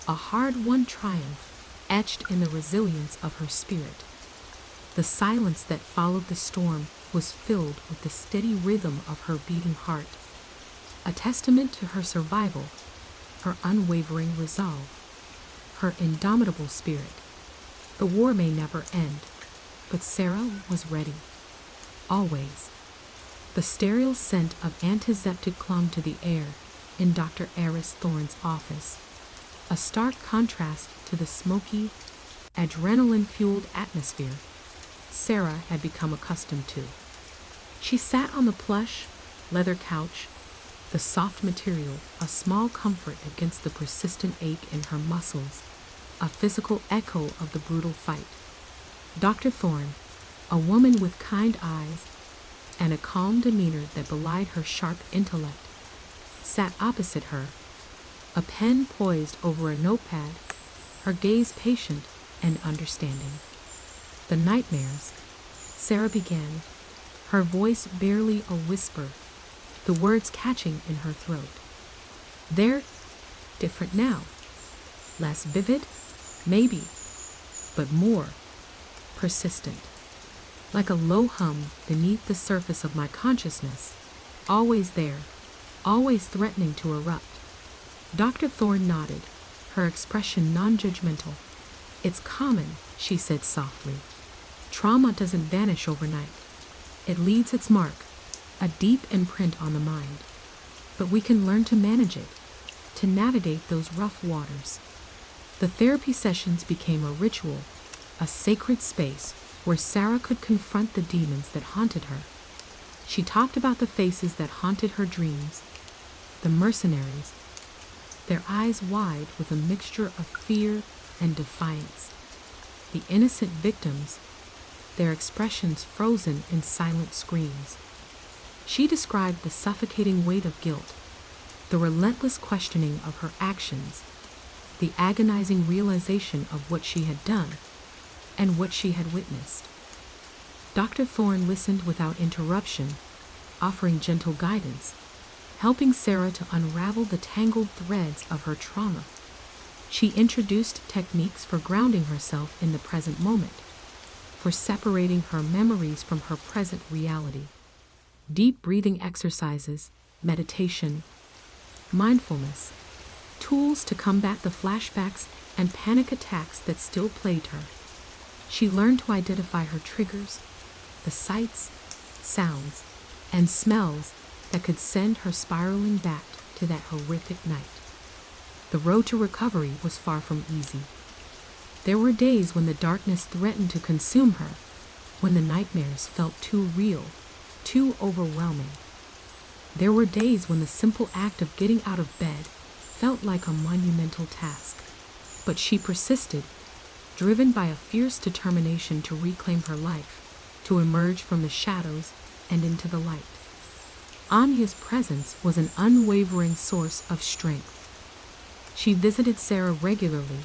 a hard-won triumph etched in the resilience of her spirit. The silence that followed the storm was filled with the steady rhythm of her beating heart, a testament to her survival, her unwavering resolve, her indomitable spirit. The war may never end, but Sarah was ready. Always. The sterile scent of antiseptic clung to the air in Dr. Eris Thorne's office, a stark contrast to the smoky, adrenaline-fueled atmosphere Sarah had become accustomed to. She sat on the plush, leather couch, the soft material a small comfort against the persistent ache in her muscles, a physical echo of the brutal fight. Dr. Thorne, a woman with kind eyes and a calm demeanor that belied her sharp intellect, sat opposite her, a pen poised over a notepad, her gaze patient and understanding. The nightmares, Sarah began, her voice barely a whisper, the words catching in her throat. They're different now. Less vivid, maybe, but more persistent. Like a low hum beneath the surface of my consciousness, always there, always threatening to erupt. Dr. Thorne nodded, her expression non-judgmental. It's common, she said softly. Trauma doesn't vanish overnight. It leaves its mark, a deep imprint on the mind. But we can learn to manage it, to navigate those rough waters. The therapy sessions became a ritual, a sacred space where Sarah could confront the demons that haunted her. She talked about the faces that haunted her dreams, the mercenaries, their eyes wide with a mixture of fear and defiance, the innocent victims, their expressions frozen in silent screams. She described the suffocating weight of guilt, the relentless questioning of her actions, the agonizing realization of what she had done and what she had witnessed. Dr. Thorne listened without interruption, offering gentle guidance, helping Sarah to unravel the tangled threads of her trauma. She introduced techniques for grounding herself in the present moment, for separating her memories from her present reality. Deep breathing exercises, meditation, mindfulness, tools to combat the flashbacks and panic attacks that still plagued her. She learned to identify her triggers, the sights, sounds, and smells that could send her spiraling back to that horrific night. The road to recovery was far from easy. There were days when the darkness threatened to consume her, when the nightmares felt too real, too overwhelming. There were days when the simple act of getting out of bed felt like a monumental task. But she persisted, driven by a fierce determination to reclaim her life, to emerge from the shadows and into the light. Anya's presence was an unwavering source of strength. She visited Sarah regularly,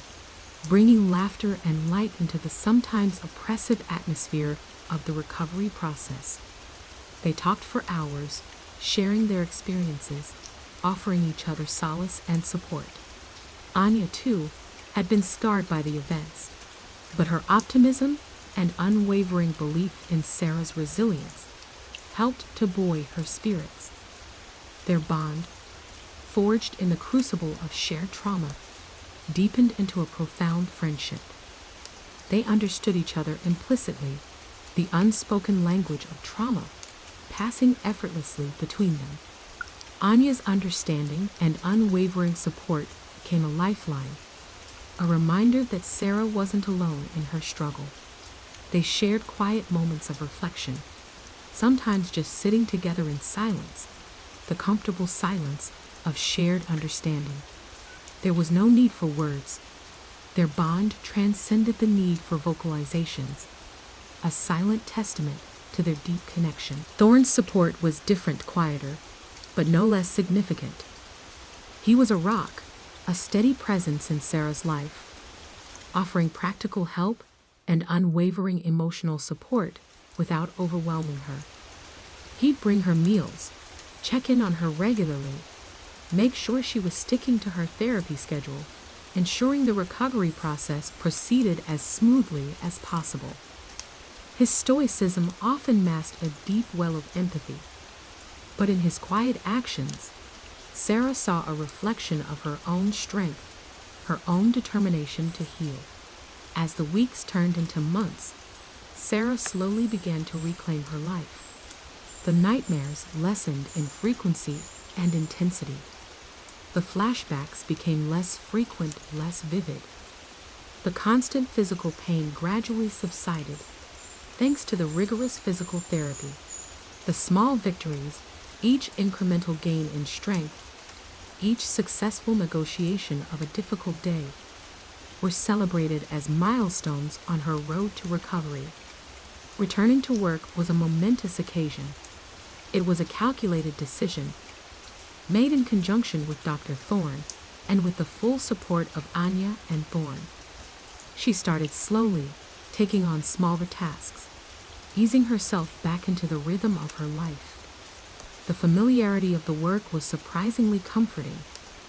bringing laughter and light into the sometimes oppressive atmosphere of the recovery process. They talked for hours, sharing their experiences, offering each other solace and support. Anya, too, had been scarred by the events, but her optimism and unwavering belief in Sarah's resilience helped to buoy her spirits. Their bond, forged in the crucible of shared trauma, deepened into a profound friendship. They understood each other implicitly, the unspoken language of trauma passing effortlessly between them. Anya's understanding and unwavering support became a lifeline, a reminder that Sarah wasn't alone in her struggle. They shared quiet moments of reflection, sometimes just sitting together in silence, the comfortable silence of shared understanding. There was no need for words. Their bond transcended the need for vocalizations, a silent testament to their deep connection. Thorne's support was different, quieter, but no less significant. He was a rock, a steady presence in Sarah's life, offering practical help and unwavering emotional support without overwhelming her. He'd bring her meals, check in on her regularly, make sure she was sticking to her therapy schedule, ensuring the recovery process proceeded as smoothly as possible. His stoicism often masked a deep well of empathy, but in his quiet actions, Sarah saw a reflection of her own strength, her own determination to heal. As the weeks turned into months, Sarah slowly began to reclaim her life. The nightmares lessened in frequency and intensity. The flashbacks became less frequent, less vivid. The constant physical pain gradually subsided, thanks to the rigorous physical therapy. The small victories, each incremental gain in strength, each successful negotiation of a difficult day, were celebrated as milestones on her road to recovery. Returning to work was a momentous occasion. It was a calculated decision, made in conjunction with Dr. Thorne and with the full support of Anya and Thorne. She started slowly, taking on smaller tasks, easing herself back into the rhythm of her life. The familiarity of the work was surprisingly comforting,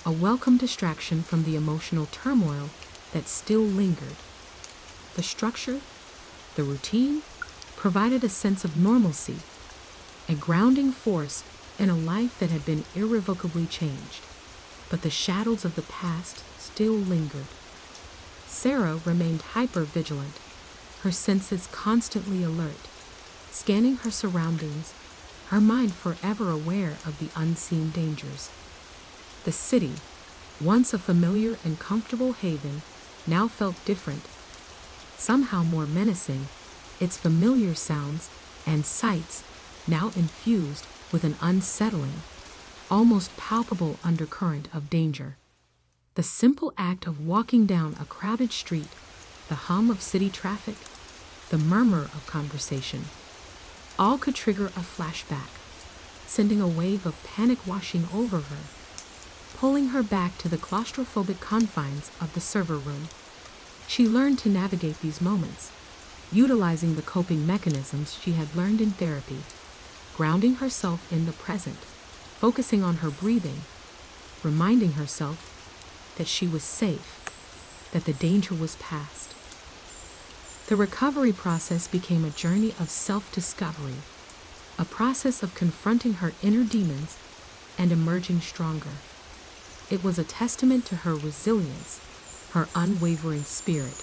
a welcome distraction from the emotional turmoil that still lingered. The structure, the routine, provided a sense of normalcy, a grounding force in a life that had been irrevocably changed. But the shadows of the past still lingered. Sarah remained hyper-vigilant, her senses constantly alert, scanning her surroundings, her mind forever aware of the unseen dangers. The city, once a familiar and comfortable haven, now felt different, somehow more menacing, its familiar sounds and sights now infused with an unsettling, almost palpable undercurrent of danger. The simple act of walking down a crowded street, the hum of city traffic, the murmur of conversation, all could trigger a flashback, sending a wave of panic washing over her, pulling her back to the claustrophobic confines of the server room. She learned to navigate these moments, utilizing the coping mechanisms she had learned in therapy, grounding herself in the present, focusing on her breathing, reminding herself that she was safe, that the danger was past. The recovery process became a journey of self-discovery, a process of confronting her inner demons and emerging stronger. It was a testament to her resilience, her unwavering spirit,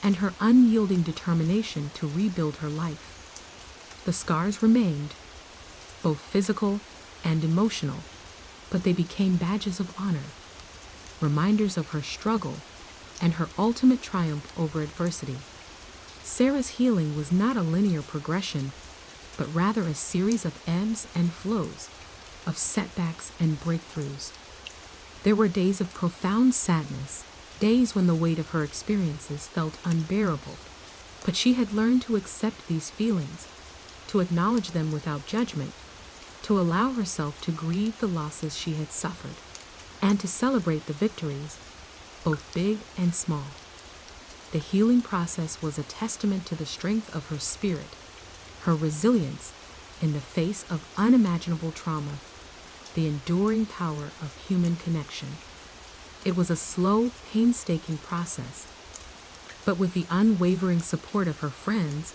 and her unyielding determination to rebuild her life. The scars remained, both physical and emotional, but they became badges of honor, reminders of her struggle and her ultimate triumph over adversity. Sarah's healing was not a linear progression, but rather a series of ebbs and flows, of setbacks and breakthroughs. There were days of profound sadness, days when the weight of her experiences felt unbearable, but she had learned to accept these feelings, to acknowledge them without judgment, to allow herself to grieve the losses she had suffered, and to celebrate the victories, both big and small. The healing process was a testament to the strength of her spirit, her resilience in the face of unimaginable trauma, the enduring power of human connection. It was a slow, painstaking process, but with the unwavering support of her friends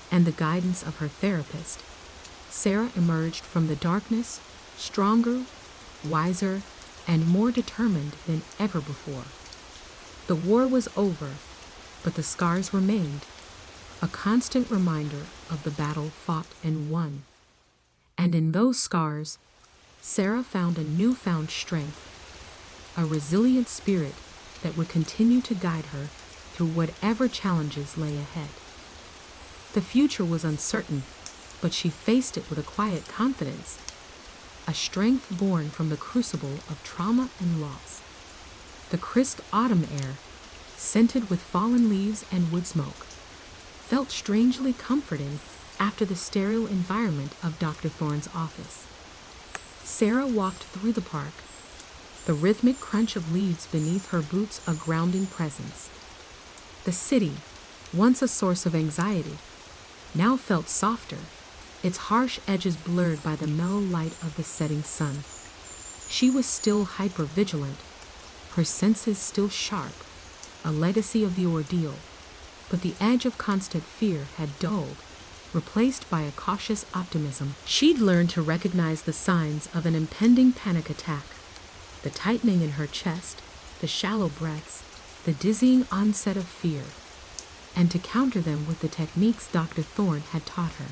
and the guidance of her therapist, Sarah emerged from the darkness stronger, wiser, and more determined than ever before. The war was over, but the scars remained, a constant reminder of the battle fought and won. And in those scars, Sarah found a newfound strength, a resilient spirit that would continue to guide her through whatever challenges lay ahead. The future was uncertain, but she faced it with a quiet confidence, a strength born from the crucible of trauma and loss. The crisp autumn air, scented with fallen leaves and wood smoke, felt strangely comforting after the sterile environment of Dr. Thorne's office. Sarah walked through the park, the rhythmic crunch of leaves beneath her boots a grounding presence. The city, once a source of anxiety, now felt softer, its harsh edges blurred by the mellow light of the setting sun. She was still hyper-vigilant, her senses still sharp, a legacy of the ordeal, but the edge of constant fear had dulled, replaced by a cautious optimism. She'd learned to recognize the signs of an impending panic attack, the tightening in her chest, the shallow breaths, the dizzying onset of fear, and to counter them with the techniques Dr. Thorne had taught her.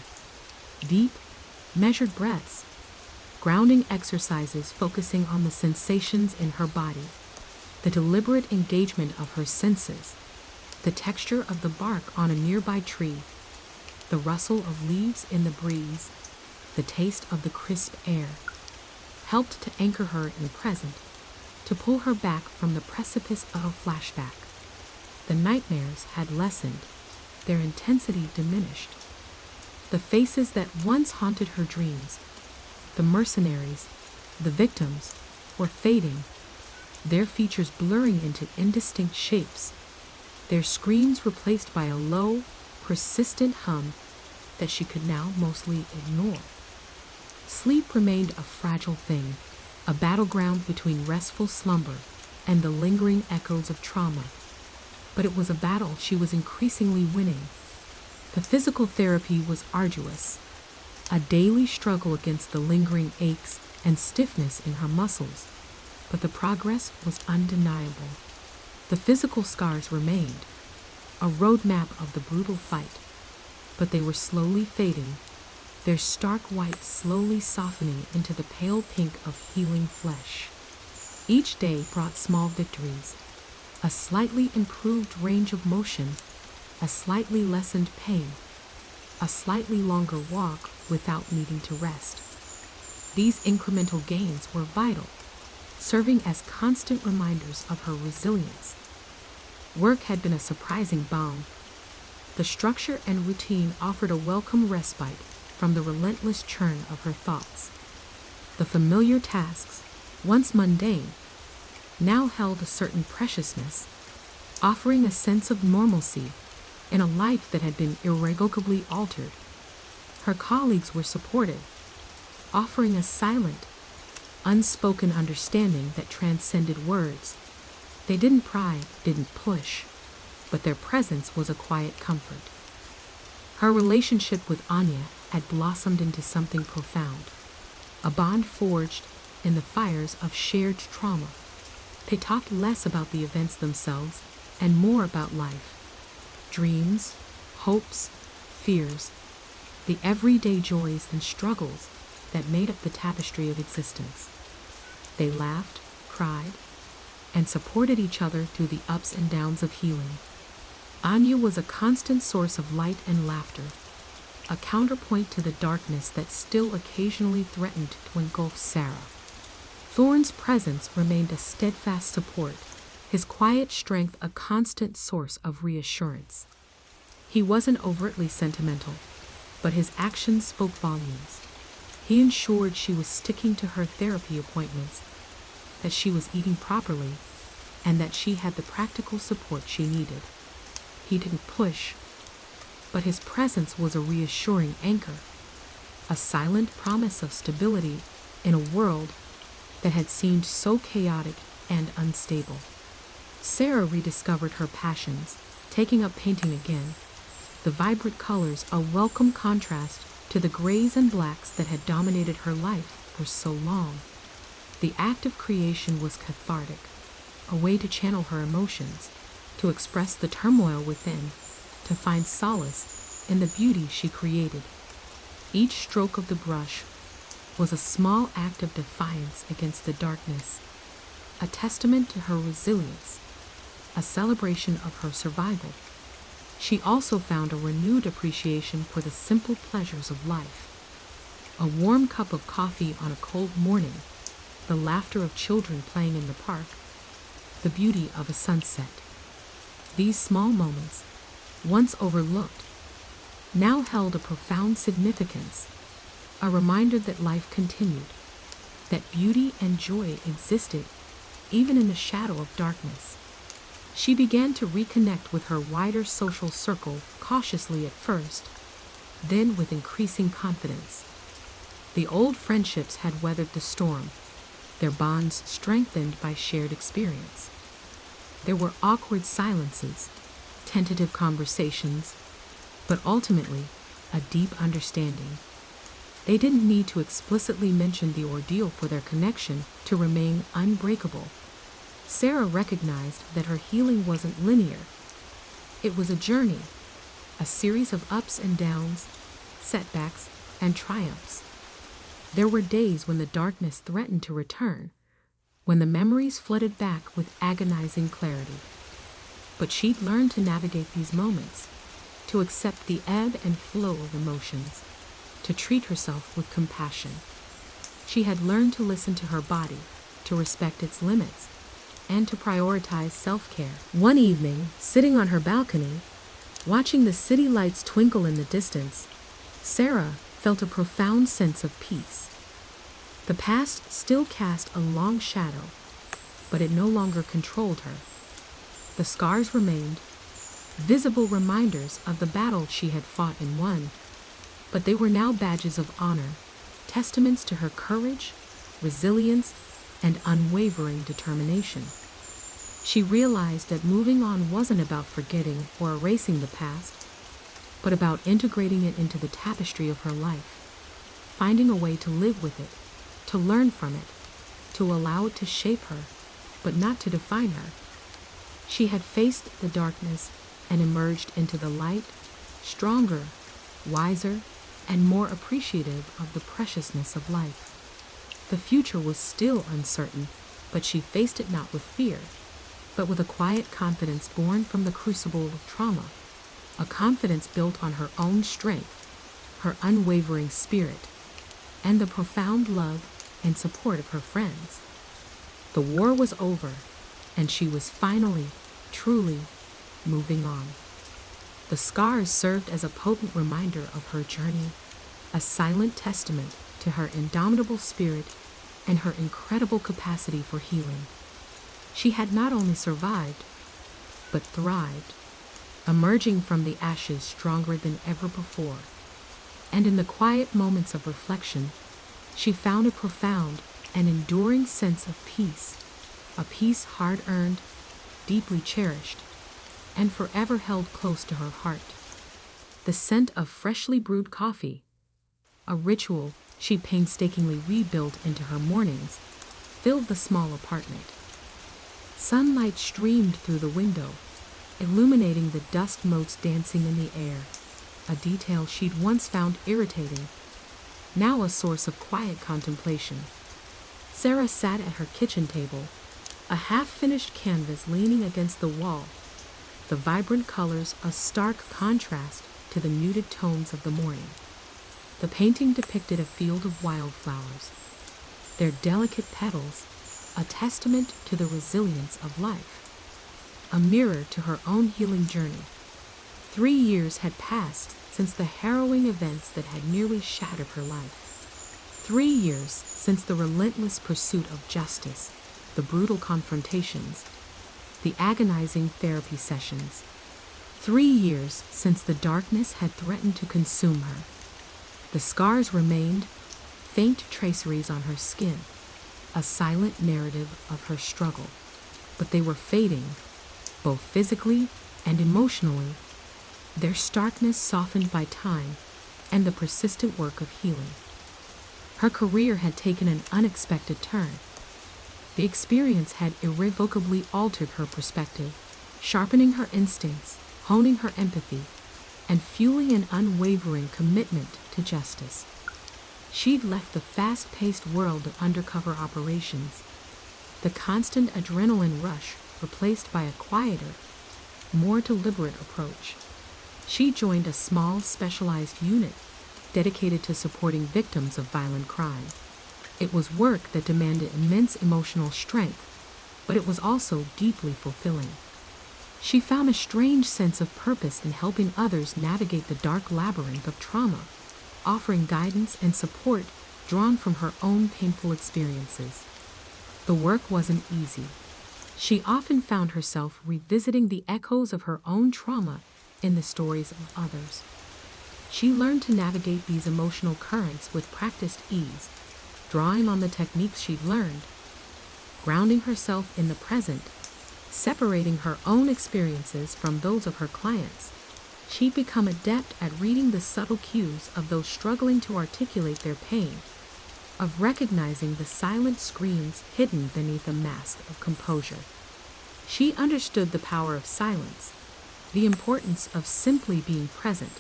Deep, measured breaths, grounding exercises focusing on the sensations in her body, the deliberate engagement of her senses, the texture of the bark on a nearby tree, the rustle of leaves in the breeze, the taste of the crisp air, helped to anchor her in the present, to pull her back from the precipice of a flashback. The nightmares had lessened, their intensity diminished. The faces that once haunted her dreams, the mercenaries, the victims, were fading, their features blurring into indistinct shapes, their screams replaced by a low, persistent hum that she could now mostly ignore. Sleep remained a fragile thing, a battleground between restful slumber and the lingering echoes of trauma. But it was a battle she was increasingly winning. The physical therapy was arduous, a daily struggle against the lingering aches and stiffness in her muscles, but the progress was undeniable. The physical scars remained, a roadmap of the brutal fight, but they were slowly fading, their stark white slowly softening into the pale pink of healing flesh. Each day brought small victories, a slightly improved range of motion, a slightly lessened pain, a slightly longer walk without needing to rest. These incremental gains were vital, serving as constant reminders of her resilience. Work had been a surprising balm. The structure and routine offered a welcome respite from the relentless churn of her thoughts. The familiar tasks, once mundane, now held a certain preciousness, offering a sense of normalcy in a life that had been irrevocably altered. Her colleagues were supportive, offering a silent, unspoken understanding that transcended words. They didn't pry, didn't push, but their presence was a quiet comfort. Her relationship with Anya had blossomed into something profound, a bond forged in the fires of shared trauma. They talked less about the events themselves and more about life. Dreams, hopes, fears, the everyday joys and struggles that made up the tapestry of existence. They laughed, cried, and supported each other through the ups and downs of healing. Anya was a constant source of light and laughter, a counterpoint to the darkness that still occasionally threatened to engulf Sarah. Thorne's presence remained a steadfast support, his quiet strength a constant source of reassurance. He wasn't overtly sentimental, but his actions spoke volumes. He ensured she was sticking to her therapy appointments, that she was eating properly, and that she had the practical support she needed. He didn't push, but his presence was a reassuring anchor, a silent promise of stability in a world that had seemed so chaotic and unstable. Sarah rediscovered her passions, taking up painting again, the vibrant colors a welcome contrast to the grays and blacks that had dominated her life for so long. The act of creation was cathartic, a way to channel her emotions, to express the turmoil within, to find solace in the beauty she created. Each stroke of the brush was a small act of defiance against the darkness, a testament to her resilience, a celebration of her survival. She also found a renewed appreciation for the simple pleasures of life. A warm cup of coffee on a cold morning, the laughter of children playing in the park, the beauty of a sunset. These small moments, once overlooked, now held a profound significance, a reminder that life continued, that beauty and joy existed even in the shadow of darkness. She began to reconnect with her wider social circle cautiously at first, then with increasing confidence. The old friendships had weathered the storm, their bonds strengthened by shared experience. There were awkward silences, tentative conversations, but ultimately a deep understanding. They didn't need to explicitly mention the ordeal for their connection to remain unbreakable. Sarah recognized that her healing wasn't linear. It was a journey, a series of ups and downs, setbacks, and triumphs. There were days when the darkness threatened to return, when the memories flooded back with agonizing clarity. But she'd learned to navigate these moments, to accept the ebb and flow of emotions, to treat herself with compassion. She had learned to listen to her body, to respect its limits, and to prioritize self-care. One evening, sitting on her balcony, watching the city lights twinkle in the distance, Sarah felt a profound sense of peace. The past still cast a long shadow, but it no longer controlled her. The scars remained, visible reminders of the battle she had fought and won, but they were now badges of honor, testaments to her courage, resilience, and unwavering determination. She realized that moving on wasn't about forgetting or erasing the past, but about integrating it into the tapestry of her life, finding a way to live with it, to learn from it, to allow it to shape her, but not to define her. She had faced the darkness, and emerged into the light, stronger, wiser, and more appreciative of the preciousness of life. The future was still uncertain, but she faced it not with fear, but with a quiet confidence born from the crucible of trauma, a confidence built on her own strength, her unwavering spirit, and the profound love and support of her friends. The war was over, and she was finally, truly, moving on. The scars served as a potent reminder of her journey, a silent testament to her indomitable spirit and her incredible capacity for healing. She had not only survived, but thrived, emerging from the ashes stronger than ever before. And in the quiet moments of reflection, she found a profound and enduring sense of peace, a peace hard-earned, deeply cherished, and forever held close to her heart. The scent of freshly brewed coffee, a ritual she painstakingly rebuilt into her mornings, filled the small apartment. Sunlight streamed through the window, illuminating the dust motes dancing in the air, a detail she'd once found irritating, now a source of quiet contemplation. Sarah sat at her kitchen table, a half-finished canvas leaning against the wall, the vibrant colors a stark contrast to the muted tones of the morning. The painting depicted a field of wildflowers, their delicate petals a testament to the resilience of life, a mirror to her own healing journey. 3 years had passed since the harrowing events that had nearly shattered her life. 3 years since the relentless pursuit of justice, the brutal confrontations, the agonizing therapy sessions. 3 years since the darkness had threatened to consume her. The scars remained, faint traceries on her skin, a silent narrative of her struggle. But they were fading, both physically and emotionally, their starkness softened by time and the persistent work of healing. Her career had taken an unexpected turn. The experience had irrevocably altered her perspective, sharpening her instincts, honing her empathy, and fueling an unwavering commitment to justice. She'd left the fast-paced world of undercover operations, the constant adrenaline rush replaced by a quieter, more deliberate approach. She joined a small, specialized unit dedicated to supporting victims of violent crime. It was work that demanded immense emotional strength, but it was also deeply fulfilling. She found a strange sense of purpose in helping others navigate the dark labyrinth of trauma, offering guidance and support drawn from her own painful experiences. The work wasn't easy. She often found herself revisiting the echoes of her own trauma in the stories of others. She learned to navigate these emotional currents with practiced ease, drawing on the techniques she'd learned, grounding herself in the present, separating her own experiences from those of her clients. She'd become adept at reading the subtle cues of those struggling to articulate their pain, of recognizing the silent screams hidden beneath a mask of composure. She understood the power of silence, the importance of simply being present,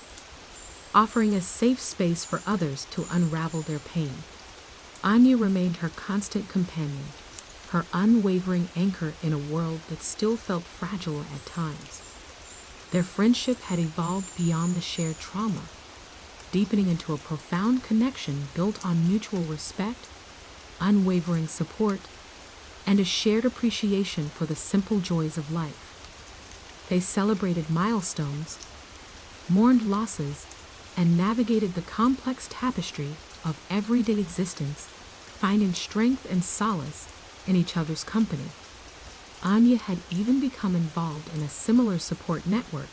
offering a safe space for others to unravel their pain. Anya remained her constant companion, her unwavering anchor in a world that still felt fragile at times. Their friendship had evolved beyond the shared trauma, deepening into a profound connection built on mutual respect, unwavering support, and a shared appreciation for the simple joys of life. They celebrated milestones, mourned losses, and navigated the complex tapestry of everyday existence, finding strength and solace in each other's company. Anya had even become involved in a similar support network,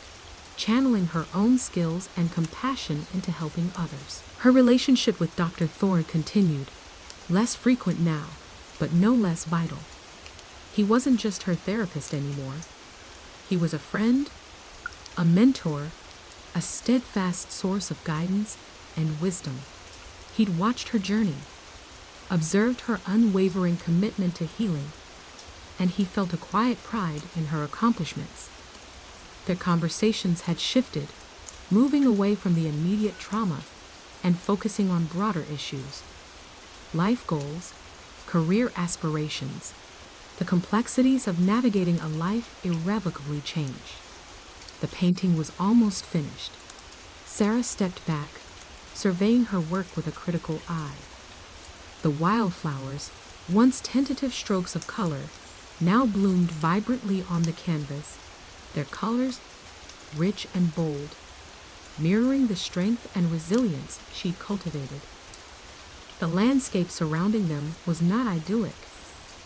channeling her own skills and compassion into helping others. Her relationship with Dr. Thorne continued, less frequent now, but no less vital. He wasn't just her therapist anymore. He was a friend, a mentor, a steadfast source of guidance and wisdom. He'd watched her journey, observed her unwavering commitment to healing, and he felt a quiet pride in her accomplishments. Their conversations had shifted, moving away from the immediate trauma and focusing on broader issues. Life goals, career aspirations, the complexities of navigating a life irrevocably changed. The painting was almost finished. Sarah stepped back, surveying her work with a critical eye. The wildflowers, once tentative strokes of color, now bloomed vibrantly on the canvas, their colors rich and bold, mirroring the strength and resilience she'd cultivated. The landscape surrounding them was not idyllic.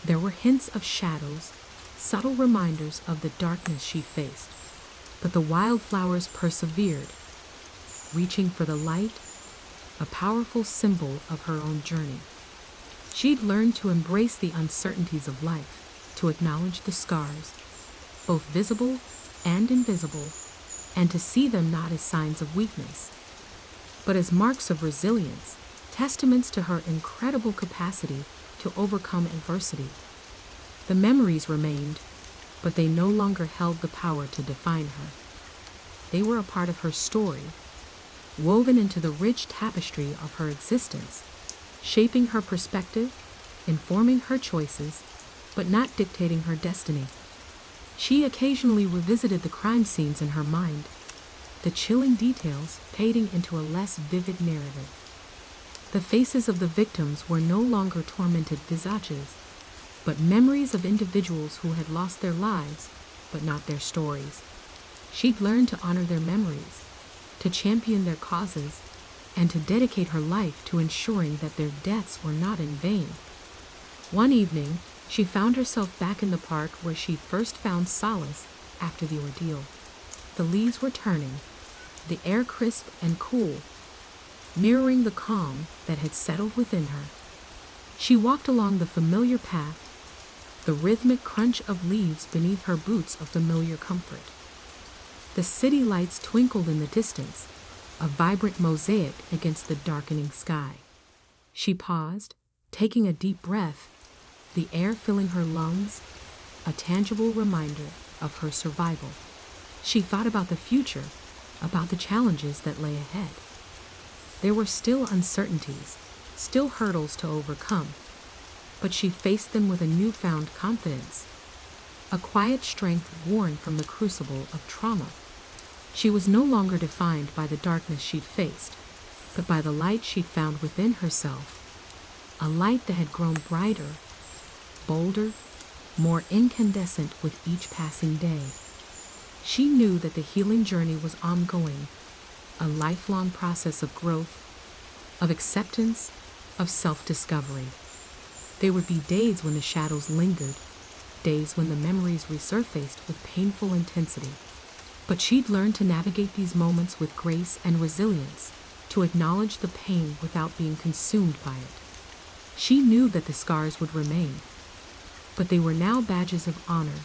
There were hints of shadows, subtle reminders of the darkness she faced. But the wildflowers persevered, reaching for the light, a powerful symbol of her own journey. She'd learned to embrace the uncertainties of life, to acknowledge the scars, both visible and invisible, and to see them not as signs of weakness, but as marks of resilience, testaments to her incredible capacity to overcome adversity. The memories remained, but they no longer held the power to define her. They were a part of her story, woven into the rich tapestry of her existence, shaping her perspective, informing her choices, but not dictating her destiny. She occasionally revisited the crime scenes in her mind, the chilling details fading into a less vivid narrative. The faces of the victims were no longer tormented visages, but memories of individuals who had lost their lives, but not their stories. She'd learned to honor their memories, to champion their causes, and to dedicate her life to ensuring that their deaths were not in vain. One evening, she found herself back in the park where she first found solace after the ordeal. The leaves were turning, the air crisp and cool, mirroring the calm that had settled within her. She walked along the familiar path, the rhythmic crunch of leaves beneath her boots a familiar comfort. The city lights twinkled in the distance, a vibrant mosaic against the darkening sky. She paused, taking a deep breath, the air filling her lungs, a tangible reminder of her survival. She thought about the future, about the challenges that lay ahead. There were still uncertainties, still hurdles to overcome, but she faced them with a newfound confidence, a quiet strength born from the crucible of trauma. She was no longer defined by the darkness she'd faced, but by the light she'd found within herself, a light that had grown brighter, bolder, more incandescent with each passing day. She knew that the healing journey was ongoing, a lifelong process of growth, of acceptance, of self-discovery. There would be days when the shadows lingered, days when the memories resurfaced with painful intensity. But she'd learned to navigate these moments with grace and resilience, to acknowledge the pain without being consumed by it. She knew that the scars would remain, but they were now badges of honor,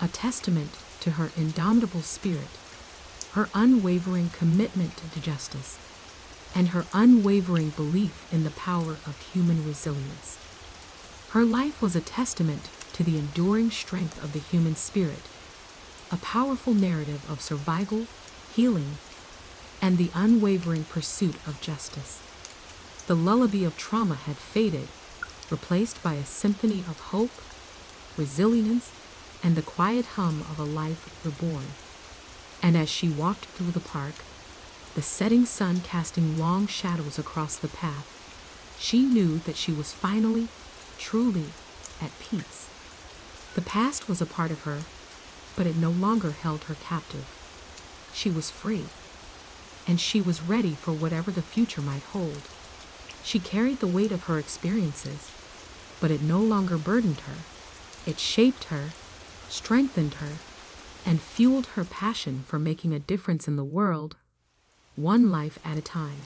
a testament to her indomitable spirit, her unwavering commitment to justice, and her unwavering belief in the power of human resilience. Her life was a testament to the enduring strength of the human spirit, a powerful narrative of survival, healing, and the unwavering pursuit of justice. The lullaby of trauma had faded, replaced by a symphony of hope, resilience, and the quiet hum of a life reborn. And as she walked through the park, the setting sun casting long shadows across the path, she knew that she was finally, truly, at peace. The past was a part of her, but it no longer held her captive. She was free, and she was ready for whatever the future might hold. She carried the weight of her experiences, but it no longer burdened her. It shaped her, strengthened her, and fueled her passion for making a difference in the world, one life at a time.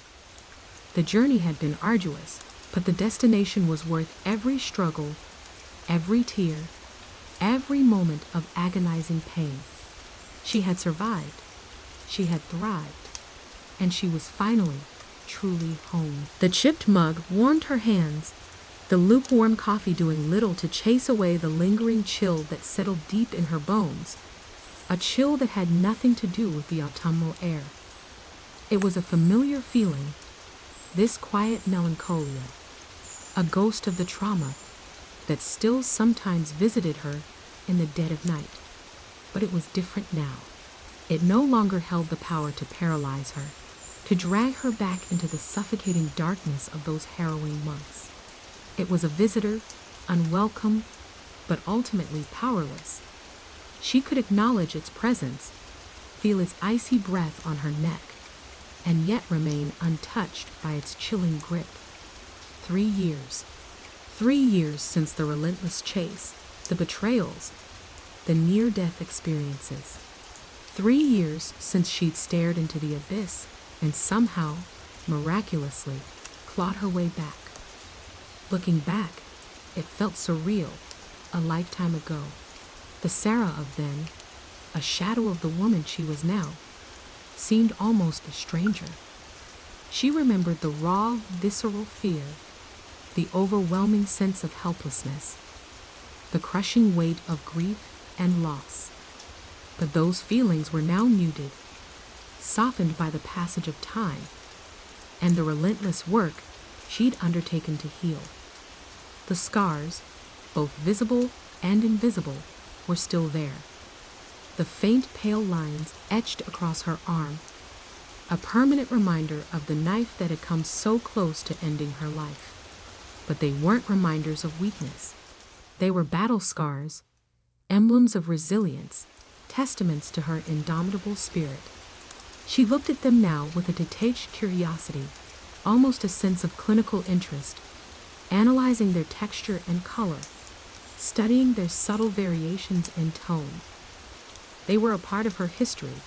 The journey had been arduous, but the destination was worth every struggle, every tear, every moment of agonizing pain. She had survived, she had thrived, and she was finally, truly home. The chipped mug warmed her hands, the lukewarm coffee doing little to chase away the lingering chill that settled deep in her bones. a chill that had nothing to do with the autumnal air. It was a familiar feeling, this quiet melancholia, a ghost of the trauma that still sometimes visited her in the dead of night. But it was different now. It no longer held the power to paralyze her, to drag her back into the suffocating darkness of those harrowing months. It was a visitor, unwelcome, but ultimately powerless. She could acknowledge its presence, feel its icy breath on her neck, and yet remain untouched by its chilling grip. 3 years. 3 years since the relentless chase, the betrayals, the near-death experiences. 3 years since she'd stared into the abyss and somehow, miraculously, clawed her way back. Looking back, it felt surreal, a lifetime ago. The Sarah of then, a shadow of the woman she was now, seemed almost a stranger. She remembered the raw, visceral fear, the overwhelming sense of helplessness, the crushing weight of grief and loss. But those feelings were now muted, softened by the passage of time, and the relentless work she'd undertaken to heal. The scars, both visible and invisible, were still there. The faint pale lines etched across her arm, a permanent reminder of the knife that had come so close to ending her life. But they weren't reminders of weakness. They were battle scars, emblems of resilience, testaments to her indomitable spirit. She looked at them now with a detached curiosity, almost a sense of clinical interest, analyzing their texture and color, studying their subtle variations in tone. They were a part of her history,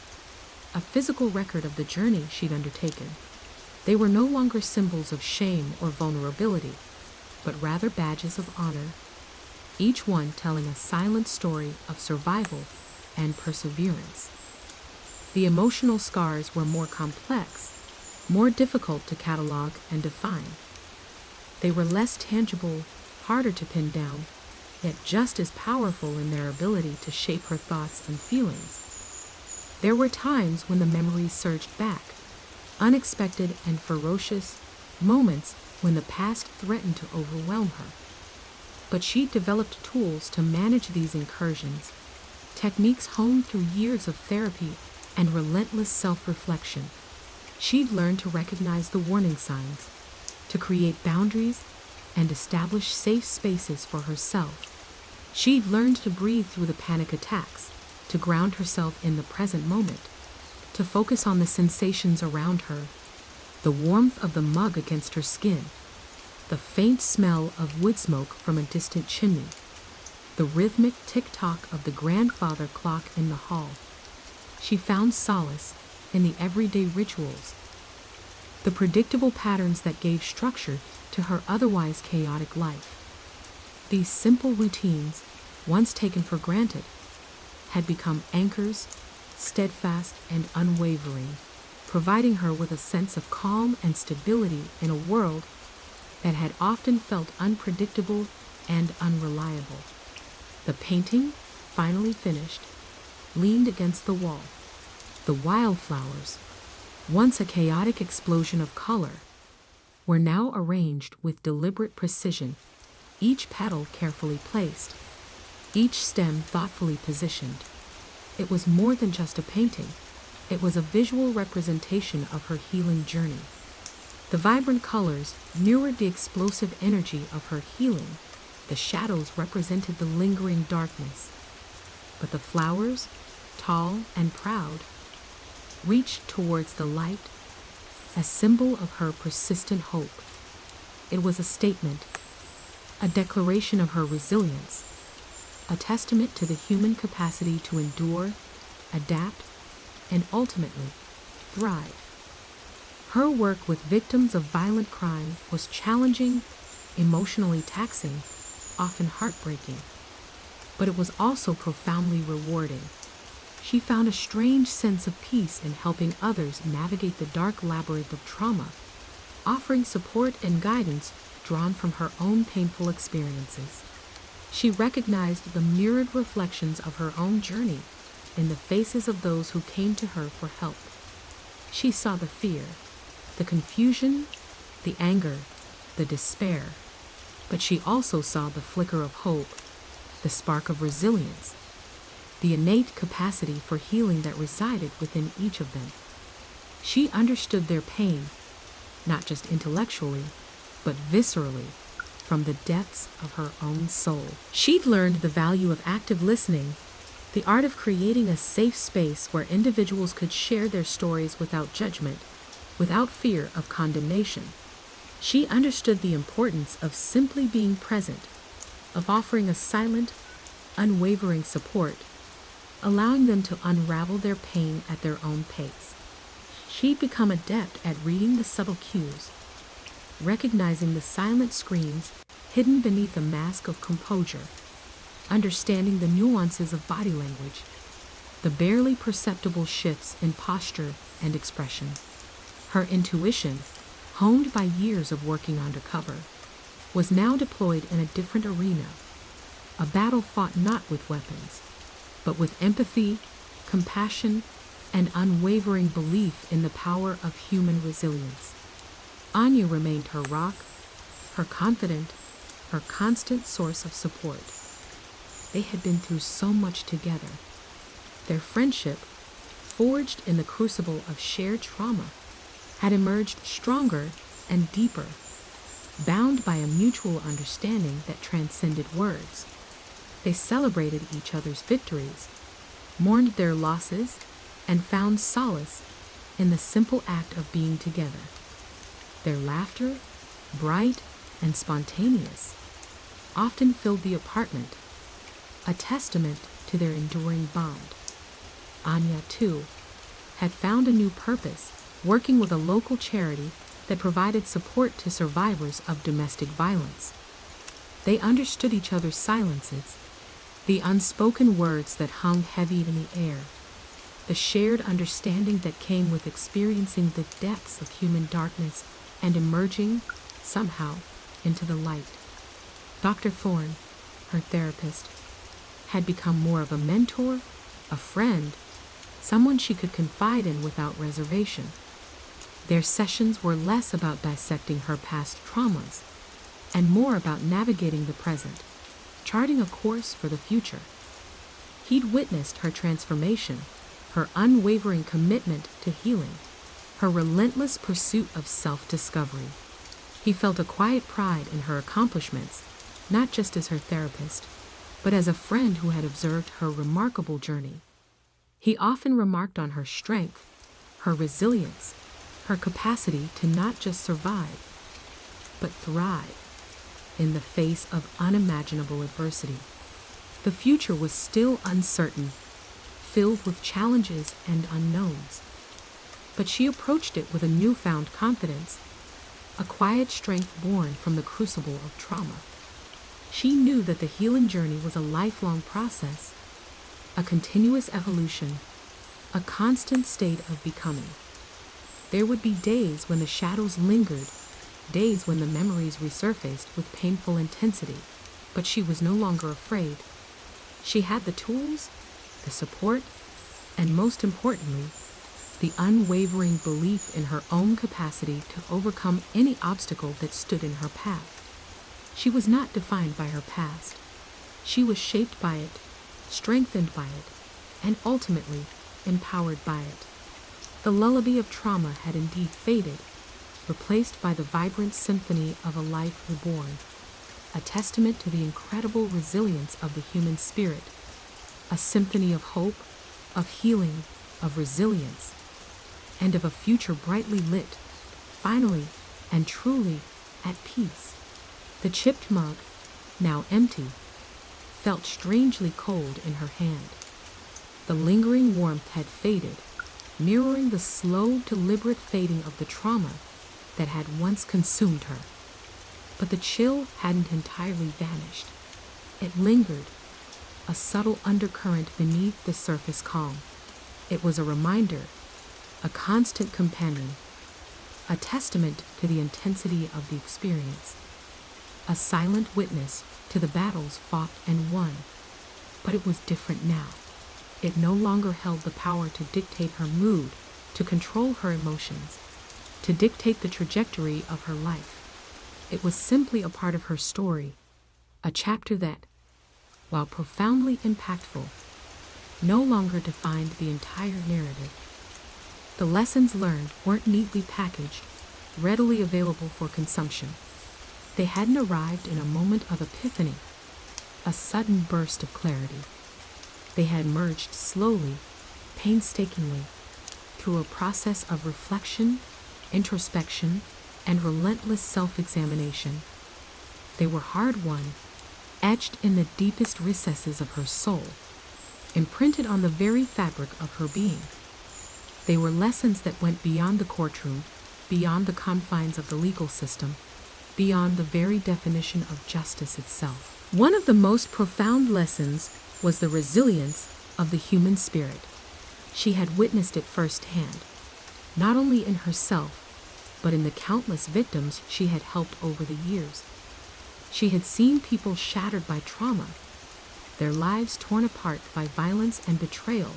a physical record of the journey she'd undertaken. They were no longer symbols of shame or vulnerability, but rather badges of honor, each one telling a silent story of survival and perseverance. The emotional scars were more complex, more difficult to catalog and define. They were less tangible, harder to pin down, yet just as powerful in their ability to shape her thoughts and feelings. There were times when the memories surged back, unexpected and ferocious, moments when the past threatened to overwhelm her. But she developed tools to manage these incursions, techniques honed through years of therapy and relentless self-reflection. She'd learned to recognize the warning signs, to create boundaries, and establish safe spaces for herself. She'd learned to breathe through the panic attacks, to ground herself in the present moment, to focus on the sensations around her, the warmth of the mug against her skin, the faint smell of wood smoke from a distant chimney, the rhythmic tick-tock of the grandfather clock in the hall. She found solace in the everyday rituals, the predictable patterns that gave structure to her otherwise chaotic life. These simple routines, once taken for granted, had become anchors, steadfast and unwavering, providing her with a sense of calm and stability in a world that had often felt unpredictable and unreliable. The painting, finally finished, leaned against the wall. The wildflowers, once a chaotic explosion of color, were now arranged with deliberate precision, each petal carefully placed, each stem thoughtfully positioned. It was more than just a painting. It was a visual representation of her healing journey. The vibrant colors mirrored the explosive energy of her healing. The shadows represented the lingering darkness. But the flowers, tall and proud, reached towards the light, a symbol of her persistent hope. It was a statement, a declaration of her resilience, a testament to the human capacity to endure, adapt, and ultimately thrive. Her work with victims of violent crime was challenging, emotionally taxing, often heartbreaking, but it was also profoundly rewarding. She found a strange sense of peace in helping others navigate the dark labyrinth of trauma, offering support and guidance drawn from her own painful experiences. She recognized the mirrored reflections of her own journey, in the faces of those who came to her for help. She saw the fear, the confusion, the anger, the despair, but she also saw the flicker of hope, the spark of resilience, the innate capacity for healing that resided within each of them. She understood their pain, not just intellectually, but viscerally, from the depths of her own soul. She'd learned the value of active listening, the art of creating a safe space where individuals could share their stories without judgment, without fear of condemnation. She understood the importance of simply being present, of offering a silent, unwavering support, allowing them to unravel their pain at their own pace. She'd become adept at reading the subtle cues, recognizing the silent screams hidden beneath a mask of composure, understanding the nuances of body language, the barely perceptible shifts in posture and expression. Her intuition, honed by years of working undercover, was now deployed in a different arena, a battle fought not with weapons, but with empathy, compassion, and unwavering belief in the power of human resilience. Anya remained her rock, her confidant, her constant source of support. They had been through so much together. Their friendship, forged in the crucible of shared trauma, had emerged stronger and deeper, bound by a mutual understanding that transcended words. They celebrated each other's victories, mourned their losses, and found solace in the simple act of being together. Their laughter, bright and spontaneous, often filled the apartment, a testament to their enduring bond. Anya, too, had found a new purpose, working with a local charity that provided support to survivors of domestic violence. They understood each other's silences, the unspoken words that hung heavy in the air, the shared understanding that came with experiencing the depths of human darkness and emerging, somehow, into the light. Dr. Thorne, her therapist, had become more of a mentor, a friend, someone she could confide in without reservation. Their sessions were less about dissecting her past traumas and more about navigating the present, charting a course for the future. He'd witnessed her transformation, her unwavering commitment to healing, her relentless pursuit of self-discovery. He felt a quiet pride in her accomplishments, not just as her therapist, but as a friend who had observed her remarkable journey. He often remarked on her strength, her resilience, her capacity to not just survive, but thrive in the face of unimaginable adversity. The future was still uncertain, filled with challenges and unknowns, but she approached it with a newfound confidence, a quiet strength born from the crucible of trauma. She knew that the healing journey was a lifelong process, a continuous evolution, a constant state of becoming. There would be days when the shadows lingered, days when the memories resurfaced with painful intensity, but she was no longer afraid. She had the tools, the support, and most importantly, the unwavering belief in her own capacity to overcome any obstacle that stood in her path. She was not defined by her past. She was shaped by it, strengthened by it, and ultimately empowered by it. The lullaby of trauma had indeed faded, replaced by the vibrant symphony of a life reborn, a testament to the incredible resilience of the human spirit, a symphony of hope, of healing, of resilience, and of a future brightly lit, finally and truly at peace. The chipped mug, now empty, felt strangely cold in her hand. The lingering warmth had faded, mirroring the slow, deliberate fading of the trauma that had once consumed her. But the chill hadn't entirely vanished. It lingered, a subtle undercurrent beneath the surface calm. It was a reminder, a constant companion, a testament to the intensity of the experience, a silent witness to the battles fought and won. But it was different now. It no longer held the power to dictate her mood, to control her emotions, to dictate the trajectory of her life. It was simply a part of her story, a chapter that, while profoundly impactful, no longer defined the entire narrative. The lessons learned weren't neatly packaged, readily available for consumption. They hadn't arrived in a moment of epiphany, a sudden burst of clarity. They had emerged slowly, painstakingly, through a process of reflection, introspection, and relentless self-examination. They were hard-won, etched in the deepest recesses of her soul, imprinted on the very fabric of her being. They were lessons that went beyond the courtroom, beyond the confines of the legal system, beyond the very definition of justice itself. One of the most profound lessons was the resilience of the human spirit. She had witnessed it firsthand, not only in herself, but in the countless victims she had helped over the years. She had seen people shattered by trauma, their lives torn apart by violence and betrayal,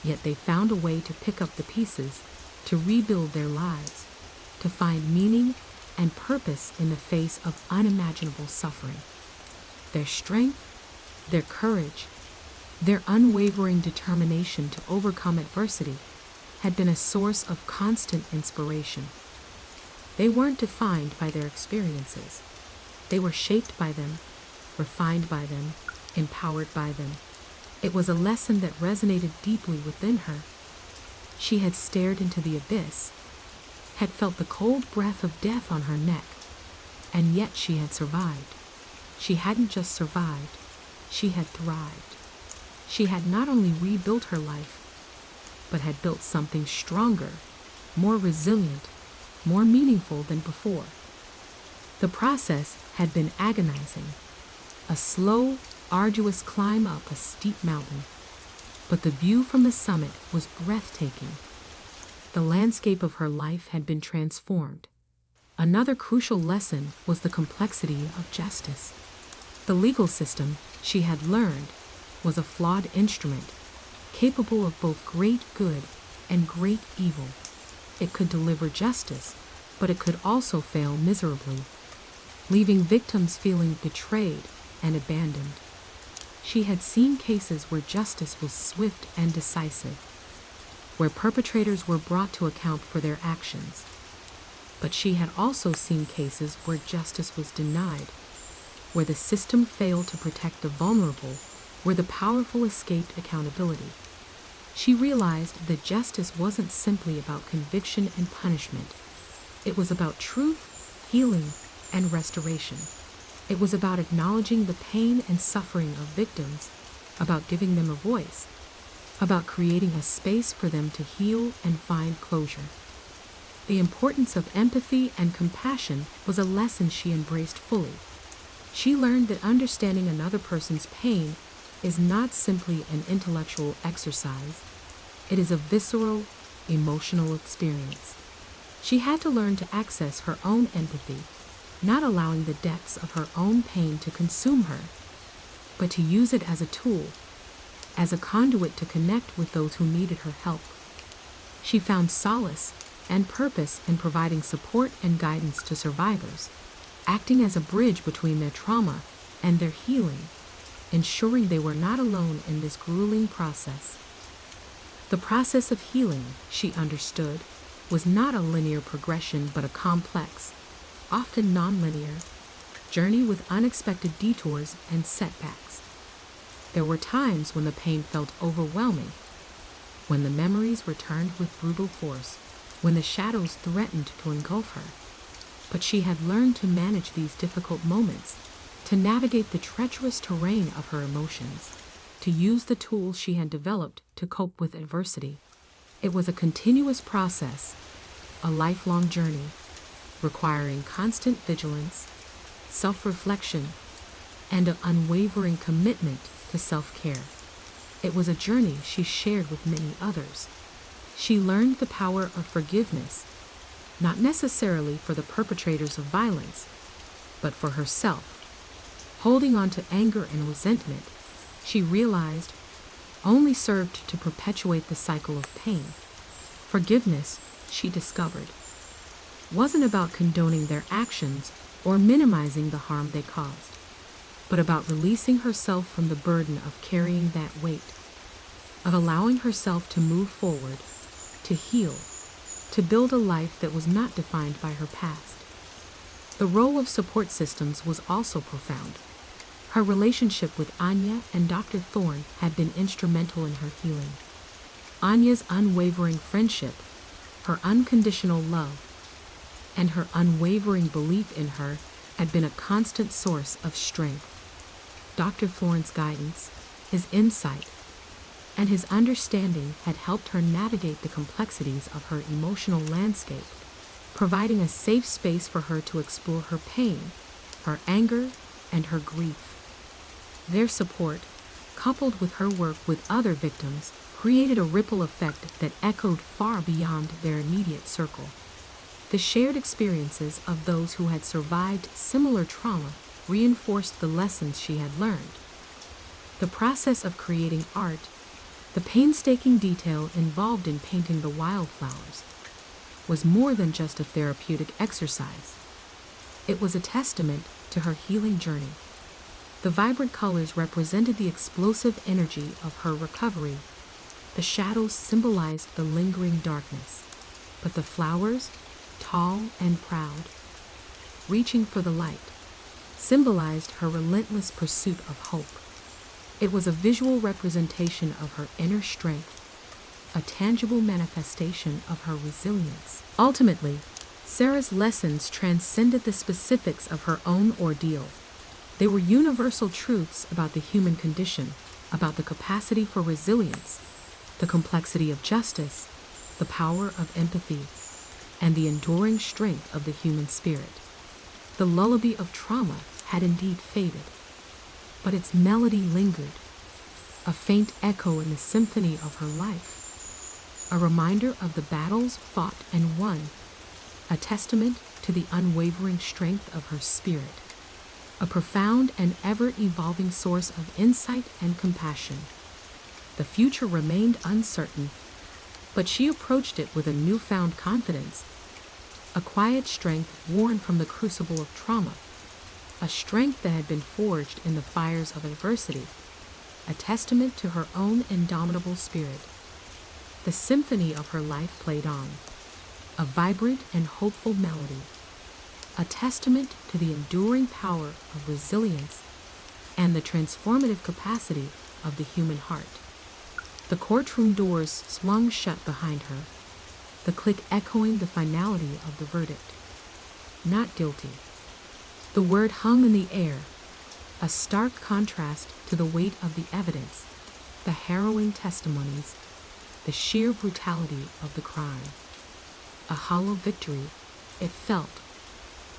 yet they found a way to pick up the pieces, to rebuild their lives, to find meaning and purpose in the face of unimaginable suffering. Their strength, their courage, their unwavering determination to overcome adversity had been a source of constant inspiration. They weren't defined by their experiences. They were shaped by them, refined by them, empowered by them. It was a lesson that resonated deeply within her. She had stared into the abyss, had felt the cold breath of death on her neck, and yet she had survived. She hadn't just survived, she had thrived. She had not only rebuilt her life, but had built something stronger, more resilient, more meaningful than before. The process had been agonizing, a slow, arduous climb up a steep mountain, but the view from the summit was breathtaking. The landscape of her life had been transformed. Another crucial lesson was the complexity of justice. The legal system, she had learned, was a flawed instrument, capable of both great good and great evil. It could deliver justice, but it could also fail miserably, leaving victims feeling betrayed and abandoned. She had seen cases where justice was swift and decisive, where perpetrators were brought to account for their actions. But she had also seen cases where justice was denied, where the system failed to protect the vulnerable, where the powerful escaped accountability. She realized that justice wasn't simply about conviction and punishment. It was about truth, healing, and restoration. It was about acknowledging the pain and suffering of victims, about giving them a voice, about creating a space for them to heal and find closure. The importance of empathy and compassion was a lesson she embraced fully. She learned that understanding another person's pain is not simply an intellectual exercise. It is a visceral, emotional experience. She had to learn to access her own empathy, not allowing the depths of her own pain to consume her, but to use it as a tool, as a conduit to connect with those who needed her help. She found solace and purpose in providing support and guidance to survivors, acting as a bridge between their trauma and their healing, ensuring they were not alone in this grueling process. The process of healing, she understood, was not a linear progression but a complex, often nonlinear, journey with unexpected detours and setbacks. There were times when the pain felt overwhelming, when the memories returned with brutal force, when the shadows threatened to engulf her. But she had learned to manage these difficult moments, to navigate the treacherous terrain of her emotions, to use the tools she had developed to cope with adversity. It was a continuous process, a lifelong journey, requiring constant vigilance, self-reflection, and an unwavering commitment to self-care. It was a journey she shared with many others. She learned the power of forgiveness, not necessarily for the perpetrators of violence, but for herself. Holding on to anger and resentment, she realized, only served to perpetuate the cycle of pain. Forgiveness, she discovered, wasn't about condoning their actions or minimizing the harm they caused, but about releasing herself from the burden of carrying that weight, of allowing herself to move forward, to heal, to build a life that was not defined by her past. The role of support systems was also profound. Her relationship with Anya and Dr. Thorne had been instrumental in her healing. Anya's unwavering friendship, her unconditional love, and her unwavering belief in her had been a constant source of strength. Dr. Thorne's guidance, his insight, and his understanding had helped her navigate the complexities of her emotional landscape, providing a safe space for her to explore her pain, her anger, and her grief. Their support, coupled with her work with other victims, created a ripple effect that echoed far beyond their immediate circle. The shared experiences of those who had survived similar trauma reinforced the lessons she had learned. The process of creating art, the painstaking detail involved in painting the wildflowers, was more than just a therapeutic exercise. It was a testament to her healing journey. The vibrant colors represented the explosive energy of her recovery. The shadows symbolized the lingering darkness, but the flowers, tall and proud, reaching for the light, symbolized her relentless pursuit of hope. It was a visual representation of her inner strength, a tangible manifestation of her resilience. Ultimately, Sarah's lessons transcended the specifics of her own ordeal. They were universal truths about the human condition, about the capacity for resilience, the complexity of justice, the power of empathy, and the enduring strength of the human spirit. The lullaby of trauma had indeed faded, but its melody lingered, a faint echo in the symphony of her life, a reminder of the battles fought and won, a testament to the unwavering strength of her spirit, a profound and ever-evolving source of insight and compassion. The future remained uncertain, but she approached it with a newfound confidence, a quiet strength worn from the crucible of trauma, a strength that had been forged in the fires of adversity, a testament to her own indomitable spirit. The symphony of her life played on, a vibrant and hopeful melody, a testament to the enduring power of resilience and the transformative capacity of the human heart. The courtroom doors swung shut behind her, the click echoing the finality of the verdict. Not guilty. The word hung in the air, a stark contrast to the weight of the evidence, the harrowing testimonies, the sheer brutality of the crime. A hollow victory, it felt,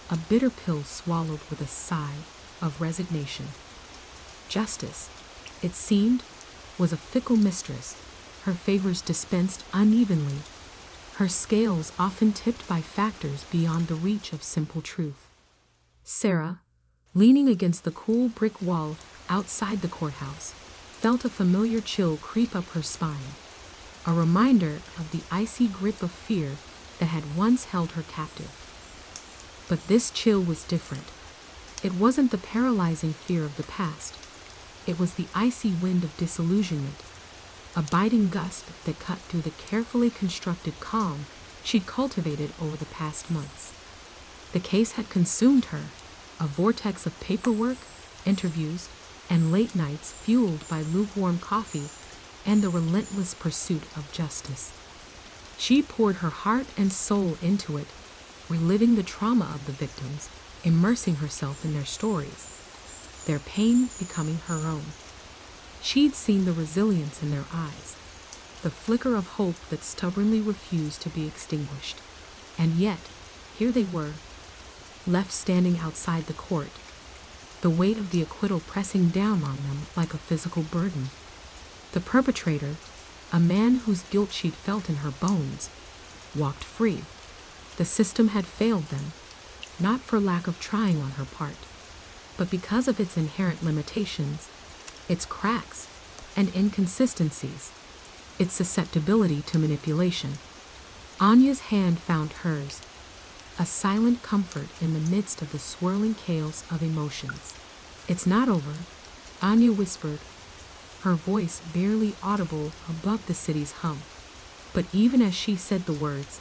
a bitter pill swallowed with a sigh of resignation. Justice, it seemed, was a fickle mistress, her favors dispensed unevenly, her scales often tipped by factors beyond the reach of simple truth. Sarah, leaning against the cool brick wall outside the courthouse, felt a familiar chill creep up her spine, a reminder of the icy grip of fear that had once held her captive. But this chill was different. It wasn't the paralyzing fear of the past. It was the icy wind of disillusionment, a biting gust that cut through the carefully constructed calm she'd cultivated over the past months. The case had consumed her, a vortex of paperwork, interviews, and late nights fueled by lukewarm coffee and the relentless pursuit of justice. She poured her heart and soul into it, reliving the trauma of the victims, immersing herself in their stories, their pain becoming her own. She'd seen the resilience in their eyes, the flicker of hope that stubbornly refused to be extinguished. And yet, here they were, left standing outside the court, the weight of the acquittal pressing down on them like a physical burden. The perpetrator, a man whose guilt she'd felt in her bones, walked free. The system had failed them, not for lack of trying on her part, but because of its inherent limitations, its cracks, and inconsistencies, its susceptibility to manipulation. Anya's hand found hers, a silent comfort in the midst of the swirling chaos of emotions. "It's not over," Anya whispered, her voice barely audible above the city's hum. But even as she said the words,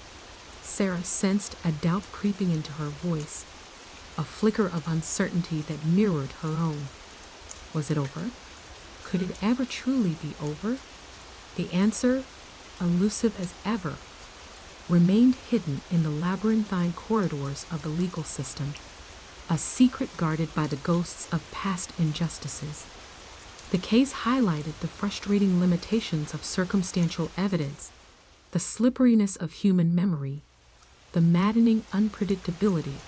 Sarah sensed a doubt creeping into her voice, a flicker of uncertainty that mirrored her own. Was it over? Could it ever truly be over? The answer, elusive as ever, remained hidden in the labyrinthine corridors of the legal system, a secret guarded by the ghosts of past injustices. The case highlighted the frustrating limitations of circumstantial evidence, the slipperiness of human memory, the maddening unpredictability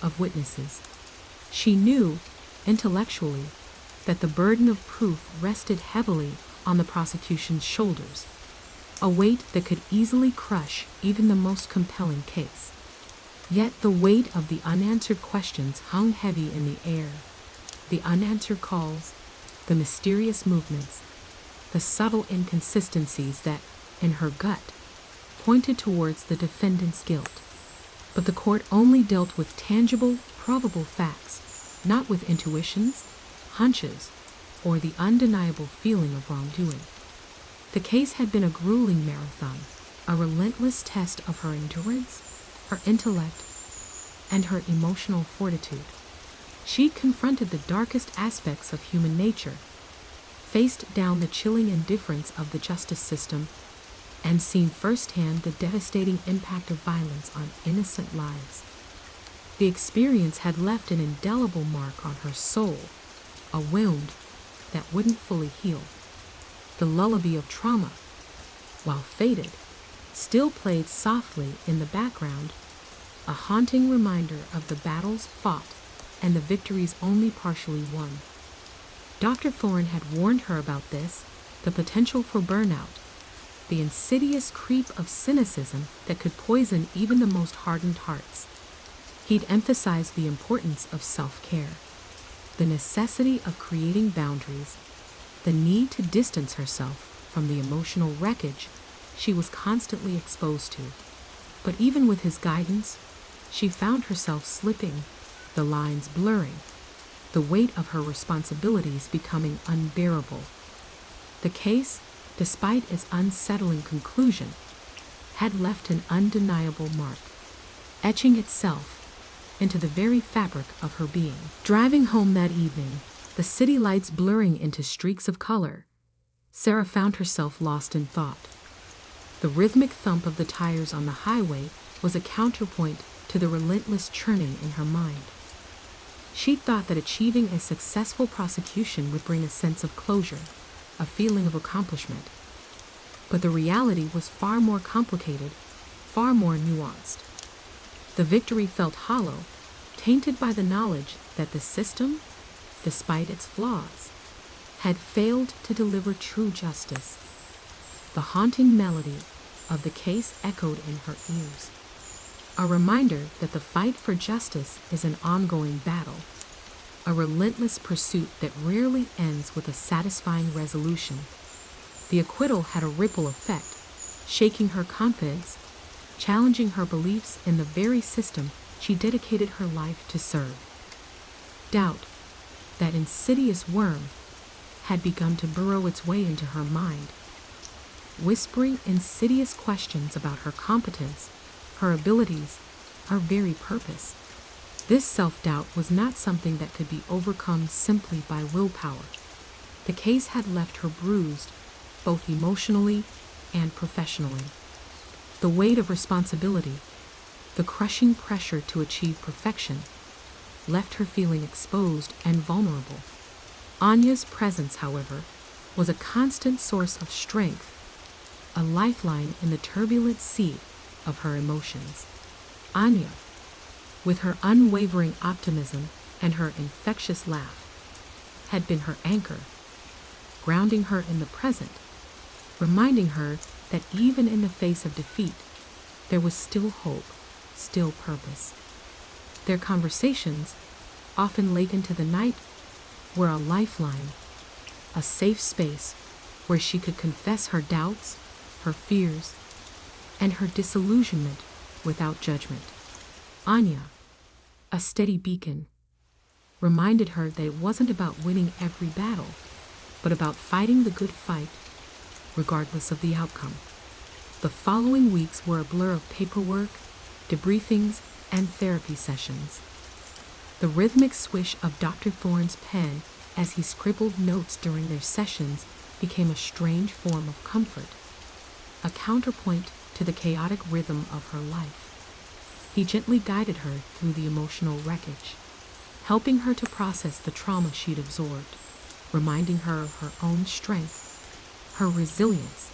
of witnesses. She knew, intellectually, that the burden of proof rested heavily on the prosecution's shoulders, a weight that could easily crush even the most compelling case. Yet the weight of the unanswered questions hung heavy in the air. The unanswered calls, the mysterious movements, the subtle inconsistencies that, in her gut, pointed towards the defendant's guilt. But the court only dealt with tangible, probable facts, not with intuitions, hunches, or the undeniable feeling of wrongdoing. The case had been a grueling marathon, a relentless test of her endurance, her intellect, and her emotional fortitude. She confronted the darkest aspects of human nature, faced down the chilling indifference of the justice system, and seen firsthand the devastating impact of violence on innocent lives. The experience had left an indelible mark on her soul, a wound that wouldn't fully heal. The lullaby of trauma, while faded, still played softly in the background, a haunting reminder of the battles fought and the victories only partially won. Dr. Thorne had warned her about this, the potential for burnout, the insidious creep of cynicism that could poison even the most hardened hearts. He'd emphasized the importance of self-care, the necessity of creating boundaries, the need to distance herself from the emotional wreckage she was constantly exposed to. But even with his guidance, she found herself slipping, the lines blurring, the weight of her responsibilities becoming unbearable. The case, despite its unsettling conclusion, had left an undeniable mark, etching itself into the very fabric of her being. Driving home that evening, the city lights blurring into streaks of color, Sarah found herself lost in thought. The rhythmic thump of the tires on the highway was a counterpoint to the relentless churning in her mind. She'd thought that achieving a successful prosecution would bring a sense of closure, a feeling of accomplishment. But the reality was far more complicated, far more nuanced. The victory felt hollow, tainted by the knowledge that the system, despite its flaws, had failed to deliver true justice. The haunting melody of the case echoed in her ears, a reminder that the fight for justice is an ongoing battle, a relentless pursuit that rarely ends with a satisfying resolution. The acquittal had a ripple effect, shaking her confidence, challenging her beliefs in the very system she dedicated her life to serve. Doubt, that insidious worm, had begun to burrow its way into her mind, whispering insidious questions about her competence, her abilities, her very purpose. This self-doubt was not something that could be overcome simply by willpower. The case had left her bruised, both emotionally and professionally. The weight of responsibility, the crushing pressure to achieve perfection, left her feeling exposed and vulnerable. Anya's presence, however, was a constant source of strength, a lifeline in the turbulent sea of her emotions. Anya, with her unwavering optimism and her infectious laugh, had been her anchor, grounding her in the present, reminding her that even in the face of defeat, there was still hope, still purpose. Their conversations, often late into the night, were a lifeline, a safe space where she could confess her doubts, her fears, and her disillusionment without judgment. Anya, a steady beacon, reminded her that it wasn't about winning every battle, but about fighting the good fight, regardless of the outcome. The following weeks were a blur of paperwork, debriefings, and therapy sessions. The rhythmic swish of Dr. Thorne's pen as he scribbled notes during their sessions became a strange form of comfort, a counterpoint to the chaotic rhythm of her life. He gently guided her through the emotional wreckage, helping her to process the trauma she'd absorbed, reminding her of her own strength, her resilience,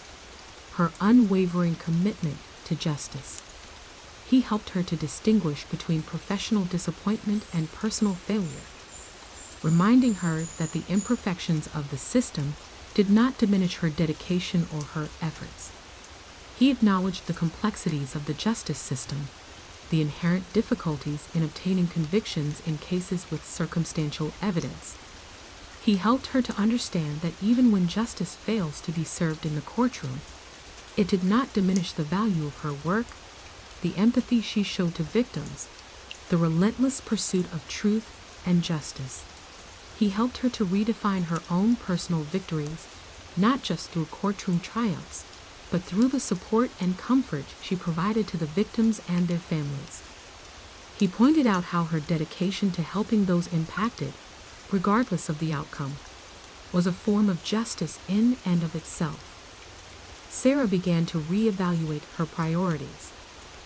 her unwavering commitment to justice. He helped her to distinguish between professional disappointment and personal failure, reminding her that the imperfections of the system did not diminish her dedication or her efforts. He acknowledged the complexities of the justice system, the inherent difficulties in obtaining convictions in cases with circumstantial evidence. He helped her to understand that even when justice fails to be served in the courtroom, it did not diminish the value of her work, the empathy she showed to victims, the relentless pursuit of truth and justice. He helped her to redefine her own personal victories, not just through courtroom triumphs, but through the support and comfort she provided to the victims and their families. He pointed out how her dedication to helping those impacted, regardless of the outcome, was a form of justice in and of itself. Sarah began to reevaluate her priorities,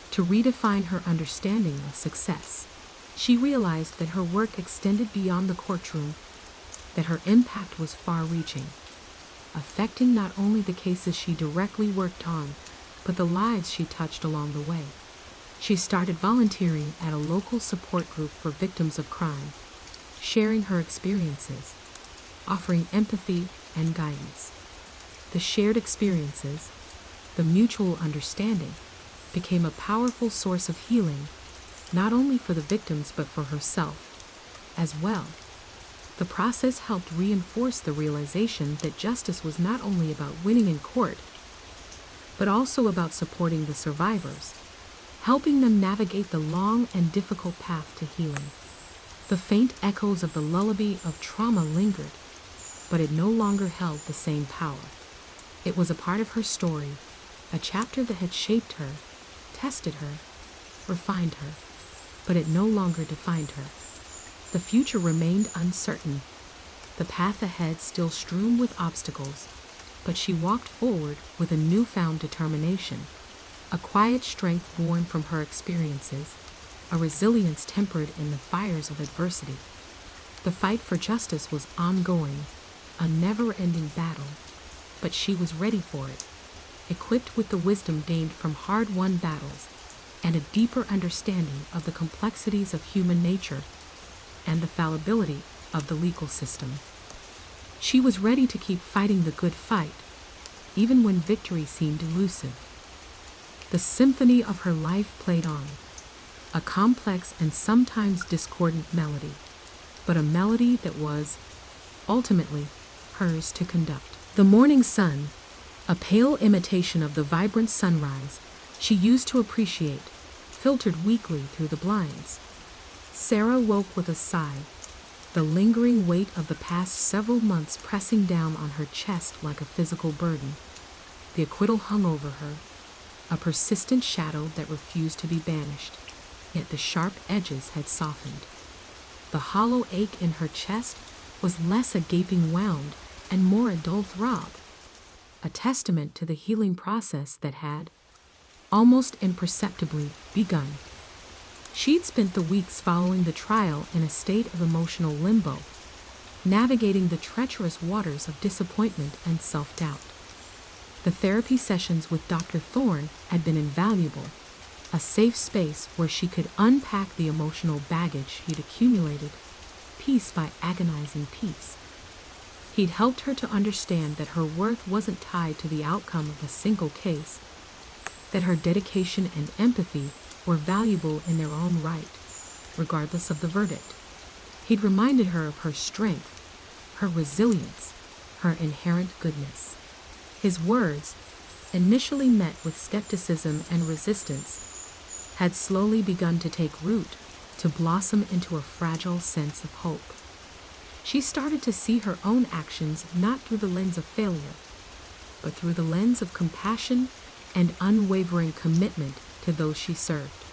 to redefine her understanding of success. She realized that her work extended beyond the courtroom, that her impact was far-reaching, affecting not only the cases she directly worked on, but the lives she touched along the way. She started volunteering at a local support group for victims of crime, sharing her experiences, offering empathy and guidance. The shared experiences, the mutual understanding, became a powerful source of healing, not only for the victims but for herself as well. The process helped reinforce the realization that justice was not only about winning in court, but also about supporting the survivors, helping them navigate the long and difficult path to healing. The faint echoes of the lullaby of trauma lingered, but it no longer held the same power. It was a part of her story, a chapter that had shaped her, tested her, refined her, but it no longer defined her. The future remained uncertain, the path ahead still strewn with obstacles, but she walked forward with a newfound determination, a quiet strength born from her experiences, a resilience tempered in the fires of adversity. The fight for justice was ongoing, a never-ending battle, but she was ready for it, equipped with the wisdom gained from hard-won battles and a deeper understanding of the complexities of human nature and the fallibility of the legal system. She was ready to keep fighting the good fight, even when victory seemed elusive. The symphony of her life played on, a complex and sometimes discordant melody, but a melody that was, ultimately, hers to conduct. The morning sun, a pale imitation of the vibrant sunrise she used to appreciate, filtered weakly through the blinds. Sarah woke with a sigh, the lingering weight of the past several months pressing down on her chest like a physical burden. The acquittal hung over her, a persistent shadow that refused to be banished, yet the sharp edges had softened. The hollow ache in her chest was less a gaping wound and more a dull throb, a testament to the healing process that had, almost imperceptibly, begun. She'd spent the weeks following the trial in a state of emotional limbo, navigating the treacherous waters of disappointment and self-doubt. The therapy sessions with Dr. Thorne had been invaluable, a safe space where she could unpack the emotional baggage she'd accumulated, piece by agonizing piece. He'd helped her to understand that her worth wasn't tied to the outcome of a single case, that her dedication and empathy were valuable in their own right, regardless of the verdict. He'd reminded her of her strength, her resilience, her inherent goodness. His words, initially met with skepticism and resistance, had slowly begun to take root, to blossom into a fragile sense of hope. She started to see her own actions not through the lens of failure, but through the lens of compassion and unwavering commitment to those she served.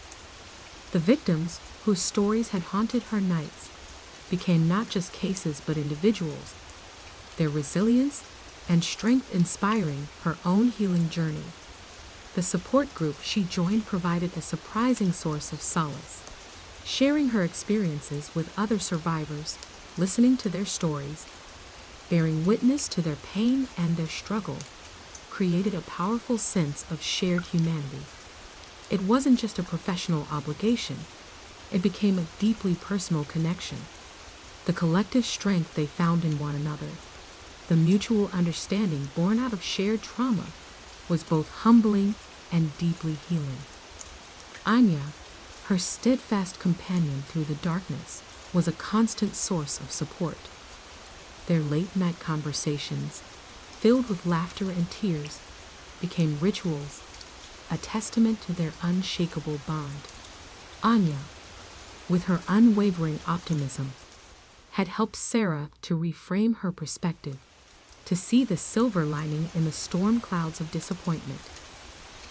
The victims, whose stories had haunted her nights, became not just cases but individuals, their resilience and strength inspiring her own healing journey. The support group she joined provided a surprising source of solace. Sharing her experiences with other survivors, listening to their stories, bearing witness to their pain and their struggle, created a powerful sense of shared humanity. It wasn't just a professional obligation, it became a deeply personal connection. The collective strength they found in one another, the mutual understanding born out of shared trauma, was both humbling and deeply healing. Anya, her steadfast companion through the darkness, was a constant source of support. Their late-night conversations, filled with laughter and tears, became rituals, a testament to their unshakable bond. Anya, with her unwavering optimism, had helped Sarah to reframe her perspective, to see the silver lining in the storm clouds of disappointment.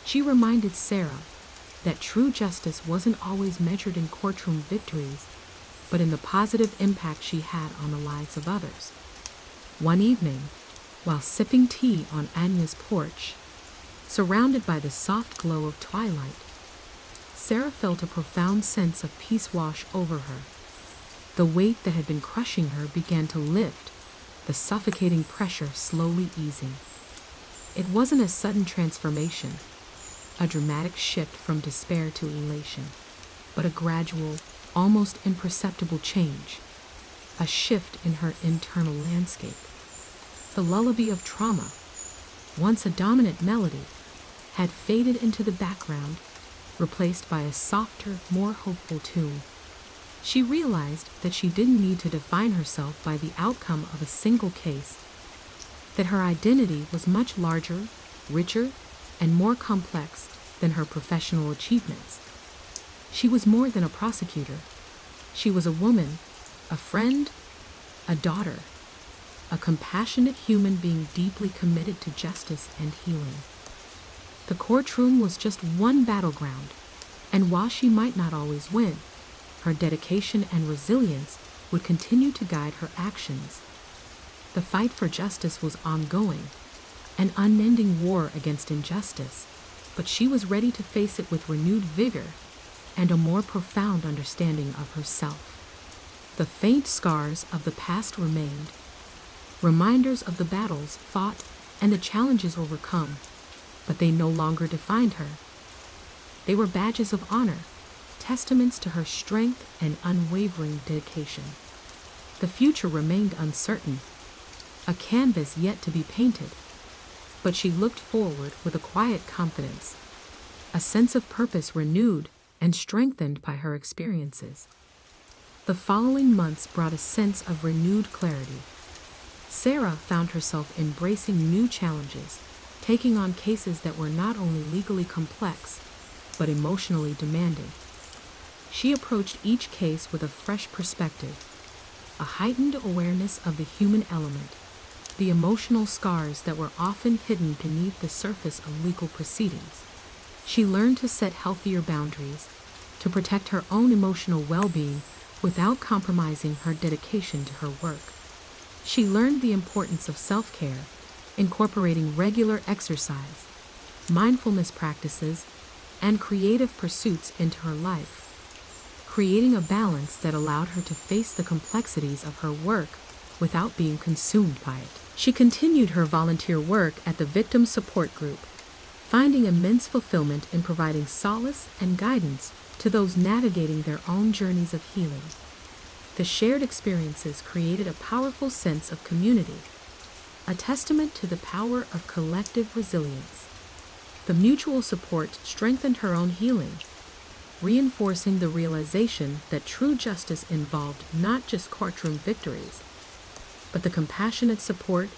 She reminded Sarah that true justice wasn't always measured in courtroom victories, but in the positive impact she had on the lives of others. One evening, while sipping tea on Anya's porch, surrounded by the soft glow of twilight, Sarah felt a profound sense of peace wash over her. The weight that had been crushing her began to lift, the suffocating pressure slowly easing. It wasn't a sudden transformation, a dramatic shift from despair to elation, but a gradual, almost imperceptible change, a shift in her internal landscape. The lullaby of trauma, once a dominant melody, had faded into the background, replaced by a softer, more hopeful tune. She realized that she didn't need to define herself by the outcome of a single case, that her identity was much larger, richer, and more complex than her professional achievements. She was more than a prosecutor. She was a woman, a friend, a daughter, a compassionate human being deeply committed to justice and healing. The courtroom was just one battleground, and while she might not always win, her dedication and resilience would continue to guide her actions. The fight for justice was ongoing, an unending war against injustice, but she was ready to face it with renewed vigor and a more profound understanding of herself. The faint scars of the past remained, reminders of the battles fought and the challenges overcome, but they no longer defined her. They were badges of honor, testaments to her strength and unwavering dedication. The future remained uncertain, a canvas yet to be painted, but she looked forward with a quiet confidence, a sense of purpose renewed and strengthened by her experiences. The following months brought a sense of renewed clarity. Sarah found herself embracing new challenges, taking on cases that were not only legally complex, but emotionally demanding. She approached each case with a fresh perspective, a heightened awareness of the human element, the emotional scars that were often hidden beneath the surface of legal proceedings. She learned to set healthier boundaries, to protect her own emotional well-being without compromising her dedication to her work. She learned the importance of self-care, incorporating regular exercise, mindfulness practices, and creative pursuits into her life, creating a balance that allowed her to face the complexities of her work without being consumed by it. She continued her volunteer work at the Victim Support Group, finding immense fulfillment in providing solace and guidance to those navigating their own journeys of healing. The shared experiences created a powerful sense of community, a testament to the power of collective resilience. The mutual support strengthened her own healing, reinforcing the realization that true justice involved not just courtroom victories, but the compassionate support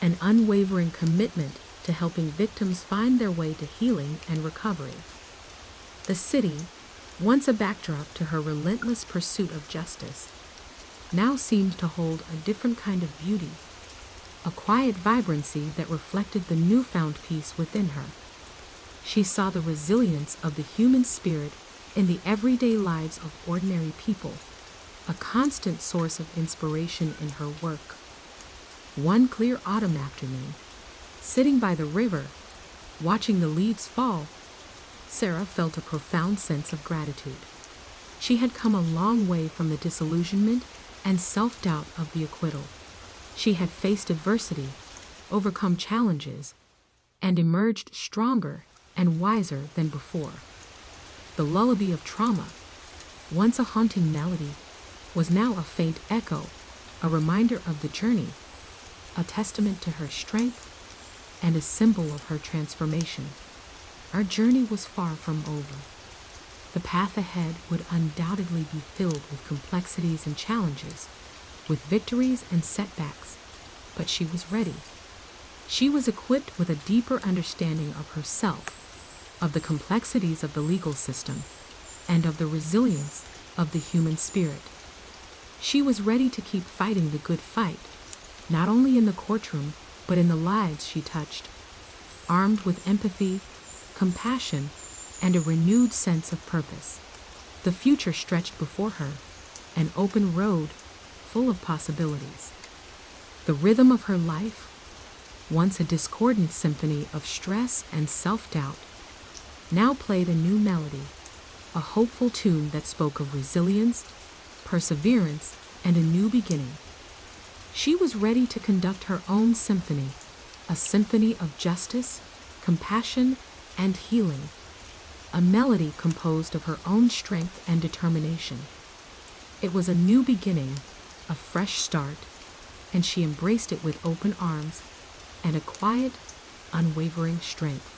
and unwavering commitment to helping victims find their way to healing and recovery. The city, once a backdrop to her relentless pursuit of justice, now seemed to hold a different kind of beauty, a quiet vibrancy that reflected the newfound peace within her. She saw the resilience of the human spirit in the everyday lives of ordinary people, a constant source of inspiration in her work. One clear autumn afternoon, sitting by the river, watching the leaves fall, Sarah felt a profound sense of gratitude. She had come a long way from the disillusionment and self-doubt of the acquittal. She had faced adversity, overcome challenges, and emerged stronger and wiser than before. The lullaby of trauma, once a haunting melody, was now a faint echo, a reminder of the journey, a testament to her strength, and a symbol of her transformation. Our journey was far from over. The path ahead would undoubtedly be filled with complexities and challenges, with victories and setbacks, but she was ready. She was equipped with a deeper understanding of herself, of the complexities of the legal system, and of the resilience of the human spirit. She was ready to keep fighting the good fight, not only in the courtroom, but in the lives she touched, armed with empathy, compassion, and a renewed sense of purpose. The future stretched before her, an open road full of possibilities. The rhythm of her life, once a discordant symphony of stress and self-doubt, now played a new melody, a hopeful tune that spoke of resilience, perseverance, and a new beginning. She was ready to conduct her own symphony, a symphony of justice, compassion, and healing, a melody composed of her own strength and determination. It was a new beginning, a fresh start, and she embraced it with open arms and a quiet, unwavering strength.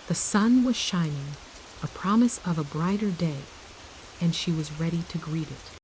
The sun was shining, a promise of a brighter day, and she was ready to greet it.